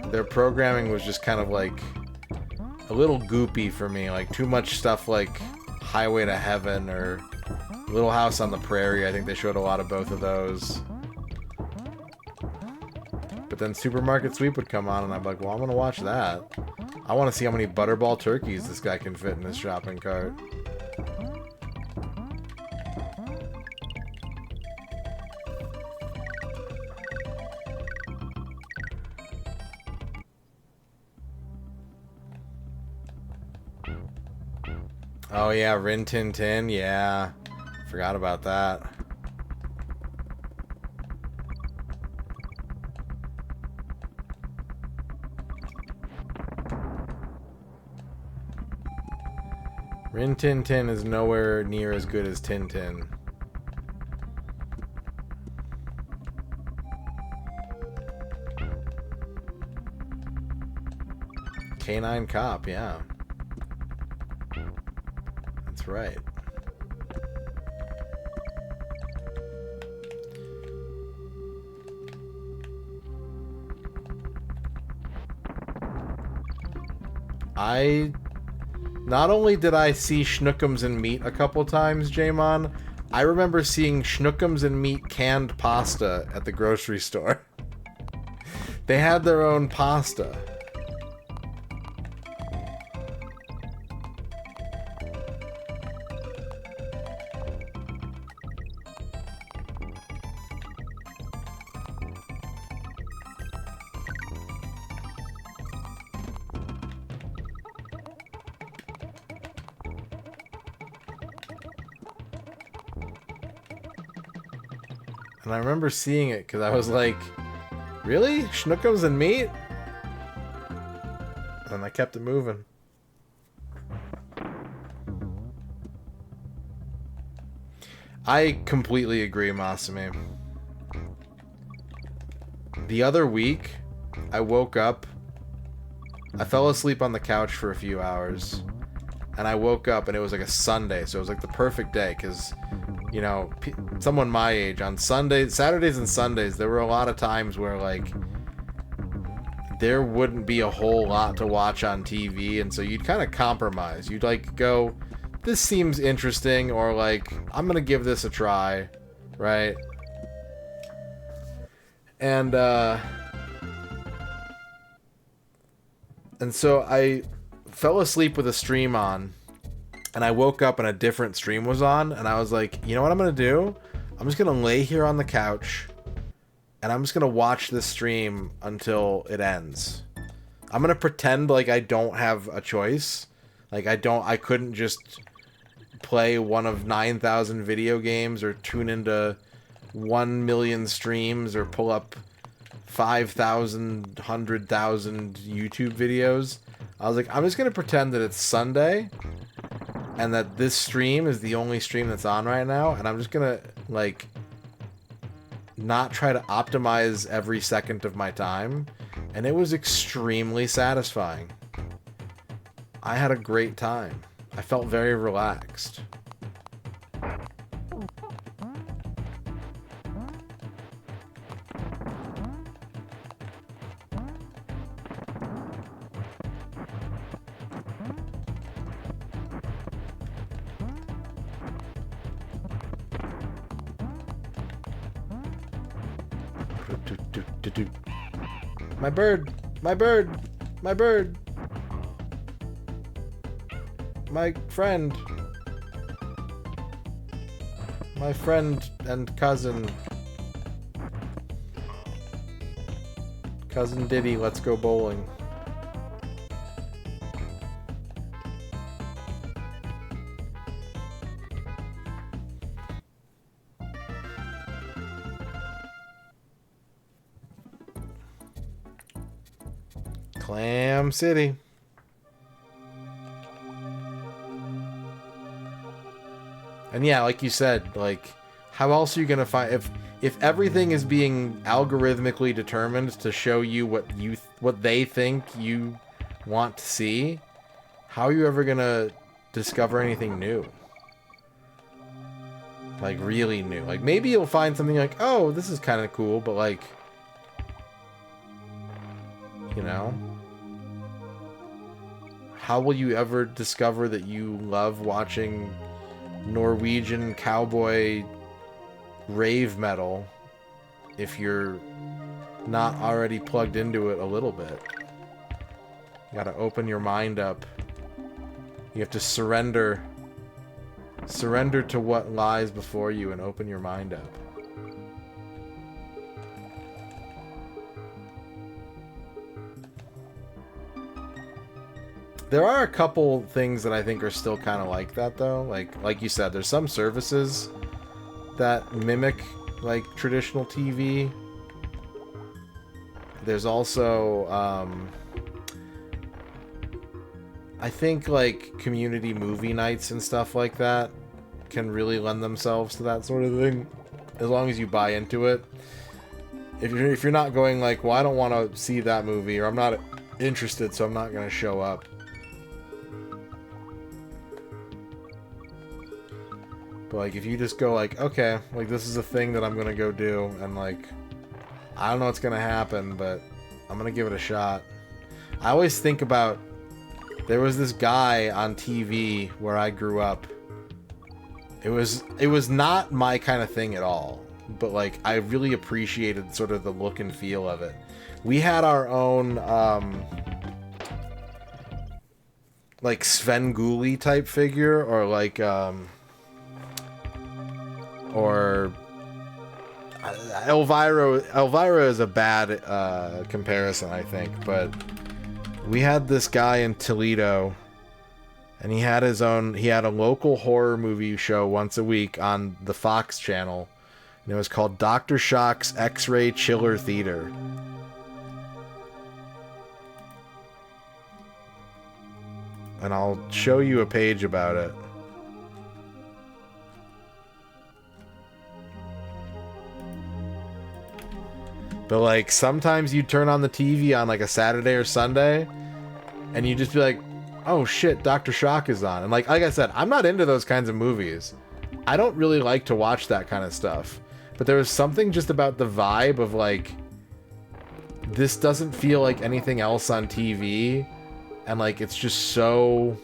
Their programming was just kind of like a little goopy for me. Like too much stuff like Highway to Heaven or Little House on the Prairie. I think they showed a lot of both of those. But then Supermarket Sweep would come on and I'm like, well, I'm going to watch that. I want to see how many Butterball turkeys this guy can fit in his shopping cart. Oh yeah, Rin Tin Tin, yeah. Forgot about that. Rin Tin Tin is nowhere near as good as Tintin. Canine Cop, yeah. That's right. Not only did I see Schnookums and Meat a couple times, Jamon, I remember seeing Schnookums and Meat canned pasta at the grocery store. They had their own pasta. And I remember seeing it because I was like, really? Schnookums and Meat? And I kept it moving. I completely agree, Masumi. The other week, I woke up, I fell asleep on the couch for a few hours, and I woke up and it was like a Sunday, so it was like the perfect day, because, you know, someone my age, on Sundays, Saturdays and Sundays, there were a lot of times where, like, there wouldn't be a whole lot to watch on TV, and so you'd kind of compromise. You'd, like, go, this seems interesting, or, like, I'm gonna give this a try, right? And so I fell asleep with a stream on, and I woke up and a different stream was on, and I was like, you know what I'm gonna do? I'm just gonna lay here on the couch, and I'm just gonna watch this stream until it ends. I'm gonna pretend like I don't have a choice. Like I couldn't just play one of 9,000 video games, or tune into 1 million streams, or pull up 5,000, 100,000 YouTube videos. I was like, I'm just gonna pretend that it's Sunday, and that this stream is the only stream that's on right now, and I'm just gonna, like, not try to optimize every second of my time, and it was extremely satisfying. I had a great time. I felt very relaxed. My bird! My bird! My bird! My friend! My friend and cousin. Cousin Diddy, let's go bowling. Clam City. And yeah, like you said, like, how else are you gonna find if everything is being algorithmically determined to show you what they think you want to see? How are you ever gonna discover anything new? Like, really new. Like, maybe you'll find something like, oh, this is kind of cool, but, like, you know? How will you ever discover that you love watching Norwegian cowboy rave metal if you're not already plugged into it a little bit? You gotta open your mind up. You have to surrender to what lies before you and open your mind up. There are a couple things that I think are still kind of like that, though. Like you said, there's some services that mimic, like, traditional TV. There's also, I think, like, community movie nights and stuff like that can really lend themselves to that sort of thing, as long as you buy into it. If you're not going like, well, I don't want to see that movie, or I'm not interested, so I'm not gonna show up. But like, if you just go like, okay, like this is a thing that I'm gonna go do, and like, I don't know what's gonna happen, but I'm gonna give it a shot. I always think about, there was this guy on TV where I grew up. It was not my kind of thing at all, but like I really appreciated sort of the look and feel of it. We had our own like Svengoolie type figure, or like or Elvira is a bad comparison, I think, but we had this guy in Toledo, and he had a local horror movie show once a week on the Fox channel, and it was called Dr. Shock's X-Ray Chiller Theater. And I'll show you a page about it. But like, sometimes you turn on the TV on like a Saturday or Sunday, and you just be like, oh shit, Dr. Shock is on. And like I said, I'm not into those kinds of movies. I don't really like to watch that kind of stuff. But there was something just about the vibe of like, this doesn't feel like anything else on TV. And like, it's just so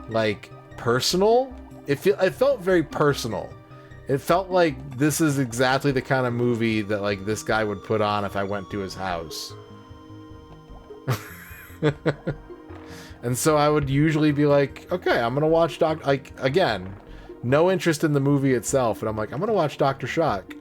like personal. It felt very personal. It felt like this is exactly the kind of movie that like this guy would put on if I went to his house. And so I would usually be like, okay, I'm gonna watch like, again, no interest in the movie itself, and I'm like, I'm gonna watch Dr. Shock.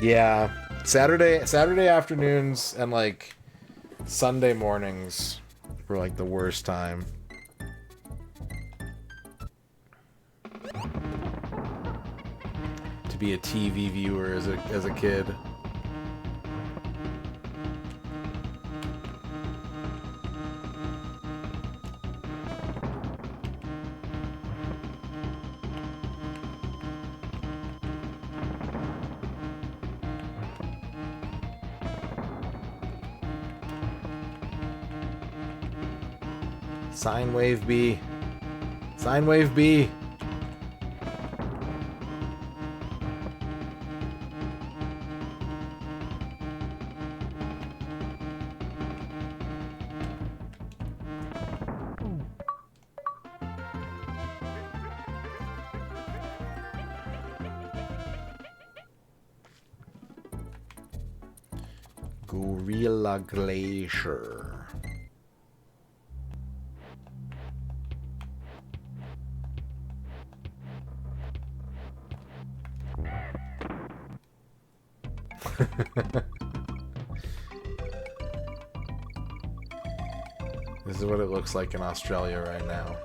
Yeah, Saturday afternoons and like Sunday mornings were like the worst time. To be a TV viewer as a kid. Sine wave B. Sine wave B. Gorilla Glacier. This is what it looks like in Australia right now.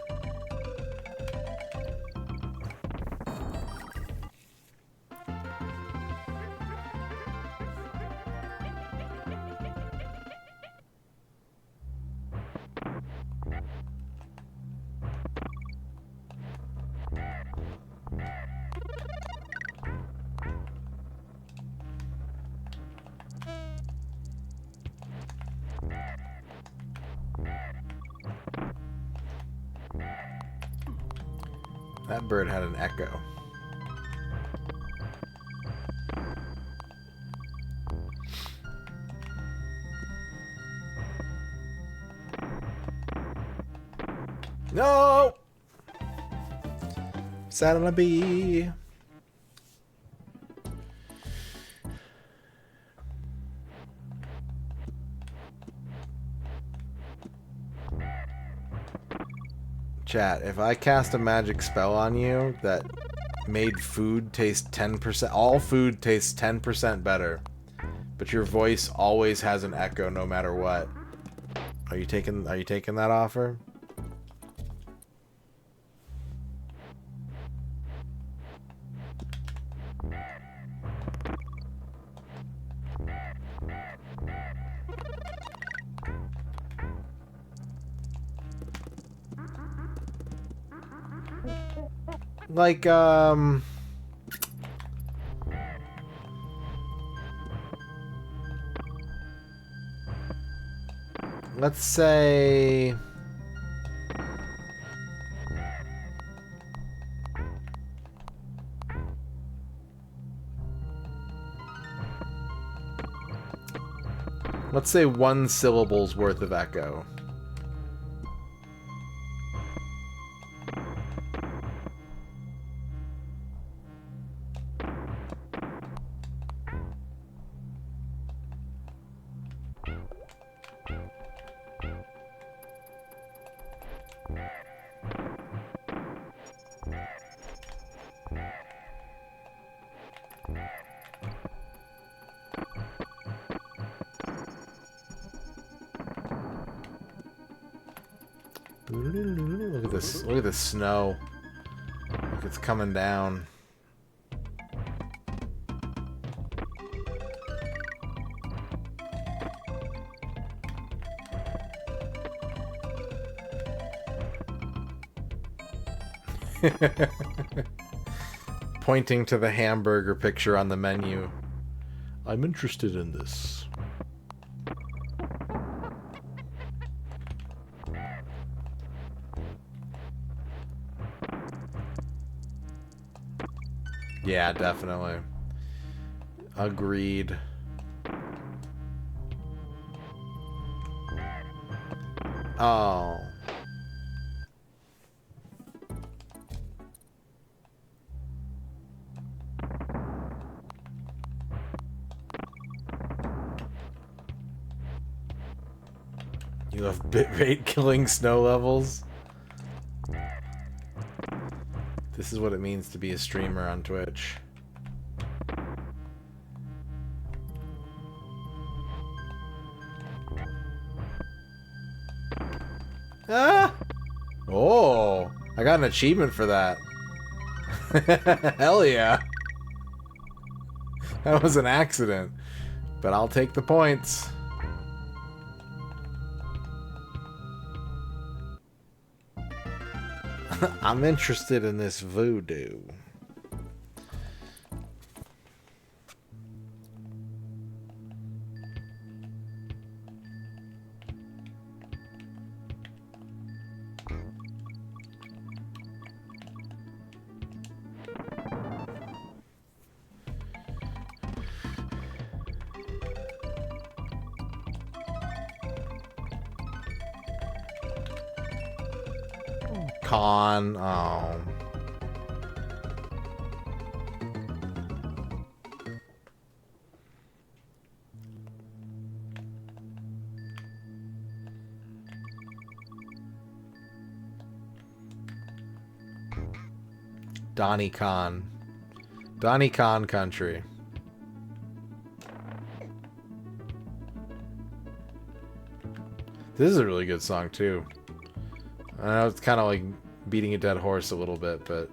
That bird had an echo. No! Sat on a bee. Chat, if I cast a magic spell on you that made food taste 10%, all food tastes 10% better, but your voice always has an echo no matter what. Are you taking that offer? Like, let's say... Let's say 1 syllable's worth of echo. Look at this. Look at the snow. Look, it's coming down. Pointing to the hamburger picture on the menu. I'm interested in this. Yeah, definitely. Agreed. Oh. You have bitrate killing snow levels? This is what it means to be a streamer on Twitch. Ah! Oh! I got an achievement for that. Hell yeah! That was an accident. But I'll take the points. I'm interested in this voodoo. Con, oh. Donnie Con. Donnie Con Country. This is a really good song, too. I know it's kind of like beating a dead horse a little bit, but...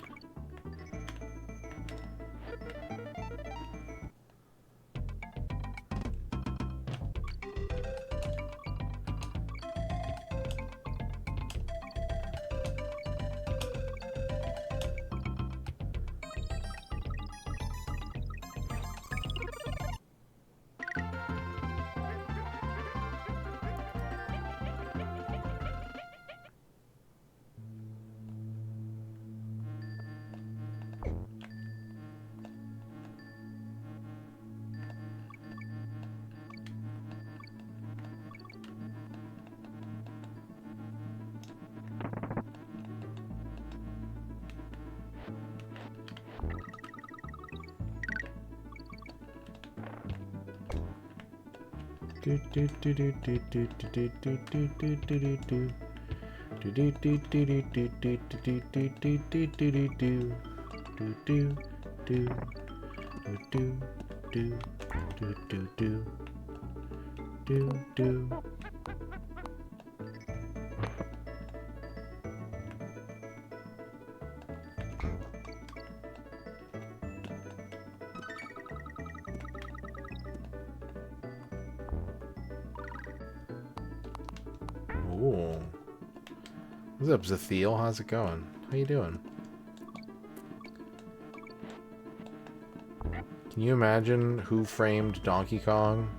Ooh. What's up, Zathiel? How's it going? How you doing? Can you imagine Who Framed Donkey Kong?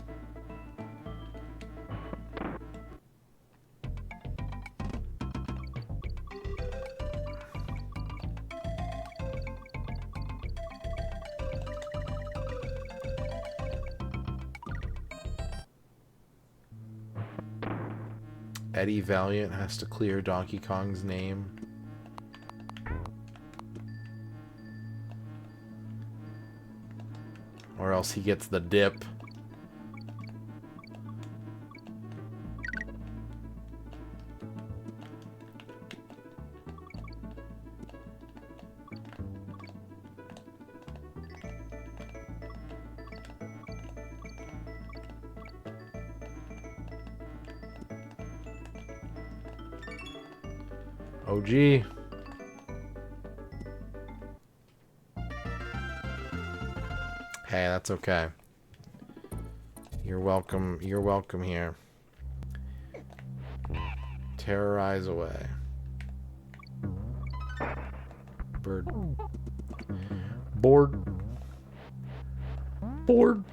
Eddie Valiant has to clear Donkey Kong's name. Or else he gets the dip. OG. Hey, that's okay. You're welcome. You're welcome here. Terrorize away. Bird. Board. Board.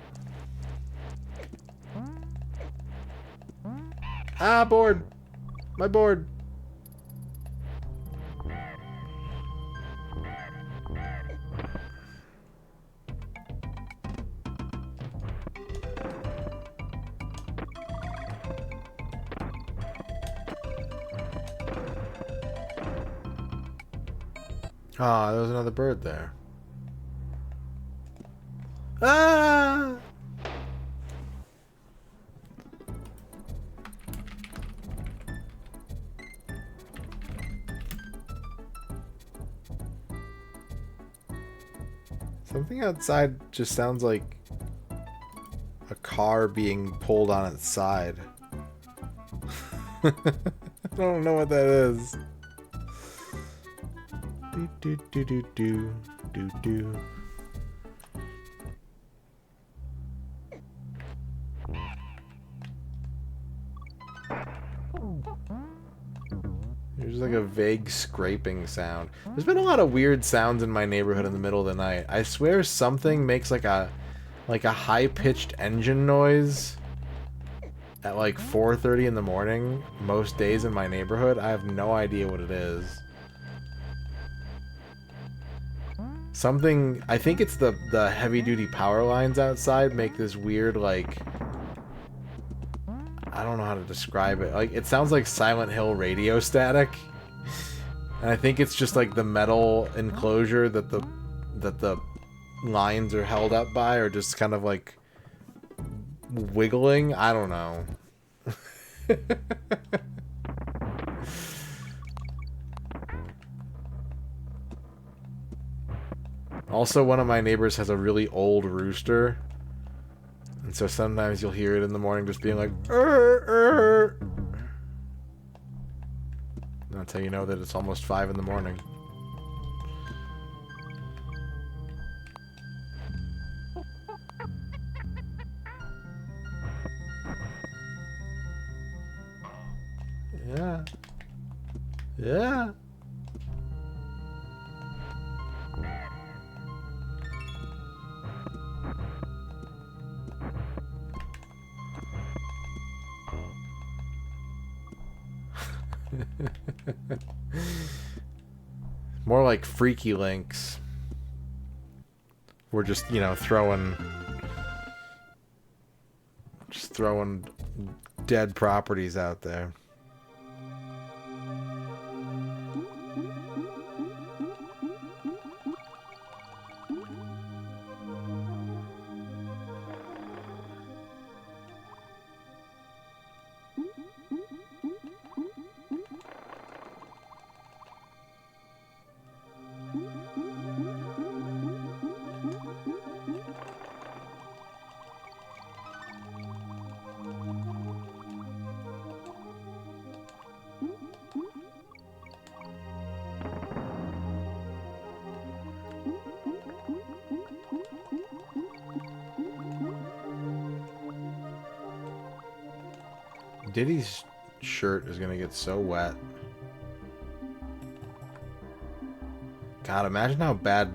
Ah, board. My board. Ah, there was another bird there. Ah! Something outside just sounds like a car being pulled on its side. I don't know what that is. Do do do do do do. There's like a vague scraping sound. There's been a lot of weird sounds in my neighborhood in the middle of the night. I swear something makes like a high-pitched engine noise at like 4:30 in the morning most days in my neighborhood. I have no idea what it is. Something, I think it's the heavy-duty power lines outside make this weird, like, I don't know how to describe it. Like, it sounds like Silent Hill radio static. And I think it's just like the metal enclosure that the lines are held up by are just kind of like wiggling. I don't know. Also, one of my neighbors has a really old rooster. And so sometimes you'll hear it in the morning just being like, "Arr, arr." And that's how you know that it's almost 5 in the morning. Yeah. Yeah. More like Freaky Links. We're just, you know, throwing dead properties out there. Diddy's shirt is gonna get so wet. God, imagine how bad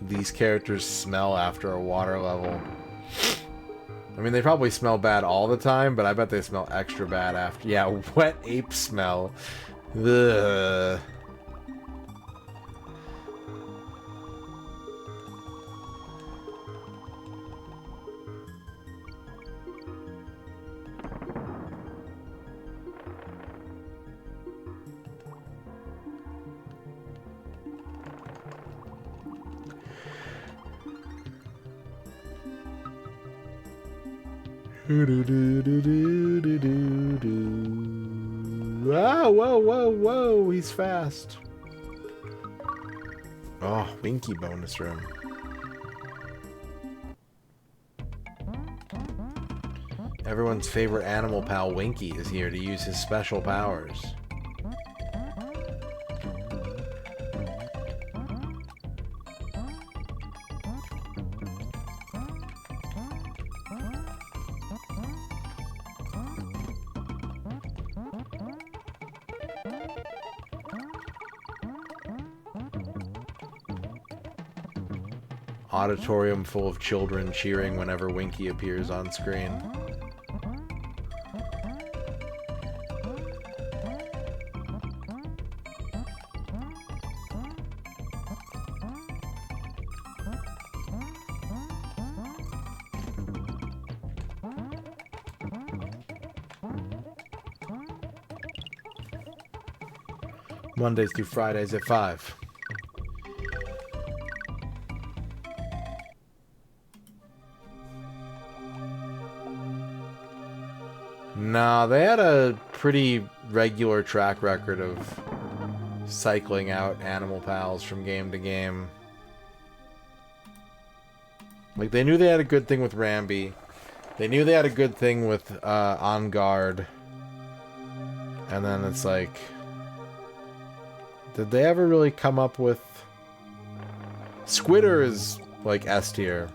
these characters smell after a water level. I mean, they probably smell bad all the time, but I bet they smell extra bad after. Yeah, wet ape smell. Ugh. Ah, whoa, whoa, whoa, he's fast. Oh, Winky bonus room. Everyone's favorite animal pal, Winky, is here to use his special powers. Auditorium full of children cheering whenever Winky appears on screen. Mondays through Fridays at 5. No, they had a pretty regular track record of cycling out animal pals from game to game. Like, they knew they had a good thing with Rambi. They knew they had a good thing with On Guard. And then it's like... Did they ever really come up with... Squitter is, like, S tier.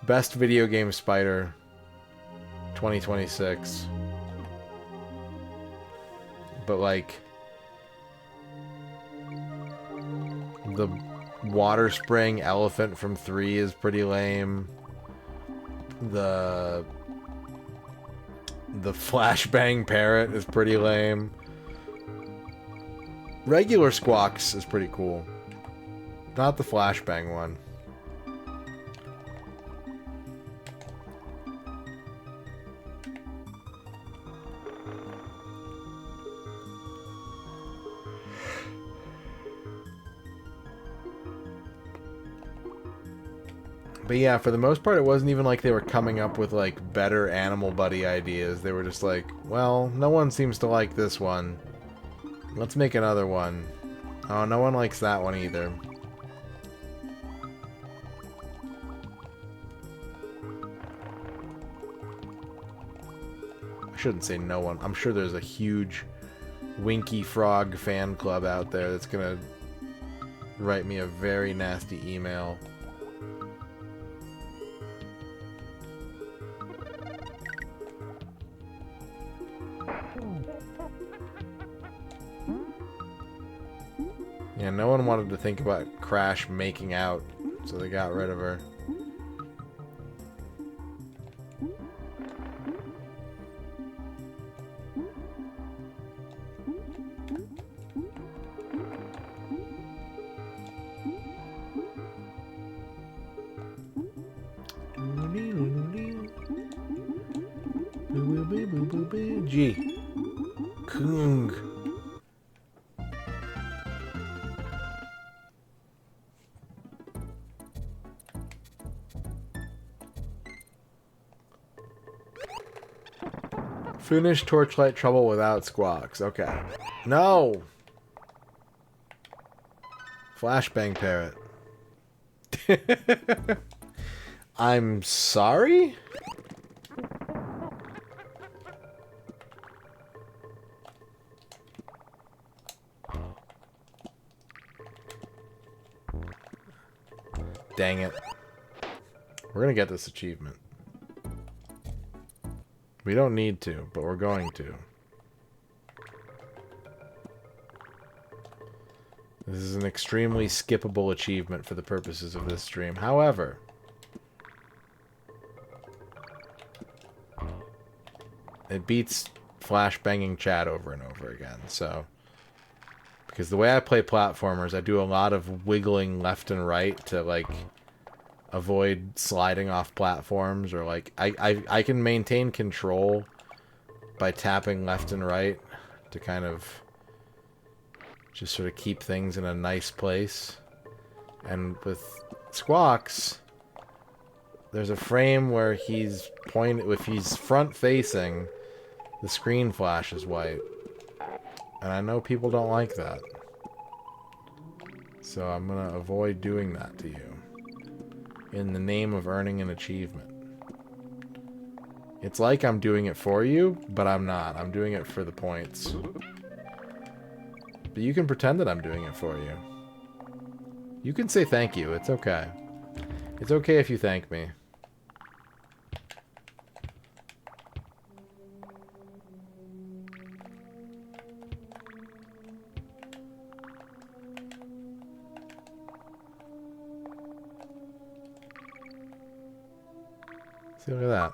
Best video game spider. 2026. But, like... The water spraying elephant from 3 is pretty lame. The flashbang parrot is pretty lame. Regular Squawks is pretty cool. Not the flashbang one. But yeah, for the most part, it wasn't even like they were coming up with, like, better Animal Buddy ideas. They were just like, well, no one seems to like this one. Let's make another one. Oh, no one likes that one either. I shouldn't say no one. I'm sure there's a huge Winky Frog fan club out there that's gonna write me a very nasty email. Yeah, no one wanted to think about Crash making out, so they got rid of her. G. Kung. Finish Torchlight Trouble without Squawks. Okay. No! Flashbang Parrot. I'm sorry? Dang it. We're gonna get this achievement. We don't need to, but we're going to. This is an extremely skippable achievement for the purposes of this stream. However, it beats flashbanging chat over and over again, so... Because the way I play platformers, I do a lot of wiggling left and right to, like, avoid sliding off platforms, or, like, I can maintain control by tapping left and right to kind of just sort of keep things in a nice place. And with Squawks, there's a frame where he's if he's front-facing, the screen flashes white. And I know people don't like that. So I'm going to avoid doing that to you. In the name of earning an achievement. It's like I'm doing it for you, but I'm not. I'm doing it for the points. But you can pretend that I'm doing it for you. You can say thank you. It's okay. It's okay if you thank me. See, look at that.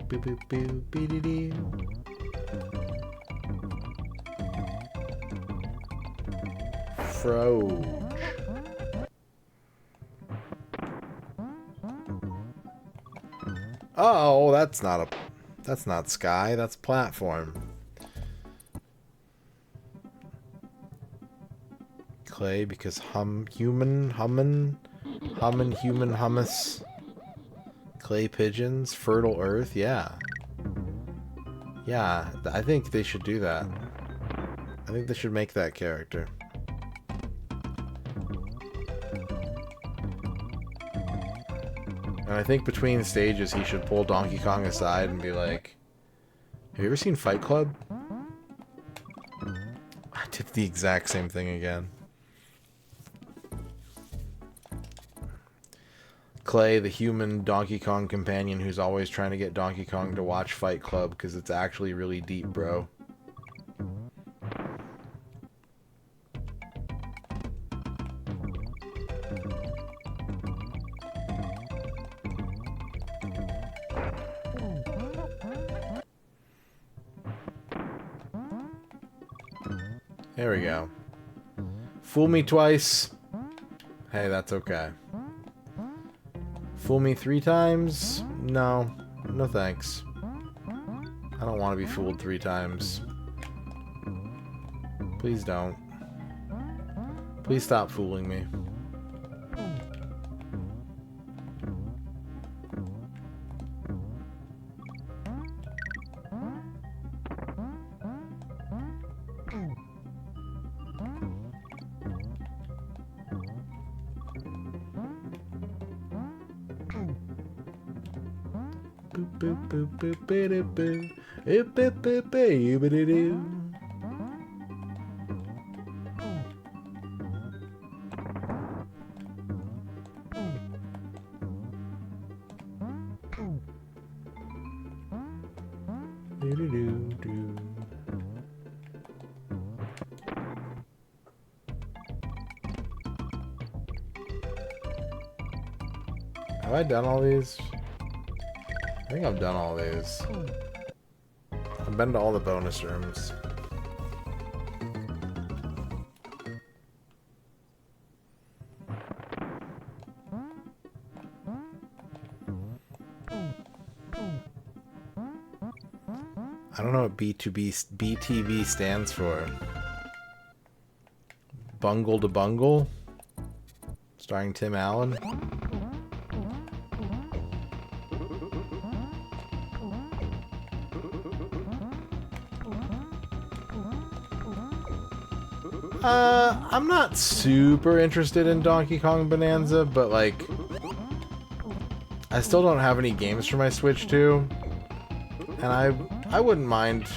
Boo boo boo bee dee dee. Froge. Oh, that's not sky, that's platform. Clay because human hummus. Clay pigeons, fertile earth, yeah. Yeah, I think they should do that. I think they should make that character. And I think between stages he should pull Donkey Kong aside and be like, have you ever seen Fight Club? I did the exact same thing again. Clay, the human Donkey Kong companion who's always trying to get Donkey Kong to watch Fight Club because it's actually really deep, bro. There we go. Fool me twice. Hey, that's okay. Fool me 3 times? No. No thanks. I don't want to be fooled 3 times. Please don't. Please stop fooling me. Have I done all these? I think I've done all these. I've been to all the bonus rooms. I don't know what BTV stands for. Bungle to Bungle? Starring Tim Allen? I'm not super interested in Donkey Kong Bonanza, but like, I still don't have any games for my Switch 2, and I wouldn't mind.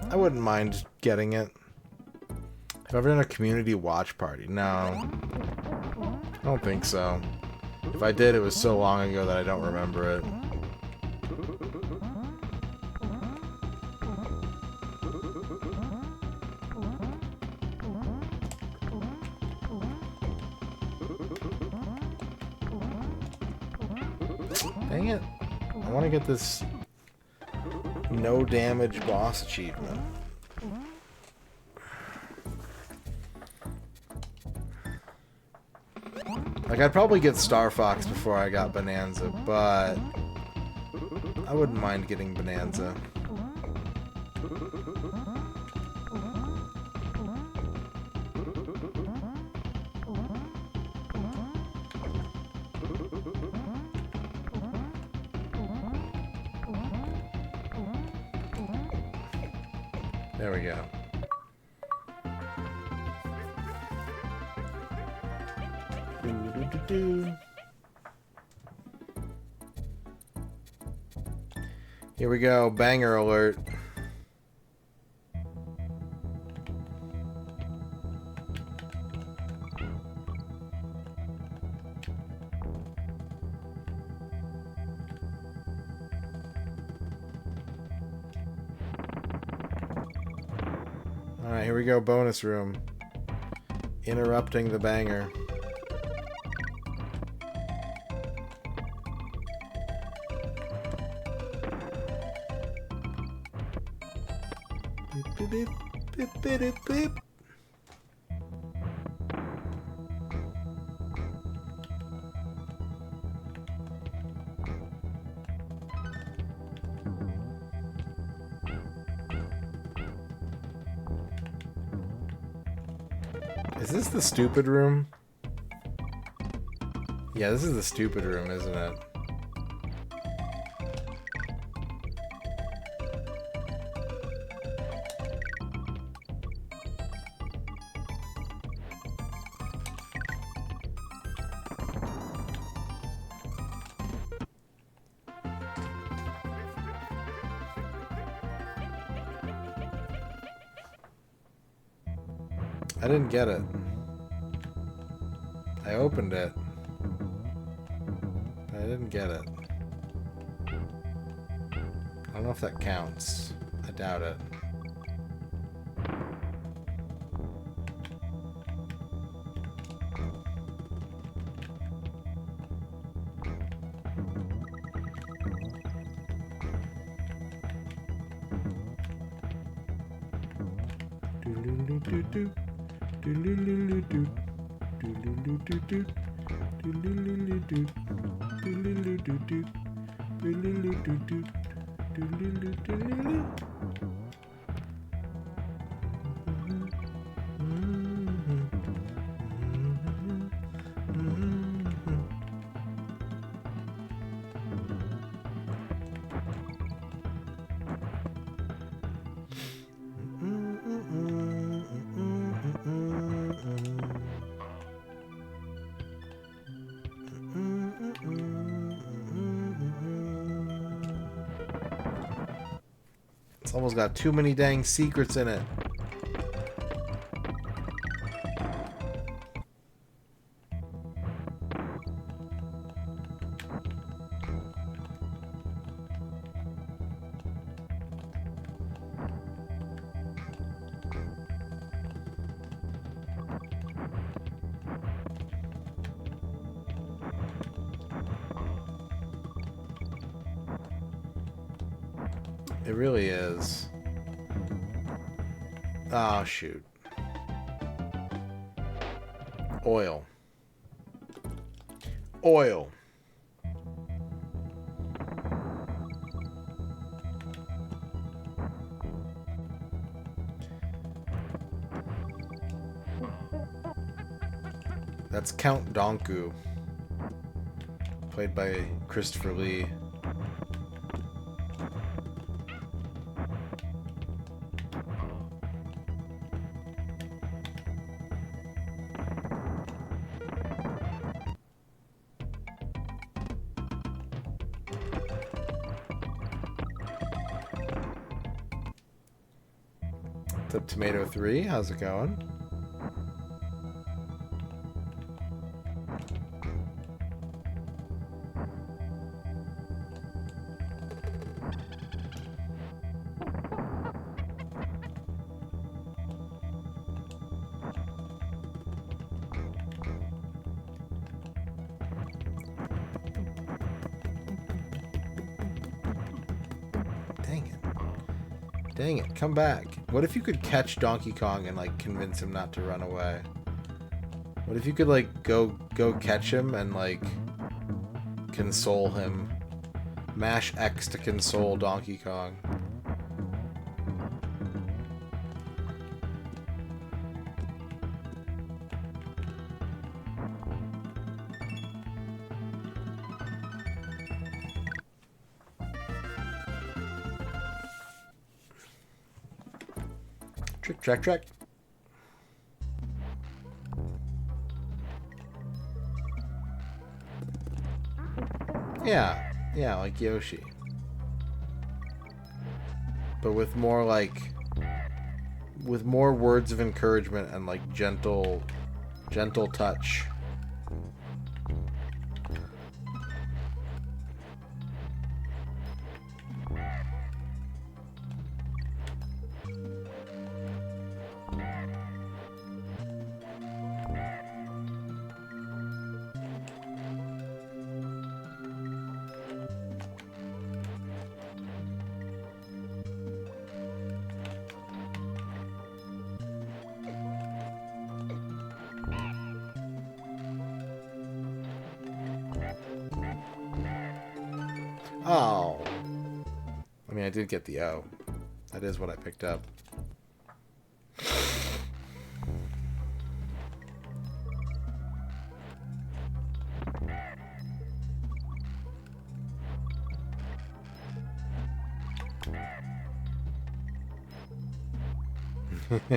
I wouldn't mind getting it. Have I ever done a community watch party? No, I don't think so. If I did, it was so long ago that I don't remember it. Dang it. I want to get this no damage boss achievement. Like, I'd probably get Star Fox before I got Bonanza, but I wouldn't mind getting Bonanza. There we go. Here we go, banger alert. Alright, here we go, bonus room. Interrupting the banger. Beep, beep, beep, beep, beep. Is this the stupid room? Yeah, this is the stupid room, isn't it? I didn't get it. I opened it. I didn't get it. I don't know if that counts. I doubt it. It's almost got too many dang secrets in it. It really is. Oh, shoot. Oil. Oil. That's Count Donku, played by Christopher Lee. What's up, Tomato 3? How's it going? Dang it, come back. What if you could catch Donkey Kong and, like, convince him not to run away? What if you could, like, go catch him and, like, console him? Mash X to console Donkey Kong. Trick. Yeah, like Yoshi. But with more, like, with more words of encouragement and, like, gentle touch. Oh. I mean, I did get the O. That is what I picked up. That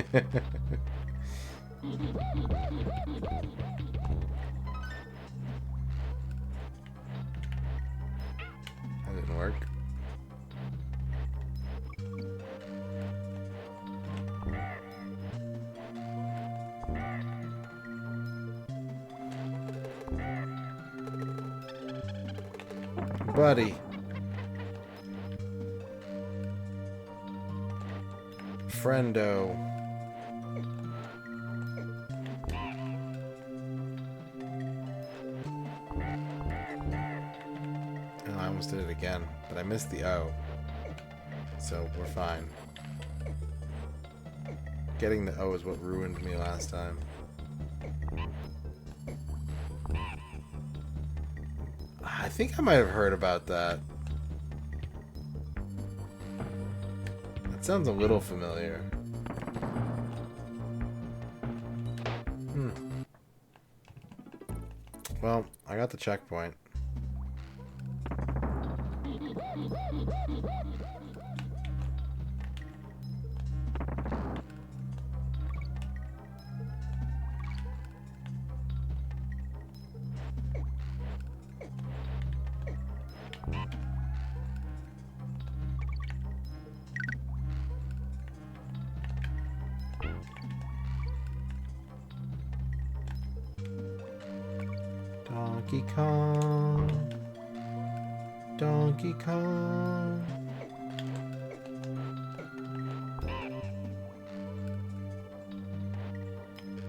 didn't work. Buddy. Friendo. Oh, I almost did it again, but I missed the O. So we're fine. Getting the O is what ruined me last time. I think I might have heard about that. That sounds a little familiar. Well, I got the checkpoint. Donkey Kong. Donkey Kong.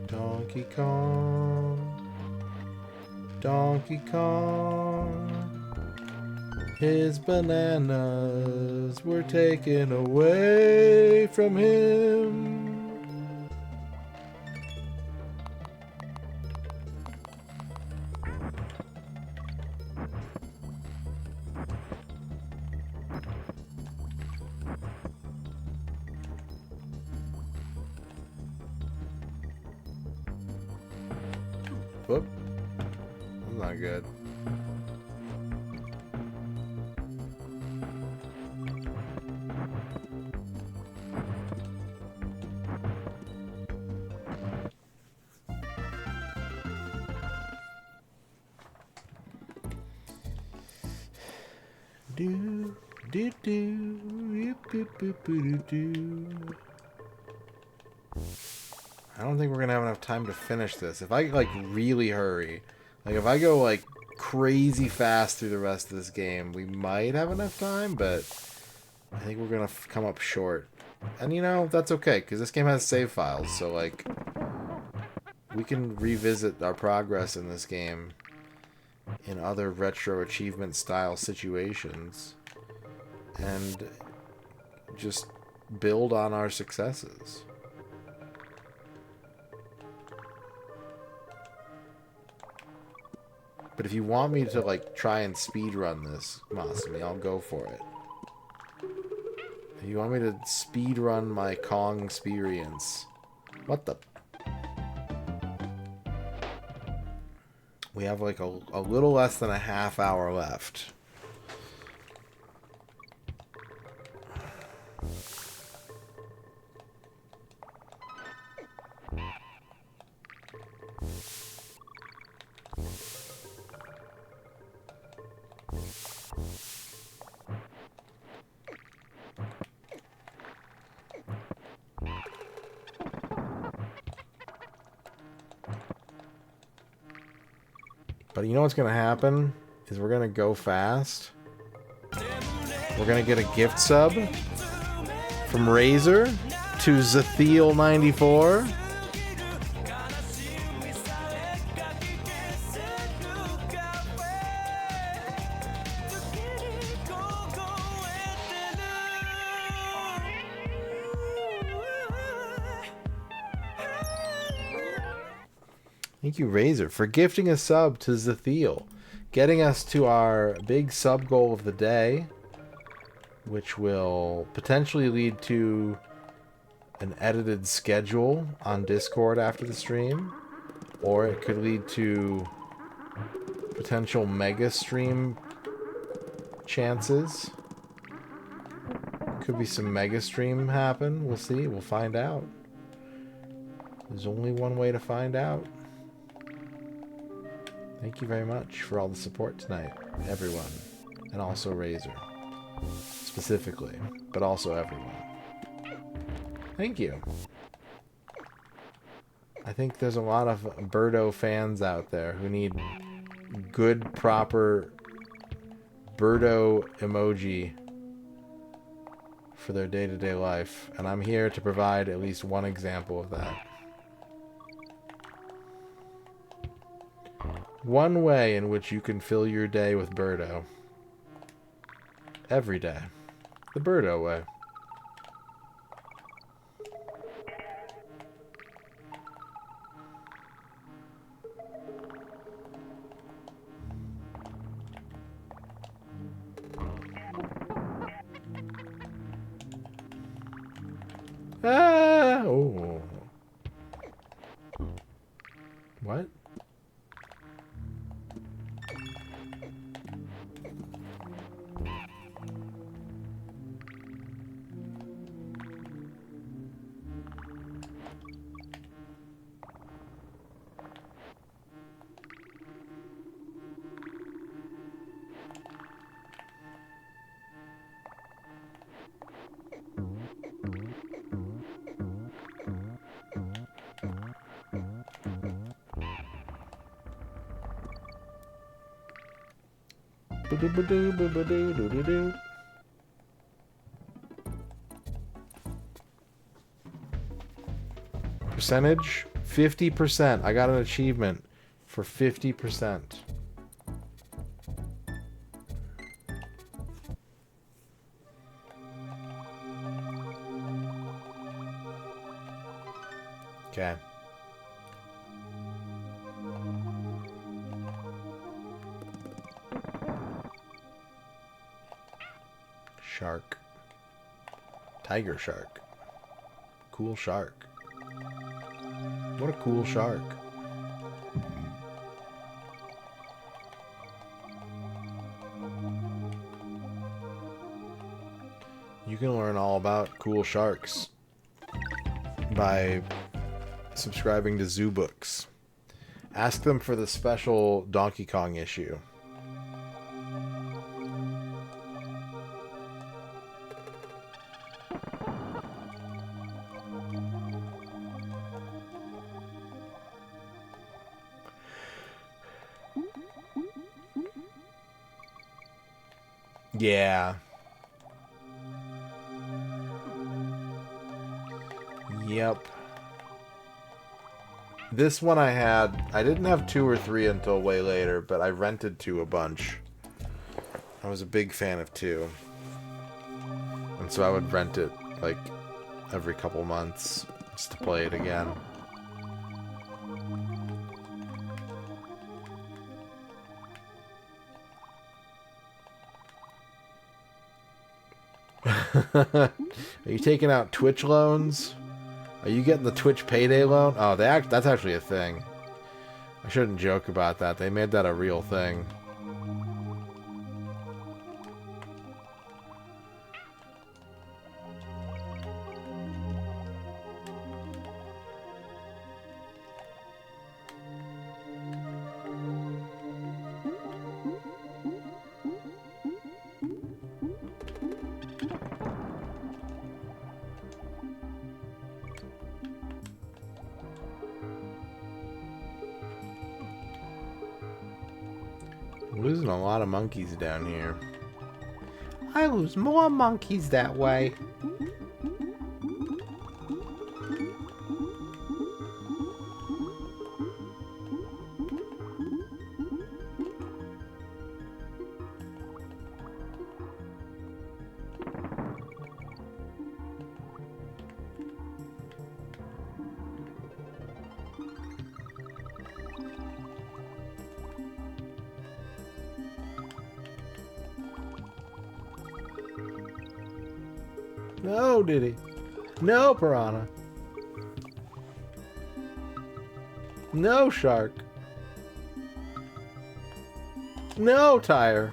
Donkey Kong. Donkey Kong. His bananas were taken away from him. Whoop. That's not good. Do do do, yip, yip, yip, do do. I don't think we're gonna have enough time to finish this. If I like really hurry, like if I go like crazy fast through the rest of this game, we might have enough time, but I think we're gonna come up short. And you know, that's okay, because this game has save files, so like we can revisit our progress in this game in other retro achievement style situations and just build on our successes. But if you want me to like try and speed run this, Masumi, I'll go for it. If you want me to speed run my Kong experience, what the? We have like a little less than a half hour left. But you know what's going to happen? Is we're going to go fast. We're going to get a gift sub from Razor to Zathiel94. Thank you, Razor, for gifting a sub to Zathiel, getting us to our big sub goal of the day, which will potentially lead to an edited schedule on Discord after the stream, or it could lead to potential mega stream chances. Could be some mega stream happen. We'll see. We'll find out. There's only one way to find out. Thank you very much for all the support tonight, everyone. And also Razor. Specifically. But also everyone. Thank you. I think there's a lot of Birdo fans out there who need good, proper Birdo emoji for their day-to-day life. And I'm here to provide at least one example of that. One way in which you can fill your day with Birdo. Every day. The Birdo way. Ah! Oh. What? Percentage 50%. I got an achievement for 50%. Okay. Shark. Tiger shark. Cool shark. What a cool shark. You can learn all about cool sharks by subscribing to Zoo Books. Ask them for the special Donkey Kong issue. Yeah. Yep. This one I didn't have 2 or 3 until way later, but I rented 2 a bunch. I was a big fan of 2. And so I would rent it, like, every couple months, just to play it again. Are you taking out Twitch loans? Are you getting the Twitch payday loan? Oh, that's actually a thing. I shouldn't joke about that. They made that a real thing. Losing a lot of monkeys down here. I lose more monkeys that way. No, did he? No, piranha. No, shark. No, tire.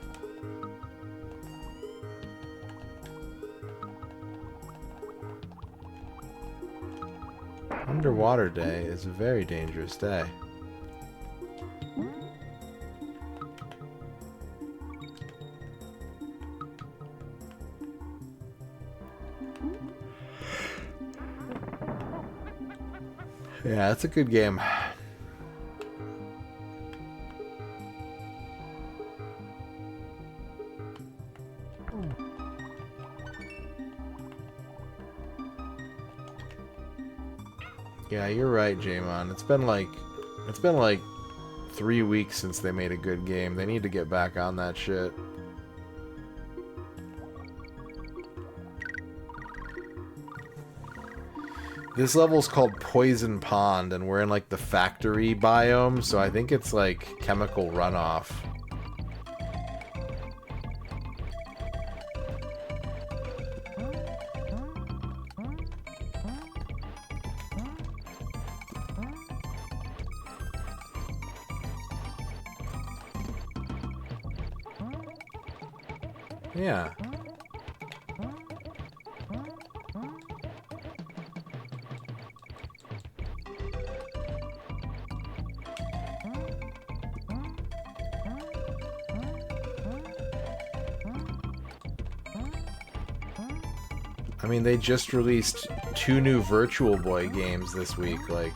Underwater day is a very dangerous day. Yeah, it's a good game. Yeah, you're right, Jamon. It's been like 3 weeks since they made a good game. They need to get back on that shit. This level's called Poison Pond, and we're in, like, the factory biome, so I think it's, like, chemical runoff. Yeah. I mean, they just released 2 new Virtual Boy games this week, like...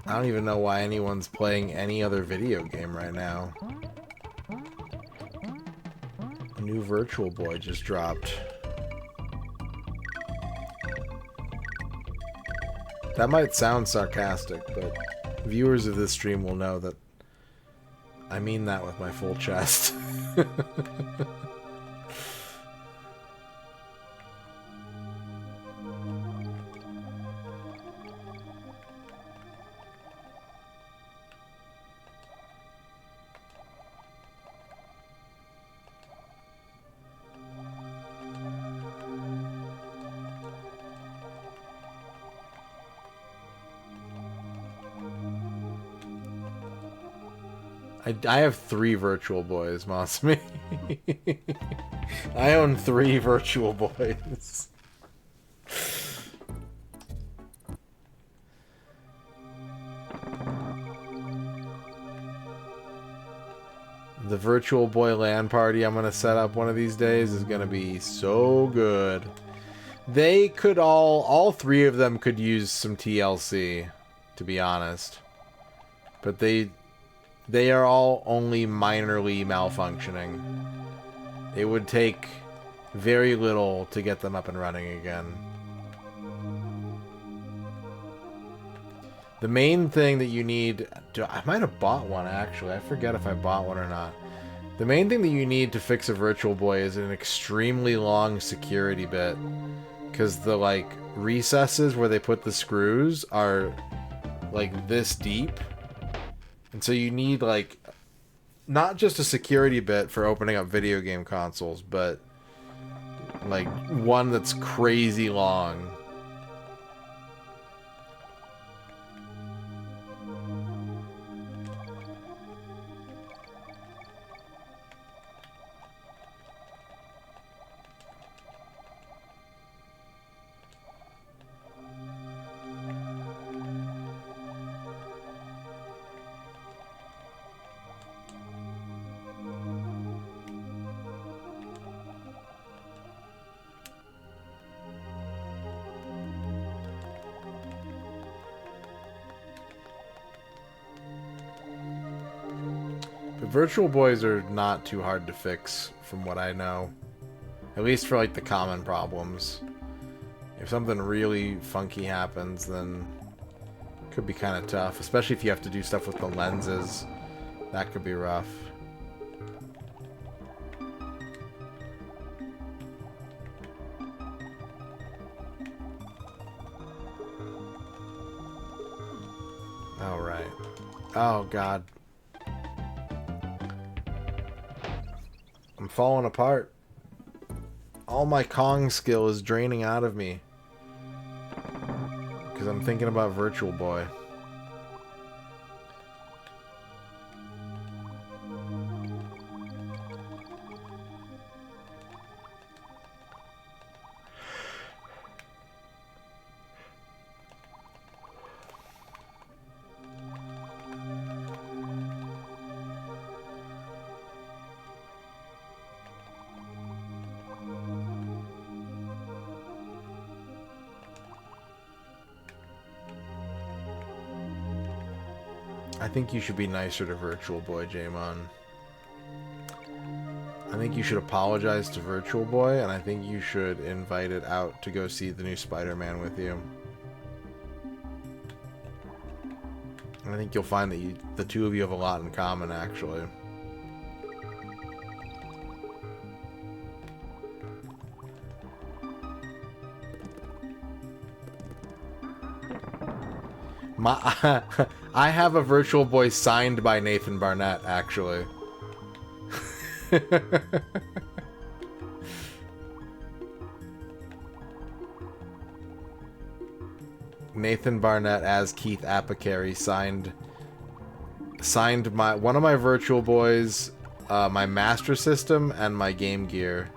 I don't even know why anyone's playing any other video game right now. A new Virtual Boy just dropped. That might sound sarcastic, but viewers of this stream will know that I mean that with my full chest. I have 3 Virtual Boys, Masumi. I own 3 Virtual Boys. The Virtual Boy LAN party I'm gonna set up one of these days is gonna be so good. They could all 3 of them could use some TLC, to be honest. But they They are all only minorly malfunctioning. It would take very little to get them up and running again. The main thing that you need to... I might have bought one, actually. I forget if I bought one or not. The main thing that you need to fix a Virtual Boy is an extremely long security bit. Because the, like, recesses where they put the screws are, like, this deep. And so you need, like, not just a security bit for opening up video game consoles, but, like, one that's crazy long. Virtual Boys are not too hard to fix, from what I know. At least for, like, the common problems. If something really funky happens, then it could be kind of tough. Especially if you have to do stuff with the lenses. That could be rough. Alright. Oh, God. I'm falling apart. All my Kong skill is draining out of me. Because I'm thinking about Virtual Boy. I think you should be nicer to Virtual Boy, Jamon. I think you should apologize to Virtual Boy, and I think you should invite it out to go see the new Spider-Man with you. And I think you'll find that the two of you have a lot in common, actually. I have a Virtual Boy signed by Nathan Barnett, actually. Nathan Barnett as Keith Apicary signed one of my Virtual Boys, my Master System, and my Game Gear.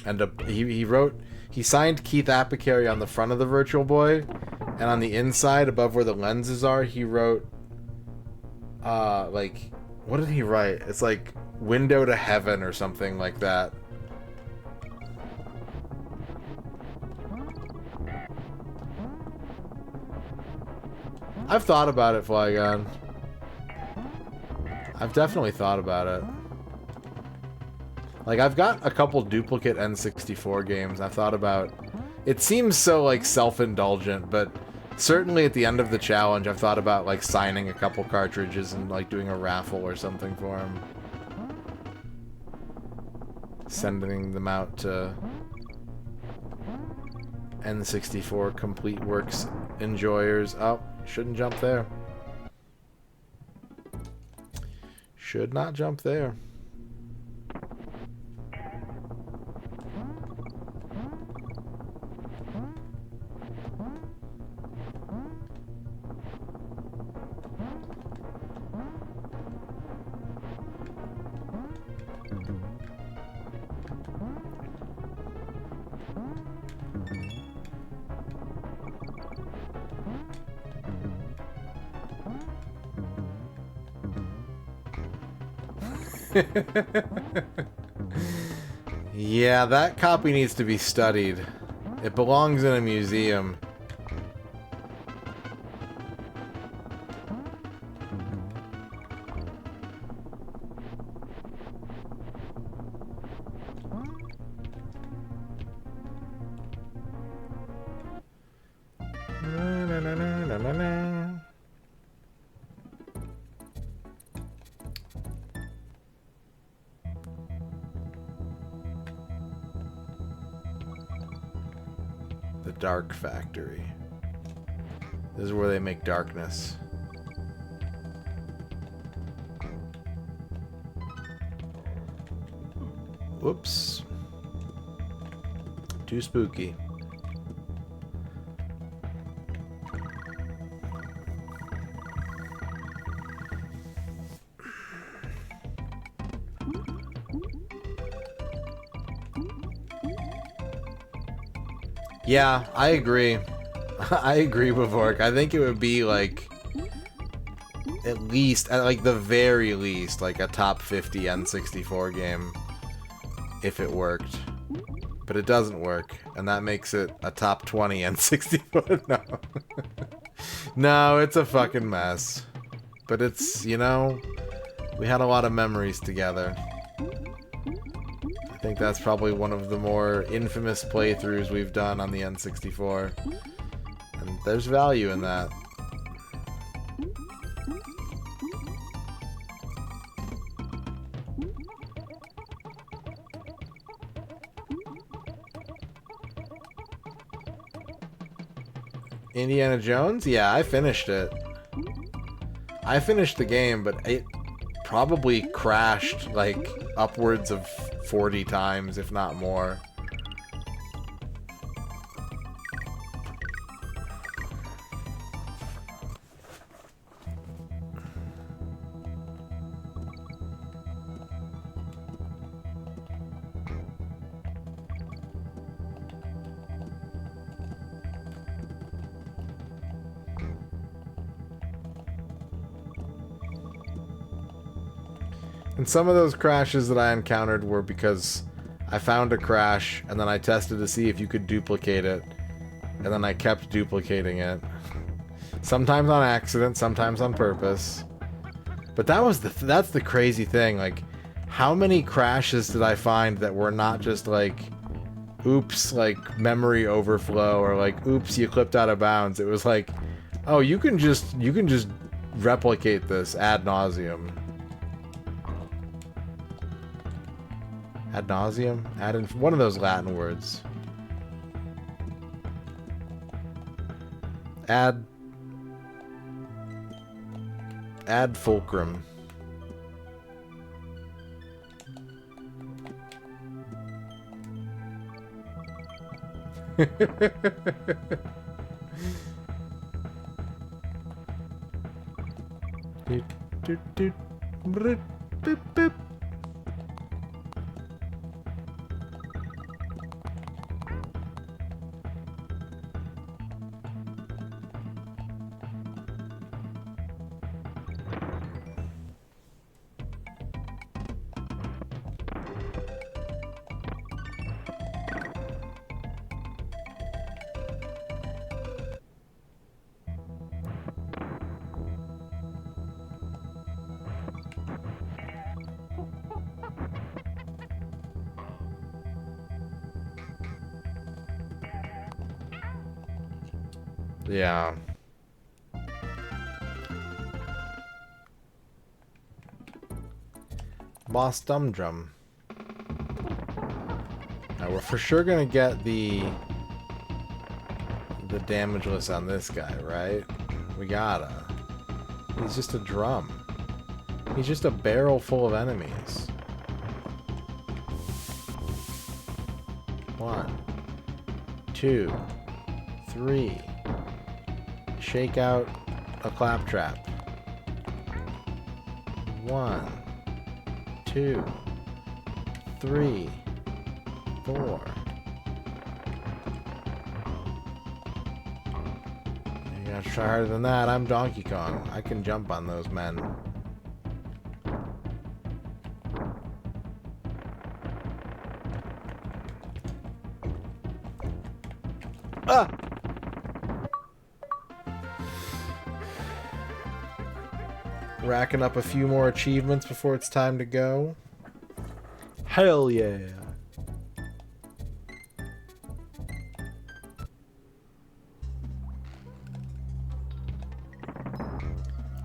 And he signed Keith Apicary on the front of the Virtual Boy, and on the inside, above where the lenses are, he wrote, like, what did he write? It's like, Window to Heaven or something like that. I've thought about it, Flygon. I've definitely thought about it. Like, I've got a couple duplicate N64 games I've thought about. It seems so, like, self-indulgent, but certainly at the end of the challenge, I've thought about, like, signing a couple cartridges and, like, doing a raffle or something for them. Sending them out to N64 Complete Works enjoyers. Oh, shouldn't jump there. Should not jump there. Yeah, that copy needs to be studied. It belongs in a museum. The Dark Factory. This is where they make darkness. Whoops. Too spooky. Yeah, I agree. I agree with Vork. I think it would be like at least, at like the very least, like a top 50 N64 game if it worked. But it doesn't work, and that makes it a top 20 N64. No. No, it's a fucking mess. But it's, you know, we had a lot of memories together. I think that's probably one of the more infamous playthroughs we've done on the N64. And there's value in that. Indiana Jones? Yeah, I finished it. I finished the game, but it probably crashed like upwards of 40 times, if not more. And some of those crashes that I encountered were because I found a crash and then I tested to see if you could duplicate it, and then I kept duplicating it. Sometimes on accident, sometimes on purpose. But that was that's the crazy thing. Like, how many crashes did I find that were not just like, oops, like memory overflow, or like, oops, you clipped out of bounds. It was like, oh, you can just replicate this ad nauseum. Ad nauseum? One of those Latin words. Ad fulcrum. Yeah. Boss Dum-Drum. Now we're for sure gonna get the damageless on this guy, right? We gotta. He's just a drum. He's just a barrel full of enemies. 1, 2, 3. Shake out a claptrap. 1, 2, 3, 4. You gotta try harder than that. I'm Donkey Kong. I can jump on those men. Ah! Racking up a few more achievements before it's time to go. Hell yeah!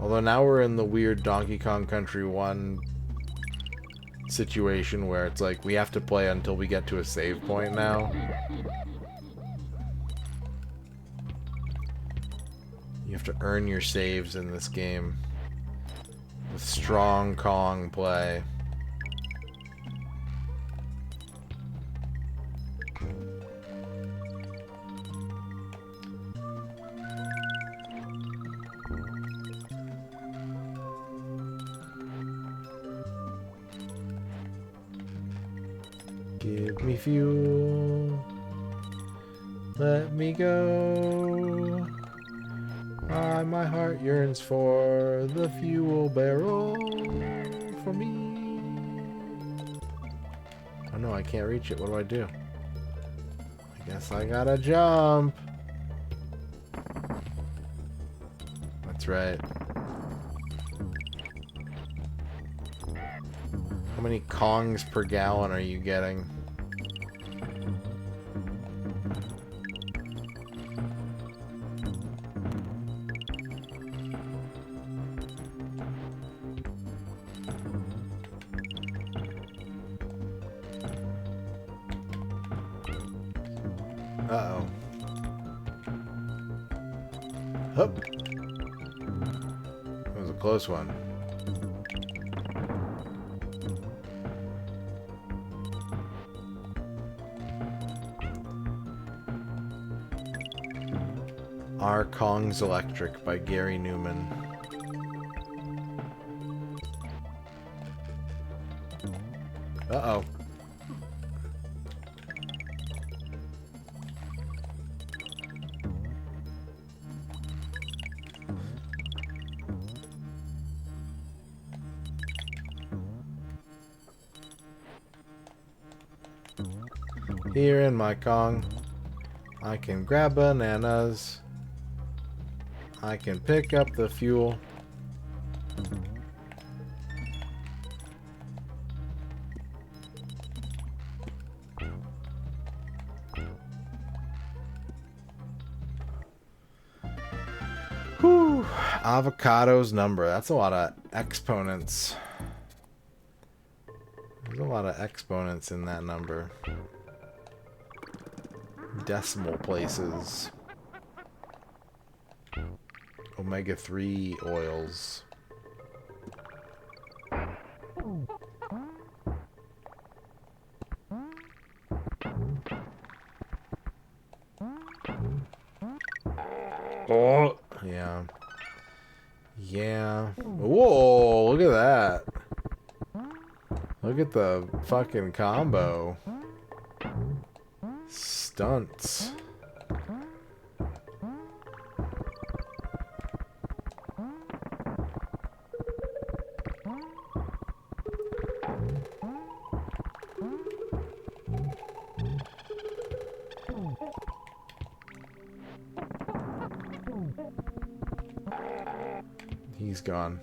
Although now we're in the weird Donkey Kong Country 1 situation where it's like we have to play until we get to a save point now. You have to earn your saves in this game with strong Kong play. Give me fuel. Let me go. My heart yearns for the fuel barrel for me. Oh no, I can't reach it. What do I do? I guess I gotta jump. That's right. How many Kongs per gallon are you getting? Uh-oh. Hup. That was a close one. Our Kong's Electric by Gary Newman. Uh-oh. Here in my Kong, I can grab bananas. I can pick up the fuel. Whew. Avocado's number. That's a lot of exponents. There's a lot of exponents in that number. Decimal places. Omega-3 oils. Oh, yeah. Yeah. Whoa, look at that. Look at the fucking combo. Stunts. He's gone.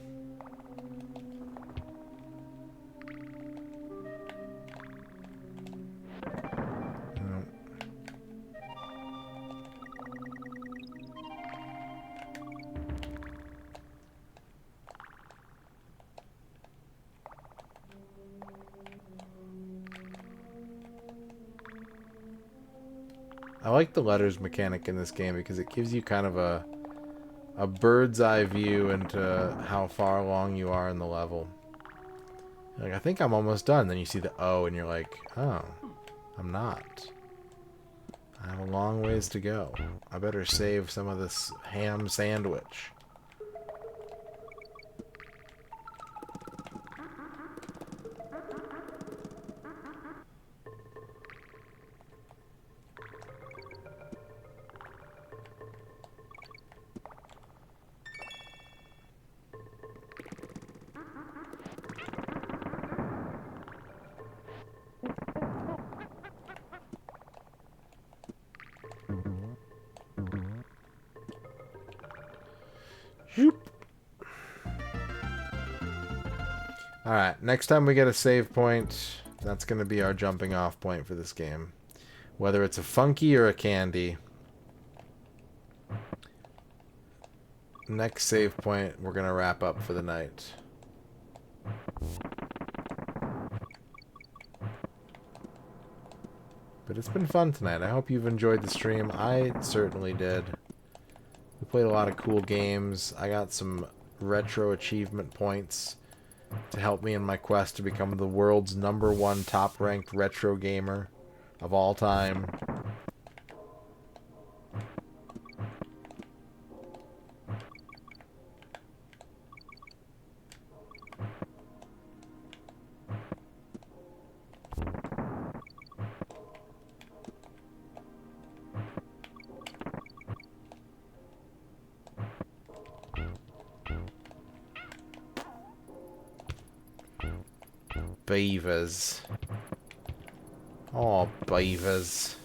I like the letters mechanic in this game because it gives you kind of a bird's eye view into how far along you are in the level. Like, I think I'm almost done. Then you see the O and you're like, oh, I'm not. I have a long ways to go. I better save some of this ham sandwich. Alright, next time we get a save point, that's going to be our jumping off point for this game. Whether it's a funky or a candy. Next save point, we're going to wrap up for the night. But it's been fun tonight. I hope you've enjoyed the stream. I certainly did. We played a lot of cool games. I got some retro achievement points to help me in my quest to become the world's #1 top-ranked retro gamer of all time. Beavers. Oh, beavers.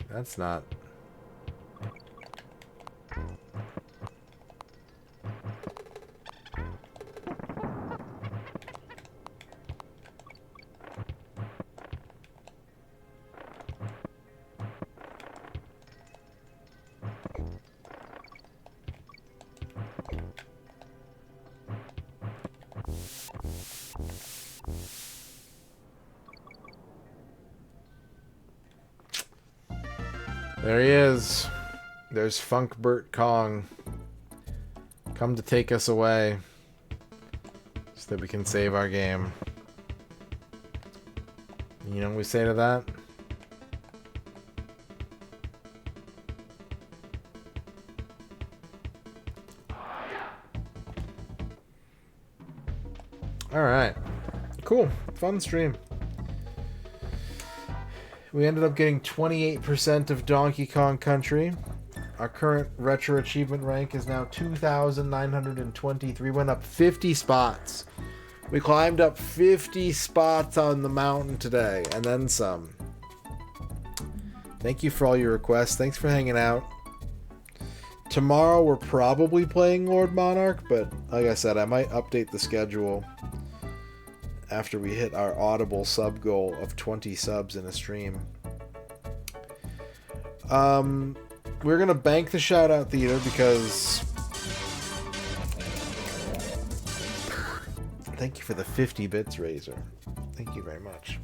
That's not... There he is. There's Funkbert Kong. Come to take us away so that we can save our game. You know what we say to that? Alright. Cool. Fun stream. We ended up getting 28% of Donkey Kong Country. Our current retro achievement rank is now 2,923. Went up 50 spots. We climbed up 50 spots on the mountain today, and then some. Thank you for all your requests. Thanks for hanging out. Tomorrow we're probably playing Lord Monarch, but like I said, I might update the schedule after we hit our audible sub goal of 20 subs in a stream. We're gonna bank the shout-out theater because... Thank you for the 50 bits, Razor. Thank you very much.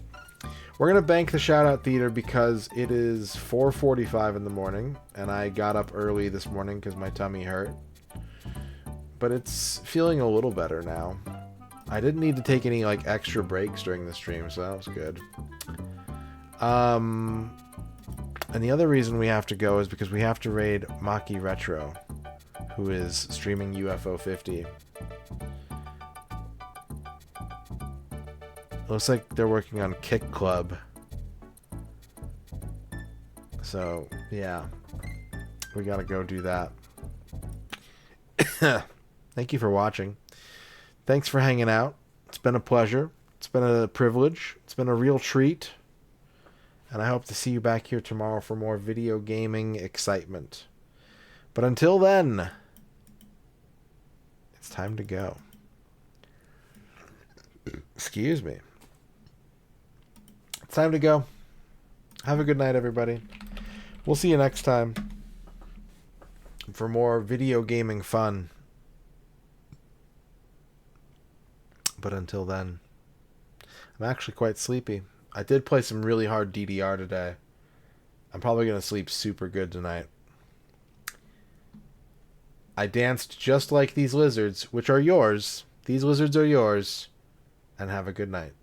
We're gonna bank the shout-out theater because it is 4:45 in the morning, and I got up early this morning because my tummy hurt. But it's feeling a little better now. I didn't need to take any like extra breaks during the stream, so that was good. And the other reason we have to go is because we have to raid Maki Retro, who is streaming UFO 50. Looks like they're working on Kick Club. So, yeah. We gotta go do that. Thank you for watching. Thanks for hanging out. It's been a pleasure. It's been a privilege. It's been a real treat. And I hope to see you back here tomorrow for more video gaming excitement. But until then, it's time to go. Excuse me. It's time to go. Have a good night, everybody. We'll see you next time for more video gaming fun. But until then, I'm actually quite sleepy. I did play some really hard DDR today. I'm probably going to sleep super good tonight. I danced just like these lizards, which are yours. These lizards are yours. And have a good night.